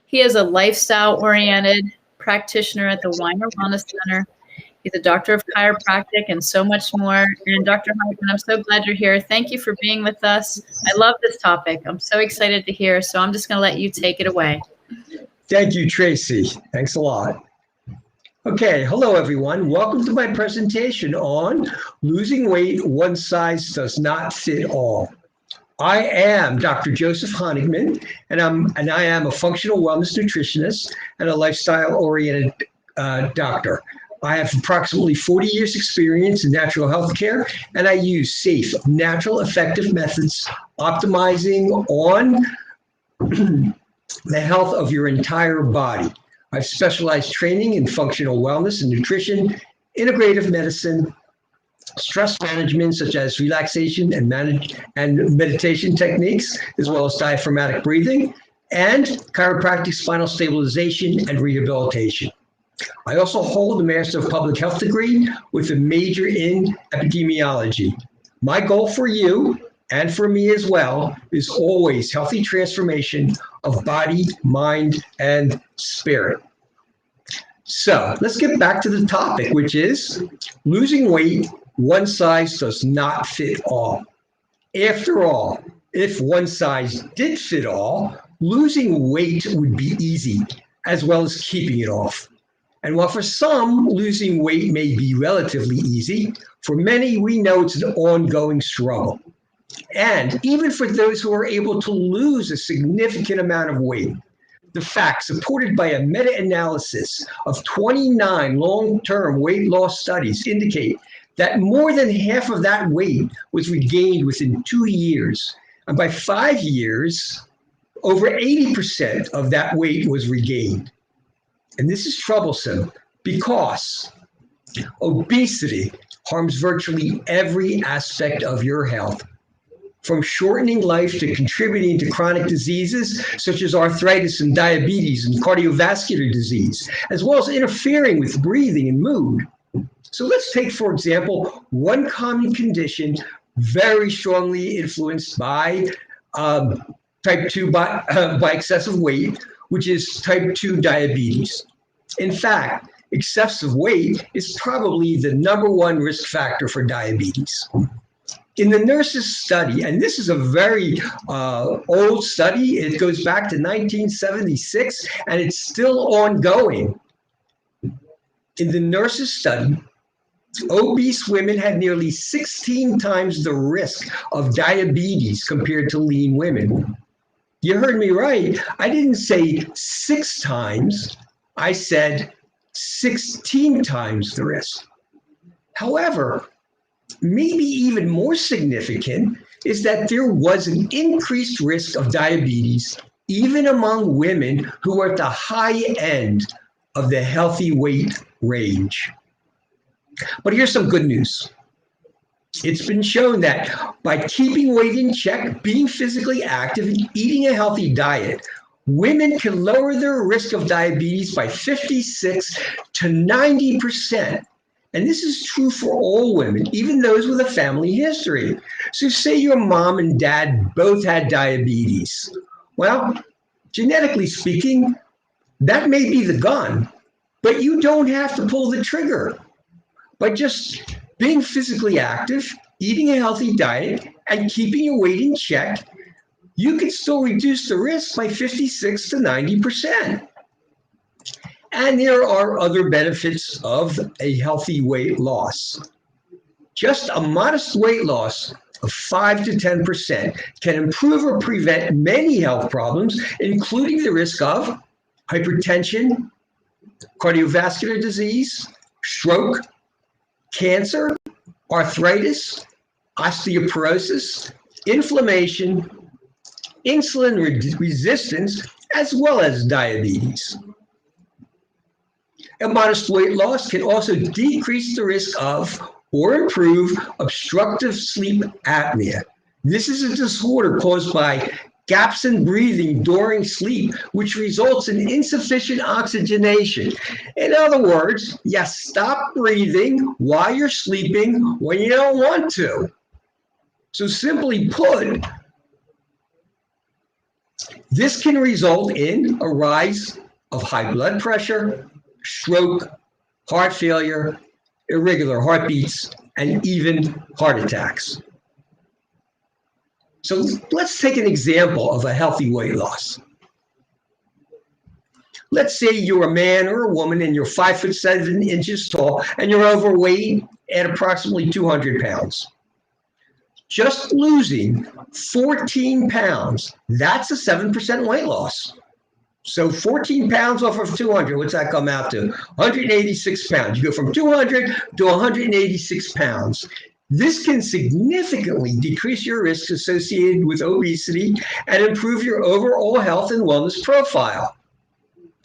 Speaker 1: He is a lifestyle-oriented practitioner at the Weiner Wellness Center. He's a doctor of chiropractic and so much more. And Dr. Honigman, I'm so glad you're here. Thank you for being with us. I love this topic. I'm so excited to hear, so I'm just going to let you take it away.
Speaker 8: Thank you, Tracy. Thanks a lot. Okay, hello everyone. Welcome to my presentation on losing weight, one size does not fit all. I am Dr. Joseph Honigman, and I am a functional wellness nutritionist and a lifestyle-oriented doctor. I have approximately 40 years experience in natural health care, and I use safe, natural, effective methods optimizing on the health of your entire body. I've specialized training in functional wellness and nutrition, integrative medicine, stress management such as relaxation and meditation techniques, as well as diaphragmatic breathing, and chiropractic spinal stabilization and rehabilitation. I also hold a Master of Public Health degree with a major in epidemiology. My goal for you and for me as well is always healthy transformation of body, mind, and spirit. So let's get back to the topic, which is losing weight, one size does not fit all. After all, if one size did fit all, losing weight would be easy, as well as keeping it off. And while for some, losing weight may be relatively easy, for many, we know it's an ongoing struggle. And even for those who are able to lose a significant amount of weight, the facts supported by a meta-analysis of 29 long-term weight loss studies indicate that more than half of that weight was regained within 2 years. And by 5 years, over 80% of that weight was regained. And this is troublesome because obesity harms virtually every aspect of your health, from shortening life to contributing to chronic diseases such as arthritis and diabetes and cardiovascular disease, as well as interfering with breathing and mood. So let's take, for example, one common condition very strongly influenced by type 2 by excessive weight, which is type 2 diabetes. In fact, excessive weight is probably the #1 risk factor for diabetes. In the nurses study, and this is a very old study, it goes back to 1976, and it's still ongoing. In the nurses study, obese women had nearly 16 times the risk of diabetes compared to lean women. You heard me right. I didn't say 6 times. I said 16 times the risk. However, maybe even more significant is that there was an increased risk of diabetes even among women who are at the high end of the healthy weight range. But here's some good news. It's been shown that by keeping weight in check, being physically active, and eating a healthy diet, women can lower their risk of diabetes by 56 to 90%. And this is true for all women, even those with a family history. So say your mom and dad both had diabetes. Well, genetically speaking, that may be the gun, but you don't have to pull the trigger. By just being physically active, eating a healthy diet, and keeping your weight in check, you can still reduce the risk by 56 to 90%. And there are other benefits of a healthy weight loss. Just a modest weight loss of 5 to 10% can improve or prevent many health problems, including the risk of hypertension, cardiovascular disease, stroke, cancer, arthritis, osteoporosis, inflammation, insulin resistance, as well as diabetes. A modest weight loss can also decrease the risk of or improve obstructive sleep apnea. This is a disorder caused by gaps in breathing during sleep, which results in insufficient oxygenation. In other words, you stop breathing while you're sleeping when you don't want to. So simply put, this can result in a rise of high blood pressure, stroke, heart failure, irregular heartbeats, and even heart attacks. So let's take an example of a healthy weight loss. Let's say you're a man or a woman and you're 5'7" tall and you're overweight at approximately 200 pounds. Just losing 14 pounds, that's a 7% weight loss. So 14 pounds off of 200, what's that come out to? 186 pounds. You go from 200 to 186 pounds. This can significantly decrease your risks associated with obesity and improve your overall health and wellness profile.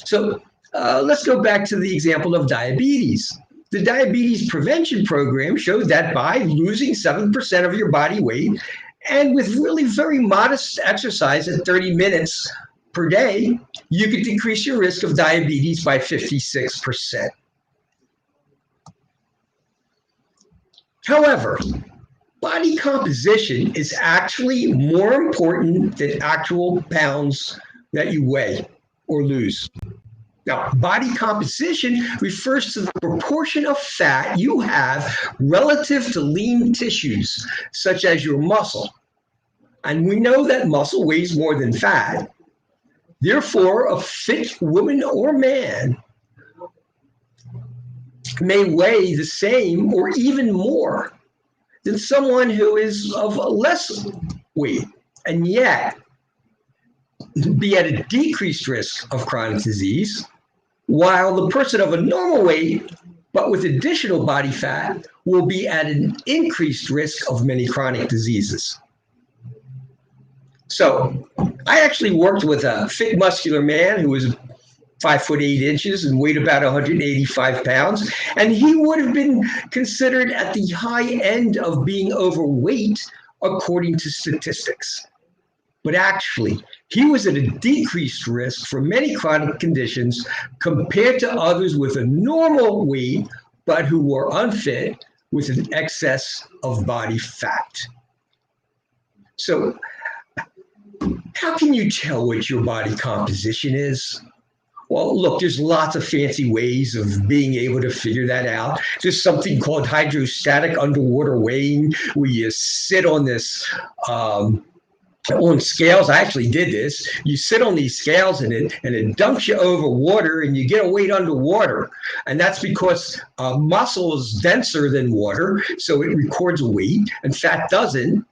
Speaker 8: So let's go back to the example of diabetes. The diabetes prevention program showed that by losing 7% of your body weight and with really very modest exercise at 30 minutes per day, you could decrease your risk of diabetes by 56%. However, body composition is actually more important than actual pounds that you weigh or lose. Now, body composition refers to the proportion of fat you have relative to lean tissues, such as your muscle. And we know that muscle weighs more than fat. Therefore, a fit woman or man may weigh the same or even more than someone who is of less weight, and yet be at a decreased risk of chronic disease, while the person of a normal weight but with additional body fat will be at an increased risk of many chronic diseases. So I actually worked with a fit muscular man who was 5'8" and weighed about 185 pounds, and he would have been considered at the high end of being overweight according to statistics. But actually, he was at a decreased risk for many chronic conditions compared to others with a normal weight, but who were unfit with an excess of body fat. So how can you tell what your body composition is? Well, look, there's lots of fancy ways of being able to figure that out. There's something called hydrostatic underwater weighing, where you sit on this on scales. I actually did this. You sit on these scales and it dumps you over water and you get a weight underwater. And that's because muscle is denser than water, so it records a weight and fat doesn't.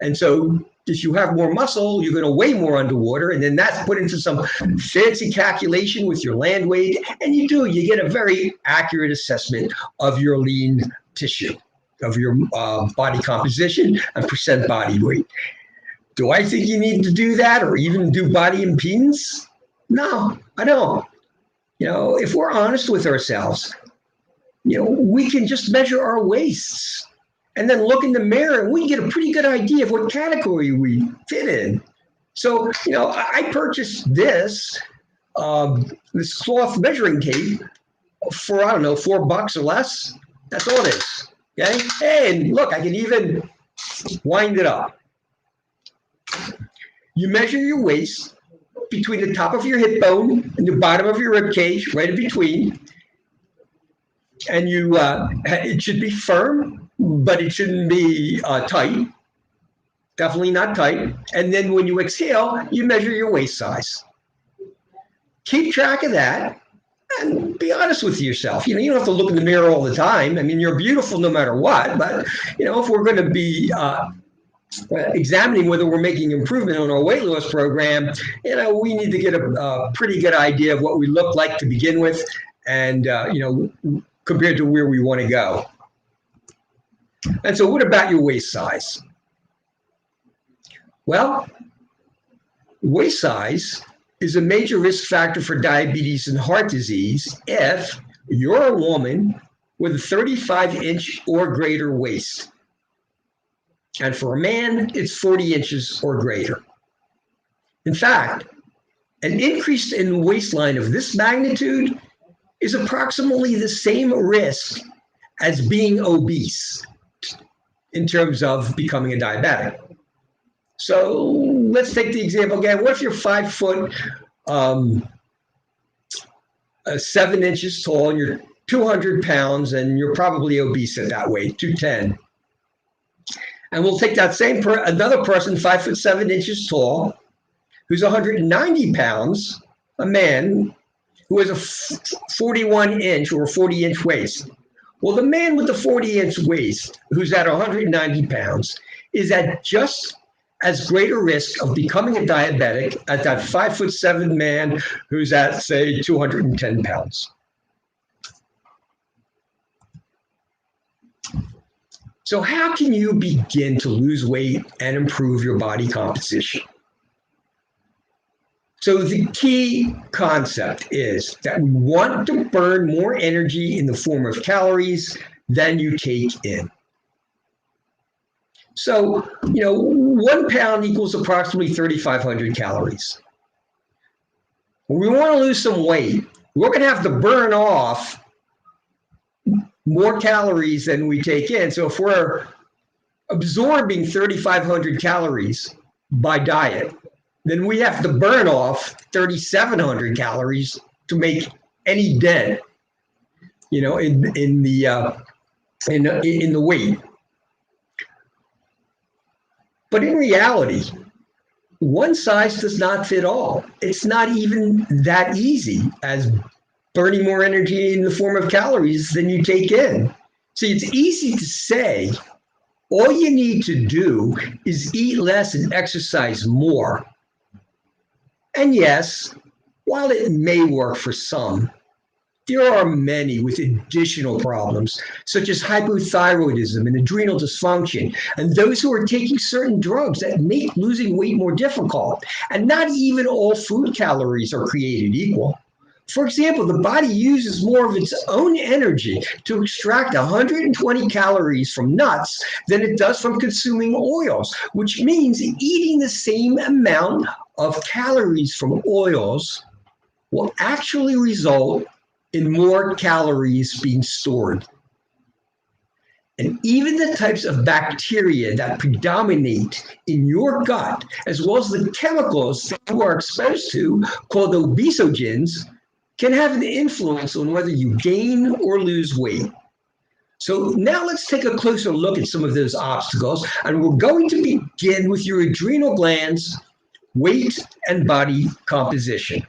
Speaker 8: And so if you have more muscle, you're going to weigh more underwater, and then that's put into some fancy calculation with your land weight, and you get a very accurate assessment of your lean tissue, of your body composition and percent body weight. Do I think you need to do that or even do body impedance? No, I don't. If we're honest with ourselves, we can just measure our waists and then look in the mirror and we get a pretty good idea of what category we fit in. So, I purchased this cloth measuring tape for, I don't know, $4 or less. That's all it is. Okay. And look, I can even wind it up. You measure your waist between the top of your hip bone and the bottom of your rib cage, right in between. And it should be firm, but it shouldn't be tight. Definitely not tight. And then when you exhale, you measure your waist size. Keep track of that and be honest with yourself. You don't have to look in the mirror all the time. I mean, you're beautiful no matter what. But, if we're going to be examining whether we're making improvement on our weight loss program, we need to get a pretty good idea of what we look like to begin with and, compared to where we want to go. And so what about your waist size? Well, waist size is a major risk factor for diabetes and heart disease if you're a woman with a 35-inch or greater waist. And for a man, it's 40 inches or greater. In fact, an increase in waistline of this magnitude is approximately the same risk as being obese in terms of becoming a diabetic. So let's take the example again. What if you're 5 foot, 7 inches tall, and you're 200 pounds, and you're probably obese at that weight, 210. And we'll take that same another person, 5 foot 7 inches tall, who's 190 pounds, a man who has a 41 inch or 40 inch waist. Well, the man with the 40 inch waist, who's at 190 pounds, is at just as great a risk of becoming a diabetic as that 5 foot 7 man who's at, say, 210 pounds. So how can you begin to lose weight and improve your body composition? So the key concept is that we want to burn more energy in the form of calories than you take in. So, 1 pound equals approximately 3,500 calories. When we want to lose some weight, we're going to have to burn off more calories than we take in. So if we're absorbing 3,500 calories by diet, then we have to burn off 3,700 calories to make any dent, in the weight. But in reality, one size does not fit all. It's not even that easy as burning more energy in the form of calories than you take in. See, it's easy to say, all you need to do is eat less and exercise more. And yes, while it may work for some, there are many with additional problems, such as hypothyroidism and adrenal dysfunction, and those who are taking certain drugs that make losing weight more difficult. And not even all food calories are created equal. For example, the body uses more of its own energy to extract 120 calories from nuts than it does from consuming oils, which means eating the same amount of calories from oils will actually result in more calories being stored. And even the types of bacteria that predominate in your gut, as well as the chemicals that you are exposed to, called obesogens, can have an influence on whether you gain or lose weight. So now let's take a closer look at some of those obstacles, and we're going to begin with your adrenal glands, weight, and body composition.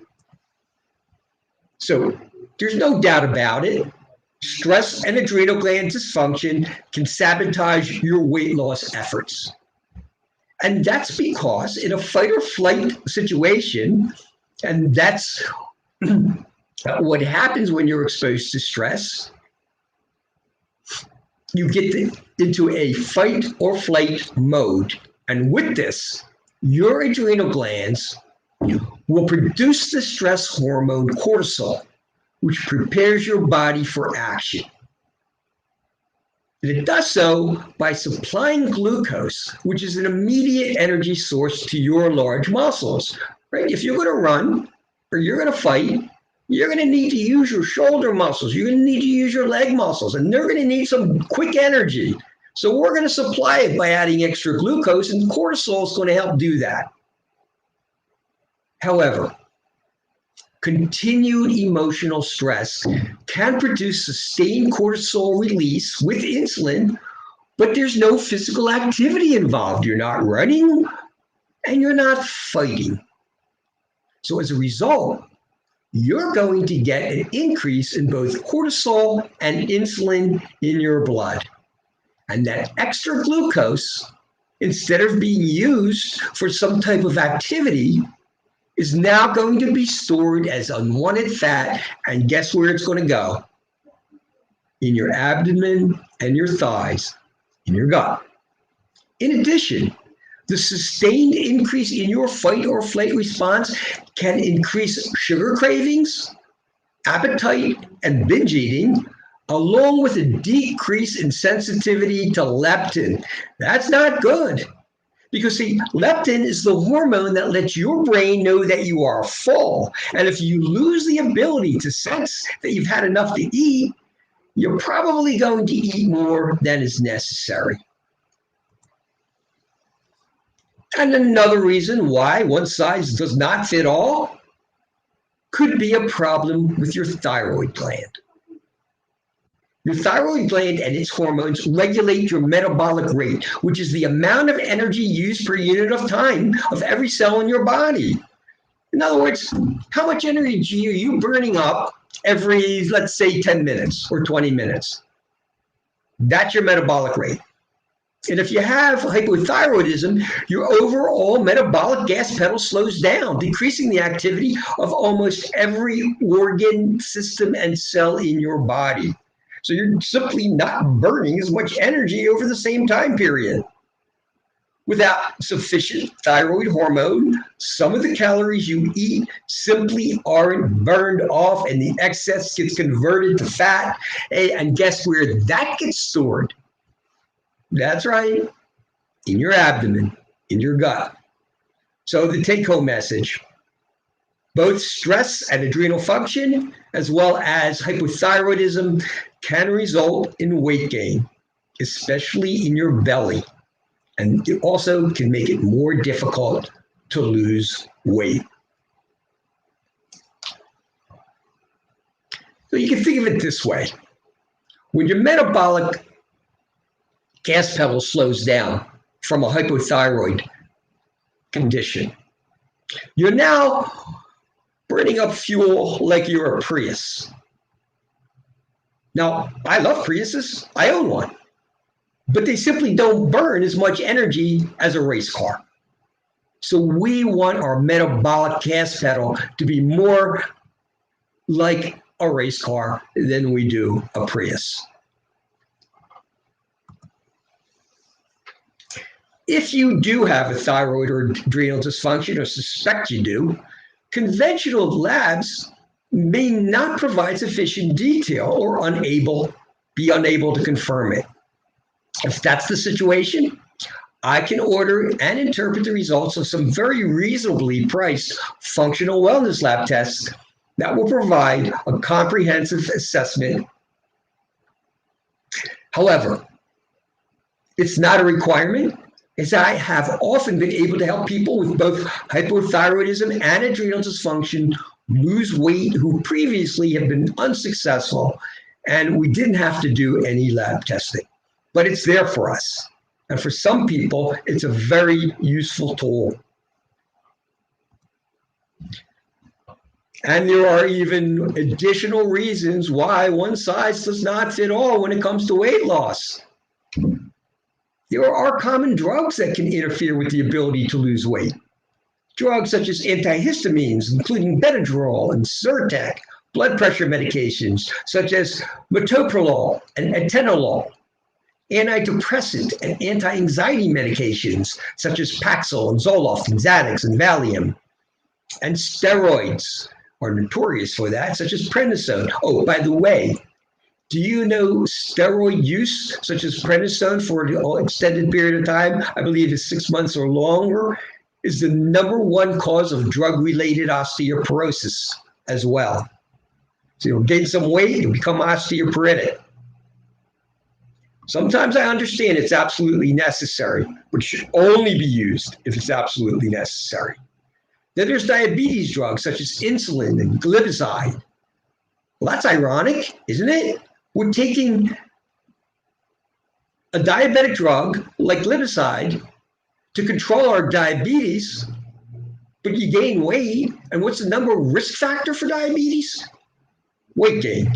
Speaker 8: So there's no doubt about it. Stress and adrenal gland dysfunction can sabotage your weight loss efforts. And that's because in a fight or flight situation, and that's what happens when you're exposed to stress, you get into a fight or flight mode. And with this, your adrenal glands will produce the stress hormone cortisol, which prepares your body for action. And it does so by supplying glucose, which is an immediate energy source to your large muscles, right? If you're going to run or you're going to fight, you're going to need to use your shoulder muscles. You're going to need to use your leg muscles, and they're going to need some quick energy. So we're going to supply it by adding extra glucose, and cortisol is going to help do that. However, continued emotional stress can produce sustained cortisol release with insulin, but there's no physical activity involved. You're not running and you're not fighting. So as a result, you're going to get an increase in both cortisol and insulin in your blood. And that extra glucose, instead of being used for some type of activity, is now going to be stored as unwanted fat, and guess where it's going to go? In your abdomen and your thighs, in your gut. In addition, the sustained increase in your fight or flight response can increase sugar cravings, appetite, and binge eating, along with a decrease in sensitivity to leptin. That's not good, Because see, leptin is the hormone that lets your brain know that you are full. And if you lose the ability to sense that you've had enough to eat, you're probably going to eat more than is necessary. And another reason why one size does not fit all could be a problem with your thyroid gland. Your thyroid gland and its hormones regulate your metabolic rate, which is the amount of energy used per unit of time of every cell in your body. In other words, how much energy are you burning up every, let's say, 10 minutes or 20 minutes? That's your metabolic rate. And if you have hypothyroidism, your overall metabolic gas pedal slows down, decreasing the activity of almost every organ, system, and cell in your body. So you're simply not burning as much energy over the same time period. Without sufficient thyroid hormone, some of the calories you eat simply aren't burned off, and the excess gets converted to fat. And guess where that gets stored? That's right, in your abdomen, in your gut. So the take-home message, both stress and adrenal function, as well as hypothyroidism, can result in weight gain, especially in your belly. And it also can make it more difficult to lose weight. So you can think of it this way. When your metabolic gas pedal slows down from a hypothyroid condition, you're now burning up fuel like you're a Prius. Now, I love Priuses. I own one. But they simply don't burn as much energy as a race car. So we want our metabolic gas pedal to be more like a race car than we do a Prius. If you do have a thyroid or adrenal dysfunction, or suspect you do, conventional labs may not provide sufficient detail or be unable to confirm it. If that's the situation, I can order and interpret the results of some very reasonably priced functional wellness lab tests that will provide a comprehensive assessment. However, it's not a requirement, as I have often been able to help people with both hypothyroidism and adrenal dysfunction lose weight who previously have been unsuccessful, and we didn't have to do any lab testing. But it's there for us. And for some people, it's a very useful tool. And there are even additional reasons why one size does not fit all when it comes to weight loss. There are common drugs that can interfere with the ability to lose weight. Drugs such as antihistamines, including Benadryl and Zyrtec, blood pressure medications such as metoprolol and atenolol, antidepressant and anti-anxiety medications such as Paxil and Zoloft and Xanax and Valium, and steroids are notorious for that, such as prednisone. Oh, by the way, do you know steroid use, such as prednisone for an extended period of time, I believe is 6 months or longer, is the #1 cause of drug-related osteoporosis as well. So you'll gain some weight, you'll become osteoporotic. Sometimes I understand it's absolutely necessary, but it should only be used if it's absolutely necessary. Then there's diabetes drugs such as insulin and glipizide. Well, that's ironic, isn't it? We're taking a diabetic drug like glipizide to control our diabetes, but you gain weight. And what's the number one risk factor for diabetes? Weight gain.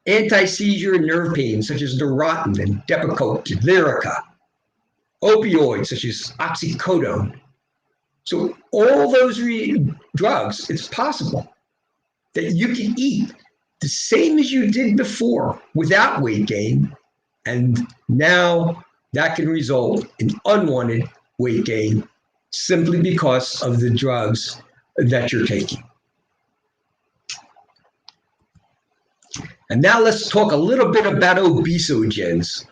Speaker 8: Anti-seizure and nerve pain such as Neurontin and Depakote, Lyrica. Opioids such as oxycodone. So all those drugs, it's possible that you can eat the same as you did before without weight gain, and now that can result in unwanted weight gain simply because of the drugs that you're taking. And now let's talk a little bit about obesogens.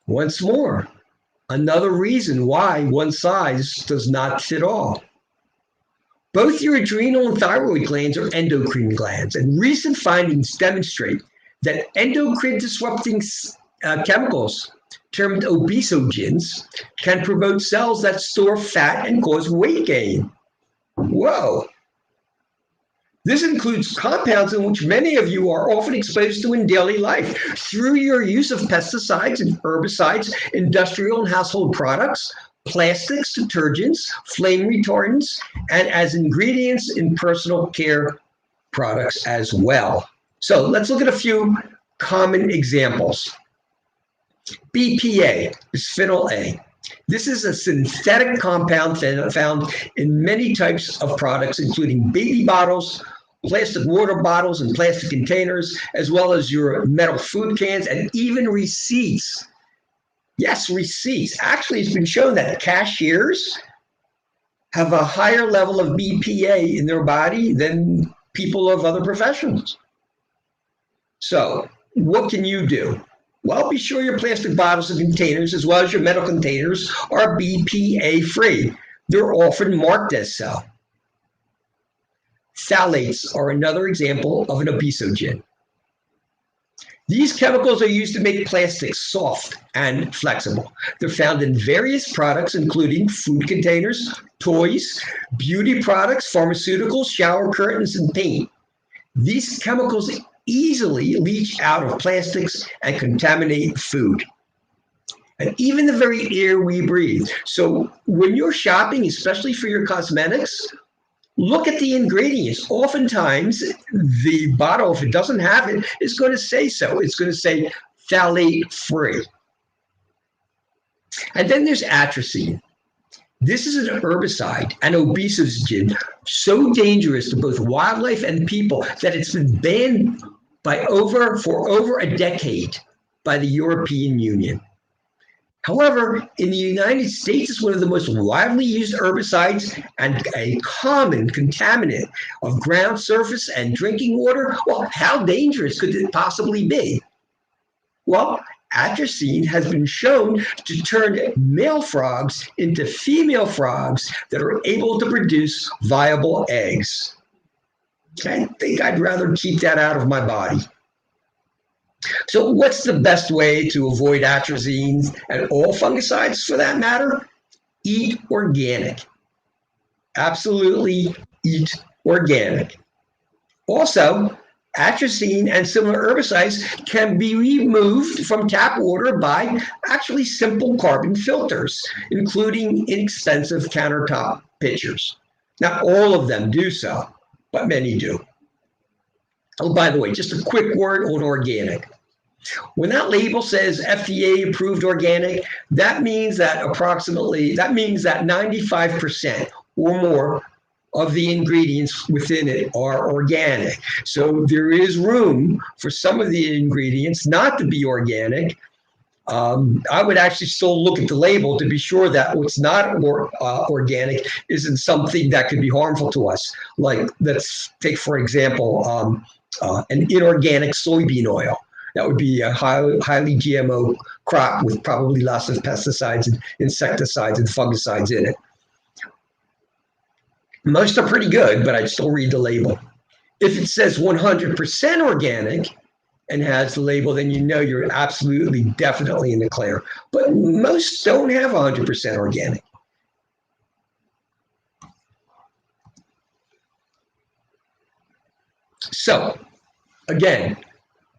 Speaker 8: Once more, Another reason why one size does not fit all. Both your adrenal and thyroid glands are endocrine glands, and recent findings demonstrate that endocrine disrupting chemicals, termed obesogens, can promote cells that store fat and cause weight gain. Whoa. This includes compounds in which many of you are often exposed to in daily life through your use of pesticides and herbicides, industrial and household products, plastics, detergents, flame retardants, and as ingredients in personal care products as well. So let's look at a few common examples. BPA, bisphenol A. This is a synthetic compound found in many types of products, including baby bottles, plastic water bottles, and plastic containers, as well as your metal food cans, and even receipts. Yes, receipts. Actually, it's been shown that cashiers have a higher level of BPA in their body than people of other professions. So, what can you do? Well, be sure your plastic bottles and containers, as well as your metal containers, are BPA free. They're often marked as so. Phthalates are another example of an obesogen. These chemicals are used to make plastics soft and flexible. They're found in various products, including food containers, toys, beauty products, pharmaceuticals, shower curtains, and paint. These chemicals easily leach out of plastics and contaminate food, and even the very air we breathe. So when you're shopping, especially for your cosmetics, look at the ingredients. Oftentimes, the bottle, if it doesn't have it, is going to say so. It's going to say phthalate free. And then there's atrazine. This is an herbicide, an obesogen, so dangerous to both wildlife and people that it's been banned for over a decade by the European Union. However, in the United States, it's one of the most widely used herbicides and a common contaminant of ground surface and drinking water. Well, how dangerous could it possibly be? Well, atrazine has been shown to turn male frogs into female frogs that are able to produce viable eggs. I think I'd rather keep that out of my body. So what's the best way to avoid atrazine and all fungicides for that matter? Eat organic. Absolutely eat organic. Also, atrazine and similar herbicides can be removed from tap water by actually simple carbon filters, including inexpensive countertop pitchers. Not all of them do so, but many do. Oh, by the way, just a quick word on organic. When that label says FDA approved organic, that means that 95% or more of the ingredients within it are organic. So there is room for some of the ingredients not to be organic. I would actually still look at the label to be sure that what's not organic isn't something that could be harmful to us. Like, let's take, for example, an inorganic soybean oil. That would be a highly GMO crop with probably lots of pesticides and insecticides and fungicides in it. Most are pretty good, but I'd still read the label. If it says 100% organic and has the label, then you know you're absolutely, definitely in the clear. But most don't have 100% organic. So, again,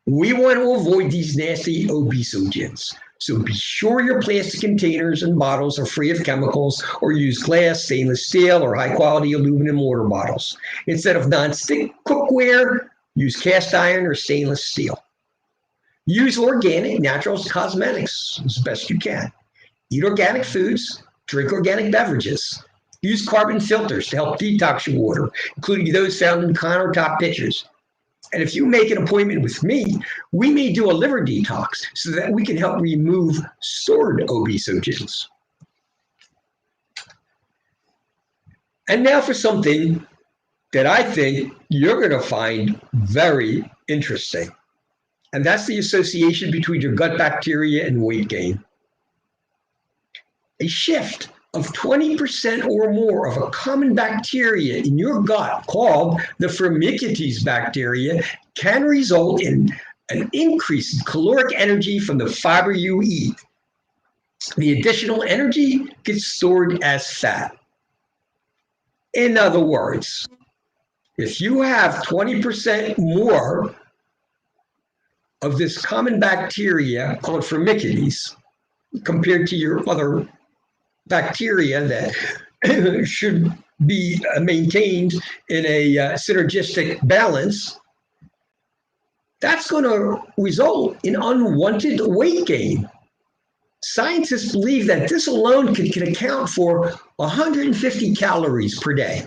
Speaker 8: we want to avoid these nasty obesogens. So be sure your plastic containers and bottles are free of chemicals, or use glass, stainless steel, or high-quality aluminum water bottles. Instead of non-stick cookware, use cast iron or stainless steel. Use organic, natural cosmetics as best you can. Eat organic foods, drink organic beverages. Use carbon filters to help detox your water, including those found in countertop pitchers. And if you make an appointment with me, we may do a liver detox so that we can help remove stored obesogens. And now for something that I think you're going to find very interesting. And that's the association between your gut bacteria and weight gain. A shift of 20% or more of a common bacteria in your gut called the Firmicutes bacteria can result in an increase in caloric energy from the fiber you eat. The additional energy gets stored as fat. In other words, if you have 20% more of this common bacteria called Firmicutes compared to your other bacteria that should be maintained in a synergistic balance, that's going to result in unwanted weight gain. Scientists believe that this alone can account for 150 calories per day,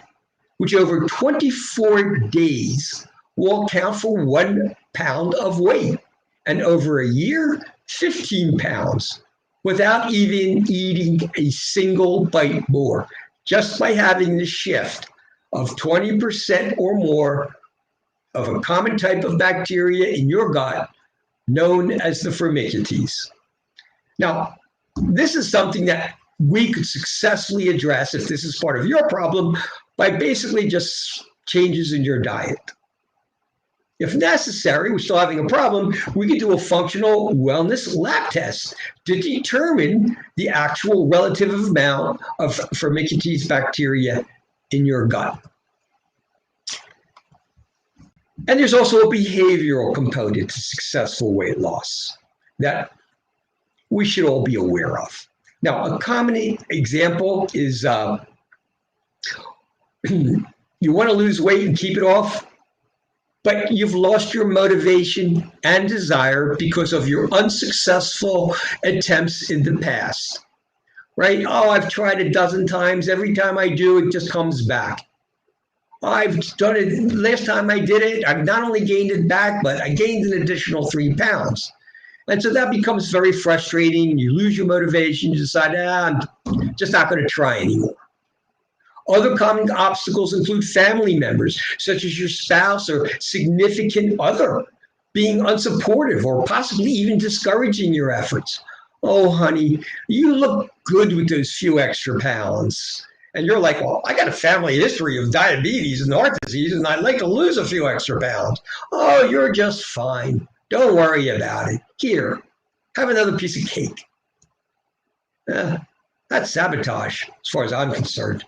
Speaker 8: which over 24 days will account for 1 pound of weight, and over a year, 15 pounds, without even eating a single bite more, just by having the shift of 20% or more of a common type of bacteria in your gut known as the Firmicutes. Now, this is something that we could successfully address if this is part of your problem by basically just changes in your diet. If necessary, we're still having a problem, we could do a functional wellness lab test to determine the actual relative amount of Firmicutes bacteria in your gut. And there's also a behavioral component to successful weight loss that we should all be aware of. Now, a common example is you want to lose weight and keep it off, but you've lost your motivation and desire because of your unsuccessful attempts in the past, right? Oh, I've tried a dozen times. Every time I do, it just comes back. I've done it. Last time I did it, I not only gained it back, but I gained an additional 3 pounds. And so that becomes very frustrating. You lose your motivation. You decide, I'm just not going to try anymore. Other common obstacles include family members, such as your spouse or significant other, being unsupportive or possibly even discouraging your efforts. Oh, honey, you look good with those few extra pounds. And you're like, well, I got a family history of diabetes and heart disease, and I'd like to lose a few extra pounds. Oh, you're just fine. Don't worry about it. Here, have another piece of cake. That's sabotage, as far as I'm concerned.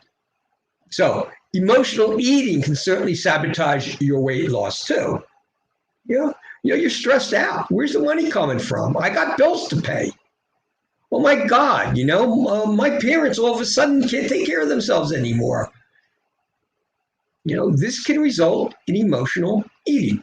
Speaker 8: So emotional eating can certainly sabotage your weight loss too. You're stressed out. Where's the money coming from? I got bills to pay. Oh my God, my parents all of a sudden can't take care of themselves anymore. This can result in emotional eating.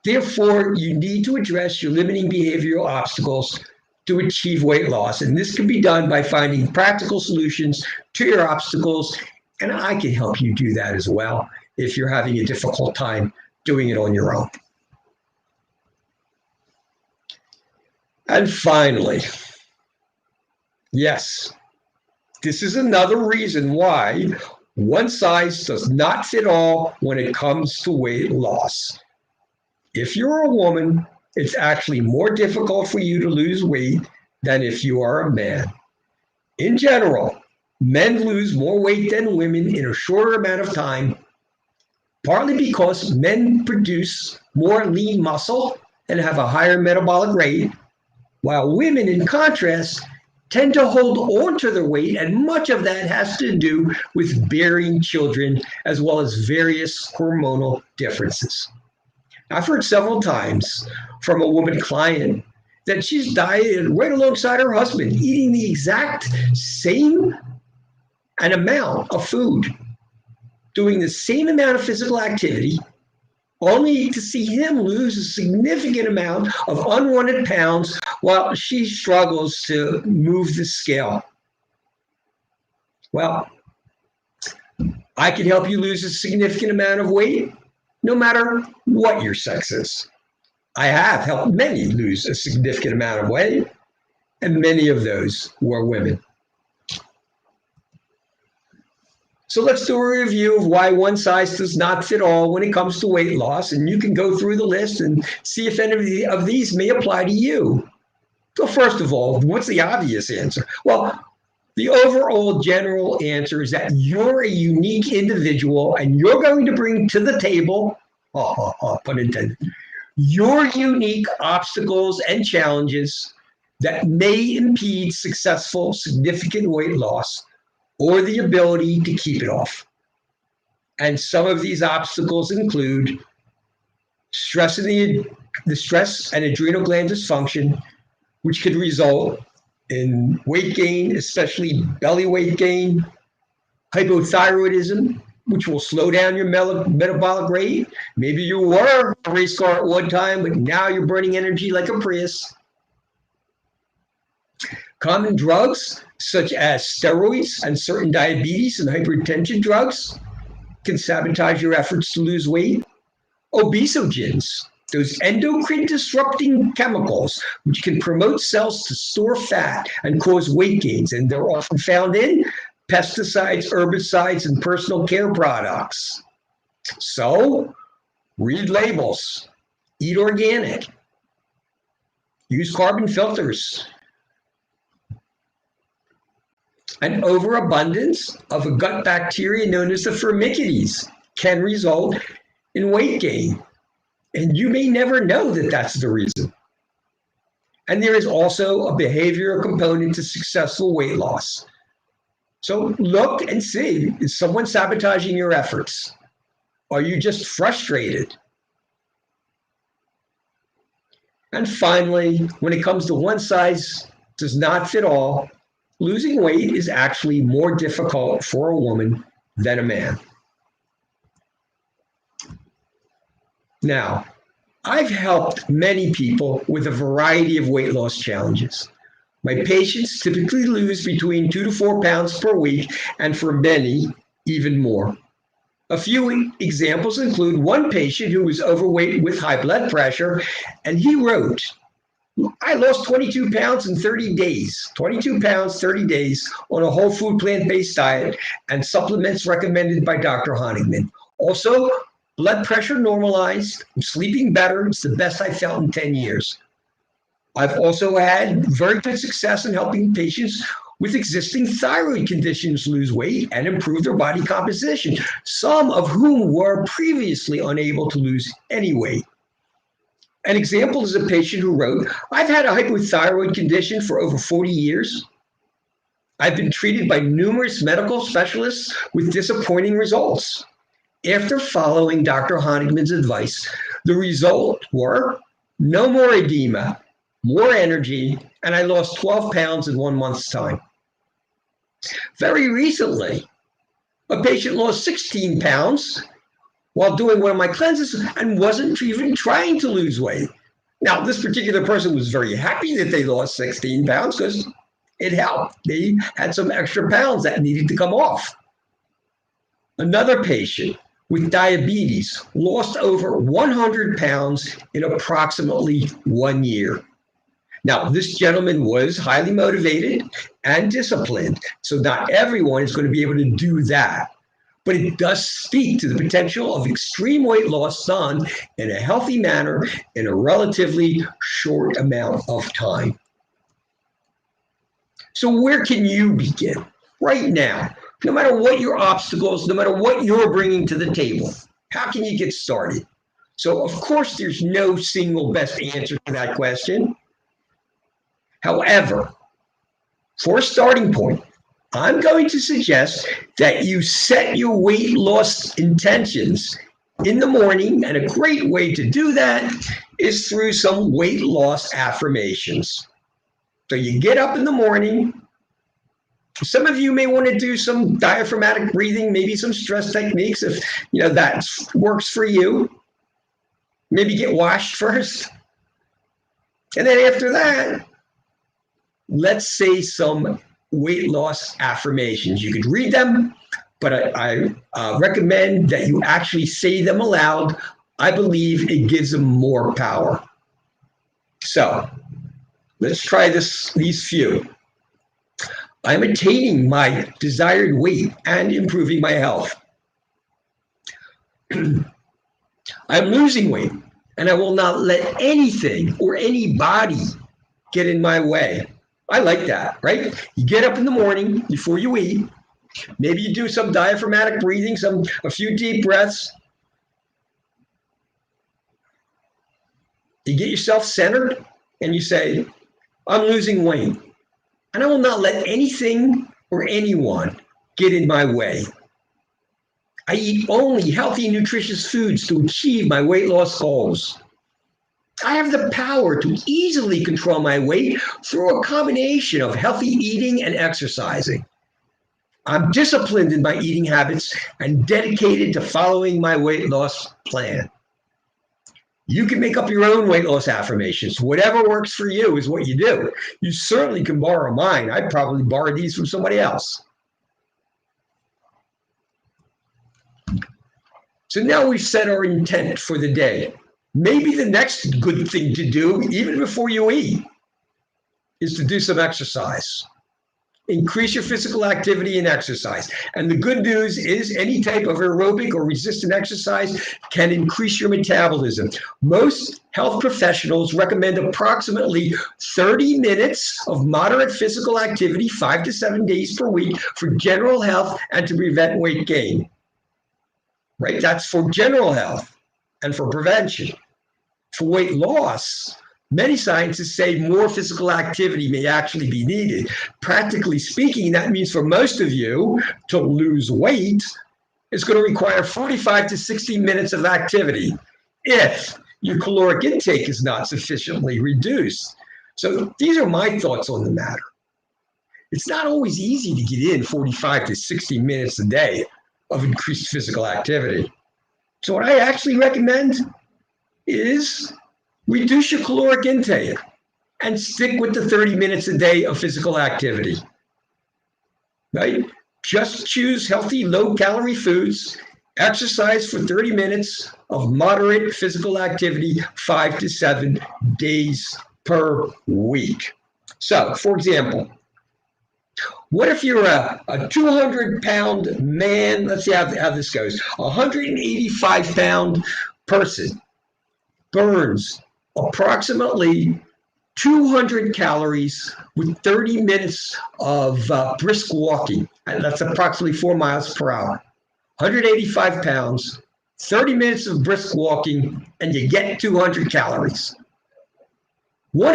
Speaker 8: Therefore, you need to address your limiting behavioral obstacles to achieve weight loss. And this can be done by finding practical solutions to your obstacles. And I can help you do that as well if you're having a difficult time doing it on your own. And finally, yes, this is another reason why one size does not fit all when it comes to weight loss. If you're a woman, it's actually more difficult for you to lose weight than if you are a man. In general, men lose more weight than women in a shorter amount of time, partly because men produce more lean muscle and have a higher metabolic rate, while women, in contrast, tend to hold on to their weight, and much of that has to do with bearing children, as well as various hormonal differences. I've heard several times from a woman client that she's dieted right alongside her husband, eating the exact same an amount of food, doing the same amount of physical activity, only to see him lose a significant amount of unwanted pounds while she struggles to move the scale. Well, I can help you lose a significant amount of weight, no matter what your sex is. I have helped many lose a significant amount of weight, and many of those were women. So let's do a review of why one size does not fit all when it comes to weight loss, and you can go through the list and see if any of these may apply to you. So first of all, what's the obvious answer? Well, the overall general answer is that you're a unique individual and you're going to bring to the table, pun intended, your unique obstacles and challenges that may impede successful, significant weight loss or the ability to keep it off. And some of these obstacles include stress in the stress and adrenal gland dysfunction, which could result in weight gain, especially belly weight gain, hypothyroidism, which will slow down your metabolic rate. Maybe you were a race car at one time, but now you're burning energy like a Prius. Common drugs, such as steroids and certain diabetes and hypertension drugs, can sabotage your efforts to lose weight. Obesogens, those endocrine disrupting chemicals, which can promote cells to store fat and cause weight gains, and they're often found in pesticides, herbicides, and personal care products. So, read labels, eat organic, use carbon filters. An overabundance of a gut bacteria known as the Firmicutes can result in weight gain. And you may never know that that's the reason. And there is also a behavioral component to successful weight loss. So look and see, is someone sabotaging your efforts? Are you just frustrated? And finally, when it comes to one size does not fit all, losing weight is actually more difficult for a woman than a man. Now, I've helped many people with a variety of weight loss challenges. My patients typically lose between 2 to 4 pounds per week, and for many, even more. A few examples include one patient who was overweight with high blood pressure, and he wrote, I lost 22 pounds in 30 days, 22 pounds, 30 days on a whole food plant-based diet and supplements recommended by Dr. Honigman. Also, blood pressure normalized, I'm sleeping better. It's the best I felt in 10 years. I've also had very good success in helping patients with existing thyroid conditions lose weight and improve their body composition, some of whom were previously unable to lose any weight. An example is a patient who wrote, I've had a hypothyroid condition for over 40 years. I've been treated by numerous medical specialists with disappointing results. After following Dr. Honigman's advice, the results were no more edema, more energy, and I lost 12 pounds in 1 month's time. Very recently, a patient lost 16 pounds while doing one of my cleanses and wasn't even trying to lose weight. Now, this particular person was very happy that they lost 16 pounds because it helped. They had some extra pounds that needed to come off. Another patient with diabetes lost over 100 pounds in approximately 1 year. Now, this gentleman was highly motivated and disciplined, so not everyone is going to be able to do that. But it does speak to the potential of extreme weight loss done in a healthy manner in a relatively short amount of time. So where can you begin? Right now, no matter what your obstacles, no matter what you're bringing to the table, how can you get started? So of course, there's no single best answer to that question. However, for a starting point, I'm going to suggest that you set your weight loss intentions in the morning, and a great way to do that is through some weight loss affirmations. So you get up in the morning. Some of you may want to do some diaphragmatic breathing, maybe some stress techniques if that works for you. Maybe get washed first. And then after that, let's say some weight loss affirmations. You could read them, but I recommend that you actually say them aloud. I believe it gives them more power. So let's try these few. I'm attaining my desired weight and improving my health. I'm losing weight, and I will not let anything or anybody get in my way. I like that, right? You get up in the morning before you eat. Maybe you do some diaphragmatic breathing, a few deep breaths. You get yourself centered and you say, I'm losing weight, and I will not let anything or anyone get in my way. I eat only healthy, nutritious foods to achieve my weight loss goals. I have the power to easily control my weight through a combination of healthy eating and exercising. I'm disciplined in my eating habits and dedicated to following my weight loss plan. You can make up your own weight loss affirmations. Whatever works for you is what you do. You certainly can borrow mine. I'd probably borrow these from somebody else. So now we've set our intent for the day. Maybe the next good thing to do, even before you eat, is to do some exercise. Increase your physical activity and exercise. And the good news is any type of aerobic or resistant exercise can increase your metabolism. Most health professionals recommend approximately 30 minutes of moderate physical activity, 5 to 7 days per week, for general health and to prevent weight gain. Right? That's for general health and for prevention. For weight loss, many scientists say more physical activity may actually be needed. Practically speaking, that means for most of you to lose weight, it's going to require 45 to 60 minutes of activity if your caloric intake is not sufficiently reduced. So these are my thoughts on the matter. It's not always easy to get in 45 to 60 minutes a day of increased physical activity. So what I actually recommend is reduce your caloric intake and stick with the 30 minutes a day of physical activity, right? Just choose healthy, low-calorie foods, exercise for 30 minutes of moderate physical activity, 5 to 7 days per week. So, for example, what if you're a 200-pound man? Let's see how this goes. A 185-pound person burns approximately 200 calories with 30 minutes of brisk walking. And that's approximately 4 miles per hour. 185 pounds, 30 minutes of brisk walking, and you get 200 calories. 1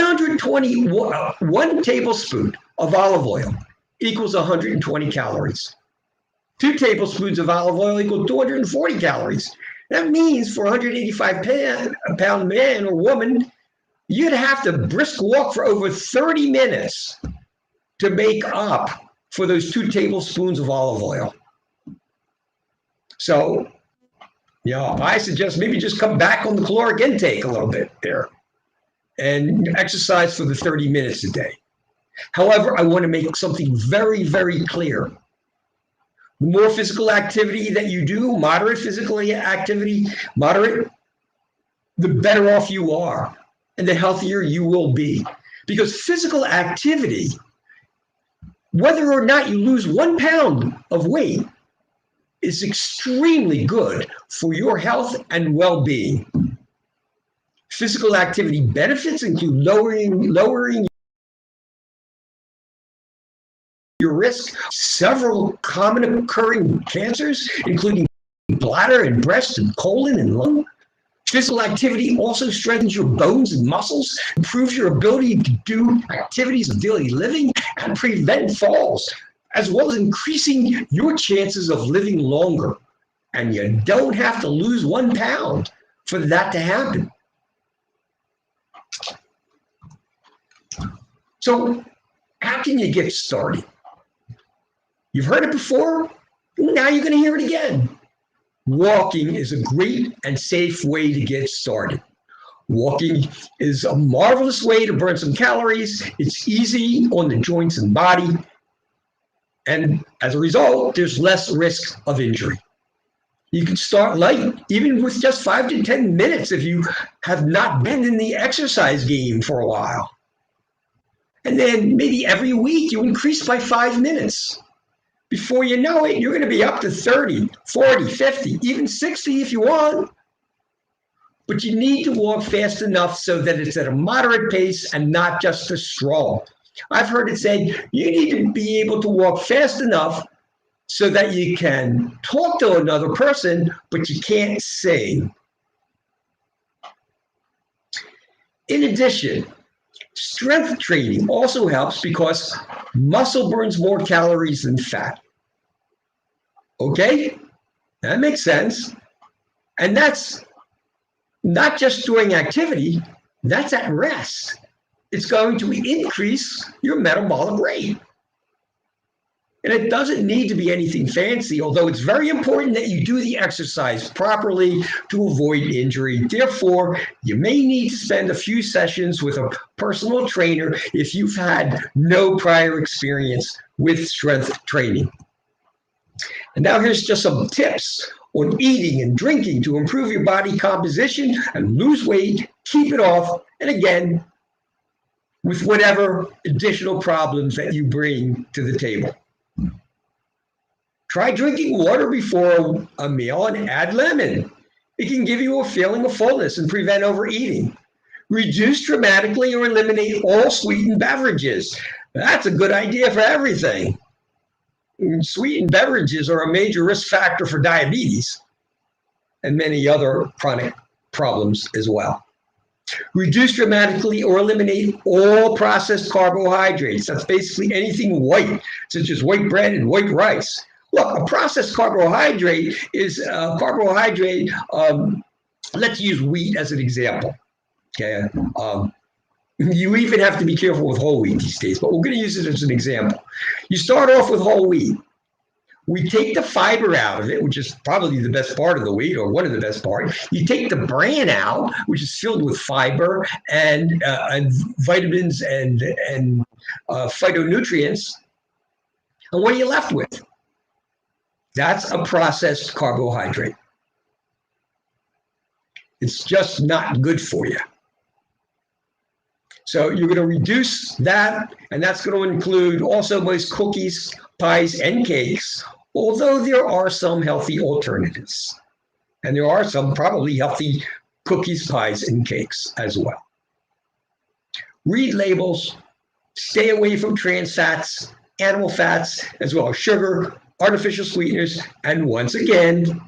Speaker 8: tablespoon of olive oil equals 120 calories. 2 tablespoons of olive oil equals 240 calories. That means for a 185-pound man or woman, you'd have to brisk walk for over 30 minutes to make up for those 2 tablespoons of olive oil. So, I suggest maybe just come back on the caloric intake a little bit there and exercise for the 30 minutes a day. However, I want to make something very, very clear. The more physical activity that you do, moderate physical activity, the better off you are and the healthier you will be. Because physical activity, whether or not you lose 1 pound of weight, is extremely good for your health and well-being. Physical activity benefits include lowering your risk of several common occurring cancers, including bladder and breast and colon and lung. Physical activity also strengthens your bones and muscles, improves your ability to do activities of daily living, and prevent falls, as well as increasing your chances of living longer. And you don't have to lose 1 pound for that to happen. So how can you get started? You've heard it before, now you're going to hear it again. Walking is a great and safe way to get started. Walking is a marvelous way to burn some calories. It's easy on the joints and body. And as a result, there's less risk of injury. You can start light, even with just 5 to 10 minutes if you have not been in the exercise game for a while. And then maybe every week you increase by 5 minutes. Before you know it, you're going to be up to 30, 40, 50, even 60 if you want. but you need to walk fast enough so that it's at a moderate pace and not just a stroll. I've heard it said you need to be able to walk fast enough so that you can talk to another person, but you can't sing. In addition, strength training also helps because muscle burns more calories than fat. Okay, that makes sense. And that's not just during activity, that's at rest. It's going to increase your metabolic rate. And it doesn't need to be anything fancy, although it's very important that you do the exercise properly to avoid injury. Therefore, you may need to spend a few sessions with a personal trainer if you've had no prior experience with strength training. And now here's just some tips on eating and drinking to improve your body composition and lose weight, keep it off, and again, with whatever additional problems that you bring to the table. Try drinking water before a meal and add lemon. It can give you a feeling of fullness and prevent overeating. Reduce dramatically or eliminate all sweetened beverages. That's a good idea for everything. Sweetened beverages are a major risk factor for diabetes and many other chronic problems as well. Reduce dramatically or eliminate all processed carbohydrates. That's basically anything white, such as white bread and white rice. Look, a processed carbohydrate is a carbohydrate. Let's use wheat as an example. Okay. You even have to be careful with whole wheat these days, but we're going to use it as an example. You start off with whole wheat. We take the fiber out of it, which is probably the best part of the wheat, or one of the best parts. You take the bran out, which is filled with fiber and vitamins and phytonutrients. And what are you left with? That's a processed carbohydrate. It's just not good for you. So you're going to reduce that, and that's going to include also most cookies, pies, and cakes, although there are some healthy alternatives. And there are some probably healthy cookies, pies, and cakes as well. Read labels, stay away from trans fats, animal fats, as well as sugar, artificial sweeteners, and once again,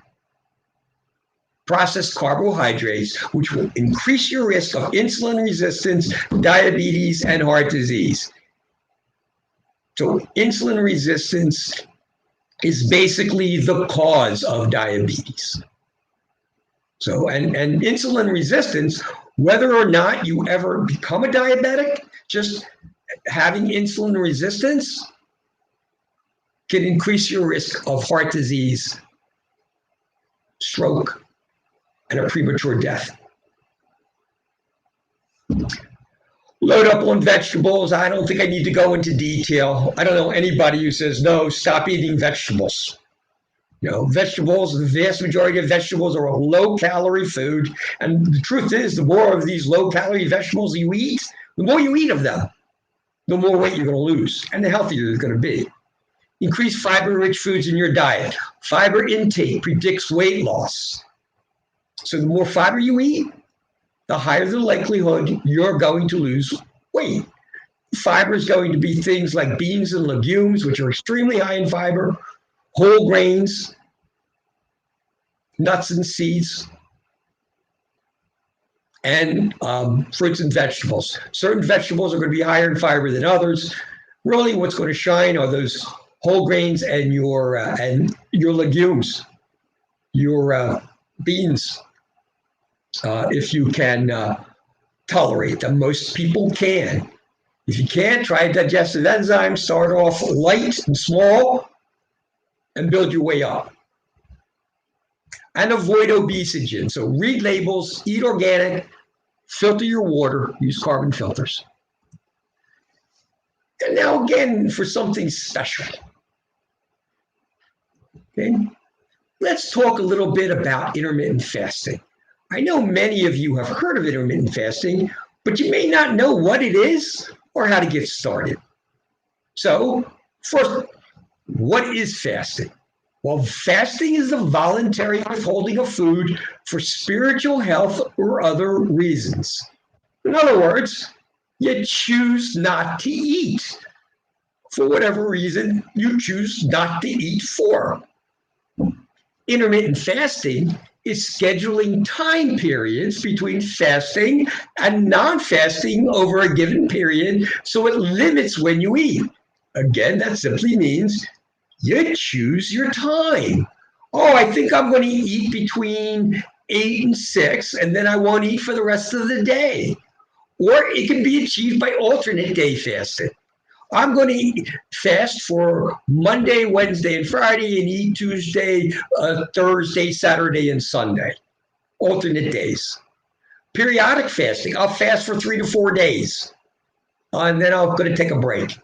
Speaker 8: processed carbohydrates, which will increase your risk of insulin resistance, diabetes, and heart disease. So insulin resistance is basically the cause of diabetes. So, and insulin resistance, whether or not you ever become a diabetic, just having insulin resistance can increase your risk of heart disease, stroke, and a premature death. Load up on vegetables. I don't think I need to go into detail. I don't know anybody who says, no, stop eating vegetables. You know, vegetables, the vast majority of vegetables are a low-calorie food. And the truth is, the more of these low-calorie vegetables you eat, the more you eat of them, the more weight you're going to lose, and the healthier you're going to be. Increase fiber-rich foods in your diet. Fiber intake predicts weight loss. So the more fiber you eat, the higher the likelihood you're going to lose weight. Fiber is going to be things like beans and legumes, which are extremely high in fiber, whole grains, nuts and seeds, and fruits and vegetables. Certain vegetables are going to be higher in fiber than others. Really, what's going to shine are those whole grains and your legumes, your beans, if you can tolerate them. Most people can. If you can't, try digestive enzymes. Start off light and small and build your way up. And avoid obesogen. So read labels, eat organic, filter your water, use carbon filters. And now again, for something special. Okay, let's talk a little bit about intermittent fasting. I know many of you have heard of intermittent fasting, but you may not know what it is or how to get started. So first, what is fasting? Well, fasting is the voluntary withholding of food for spiritual health or other reasons. In other words, you choose not to eat for whatever reason you choose not to eat for. Intermittent fasting is scheduling time periods between fasting and non-fasting over a given period, so it limits when you eat. Again, that simply means you choose your time. Oh, I think I'm going to eat between 8 and 6, and then I won't eat for the rest of the day. Or it can be achieved by alternate day fasting. I'm going to fast for Monday, Wednesday, and Friday, and eat Tuesday, Thursday, Saturday, and Sunday. Alternate days. Periodic fasting. I'll fast for 3 to 4 days, and then I'm going to take a break.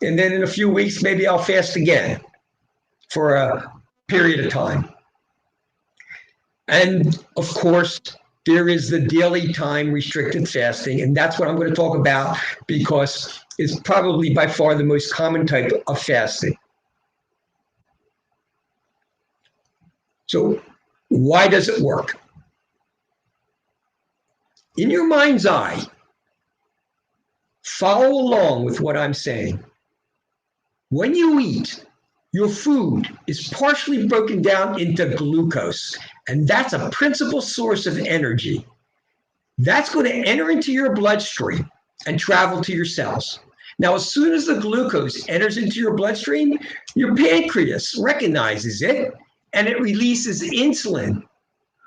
Speaker 8: And then in a few weeks, maybe I'll fast again for a period of time. And of course, there is the daily time restricted fasting, and that's what I'm going to talk about because it's probably by far the most common type of fasting. So why does it work? In your mind's eye, follow along with what I'm saying. When you eat, your food is partially broken down into glucose, and that's a principal source of energy. That's going to enter into your bloodstream and travel to your cells. Now, as soon as the glucose enters into your bloodstream, your pancreas recognizes it, and it releases insulin,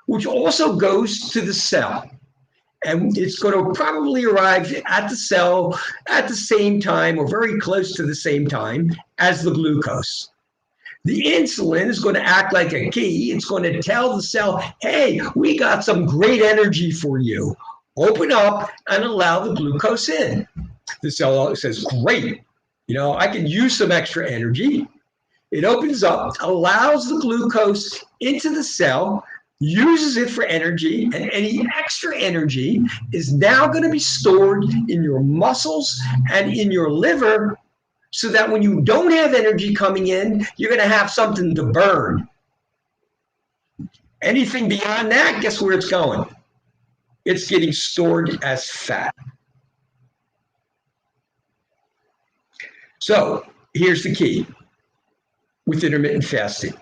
Speaker 8: which also goes to the cell. And it's going to probably arrive at the cell at the same time or very close to the same time as the glucose. The insulin is going to act like a key. It's going to tell the cell, hey, we got some great energy for you. Open up and allow the glucose in. The cell says, great, I can use some extra energy. It opens up, allows the glucose into the cell, uses it for energy, and any extra energy is now going to be stored in your muscles and in your liver, so that when you don't have energy coming in, you're going to have something to burn. Anything beyond that, guess where it's going? It's getting stored as fat. So here's the key with intermittent fasting.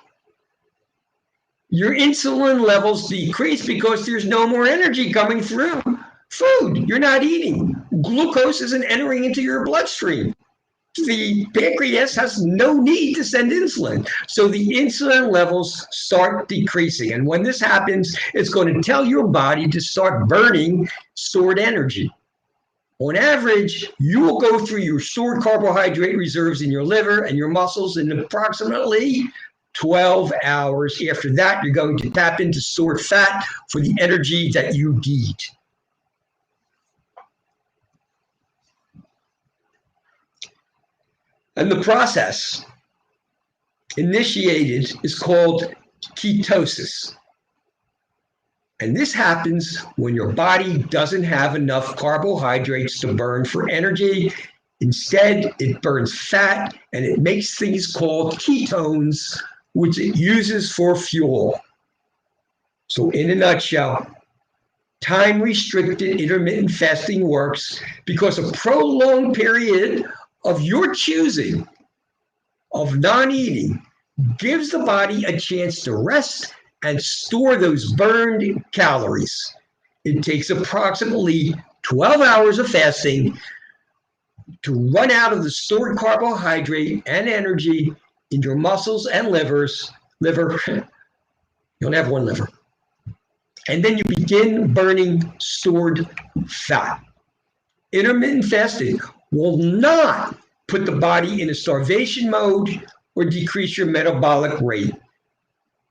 Speaker 8: Your insulin levels decrease because there's no more energy coming through food. You're not eating. Glucose isn't entering into your bloodstream. The pancreas has no need to send insulin. So the insulin levels start decreasing. And when this happens, it's going to tell your body to start burning stored energy. On average, you will go through your stored carbohydrate reserves in your liver and your muscles in approximately 12 hours. After that, you're going to tap into stored fat for the energy that you need. And the process initiated is called ketosis. And this happens when your body doesn't have enough carbohydrates to burn for energy. Instead, it burns fat and it makes things called ketones, which it uses for fuel. So in a nutshell, time-restricted intermittent fasting works because a prolonged period of your choosing of non-eating gives the body a chance to rest and store those burned calories. It takes approximately 12 hours of fasting to run out of the stored carbohydrate and energy in your muscles and liver. You only have one liver. And then you begin burning stored fat. Intermittent fasting will not put the body in a starvation mode or decrease your metabolic rate.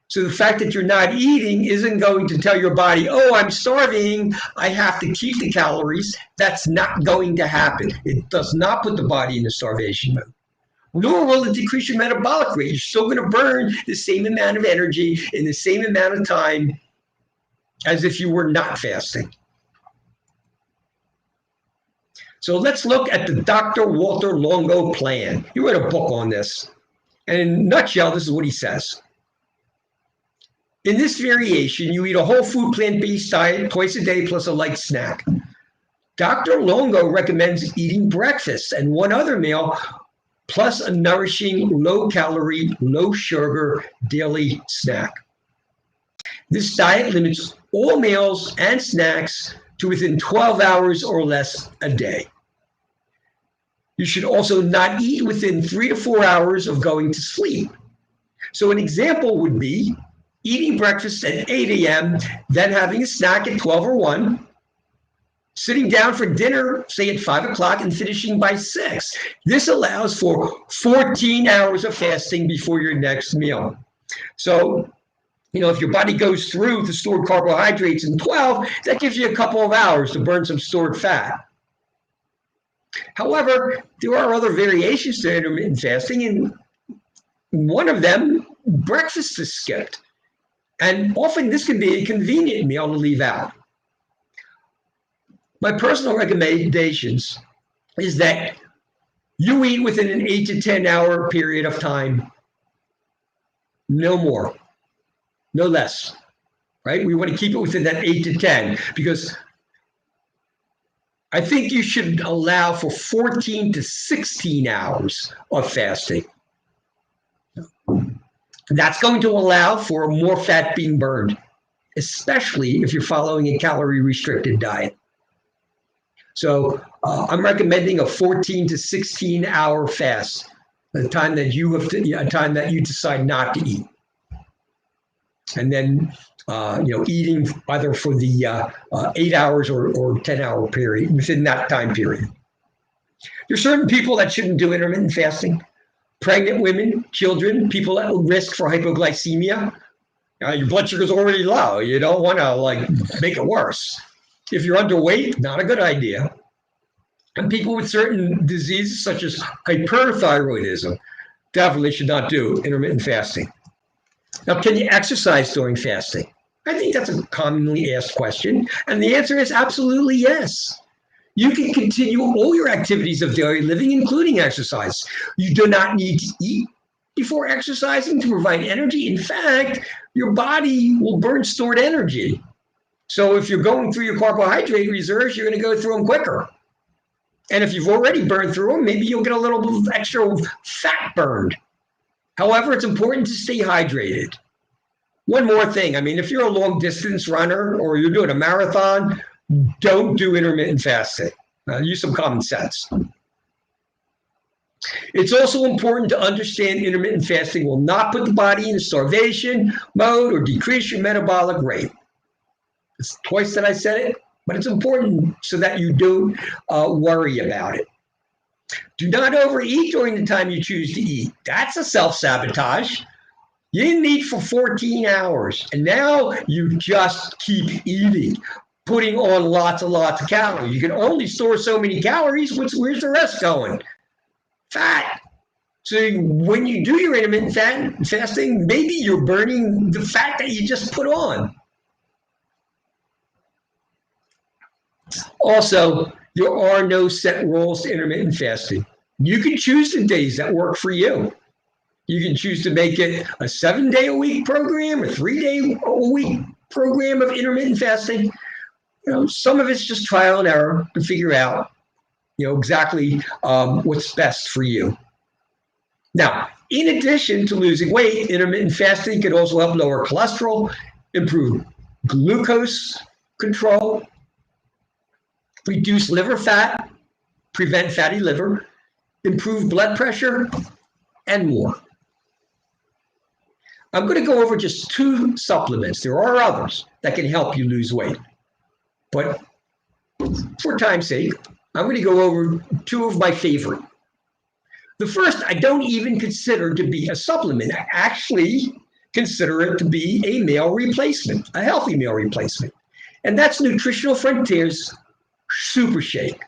Speaker 8: So the fact that you're not eating isn't going to tell your body, oh, I'm starving, I have to keep the calories. That's not going to happen. It does not put the body in a starvation mode. Nor will it decrease your metabolic rate. You're still going to burn the same amount of energy in the same amount of time as if you were not fasting. So let's look at the Dr. Walter Longo plan. He wrote a book on this. And in a nutshell, this is what he says. In this variation, you eat a whole food plant-based diet twice a day plus a light snack. Dr. Longo recommends eating breakfast and one other meal plus a nourishing, low-calorie, low-sugar daily snack. This diet limits all meals and snacks to within 12 hours or less a day. You should also not eat within 3 to 4 hours of going to sleep. So an example would be eating breakfast at 8 a.m., then having a snack at 12 or 1, sitting down for dinner, say at 5 o'clock, and finishing by 6. This allows for 14 hours of fasting before your next meal. So, if your body goes through the stored carbohydrates in 12, that gives you a couple of hours to burn some stored fat. However, there are other variations to intermittent fasting, and one of them, breakfast is skipped. And often this can be a convenient meal to leave out. My personal recommendations is that you eat within an 8 to 10 hour period of time. No more, no less, right? We want to keep it within that 8 to 10 because I think you should allow for 14 to 16 hours of fasting. That's going to allow for more fat being burned, especially if you're following a calorie-restricted diet. So I'm recommending a 14 to 16 hour fast, the time that you decide not to eat, and then eating either for the 8 hours or 10 hour period within that time period. There's certain people that shouldn't do intermittent fasting. Pregnant women, children, people at risk for hypoglycemia. Your blood sugar is already low. You don't want to make it worse. If you're underweight, not a good idea. And people with certain diseases such as hyperthyroidism definitely should not do intermittent fasting. Now, can you exercise during fasting? I think that's a commonly asked question. And the answer is absolutely yes. You can continue all your activities of daily living, including exercise. You do not need to eat before exercising to provide energy. In fact, your body will burn stored energy. So if you're going through your carbohydrate reserves, you're going to go through them quicker. And if you've already burned through them, maybe you'll get a little extra fat burned. However, it's important to stay hydrated. One more thing. If you're a long distance runner or you're doing a marathon, don't do intermittent fasting. Use some common sense. It's also important to understand intermittent fasting will not put the body in starvation mode or decrease your metabolic rate. It's twice that I said it, but it's important so that you don't worry about it. Do not overeat during the time you choose to eat. That's a self-sabotage. You didn't eat for 14 hours, and now you just keep eating, putting on lots and lots of calories. You can only store so many calories. Where's the rest going? Fat. So when you do your intermittent fasting, maybe you're burning the fat that you just put on. Also, there are no set rules to intermittent fasting. You can choose the days that work for you. You can choose to make it a 7-day-a-week program, a 3-day-a-week program of intermittent fasting. Some of it's just trial and error to figure out, exactly what's best for you. Now, in addition to losing weight, intermittent fasting can also help lower cholesterol, improve glucose control, reduce liver fat, prevent fatty liver, improve blood pressure, and more. I'm going to go over just 2 supplements. There are others that can help you lose weight. But for time's sake, I'm going to go over 2 of my favorite. The first, I don't even consider to be a supplement. I actually consider it to be a meal replacement, a healthy meal replacement. And that's Nutritional Frontiers Super Shake.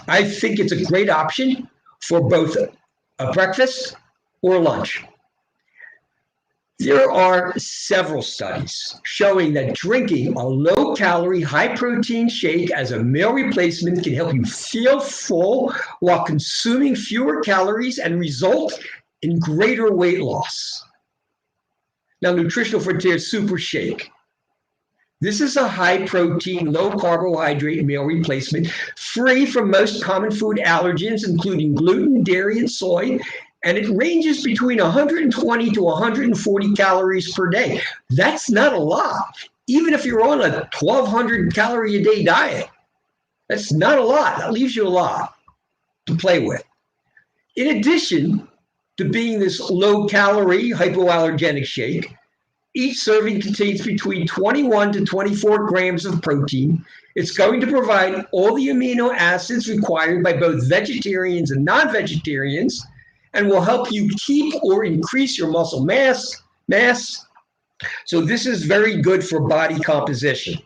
Speaker 8: I think it's a great option for both a breakfast or lunch. There are several studies showing that drinking a low-calorie, high-protein shake as a meal replacement can help you feel full while consuming fewer calories and result in greater weight loss. Now, Nutritional Frontiers Super Shake. This is a high-protein, low-carbohydrate meal replacement, free from most common food allergens, including gluten, dairy, and soy, and it ranges between 120 to 140 calories per day. That's not a lot. Even if you're on a 1,200 calorie a day diet, that's not a lot. That leaves you a lot to play with. In addition to being this low-calorie, hypoallergenic shake, each serving contains between 21 to 24 grams of protein. It's going to provide all the amino acids required by both vegetarians and non-vegetarians, and will help you keep or increase your muscle mass. So this is very good for body composition.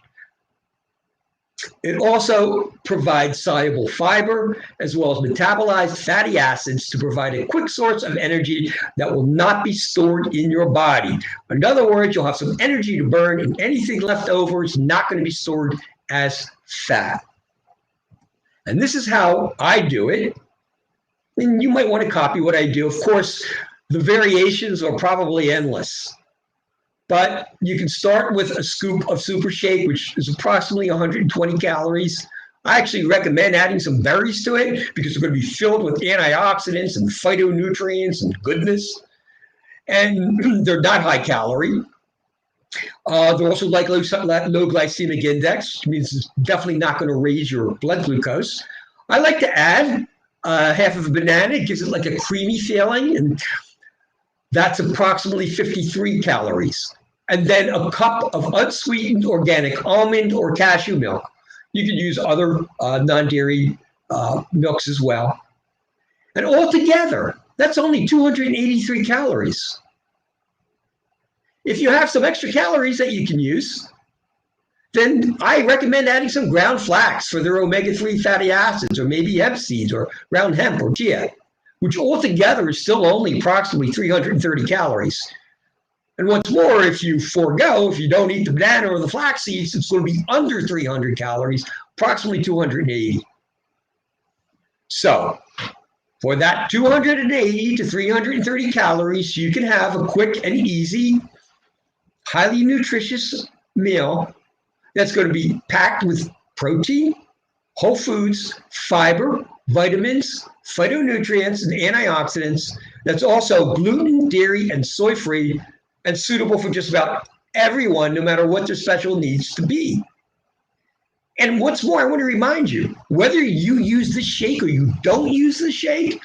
Speaker 8: It also provides soluble fiber as well as metabolized fatty acids to provide a quick source of energy that will not be stored in your body. In other words, you'll have some energy to burn, and anything left over is not going to be stored as fat. And this is how I do it. And you might want to copy what I do. Of course, the variations are probably endless. But you can start with a scoop of Super Shake, which is approximately 120 calories. I actually recommend adding some berries to it because they're going to be filled with antioxidants and phytonutrients and goodness. And they're not high calorie. They're also like low glycemic index, which means it's definitely not going to raise your blood glucose. I like to add half of a banana. It gives it like a creamy feeling, and that's approximately 53 calories. And then a cup of unsweetened organic almond or cashew milk. You could use other non-dairy milks as well. And altogether, that's only 283 calories. If you have some extra calories that you can use, then I recommend adding some ground flax for their omega-3 fatty acids, or maybe hemp seeds, or ground hemp, or chia, which altogether is still only approximately 330 calories. And what's more, if you don't eat the banana or the flax seeds, it's going to be under 300 calories, approximately 280. So for that 280 to 330 calories, you can have a quick and easy, highly nutritious meal that's going to be packed with protein, whole foods, fiber, vitamins, phytonutrients, and antioxidants. That's also gluten, dairy, and soy-free, and suitable for just about everyone, no matter what their special needs to be. And what's more, I want to remind you, whether you use the shake or you don't use the shake,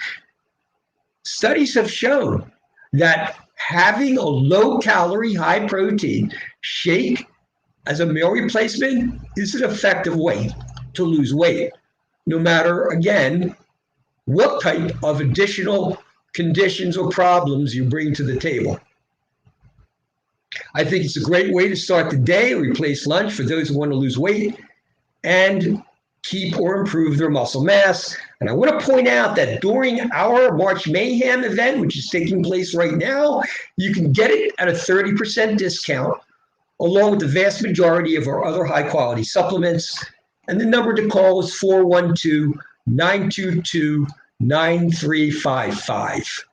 Speaker 8: studies have shown that having a low-calorie, high-protein shake as a meal replacement is an effective way to lose weight, no matter, again, what type of additional conditions or problems you bring to the table. I think it's a great way to start the day, replace lunch for those who want to lose weight and keep or improve their muscle mass. And I want to point out that during our March Mayhem event, which is taking place right now, you can get it at a 30% discount, along with the vast majority of our other high-quality supplements. And the number to call is 412-922-9355.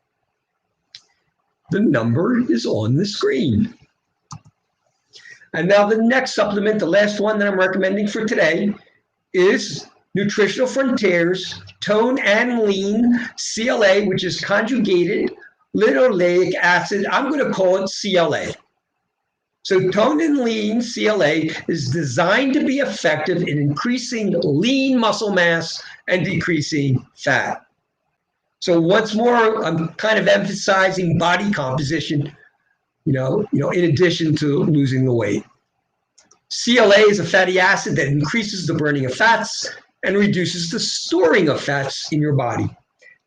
Speaker 8: The number is on the screen. And now the next supplement, the last one that I'm recommending for today, is Nutritional Frontiers Tone and Lean CLA, which is conjugated linoleic acid. I'm going to call it CLA. So Tone and Lean CLA is designed to be effective in increasing lean muscle mass and decreasing fat. So once more, I'm kind of emphasizing body composition, in addition to losing the weight. CLA is a fatty acid that increases the burning of fats and reduces the storing of fats in your body.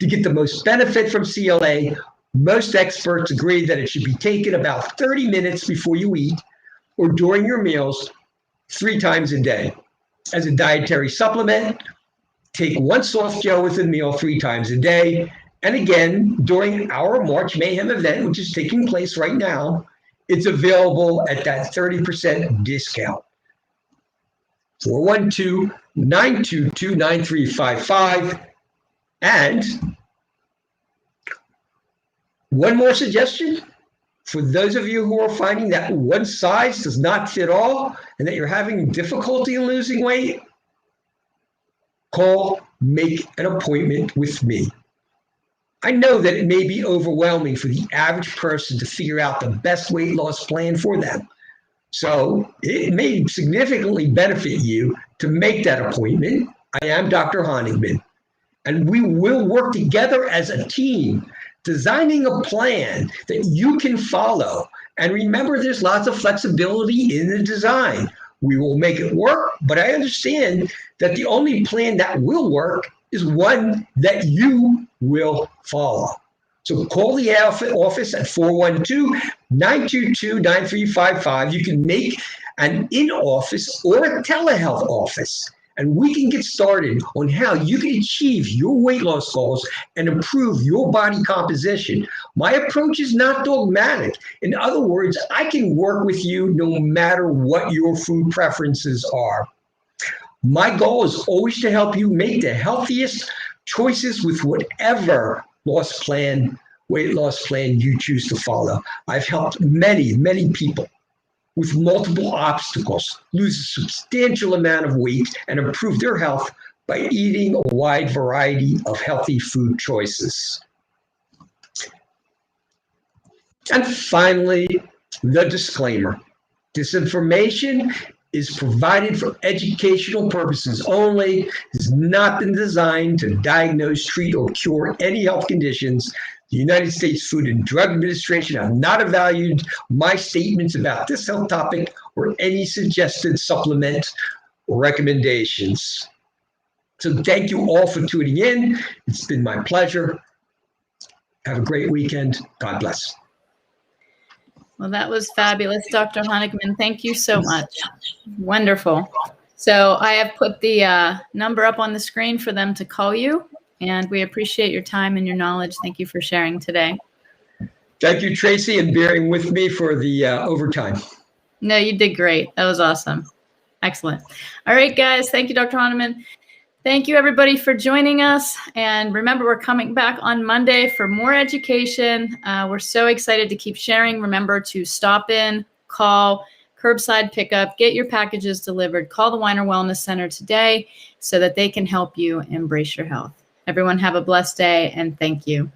Speaker 8: To get the most benefit from CLA, most experts agree that it should be taken about 30 minutes before you eat or during your meals 3 times a day. As a dietary supplement, take 1 soft gel with a meal 3 times a day. And again, during our March Mayhem event, which is taking place right now, it's available at that 30% discount. 412-922-9355. And one more suggestion For those of you who are finding that one size does not fit all and that you're having difficulty in losing weight, call, make an appointment with me. I know that it may be overwhelming for the average person to figure out the best weight loss plan for them. So it may significantly benefit you to make that appointment. I am Dr. Honigman, and we will work together as a team, designing a plan that you can follow. And remember, there's lots of flexibility in the design. We will make it work, but I understand that the only plan that will work is one that you will follow. So call the office at 412-922-9355. You can make an in-office or a telehealth office, and we can get started on how you can achieve your weight loss goals and improve your body composition. My approach is not dogmatic. In other words, I can work with you no matter what your food preferences are. My goal is always to help you make the healthiest choices with whatever weight loss plan you choose to follow. I've helped many, many people with multiple obstacles lose a substantial amount of weight and improve their health by eating a wide variety of healthy food choices. And finally, the disclaimer. This information is provided for educational purposes only. It has not been designed to diagnose, treat, or cure any health conditions. The United States Food and Drug Administration have not evaluated my statements about this health topic or any suggested supplement or recommendations. So thank you all for tuning in. It's been my pleasure. Have a great weekend. God bless.
Speaker 1: Well, that was fabulous, Dr. Honigman. Thank you so much. Wonderful. So I have put the number up on the screen for them to call you, and we appreciate your time and your knowledge. Thank you for sharing today.
Speaker 8: Thank you, Tracy, and bearing with me for the overtime.
Speaker 1: No, you did great. That was awesome. Excellent. All right, guys. Thank you, Dr. Honigman. Thank you, everybody, for joining us. And remember, we're coming back on Monday for more education. We're so excited to keep sharing. Remember to stop in, call, curbside pickup, get your packages delivered. Call the Weiner Wellness Center today so that they can help you embrace your health. Everyone have a blessed day, and thank you.